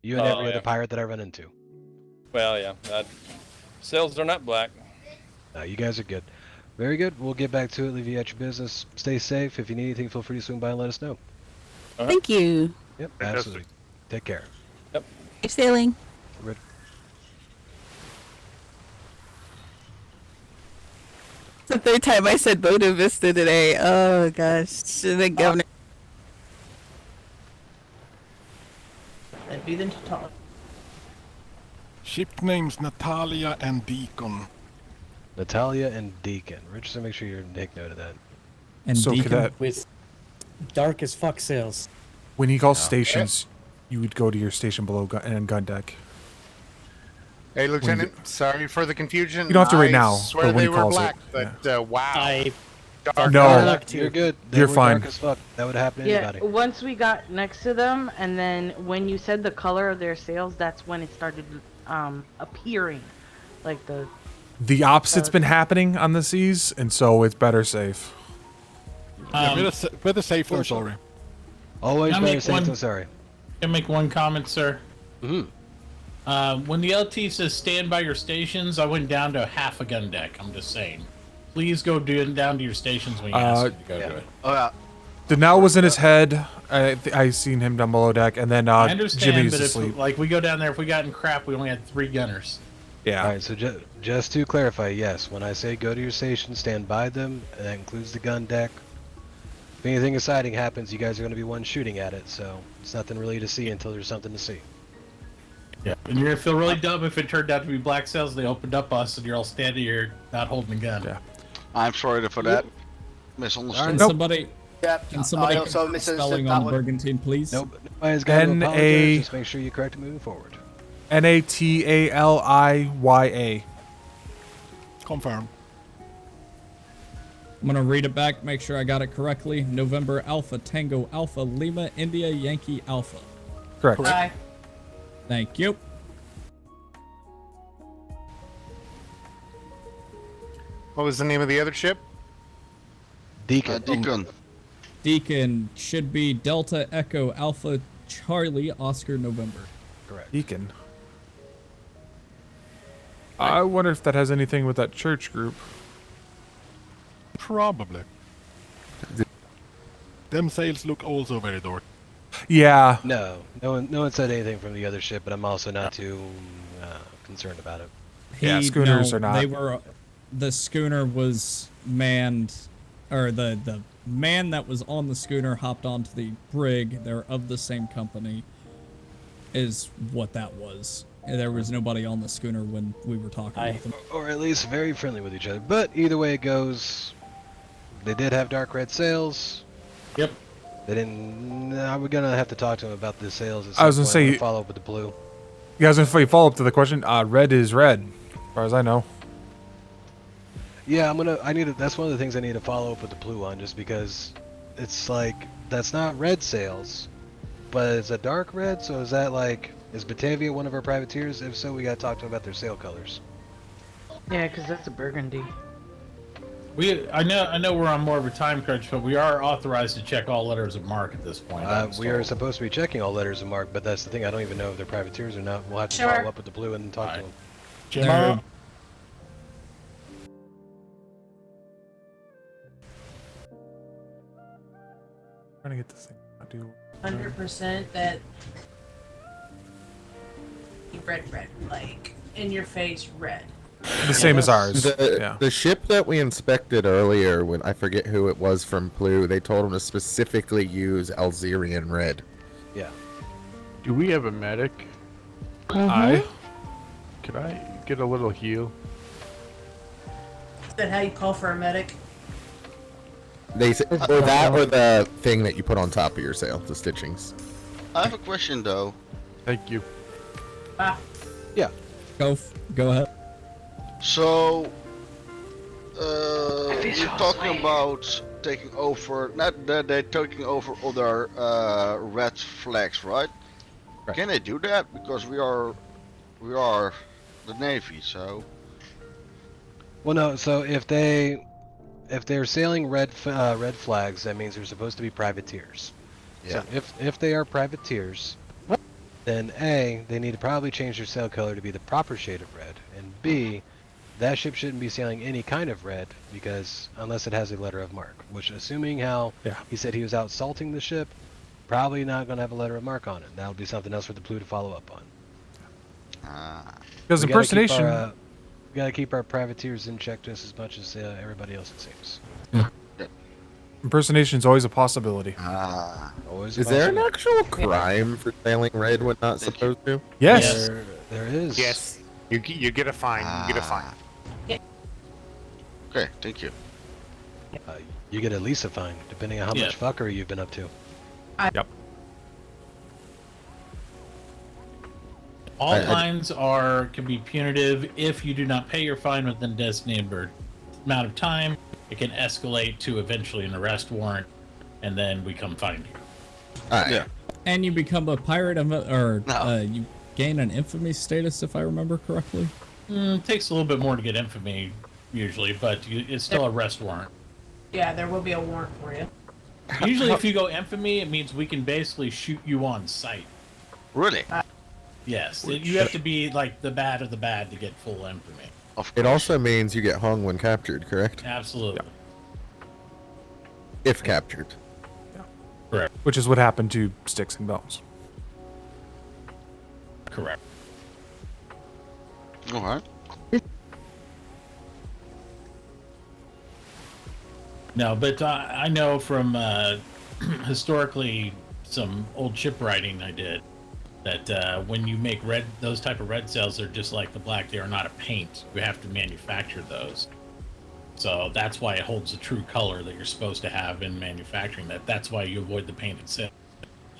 You and every other pirate that I run into. Well, yeah. Sails are not black. No, you guys are good. Very good. We'll get back to it. Leave you at your business. Stay safe. If you need anything, feel free to swing by and let us know. Thank you. Yep, absolutely. Take care. Yep. Safe sailing. It's the third time I said Boda Vista today. Oh gosh, the governor. That'd be the talk. Ship names Natalia and Deacon. Natalia and Deacon. Richardson, make sure you take note of that. And So, Deacon Cadet. with dark as fuck sails. When he calls stations, you would go to your station below gun deck. Hey, Lieutenant, sorry for the confusion. You don't have to right I now, swear but when they he were calls it, black, but wow. No, You're good. They You're were fine. Dark as fuck. That would happen to Yeah, anybody. once we got next to them, and then when you said the color of their sails, that's when it started appearing, like the. The opposite's been happening on the seas, and so it's better safe. Better safe than sorry. Always Can I better make safe one- than sorry. Can I make one comment, sir? Mm-hmm. When the LT says stand by your stations, I went down to half a gun deck. I'm just saying. Please go down to your stations when you ask you to go to it. Oh yeah. Denell was in his head. I seen him down below deck, and then I understand, Jimmy was but if asleep. like we go down there, if we got in crap, we only had 3 gunners. Yeah. All right. So just to clarify, yes, when I say go to your station, stand by them, and that includes the gun deck. If anything exciting happens, you guys are going to be one shooting at it. So it's nothing really to see until there's something to see. Yeah, and you're gonna feel really dumb if it turned out to be black sails. They opened up us, and you're all standing here not holding a gun. Yeah. I'm sorry for that. Misunderstood. Can somebody, Yep. can somebody I also correct the spelling misunderstood that on the one. Brigantine, please? Nope. Nobody's got to N-A- apologize. Just make sure you correct it moving forward. Nataliya. Confirm. I'm gonna read it back, make sure I got it correctly. November Alpha Tango Alpha Lima India Yankee Alpha. Correct. Bye. Thank you. What was the name of the other ship? Deacon. Deacon. Deacon should be Delta Echo Alpha Charlie Oscar November. Correct. Deacon. I wonder if that has anything with that church group. Probably. Them sails look also very dark. Yeah. No one said anything from the other ship, but I'm also not too concerned about it. Yeah, schooners are not. They were. The schooner was manned, or the man that was on the schooner hopped onto the brig. They're of the same company. Is what that was. There was nobody on the schooner when we were talking with them. Or at least very friendly with each other. But either way it goes, they did have dark red sails. Yep. They didn't. We're gonna have to talk to them about the sails. I was gonna I'm gonna say- follow up with the blue. You guys, if we follow up to the question, red is red, as far as I know. Yeah, that's one of the things I need to follow up with the blue on, just because it's like that's not red sails, but it's a dark red. So is that like, is Batavia one of our privateers? If so, we gotta talk to them about their sail colors. Yeah, because that's a burgundy. I know we're on more of a time crunch, but we are authorized to check all letters of marque at this point. We are supposed to be checking all letters of marque, but that's the thing. I don't even know if they're privateers or not. We'll have to Sure. follow up with the blue and talk to them. Gemma. Trying to get this thing. I do. 100% that red, like in your face, red. The same as ours. The ship that we inspected earlier, when I forget who it was from Blue, they told them to specifically use Alzerian red. Yeah. Do we have a medic? I. Could I get a little heal? Is that how you call for a medic? They said, or that, or the thing that you put on top of your sail, the stitchings. I have a question though. Thank you. Yeah. Go ahead. So, you're talking about taking over, not that they're taking over other red flags, right? Can they do that? Because we are the Navy, so. Well, no. So if they're sailing red flags, that means they're supposed to be privateers. Yeah. So if they are privateers, then A, they need to probably change their sail color to be the proper shade of red, and B, that ship shouldn't be sailing any kind of red because unless it has a letter of marque. Which, assuming how he said he was out salting the ship, probably not going to have a letter of marque on it. That'll be something else for the blue to follow up on. Because impersonation. We gotta keep our privateers in check just as much as everybody else, it seems. Impersonation is always a possibility. Always. Is there an actual crime for sailing red when not supposed to? Yes. There is. Yes. You get a fine. You get a fine. Okay, thank you. You get at least a fine, depending on how much fuckery you've been up to. Yep. All fines can be punitive if you do not pay your fine within designated amount of time. It can escalate to eventually an arrest warrant, and then we come find you. Yeah. And you become a pirate, you gain an infamy status, if I remember correctly. It takes a little bit more to get infamy, usually, but it's still a arrest warrant. Yeah, there will be a warrant for you. Usually, if you go infamy, it means we can basically shoot you on sight. Really? Yes, you have to be like the bad of the bad to get full infamy. It also means you get hung when captured, correct? Absolutely. If captured. Correct. Which is what happened to Sticks and Bones. Correct. All right. No, but I know from historically some old shipwriting I did that when you make those type of red sails, they're just like the black. They are not a paint. You have to manufacture those. So that's why it holds the true color that you're supposed to have in manufacturing that. That's why you avoid the painted sail.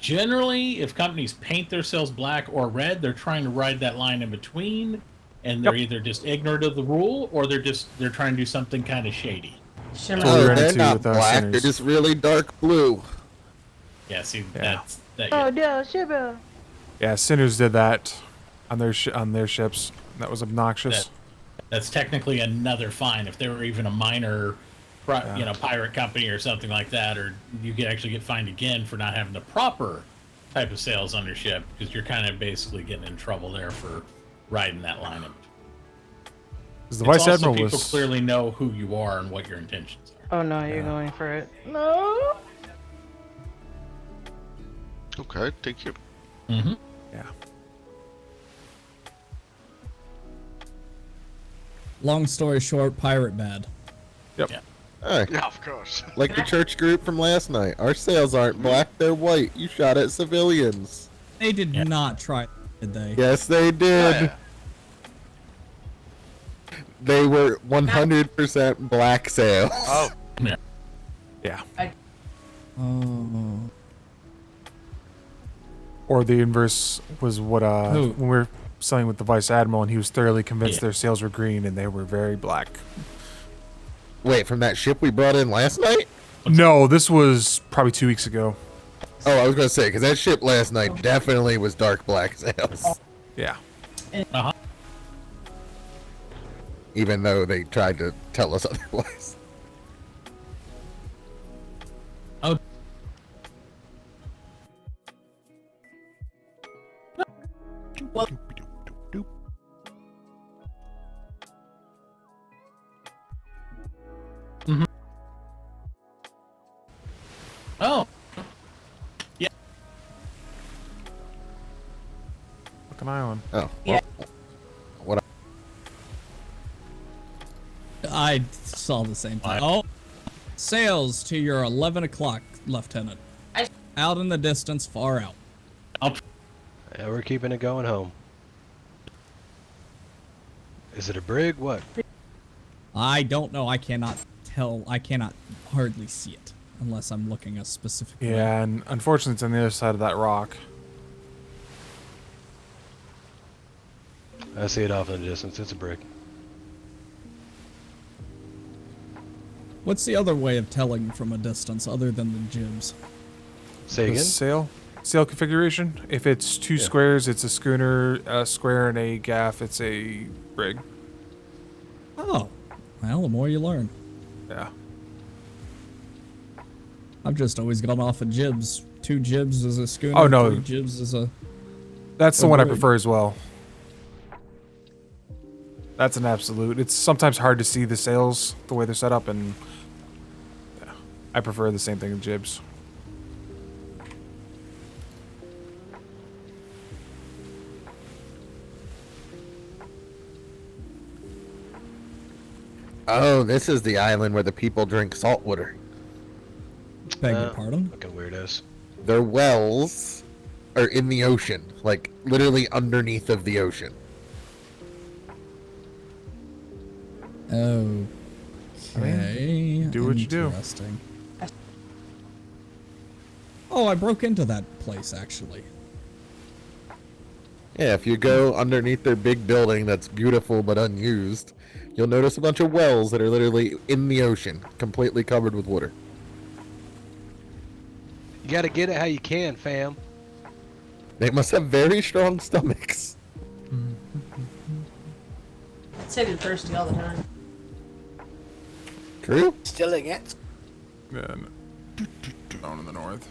Generally, if companies paint their sails black or red, they're trying to ride that line in between, and they're either just ignorant of the rule or they're trying to do something kind of shady. Oh, they're not black. They're just really dark blue. Yeah, see, Yeah. Oh no, Shiba. Yeah, Sinners did that on their ships. That was obnoxious. That's technically another fine if they were even a minor, pirate company or something like that, or you could actually get fined again for not having the proper type of sails on your ship because you're kind of basically getting in trouble there for riding that line. The Vice Admiral people was clearly know who you are and what your intentions are. Oh no, you're going for it. No. Okay, thank you. Mm-hmm. Yeah. Long story short, pirate bad. Yep. Hey, Yeah, of course. like the church group from last night. Our sails aren't black, they're white. You shot at civilians. They did not try, did they? Yes, they did. Oh, yeah. They were 100% black sails. Oh. Yeah. Yeah. Oh. Or the inverse was what Who? when we were selling with the Vice Admiral and he was thoroughly convinced their sails were green and they were very black. Wait, from that ship we brought in last night? No, this was probably 2 weeks ago. Oh, I was going to say, because that ship last night definitely was dark black sails. Yeah. Uh-huh. Even though they tried to tell us otherwise. Oh. Well, Mm-hmm. Oh. Yeah. Look an island. Oh. Yeah. What? I saw the same thing. Oh, sails to your 11 o'clock, Lieutenant. Out in the distance, far out. Yeah, we're keeping it going home. Is it a brig? What? I don't know. I cannot tell. I cannot hardly see it unless I'm looking a specific way. Yeah, and unfortunately it's on the other side of that rock. I see it off in the distance. It's a brig. What's the other way of telling from a distance other than the jibs? Say The again? sail configuration. If it's two squares, it's a schooner. A square and a gaff, it's a brig. Oh, well, the more you learn. Yeah. I've just always gone off of jibs. 2 jibs is a schooner. Oh, no. 3 jibs is a. That's the a one I brig. prefer as well. That's an absolute. It's sometimes hard to see the sails the way they're set up, and yeah, I prefer the same thing in jibs. Oh, this is the island where the people drink salt water. Beg your pardon? Fucking weirdos. Their wells are in the ocean, like literally underneath of the ocean. Okay. do what you do. Interesting. Oh, I broke into that place actually. Yeah, if you go underneath their big building that's beautiful but unused, you'll notice a bunch of wells that are literally in the ocean, completely covered with water. You gotta get it how you can, fam. They must have very strong stomachs. I'd say they're thirsty all the time. True? Stilling it. And down in the north.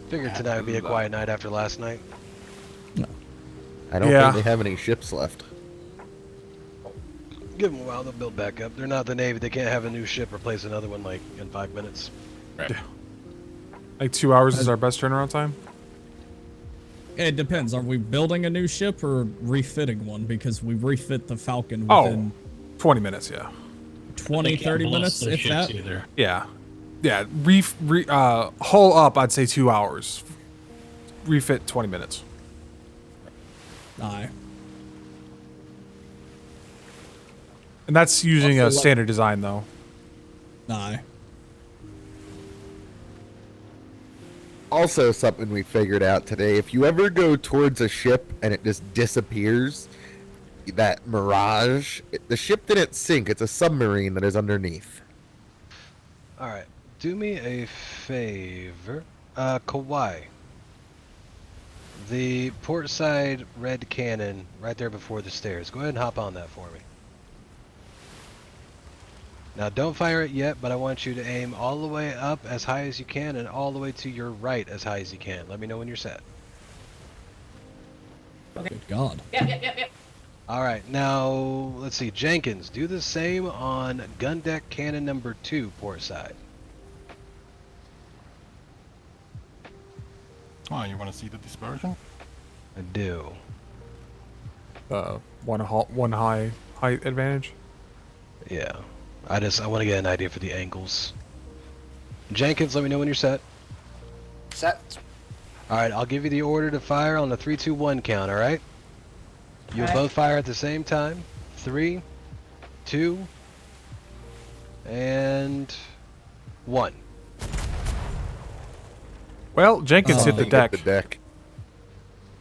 Figured tonight would be a quiet night after last night. I don't think they have any ships left. Give them a while, they'll build back up. They're not the Navy. They can't have a new ship replace another one like in 5 minutes. Right. Like 2 hours is our best turnaround time. It depends. Are we building a new ship or refitting one? Because we refit the Falcon Oh, within 20 minutes, yeah. 20, 30 minutes, if that. Yeah. Yeah, hull up, I'd say 2 hours. Refit 20 minutes. Aye. And that's using Also, a standard design, though. Aye. Also, something we figured out today: if you ever go towards a ship and it just disappears, that mirage, the ship didn't sink. It's a submarine that is underneath. All right, do me a favor, Kawhi. The port side red cannon right there before the stairs. Go ahead and hop on that for me. Now don't fire it yet, but I want you to aim all the way up as high as you can and all the way to your right as high as you can. Let me know when you're set. Good God. Yep. All right, now let's see. Jenkins, do the same on gun deck cannon number 2, port side. Oh, you want to see the dispersion? I do. One high height advantage. Yeah. I want to get an idea for the angles. Jenkins, let me know when you're set. Set. Alright, I'll give you the order to fire on the 3, 2, 1 count, alright? You'll both fire at the same time. 3, 2, and 1. Well, Jenkins hit the deck.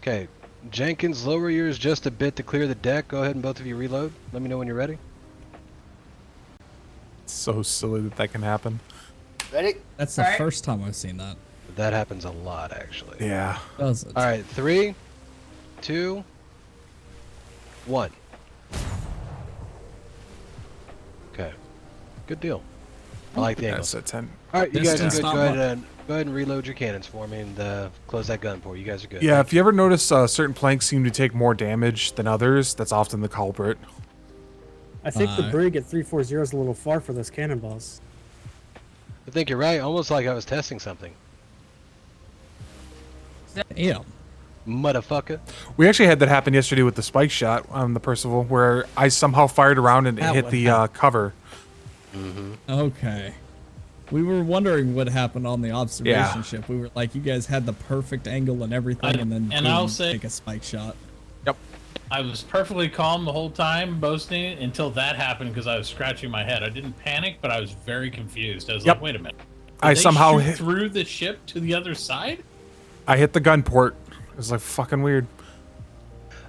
Okay, Jenkins, lower yours just a bit to clear the deck. Go ahead and both of you reload. Let me know when you're ready. It's so silly that can happen. Ready? That's the first time I've seen that. That happens a lot, actually. Yeah. Does it? All right, 3, 2, 1. Okay, good deal. I like the angle. That's a 10. All right, you guys are Distance, good. not Go ahead and reload your cannons for me and close that gun for you. You guys are good. Yeah, if you ever notice certain planks seem to take more damage than others, that's often the culprit. I think the brig at 340 is a little far for those cannonballs. I think you're right. Almost like I was testing something. Damn. Motherfucker. We actually had that happen yesterday with the spike shot on the Percival, where I somehow fired around and it That hit would the cover. Okay. We were wondering what happened on the observation Yeah. ship. We were like, you guys had the perfect angle and everything, and then and boom, I'll say- take a spike shot. Yep. I was perfectly calm the whole time, boasting until that happened because I was scratching my head. I didn't panic, but I was very confused. I was Yep. like, wait a minute. Did I they somehow shoot hit- through the ship to the other side? I hit the gun port. It was like fucking weird.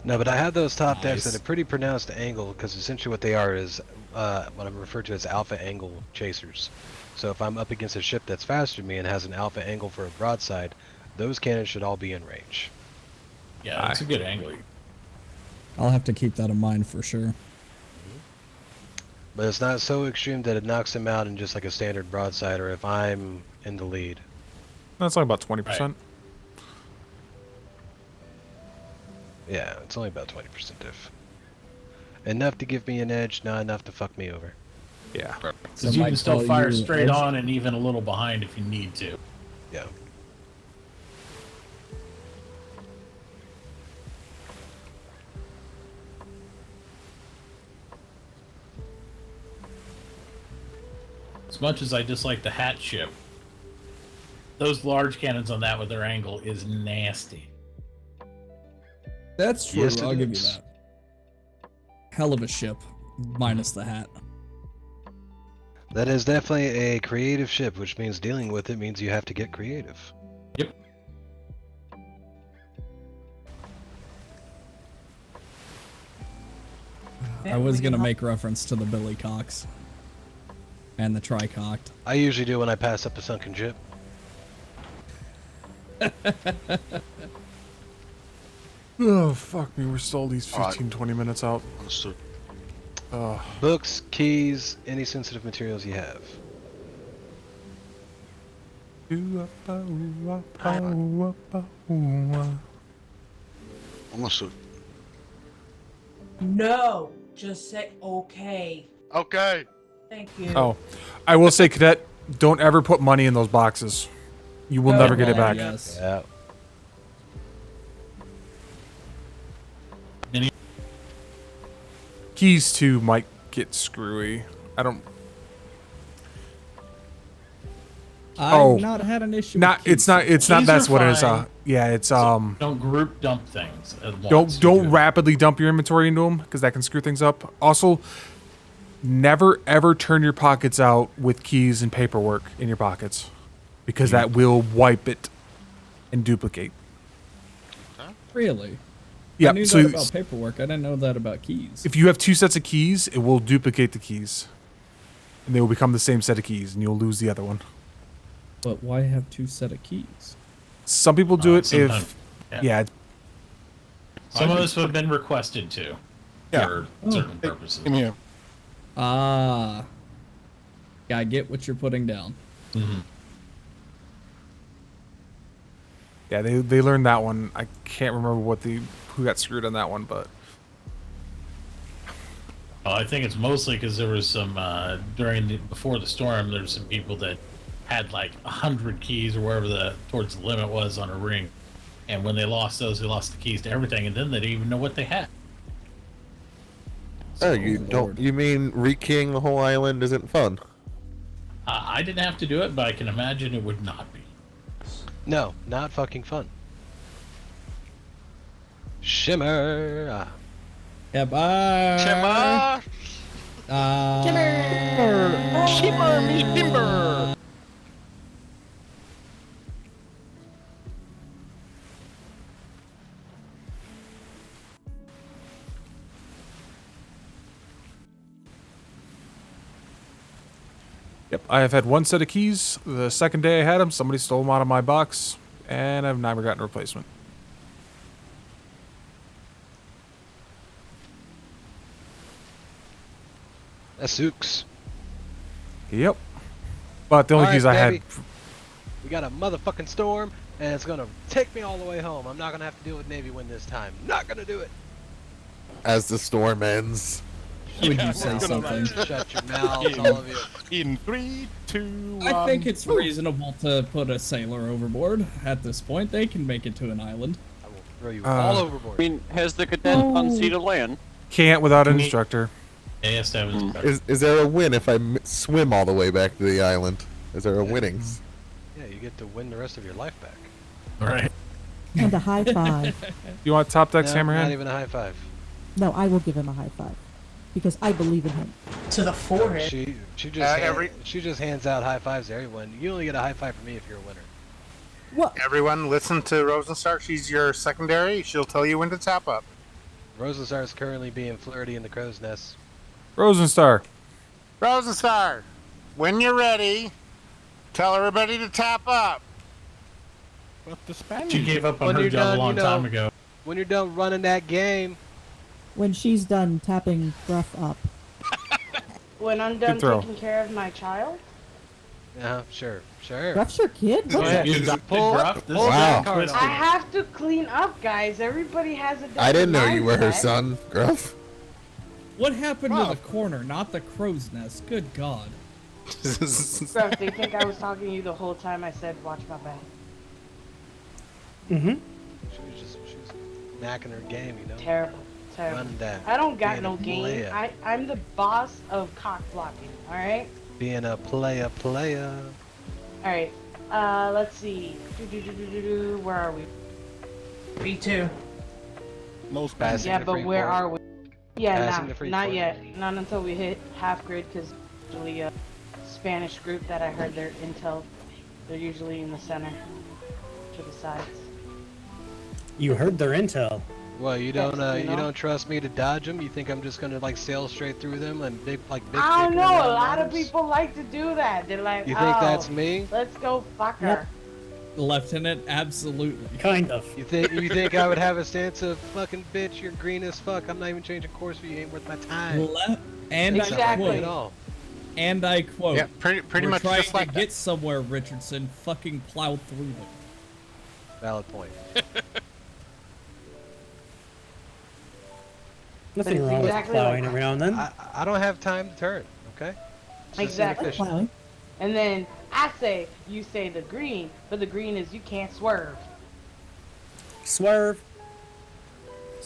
No, but I have those top decks Nice. at a pretty pronounced angle because essentially what they are is what I'm referred to as alpha angle chasers. So if I'm up against a ship that's faster than me and has an alpha angle for a broadside, those cannons should all be in range. Yeah, that's a good angle. I'll have to keep that in mind for sure. But it's not so extreme that it knocks them out in just like a standard broadside or if I'm in the lead. That's only about 20%. Yeah, it's only about 20% diff. Enough to give me an edge, not enough to fuck me over. Yeah. So Because you might can still call fire you straight edge- on and even a little behind if you need to. Yeah. As much as I dislike the hat ship, those large cannons on that with their angle is nasty. That's true. Yes, it I'll give you is. that. Hell of a ship, minus the hat. That is definitely a creative ship, which means dealing with it means you have to get creative. Yep. I was gonna make reference to the Billy Cox and the Tricocked. I usually do when I pass up a sunken ship. Oh, fuck me. We're still these 15, Alright. 20 minutes out. Understood. Books, keys, any sensitive materials you have. Understood. No, just say okay. Okay. Thank you. Oh, I will say, Cadet, don't ever put money in those boxes. You will No, never get it no, back. Yes. Yeah. Keys too might get screwy. I don't. I've not had an issue. Not with it's not it's not Keys that's are what it is. fine. Yeah, it's Don't group dump things at once. don't rapidly dump your inventory into them because that can screw things up. Also, never ever turn your pockets out with keys and paperwork in your pockets because that will wipe it and duplicate. Really? Yeah, I knew so that about paperwork. I didn't know that about keys. if you have 2 sets of keys, it will duplicate the keys, and they will become the same set of keys, and you'll lose the other one. But why have 2 set of keys? Some people do it sometimes, if, yeah. Some of us have been requested to. Yeah. For certain purposes. Come here. Ah. Yeah, I get what you're putting down. Mm-hmm. Yeah, they learned that one. I can't remember who got screwed on that one, but I think it's mostly because there was some before the storm. There's some people that had like 100 keys or wherever towards the limit was on a ring, and when they lost those, they lost the keys to everything, and then they didn't even know what they had. Oh, you don't? You mean rekeying the whole island isn't fun? I didn't have to do it, but I can imagine it would not be. No, not fucking fun. Shimmer. Yeah, bye. Shimmer. Shimmer. Shimmer me timber. yep, I have had 1 set of keys. The second day I had them, somebody stole them out of my box, and I've never gotten a replacement. Asooks. Yep. But the only keys I had. We got a motherfucking storm, and it's gonna take me all the way home. I'm not gonna have to deal with Navy wind this time. Not gonna do it. As the storm ends. Would you say something? Shut your mouths, all of you. In 3, 2, 1. I think it's reasonable to put a sailor overboard. At this point, they can make it to an island. I will throw you all overboard. I mean, has the cadet on sea to land? Can't without an instructor. Yes, that was Is there a win if I swim all the way back to the island? Is there a winnings? Yeah, you get to win the rest of your life back. All right. And a high five. You want top decks, No, Hammerhead? not even a high five. No, I will give him a high five. Because I believe in him. To the forehead. She just hands out high fives to everyone. You only get a high five from me if you're a winner. What? Everyone, listen to Rosenstar. She's your secondary. She'll tell you when to tap up. Rosenstar is currently being flirty in the crow's nest. Rosenstar. Rosenstar, when you're ready, tell everybody to tap up. But the Spanish. She gave up on When her you're job done, a long you know, time ago. When you're done running that game. When she's done tapping Gruff up. When I'm done Good throw. taking care of my child? Sure. Gruff's your kid? What's that? Pull that card I have to clean up, guys. Everybody has a I didn't know you were her mindset. son, Gruff. What happened to the corner, not the crow's nest? Good God. Gruff, they think I was talking to you the whole time I said, watch my back. Mm-hmm. She was knacking her game, you know. Terrible. Running down. I don't got Being no a game. player. I'm the boss of cock blocking, alright? Being a player. Alright, let's see. Where are we? B2. No Spanish. Yeah, but where are we? Yeah, Passing the free not port. yet. Not until we hit half grid, because usually a Spanish group that I heard their intel, they're usually in the center to the sides. You heard their intel. Well, you don't Yes, you know? you don't trust me to dodge them? You think I'm just gonna like sail straight through them and big I don't dick know. A around lot of arms? people like to do that. They're like, You think oh, that's me? let's go fuck her. Lieutenant, absolutely. Kind of. You think I would have a stance of fucking bitch? You're green as fuck. I'm not even changing course for you. Ain't worth my time. And That's not my point Exactly. at all. And I quote, Yeah, pretty we're much trying just like to that. get somewhere, Richardson. Fucking plow through them. Valid point. Nothing it's wrong exactly with plowing like every now and then. I don't have time to turn. Okay. It's just Exactly. inefficient. Plowing. And then I say, you say the green, but the green is you can't swerve. Swerve.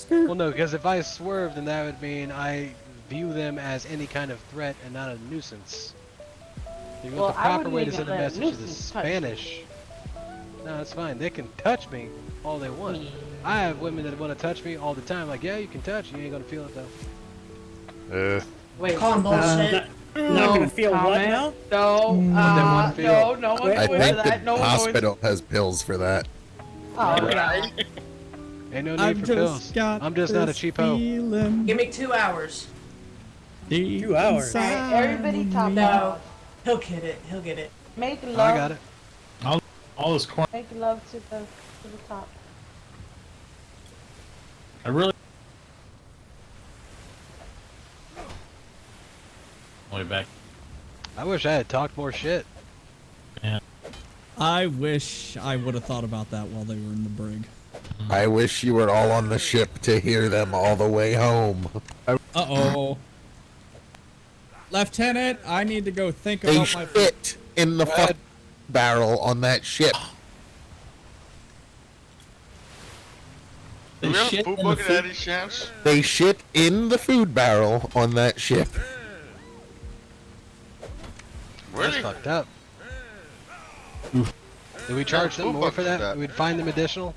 Well, no, because if I swerve, then that would mean I view them as any kind of threat and not a nuisance. You want Well, the I proper wouldn't way to even send a let a message to the nuisance touch me. Spanish. No, that's fine. They can touch me all they want. I have women that want to touch me all the time. Like, yeah, you can touch. You ain't gonna feel it though. Wait, Calling bullshit. Not gonna feel what comment? now? No, one feel. no one I goes think for the that. No one goes. hospital has pills for that. Oh, no. Ain't no need I've for just pills. got I'm just not a this cheap hoe. feeling Give me 2 hours. deep 2 hours. inside Everybody top me. off. He'll get it. He'll get it. Make love. I got it. All this corn. Make love to the top. I really. Way back. I wish I had talked more shit. Yeah. I wish I would have thought about that while they were in the brig. I wish you were all on the ship to hear them all the way home. Uh-oh. Lieutenant, I need to go think They about my... shit in the fuck barrel on that ship. Do we have a food bucket any chance? They shit in the food barrel on that ship. That's Really? fucked up. Did we charge them more for that? We'd find them additional?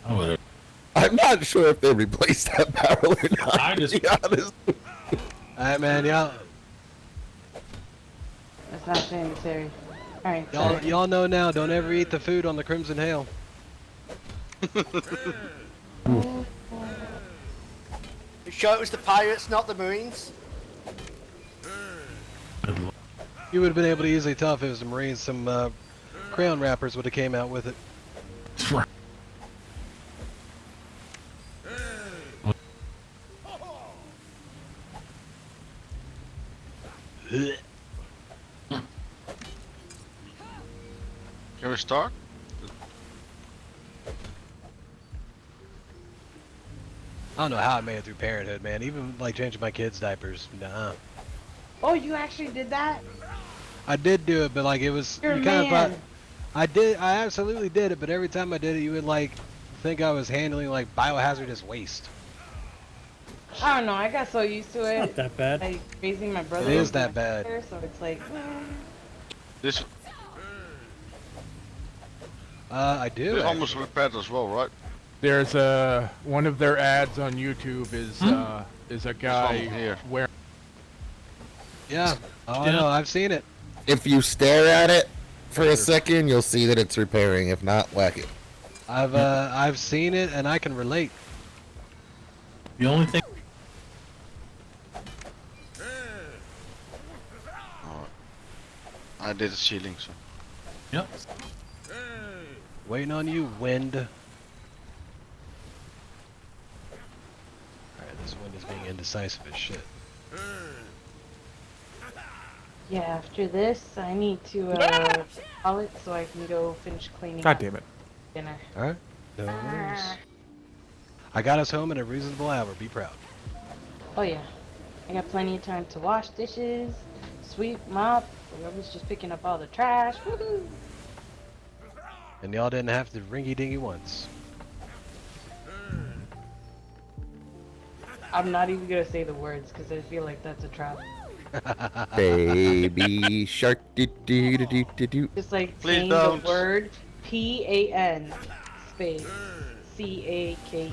I'm not sure if they replaced that barrel or not. I just- to be honest. Alright, man, y'all That's not sanitary. Alright, sorry. y'all know now, don't ever eat the food on the Crimson Hail. You sure it was the pirates, not the Marines? You would have been able to easily tell if it was the Marines. Some crayon wrappers would have came out with it. Can we start? I don't know how I made it through parenthood, man. Even like changing my kids' diapers. Nah. Oh, you actually did that? I did do it, but like it was You're a you kind man. of I absolutely did it, but every time I did it, you would like think I was handling like biohazardous waste. I don't know. I got so used to it. Not that bad. Like raising my brother. It is was that my bad. sister, so it's like. This I do. is almost repaired as well, right? There's one of their ads on YouTube is a guy here. wearing. Yeah. Oh Yeah. no, I've seen it. If you stare at it for a second, you'll see that it's repairing. If not, whack it. I've seen it and I can relate. The only thing. I did the ceiling, so. Yep. Waiting on you, wind. Alright, this wind is being indecisive as shit. Yeah, after this, I need to call it so I can go finish cleaning God up damn it. dinner. Alright. No worries. I got us home at a reasonable hour. Be proud. Oh yeah, I got plenty of time to wash dishes, sweep, mop. Whoever's just picking up all the trash. Woohoo! And y'all didn't have to ringy dingy once. I'm not even gonna say the words because I feel like that's a trap. Baby shark do do do do do do. Just like Please saying don't. the word PAN space CAKE.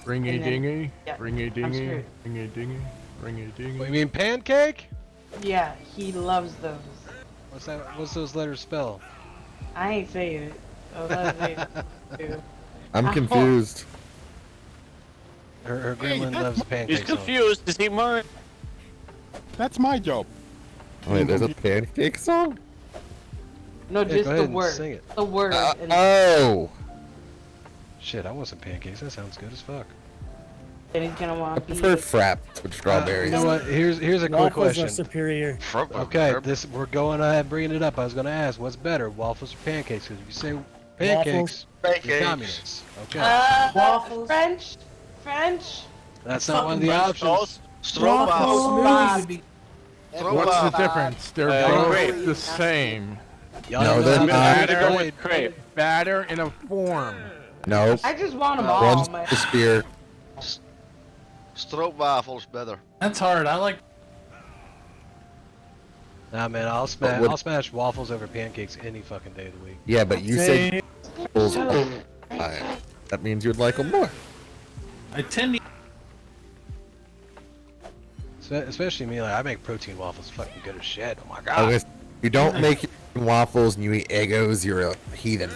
Ringy And then- dingy, yeah, ringy I'm dingy, screwed. ringy dingy, ringy dingy. What, you mean pancake? Yeah, he loves those. What's that? What's those letters spell? I ain't saying it. Oh, that's it. Too. I'm confused. Her gremlin loves pancakes. He's confused. Is he mine? That's my job. Wait, there's a pancake song? No, Yeah, just go the ahead and word. sing it. The word. and Oh! Shit, I want some pancakes. That sounds good as fuck. then he's gonna I want to prefer frapped with strawberries. You know what? Here's a quick Waffles question. are superior. Okay, we're going ahead and bringing it up. I was going to ask, what's better, waffles or pancakes? Because if you say pancakes, you're communists. Okay. Waffles. French. That's not one of the options. Smoothie. What's the difference? They're both the same. No, they're not. Batter in a form. No. I just want them all. One's man. the spear. Stroopwafels better. That's hard. I like. Nah, man, I'll smash waffles over pancakes any fucking day of the week. Yeah, but you said that means you'd like them more. I tend to. Especially me, like I make protein waffles fucking good as shit. Oh my god. If you don't make waffles and you eat Eggos, you're a heathen.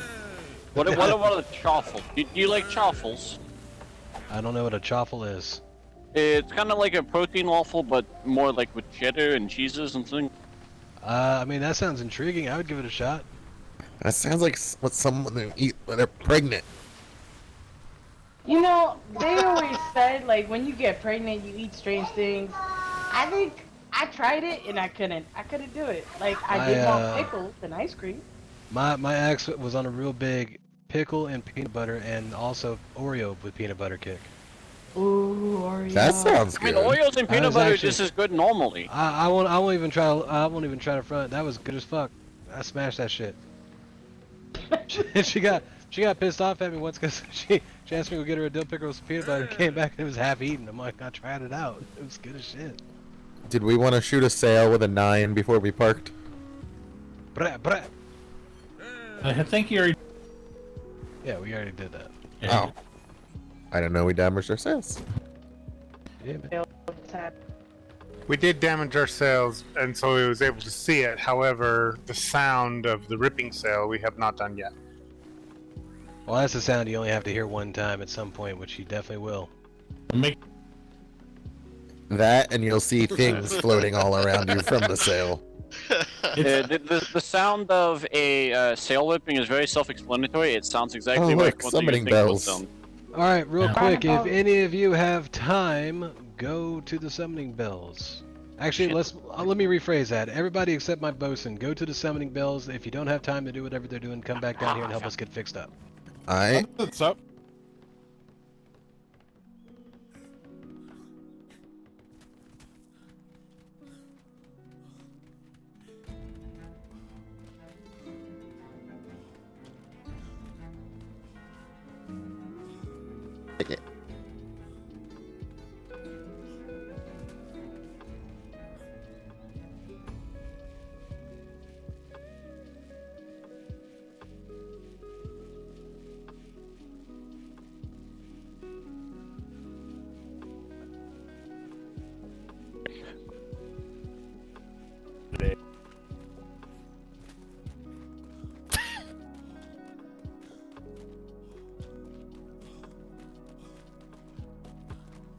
What about a chaffle? Do you like chaffles? I don't know what a chaffle is. It's kind of like a protein waffle, but more like with cheddar and cheeses and things. I mean, that sounds intriguing. I would give it a shot. That sounds like what someone would eat when they're pregnant. You know, they always said, like, when you get pregnant, you eat strange things. I think I tried it and I couldn't do it. Like, I did want pickles and ice cream. My ex was on a real big pickle and peanut butter and also Oreo with peanut butter kick. Ooh, Oreo. That sounds good. I mean, Oreos and peanut butter are just as good normally. I won't even try to front. That was good as fuck. I smashed that shit. she got pissed off at me once because she asked me to go get her a dill pickle with some peanut butter. Came back and it was half eaten. I'm like, I tried it out. It was good as shit. Did we want to shoot a sail with a 9 before we parked? Brah. I think you already. Yeah, we already did that. Oh. I didn't know we damaged our sails. Yeah, man. We did damage our sails, and so we was able to see it. However, the sound of the ripping sail we have not done yet. Well, that's the sound you only have to hear one time at some point, which you definitely will. That, and you'll see things floating all around you from the sail. The sound of a sail whipping is very self-explanatory. It sounds exactly look, like what summoning you think it would bells. sound. All right, real quick, if any of you have time, go to the summoning bells. Actually, let me rephrase that. Everybody except my bosun, go to the summoning bells. If you don't have time to do whatever they're doing, come back down here and help us get fixed up. Alright. What's up? Okay.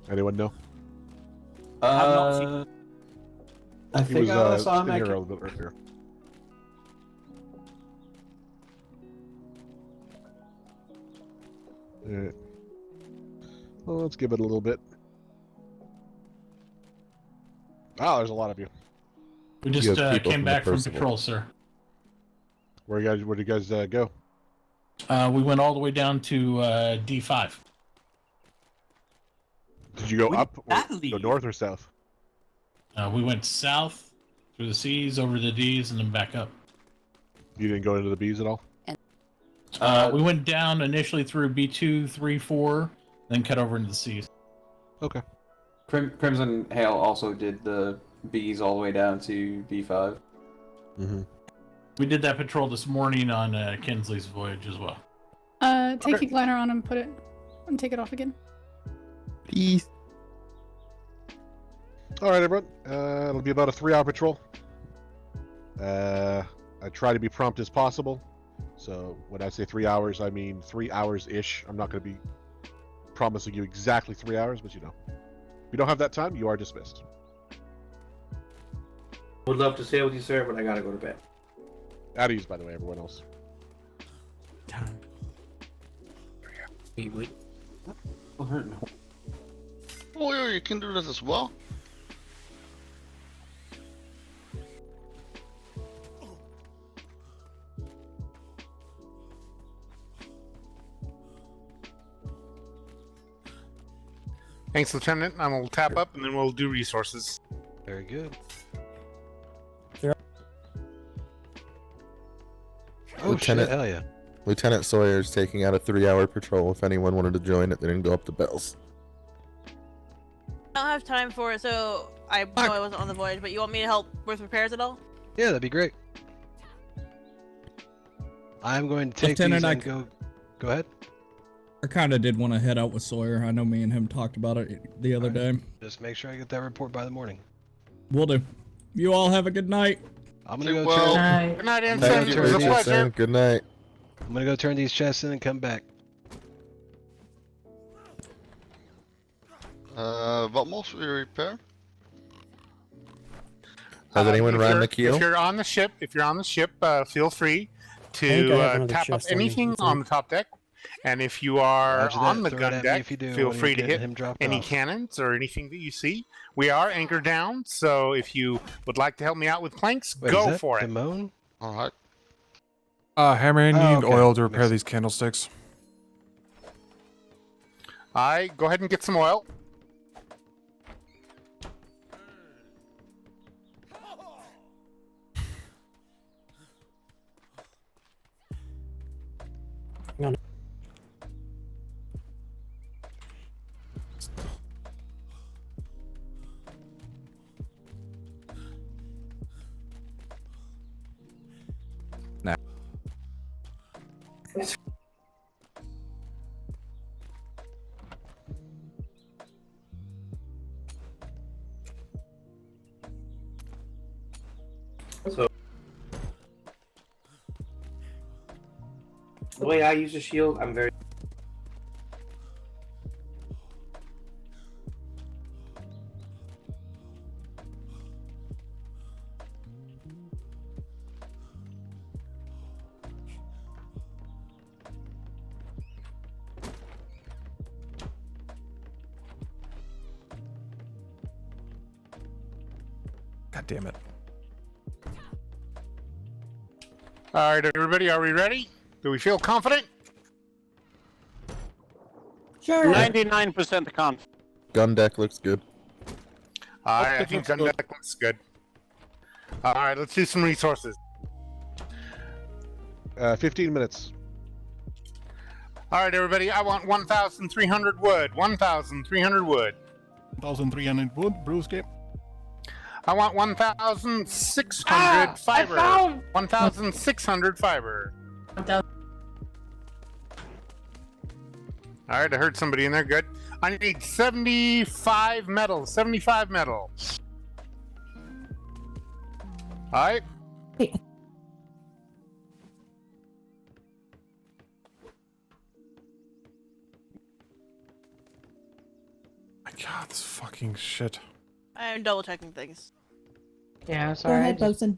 Anyone know? I He think I was saw him in at here a little bit earlier. Alright. Well, let's give it a little bit. Oh, there's a lot of you. We just came back from patrol, sir. Where did you guys go? We went all the way down to D5. Did you go up or go north or south? We went south through the C's, over the D's, and then back up. You didn't go into the B's at all? We went down initially through B2, 3, 4, then cut over into the C's. Okay. Crimson Hail also did the B's all the way down to B5. Mm-hmm. We did that patrol this morning on Kinsley's voyage as well. Take your glider on and put it and take it off again. Peace. Alright, everyone. It'll be about a 3-hour patrol. I try to be prompt as possible. So when I say 3 hours, I mean 3 hours-ish. I'm not going to be promising you exactly 3 hours, but you know. If you don't have that time, you are dismissed. Would love to stay with you, sir, but I gotta go to bed. At ease, by the way, everyone else. Wait. Oh, yeah, you can do that as well. Thanks, Lieutenant. I will tap up and then we'll do resources. Very good. Oh, Lieutenant, shit, hell yeah. Lieutenant Sawyer's taking out a 3-hour patrol. If anyone wanted to join it, they didn't go up the bells. time for it. So I know I wasn't on the voyage, but you want me to help with repairs at all? Yeah, that'd be great. I'm going to take Lieutenant, these and go. Go ahead. I kind of did want to head out with Sawyer. I know me and him talked about it the other day. Just make sure I get that report by the morning. Will do. You all have a good night. I'm gonna go Well, turn. good night, I'm gonna Ensign. go It was a turn these- pleasure. Good night. I'm gonna go turn these chests in and come back. What most will you repair? Has anyone if run you're- the keel? If you're on the ship, feel free I think I have to another tap up chest on me, anything that's on it. the top deck. And if you are Roger that. on the Throw it gun at me deck, if you do feel when you free to get hit him dropped any off. cannons or anything that you see. We are anchored down, so if you would like to help me out with planks, Wait, is go that for it. Timon? All right. Hammerhand, you Oh, need okay. oil to repair Makes- these candlesticks. Go ahead and get some oil. Hang on. Nah. So, the way I use a shield, I'm very. God damn it. All right, everybody, are we ready? Do we feel confident? Sure. 99% confident. Gun deck looks good. All right, I think gun deck looks good. All right, let's do some resources. 15 minutes. All right, everybody, I want 1,300 wood. 1,300 wood. 1,300 wood, Brewski. I want 1,600 fiber. found- 1,600 fiber. All right, I heard somebody in there. Good. I need 75 metal. 75 metal. All right. Hey, My God, this fucking shit. I'm double checking things. Yeah, go sorry. ahead, bosun.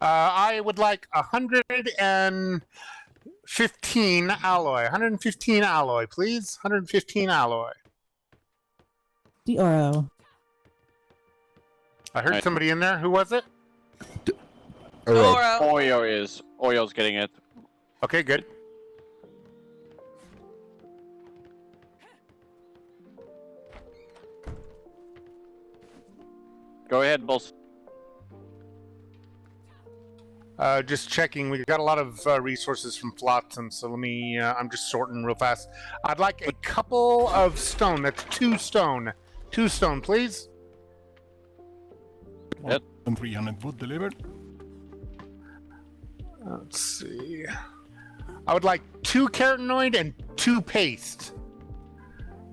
I would like 115 alloy. 115 alloy, please. 115 alloy. DRO. I heard somebody in there. Who was it? Oyo Oyo's getting it. Okay, good. Go ahead, boss. Just checking. We got a lot of resources from Flotsam, so let me. I'm just sorting real fast. I'd like a couple of stone. That's 2 stone. 2 stone, please. Yep. 1,300 wood delivered. Let's see. I would like 2 carotenoid and 2 paste.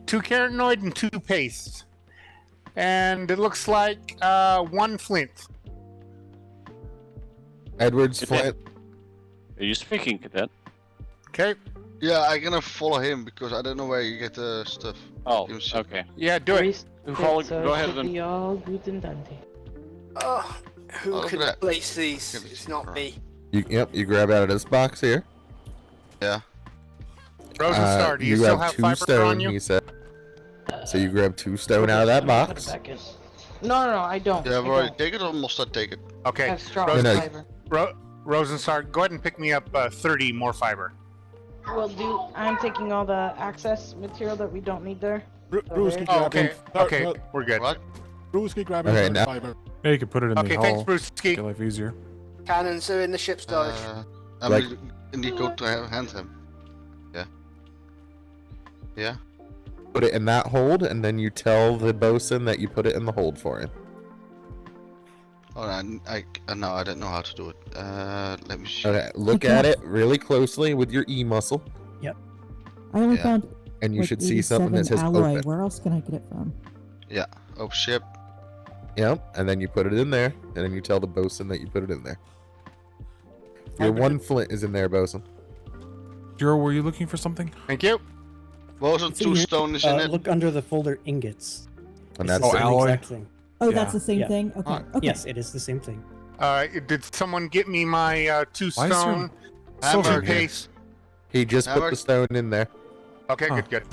2 carotenoid and 2 paste. And it looks like 1 flint. Edward's flint. Are you speaking, Cadet? Okay. Yeah, I'm gonna follow him because I don't know where you get the stuff. Oh, okay. Yeah, do it. Go ahead then. All good and dandy. Oh, who Oh, can look at that. place these? It's not me. Yep, you grab out of this box here. Yeah. Rosenstar, do you still have 2 fiber stone, on you? he said. So you grab 2 stone out of that box. No, I don't. Yeah, I I've already don't. taken it or must I take it? Okay. I have straw No. fiber. Rosenstar, go ahead and pick me up 30 more fiber. Will do. I'm taking all the access material that we don't need there. Brewski Oh, grabbing. okay. Okay, we're good. What? Brewski grabbing Okay, third now- fiber. Yeah, you could put it in Okay, the thanks, hull. Brewski. Make your life easier. Cannons are in the ship's stowage. I Like- need to go to hand him. Yeah. Yeah. put it in that hold, and then you tell the bosun that you put it in the hold for him. Hold on, no, I don't know how to do it. Let me see. Okay, look at it really closely with your E muscle. Yep. I only Yeah. found. And you like, should see something that 87 says alloy. open. Where else can I get it from? Yeah, open ship. Yep, and then you put it in there, and then you tell the bosun that you put it in there. Your one flint is in there, bosun. Jiro, were you looking for something? Thank you. Also, It's in 2 here. stone is in it. Look under the folder ingots. And It's that's the it. same alloy. exact thing. Oh, Yeah. that's the same Yeah. thing. Okay. Okay. Yes, it is the same thing. Did someone get me my 2 Why is there stone silver two in here? case? He just put Hammer. the stone in there. Okay, Huh. good.